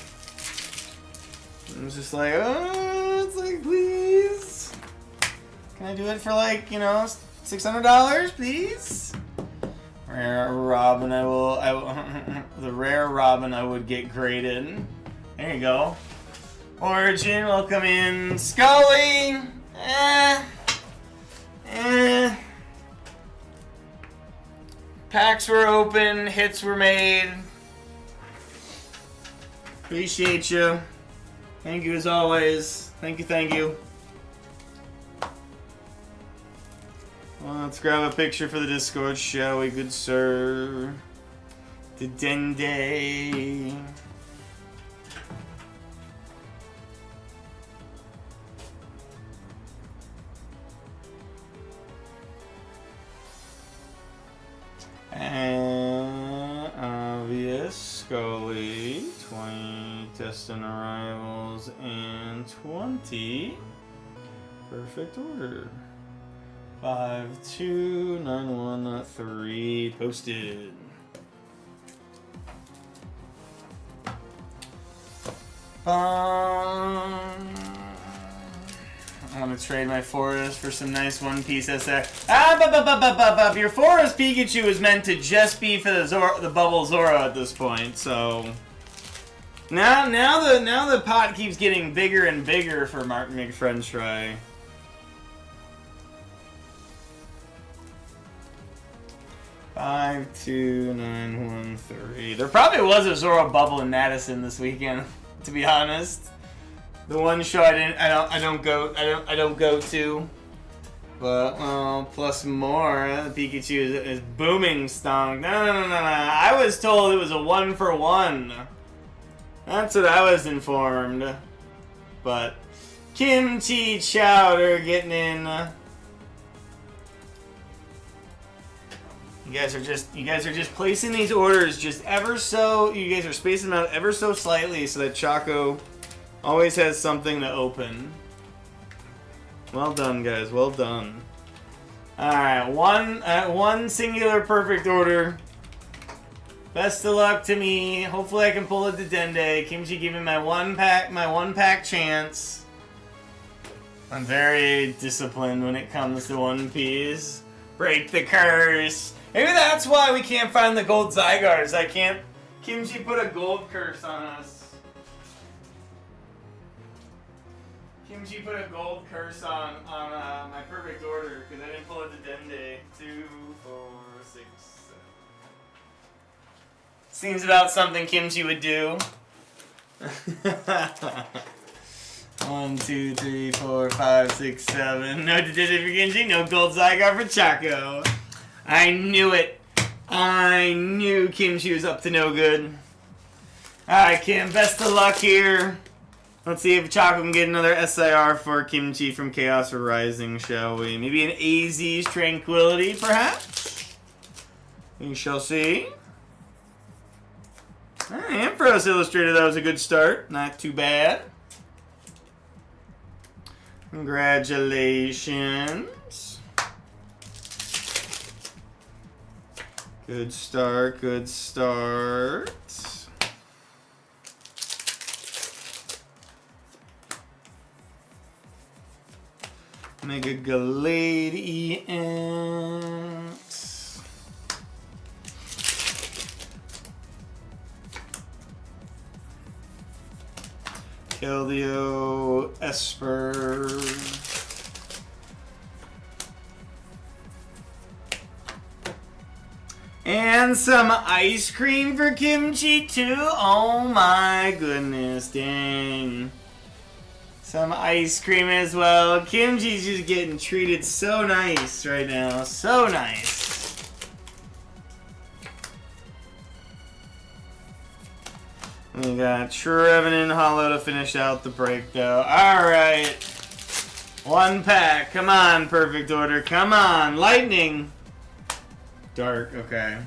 it was just like, oh, it's like, please, can I do it for like, you know, $600, please? Rare Robin, I will the rare Robin I would get graded. There you go. Origin, welcome in. Scully! Packs were open, hits were made. Appreciate you. Thank you as always. Thank you, thank you. Well, let's grab a picture for the Discord, shall we, good sir? The Dende. And obvious Scully, 20 destined arrivals, and 20 perfect order. 52913 posted. I want to trade my Forest for some nice One Piece SX. Your Forest Pikachu is meant to just be for the Bubble Zoro at this point, so now the pot keeps getting bigger and bigger for Martin McFrench. 52913. There probably was a Zoro Bubble in Madison this weekend, to be honest. The one show I don't go to, but well, plus more. The Pikachu is booming stonk. No. I was told it was a 1-for-1. That's what I was informed. But Kimchi Chowder getting in. You guys are just placing these orders just ever so. You guys are spacing them out ever so slightly so that Choco always has something to open. Well done, guys. Well done. Alright, one singular perfect order. Best of luck to me. Hopefully I can pull it to Dende. Kimchi giving my one pack chance. I'm very disciplined when it comes to One Piece. Break the curse. Maybe that's why we can't find the gold Zygars. Kimchi put a gold curse on us. Kimchi put a gold curse on my perfect order because I didn't pull it to Dende. 2, 4, 6, 7. Seems about something Kimchi would do. 1, 2, 3, 4, 5, 6, 7. No Detective for Kimchi, no gold Zygar for Chaco. I knew it. I knew Kimchi was up to no good. Alright, Kim, best of luck here. Let's see if Chaco can get another SIR for Kimchi from Chaos Rising, shall we? Maybe an AZ's Tranquility, perhaps? We shall see. Ampharos Illustrated, that was a good start. Not too bad. Congratulations. Good start, good start. Mega Galadiant. Keldeo Esper. And some ice cream for Kimchi too. Oh my goodness, dang. Some ice cream as well. Kimchi's just getting treated so nice right now. So nice. We got Trevenant Hollow to finish out the break though. Alright. One pack. Come on, perfect order. Come on. Lightning. Dark. Okay.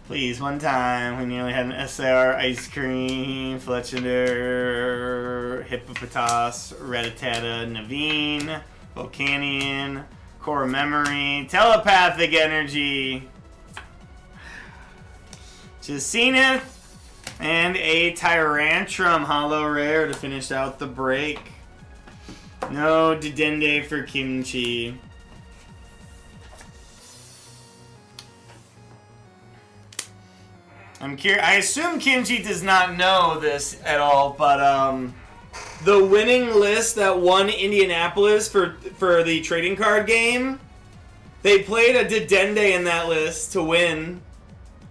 Please, one time. We nearly had an SR Ice Cream, Fletchender, Hippopotas, Rattata, Naveen, Volcanion, Core Memory, Telepathic Energy, Jacineth, and a Tyrantrum Hollow Rare to finish out the break. No Dedenne for Kimchi. I'm curious. I assume Kimchi does not know this at all, but the winning list that won Indianapolis for the trading card game, they played a Dedenne in that list to win,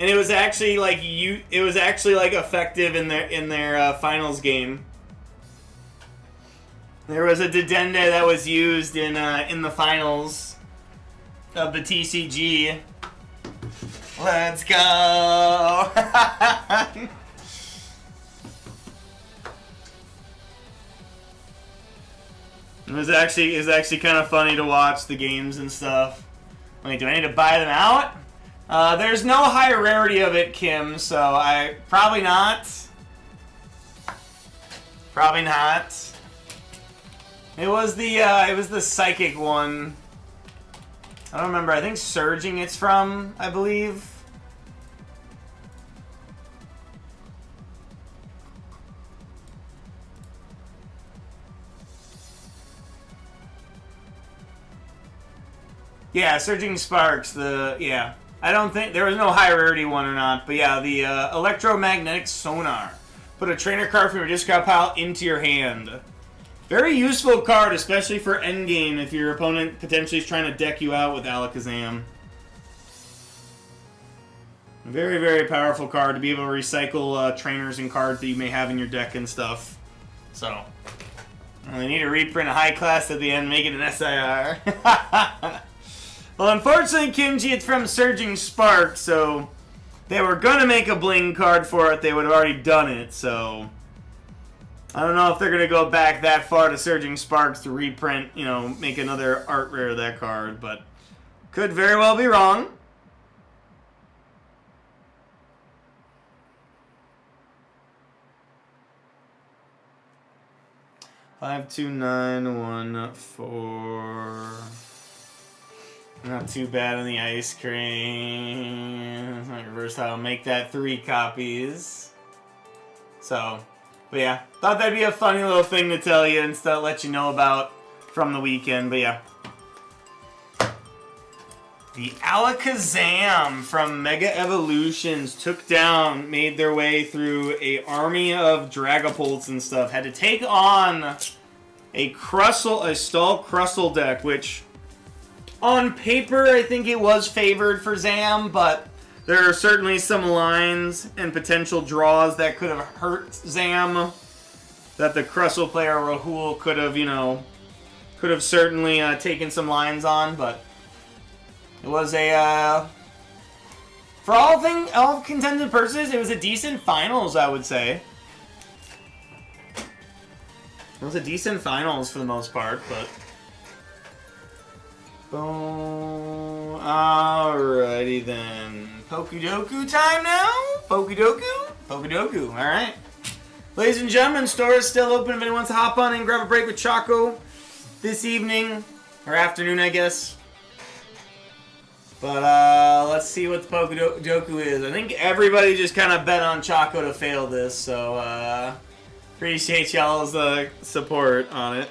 and it was actually like effective in their finals game. There was a Dedenne that was used in the finals of the TCG. Let's go! It was actually kind of funny to watch the games and stuff. Wait, do I need to buy them out? There's no high rarity of it, Kim, so I probably not. Probably not. It was the psychic one. I don't remember. I think Surging it's from, I believe. Yeah, Surging Sparks, yeah. I don't think, there was no high rarity one or not, but yeah, the Electromagnetic Sonar. Put a trainer card from your discard pile into your hand. Very useful card, especially for endgame if your opponent potentially is trying to deck you out with Alakazam. Very, very powerful card to be able to recycle trainers and cards that you may have in your deck and stuff. So, they need to reprint a high class at the end, make it an SIR. Well, unfortunately, Kimchi, it's from Surging Spark, so they were going to make a bling card for it. They would have already done it, so I don't know if they're going to go back that far to Surging Sparks to reprint, make another art rare of that card, but could very well be wrong. Five, 2, 9, 1, 4. Not too bad on the ice cream. Like versatile. Make that 3 copies. So, but yeah, thought that'd be a funny little thing to tell you and stuff, let you know about from the weekend. But yeah. The Alakazam from Mega Evolutions made their way through a army of Dragapults and stuff. Had to take on a Stall Crustle deck, which on paper I think it was favored for Zam, but there are certainly some lines and potential draws that could have hurt Zam that the Crustle player Rahul could have certainly taken some lines on, but it was for all contended purposes, it was a decent finals, I would say. It was a decent finals for the most part, but boom. Alrighty then. Pokedoku time now? Pokedoku. Alright. Ladies and gentlemen, store is still open if anyone wants to hop on and grab a break with Choco this evening. Or afternoon, I guess. But let's see what the Pokedoku is. I think everybody just kind of bet on Choco to fail this, so appreciate y'all's support on it.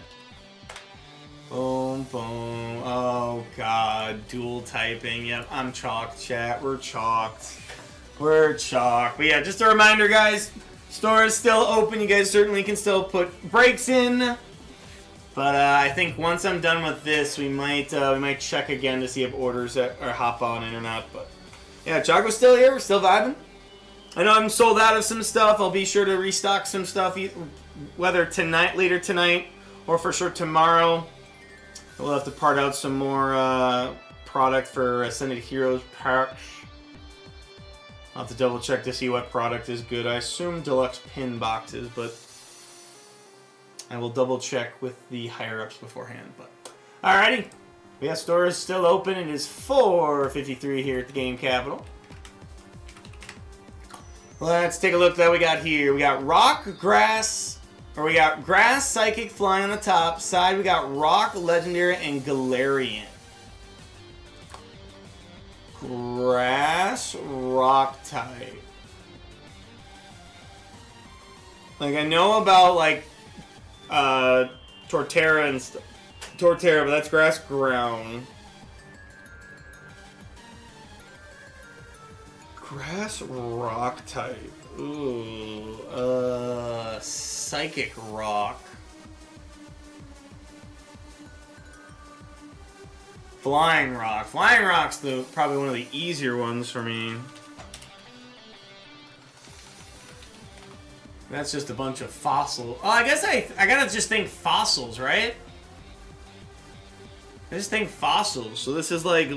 Boom, boom. Oh, God. Dual typing. Yep, I'm chalked, chat. We're chalked. But yeah, just a reminder, guys. Store is still open. You guys certainly can still put breaks in. But I think once I'm done with this, we might check again to see if orders are hop on in or not. But yeah, Choco's still here. We're still vibing. I know I'm sold out of some stuff. I'll be sure to restock some stuff, whether later tonight, or for sure tomorrow. We'll have to part out some more product for Ascended Heroes packs. I'll have to double check to see what product is good. I assume deluxe pin boxes, but I will double check with the higher ups beforehand. But alrighty, yeah, store is still open. It is 4:53 here at the Game Capital. Let's take a look at what we got here. We got we got Grass, Psychic, Flying on the top side. We got Rock, Legendary, and Galarian. Grass, Rock type. Like, I know about, like, Torterra and stuff. Torterra, but that's Grass, Ground. Grass, Rock type. Ooh, Psychic Rock. Flying Rock. Flying Rock's probably one of the easier ones for me. That's just a bunch of fossils. Oh, I guess I gotta just think fossils, right? I just think fossils. So this is like,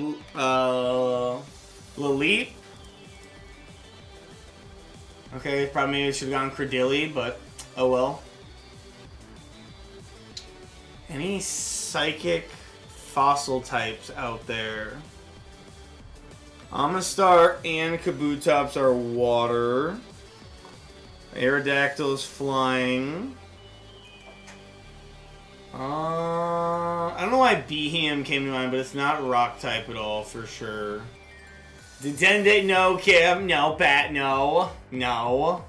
Lilith. Okay, probably maybe should have gone Credilli, but oh well. Any psychic fossil types out there? Amistar and Kabutops are water. Aerodactyl is flying. I don't know why Behem came to mind, but it's not rock type at all for sure. Detendate, no. Kim, no. Bat, no. No.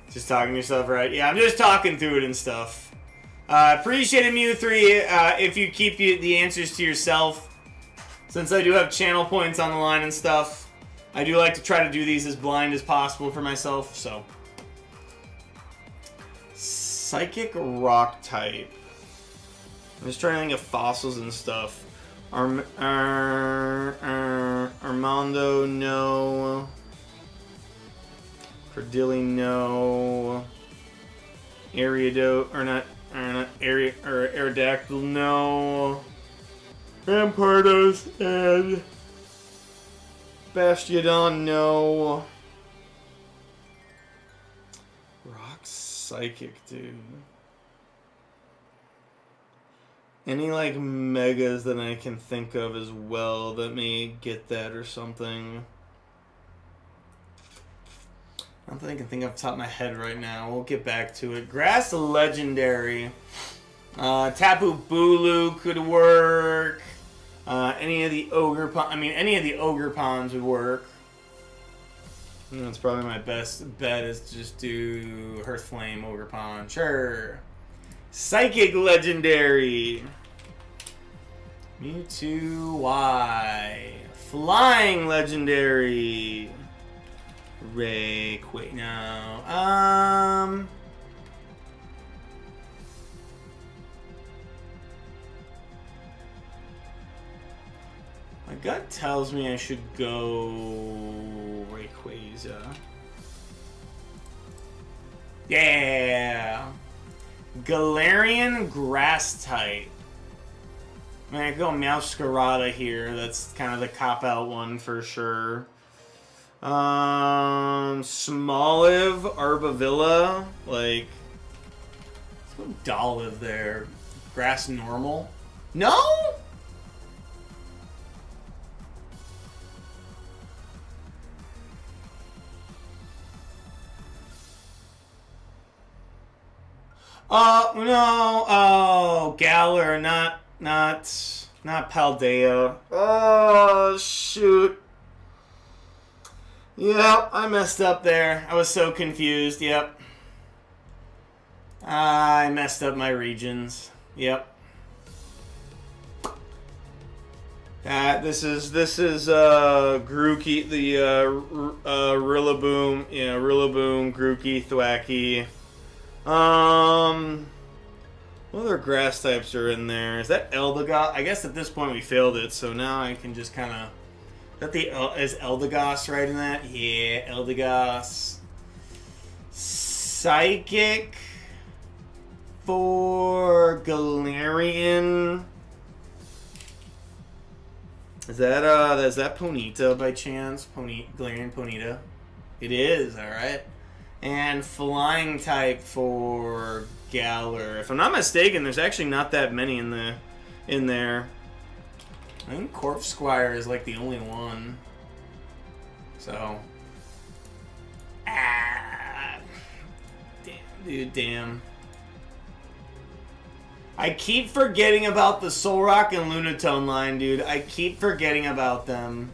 Just talking to yourself, right? Yeah, I'm just talking through it and stuff. Appreciate it, Mew3, if you keep the answers to yourself. Since I do have channel points on the line and stuff, I do like to try to do these as blind as possible for myself, so. Psychic rock type. I'm just trying to think of fossils and stuff. Armando, no. Credilli, no. Aerodactyl, no. Rampardos and Bastiodon, no. Rock Psychic, dude. Any, like, megas that I can think of as well that may get that or something. I don't think I can think off the top of my head right now. We'll get back to it. Grass Legendary. Tapu Bulu could work. Any of the Ogre Ponds would work. That's probably my best bet is to just do Hearthflame Ogre Pond. Sure. Psychic Legendary. Mewtwo Y. Flying Legendary. Wait, no. My gut tells me I should go Rayquaza. Yeah. Galarian Grass type. I mean, I could go Meowscarada here. That's kind of the cop-out one for sure. Smoliv, Arbavilla. Like, let's go Dolliv there. Grass normal. No? No. Oh, Galar, not Paldea. Oh, shoot. Yep, I messed up there. I was so confused. Yep. I messed up my regions. Yep. This is Grookey, the Rillaboom, Rillaboom, Grookey, Thwackey. What other grass types are in there? Is that Eldegoss? I guess at this point we failed it, so now I can just kind of... Is Eldegoss right in that? Yeah, Eldegoss. Psychic for Galarian. Is that Ponyta by chance? Galarian Ponyta? It is, alright. And flying type for Galar. If I'm not mistaken, there's actually not that many in there. I think Corpsquire is like the only one. So. Damn, dude, damn. I keep forgetting about the Solrock and Lunatone line, dude. I keep forgetting about them.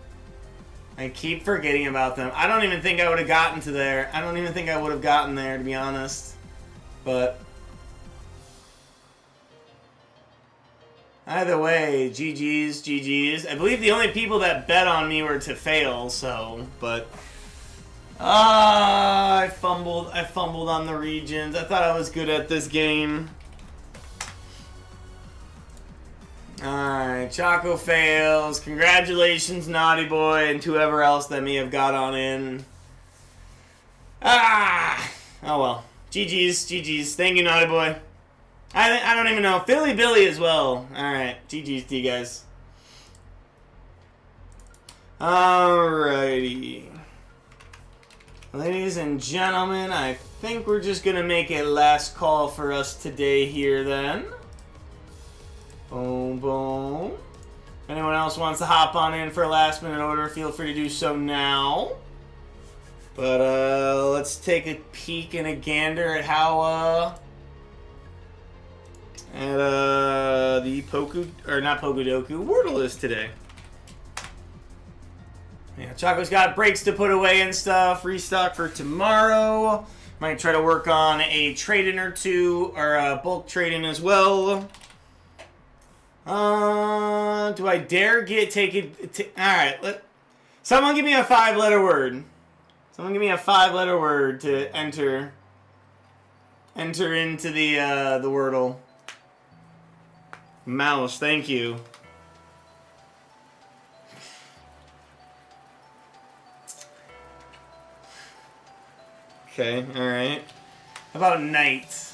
I don't even think I would have gotten to there. I don't even think I would have gotten there, to be honest. But either way, GG's. I believe the only people that bet on me were to fail, so, but I fumbled on the regions. I thought I was good at this game. Alright, Choco fails. Congratulations, Naughty Boy, and whoever else that may have got on in. Oh well. GG's. Thank you, Naughty Boy. I don't even know. Philly Billy as well. Alright, GG's to you guys. Alrighty. Ladies and gentlemen, I think we're just going to make a last call for us today here then. Boom, boom. If anyone else wants to hop on in for a last minute order, feel free to do so now. But let's take a peek and a gander at how the Wordle is today. Yeah, Choco's got breaks to put away and stuff. Restock for tomorrow. Might try to work on a trade-in or two, or a bulk trade-in as well. Do I dare take it? Alright, someone give me a 5-letter word. Someone give me a 5-letter word to enter into the Wordle. Mouse, thank you. Okay, alright. How about knight?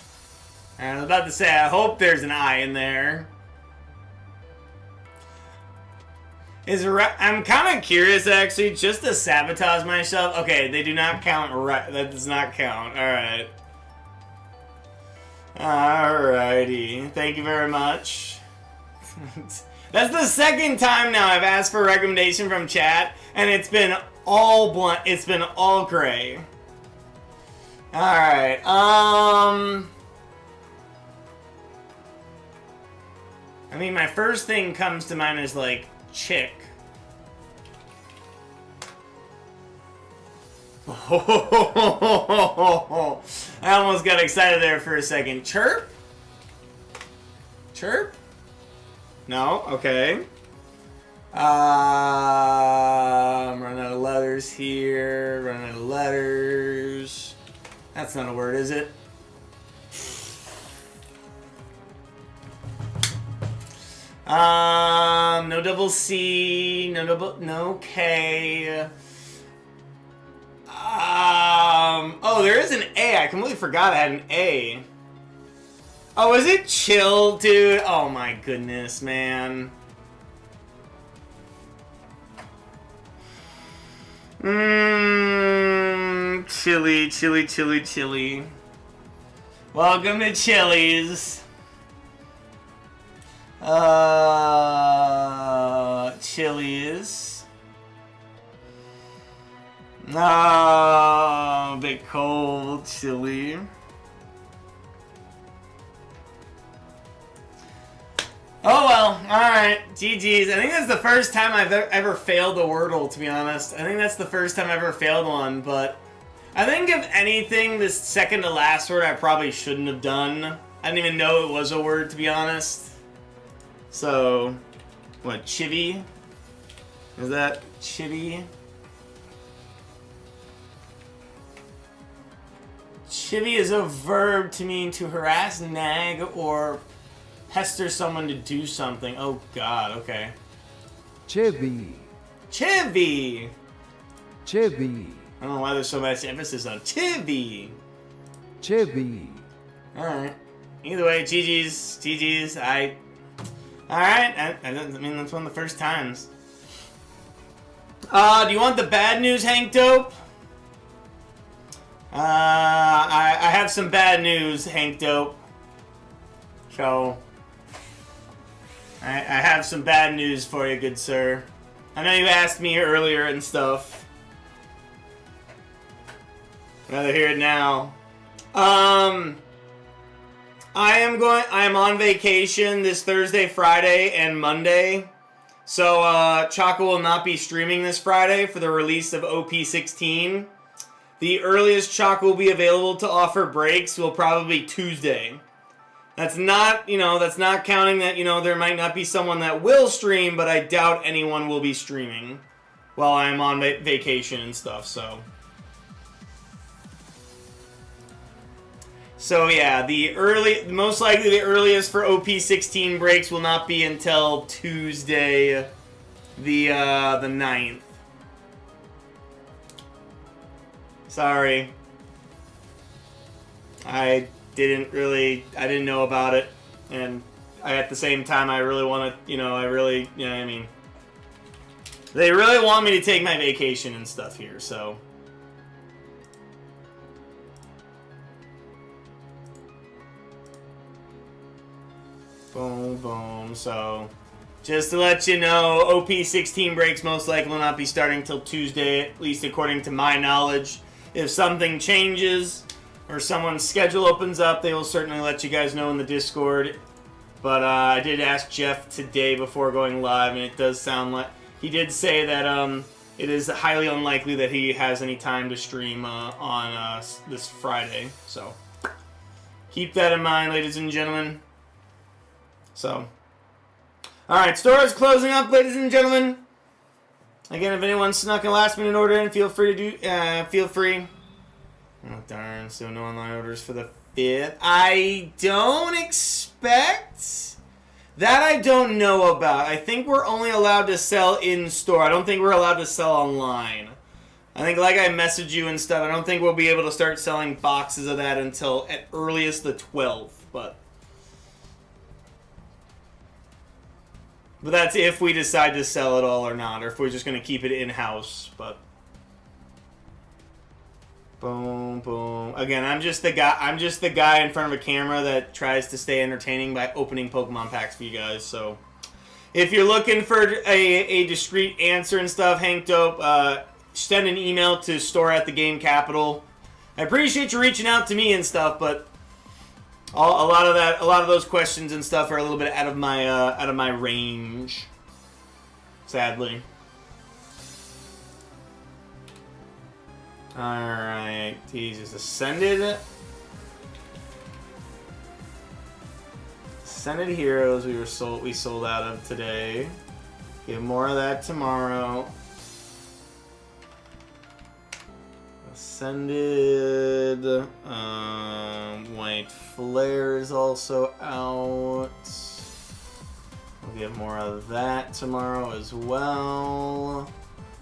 I was about to say, I hope there's an I in there. I'm kind of curious, actually, just to sabotage myself. Okay, they do not count. That does not count. Alright. Alrighty. Thank you very much. That's the second time now I've asked for a recommendation from chat, and it's been all blunt. It's been all gray. Alright. I mean, my first thing comes to mind is, like, chick. I almost got excited there for a second. Chirp? Chirp? No? Okay. I'm running out of letters here. Running out of letters. That's not a word, is it? No double C, no K. Oh, there is an A. I completely forgot I had an A. Oh, is it chill, dude? Oh my goodness, man. Chili, chili, chili, chili. Welcome to Chili's. Chili's. A bit cold, chili. Oh well, alright, GG's. I think that's the first time I've ever failed a Wordle, to be honest. I think that's the first time I've ever failed one, but I think if anything, this second to last word I probably shouldn't have done. I didn't even know it was a word, to be honest. So, what, chivy? Is that chivy? Chivy is a verb to mean to harass, nag, or pester someone to do something. Oh god, okay. Chivy. Chivy! Chivy. I don't know why there's so much emphasis on chivy. Chivy. Alright. Either way, GG's. Alright. I mean, that's one of the first times. Do you want the bad news, Hank Dope? I have some bad news, Hank Dope. So, I have some bad news for you, good sir. I know you asked me earlier and stuff. Rather hear it now. I am on vacation this Thursday, Friday, and Monday. So, Choco will not be streaming this Friday for the release of OP16. The earliest Choco will be available to offer breaks will probably be Tuesday. That's not, that's not counting that, there might not be someone that will stream, but I doubt anyone will be streaming while I'm on vacation and stuff, so. So yeah, most likely the earliest for OP16 breaks will not be until Tuesday, the 9th. Sorry. I didn't know about it, and at the same time, I really want to, I mean, they really want me to take my vacation and stuff here, so. Boom, boom, so. Just to let you know, OP16 breaks most likely will not be starting till Tuesday, at least according to my knowledge. If something changes, or someone's schedule opens up, they will certainly let you guys know in the Discord. But I did ask Jeff today before going live, and it does sound like he did say that it is highly unlikely that he has any time to stream on this Friday. So keep that in mind, ladies and gentlemen. So, all right, store is closing up, ladies and gentlemen. Again, if anyone snuck a last-minute order in, feel free to feel free. Oh, darn, so no online orders for the 5th. I don't expect. That I don't know about. I think we're only allowed to sell in-store. I don't think we're allowed to sell online. I think, like I messaged you and stuff, I don't think we'll be able to start selling boxes of that until, at earliest, the 12th. But that's if we decide to sell it all or not, or if we're just going to keep it in-house. But boom, boom. Again, I'm just the guy in front of a camera that tries to stay entertaining by opening Pokemon packs for you guys. So, if you're looking for a discreet answer and stuff, Hank Dope, send an email to store@TheGameCapital. I appreciate you reaching out to me and stuff, but a lot of those questions and stuff are a little bit out of my range, sadly. Alright, Jesus. Ascended. Ascended Heroes we sold out of today. Get more of that tomorrow. Ascended White Flare is also out. We'll get more of that tomorrow as well.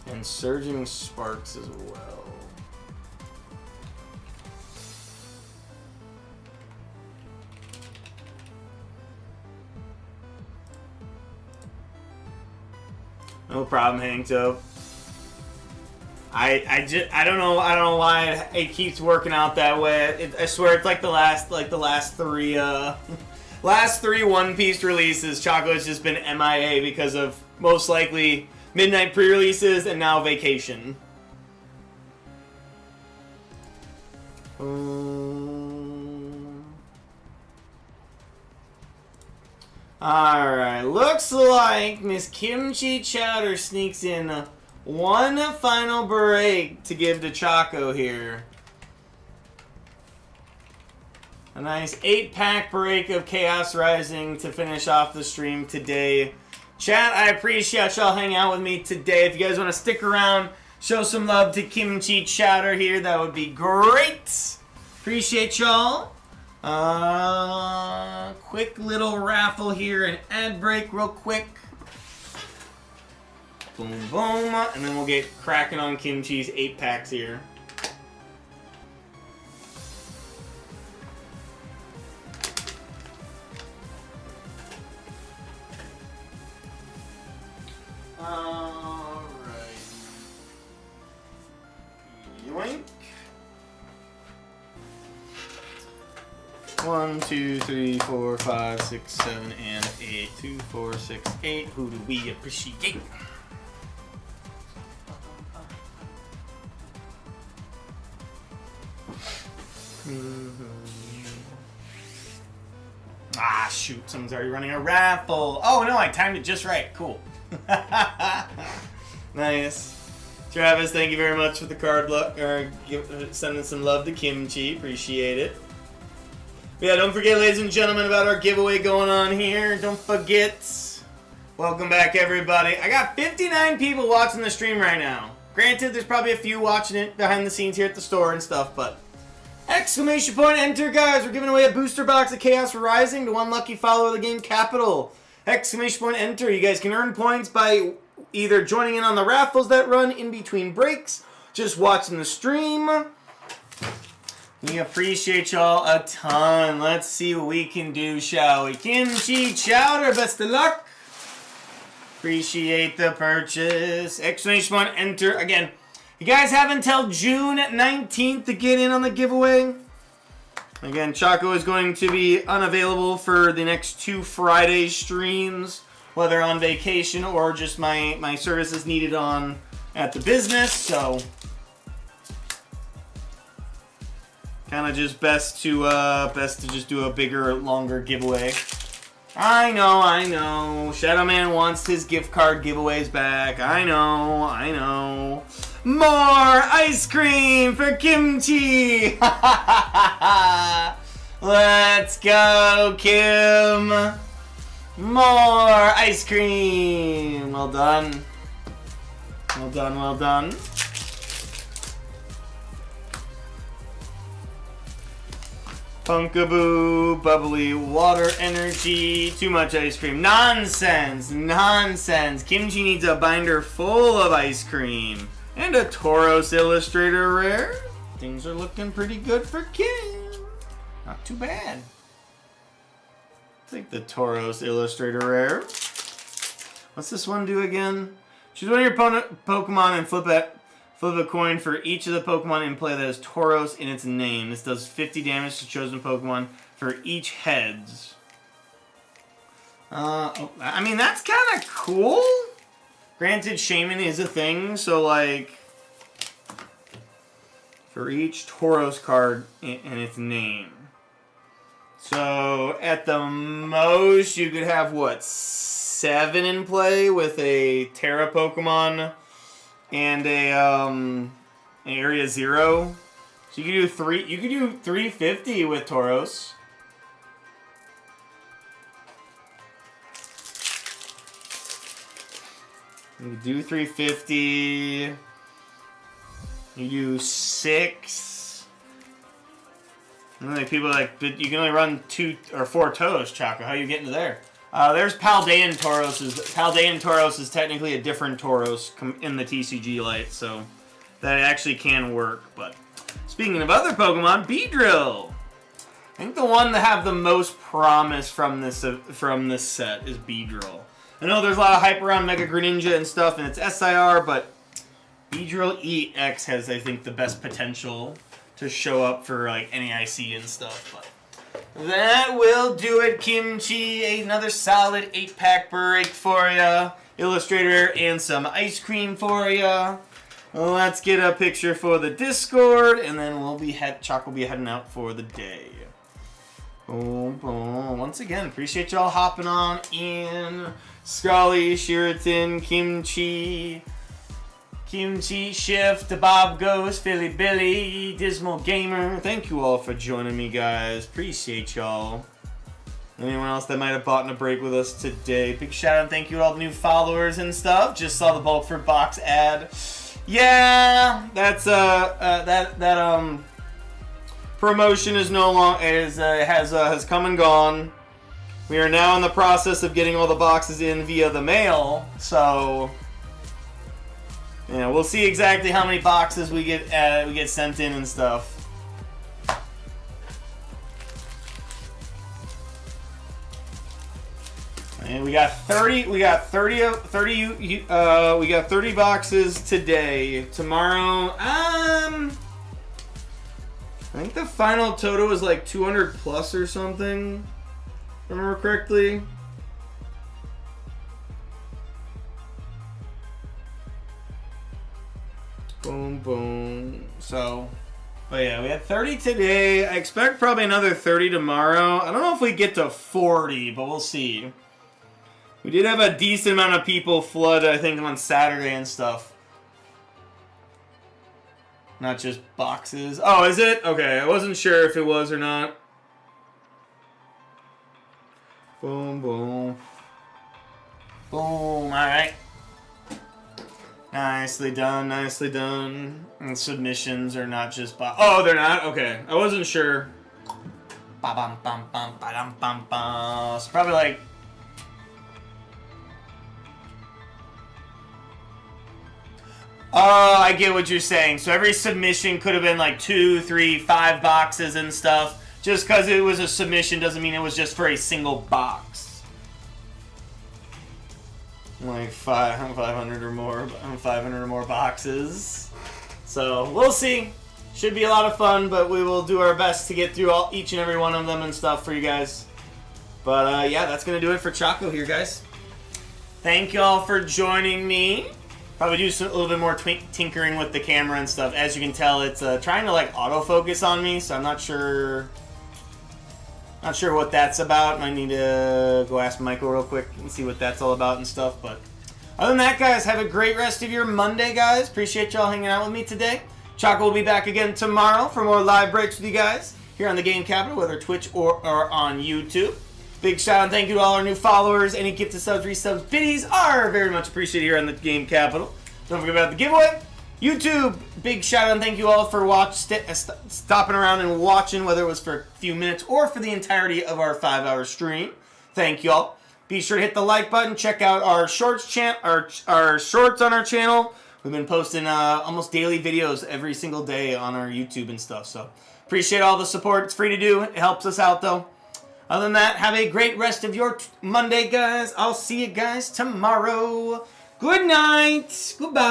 And Surging Sparks as well. No problem, Hankto. I don't know why it keeps working out that way. I swear it's like the last three last three One Piece releases. Choco has just been MIA because of most likely midnight pre-releases and now vacation. Alright, looks like Miss Kimchi Chowder sneaks in one final break to give to Choco here. A nice 8-pack break of Chaos Rising to finish off the stream today. Chat, I appreciate y'all hanging out with me today. If you guys want to stick around, show some love to Kimchi Chowder here, that would be great. Appreciate y'all. Quick little raffle here, an ad break real quick. Boom, boom. And then we'll get cracking on Kimchi's 8-packs here. Alright. Yoink. 1, 2, 3, 4, 5, 6, 7, and 8. 2, 4, 6, 8. Who do we appreciate? Ah, shoot. Someone's already running a raffle. Oh, no, I timed it just right. Cool. Nice. Travis, thank you very much for the card luck. Sending some love to Kimchi. Appreciate it. But yeah, don't forget, ladies and gentlemen, about our giveaway going on here. Don't forget. Welcome back, everybody. I got 59 people watching the stream right now. Granted, there's probably a few watching it behind the scenes here at the store and stuff, but exclamation point enter, guys. We're giving away a booster box of Chaos Rising to one lucky follower of the TheGameCapital. Exclamation point enter. You guys can earn points by either joining in on the raffles that run in between breaks, just watching the stream. We appreciate y'all a ton. Let's see what we can do, shall we? Kimchi Chowder, best of luck. Appreciate the purchase. Exclamation point enter. Again, you guys have until June 19th to get in on the giveaway. Again, Choco is going to be unavailable for the next 2 Friday streams, whether on vacation or just my services needed on at the business, so kind of just best to just do a bigger, longer giveaway. I know. Shadow Man wants his gift card giveaways back. I know. More ice cream for Kimchi! Let's go, Kim! More ice cream! Well done. Well done. Punkaboo, bubbly water energy, too much ice cream. Nonsense! Kimchi needs a binder full of ice cream. And a Tauros Illustrator rare. Things are looking pretty good for Kim. Not too bad. Take the Tauros Illustrator rare. What's this one do again? Choose one of your Pokemon and flip a coin for each of the Pokemon in play that has Tauros in its name. This does 50 damage to chosen Pokemon for each heads. I mean, that's kind of cool. Granted, Shaman is a thing, so like, for each Tauros card and its name. So, at the most, you could have, what, 7 in play with a Terra Pokemon and an Area 0. So you could do 350 with Tauros. You do 350. You do 6. And like people are like, but you can only run 2 or 4 Toros, Chaco. How are you getting to there? There's Paldean Tauros. Paldean Tauros is technically a different Tauros in the TCG light, so that actually can work. But speaking of other Pokemon, Beedrill. I think the one that have the most promise from this set is Beedrill. I know there's a lot of hype around Mega Greninja and stuff, and it's SIR, but Beedrill EX has, I think, the best potential to show up for like NAIC and stuff. But that will do it, Kimchi. Another solid 8-pack break for ya. Illustrator and some ice cream for ya. Let's get a picture for the Discord, and then Chalk will be heading out for the day. Boom, boom. Once again, appreciate y'all hopping on in. Scully, Sheraton, Kimchi, Shift, Bob Ghost, Philly Billy, Dismal Gamer. Thank you all for joining me, guys. Appreciate y'all. Anyone else that might have bought in a break with us today? Big shout out and thank you to all the new followers and stuff. Just saw the bulk for box ad. Yeah, that's that promotion is no longer has come and gone. We are now in the process of getting all the boxes in via the mail, so yeah, we'll see exactly how many boxes we get sent in and stuff. And we got 30 boxes today. Tomorrow, I think the final total was like 200 plus or something, if I remember correctly. Boom, boom. So, but yeah, we had 30 today. I expect probably another 30 tomorrow. I don't know if we get to 40, but we'll see. We did have a decent amount of people flood, I think, on Saturday and stuff. Not just boxes. Oh, is it? Okay, I wasn't sure if it was or not. Boom, boom. Boom, alright. Nicely done, nicely done. And submissions are not just oh, they're not? Okay, I wasn't sure. Ba-bum-bum-bum, ba-dum-bum-bum. It's probably like... Oh, I get what you're saying. So every submission could have been like 2, 3, 5 boxes and stuff. Just because it was a submission doesn't mean it was just for a single box. Like 500 or more, 500 or more boxes. So we'll see. Should be a lot of fun, but we will do our best to get through each and every one of them and stuff for you guys. But yeah, that's gonna do it for Chaco here, guys. Thank y'all for joining me. Probably do a little bit more tinkering with the camera and stuff. As you can tell, it's trying to like autofocus on me, so I'm not sure what that's about. I need to go ask Michael real quick and see what that's all about and stuff. But other than that, guys, have a great rest of your Monday, guys. Appreciate y'all hanging out with me today. Chaco will be back again tomorrow for more live breaks with you guys here on the Game Capital, whether Twitch or on YouTube. Big shout out and thank you to all our new followers. Any gifted subs, resubs, biddies are very much appreciated here on the Game Capital. Don't forget about the giveaway. YouTube, big shout out and thank you all for stopping around and watching, whether it was for a few minutes or for the entirety of our 5-hour stream. Thank you all. Be sure to hit the like button. Check out our shorts our shorts on our channel. We've been posting almost daily videos every single day on our YouTube and stuff. So appreciate all the support. It's free to do. It helps us out though. Other than that, have a great rest of your Monday, guys. I'll see you guys tomorrow. Good night. Goodbye.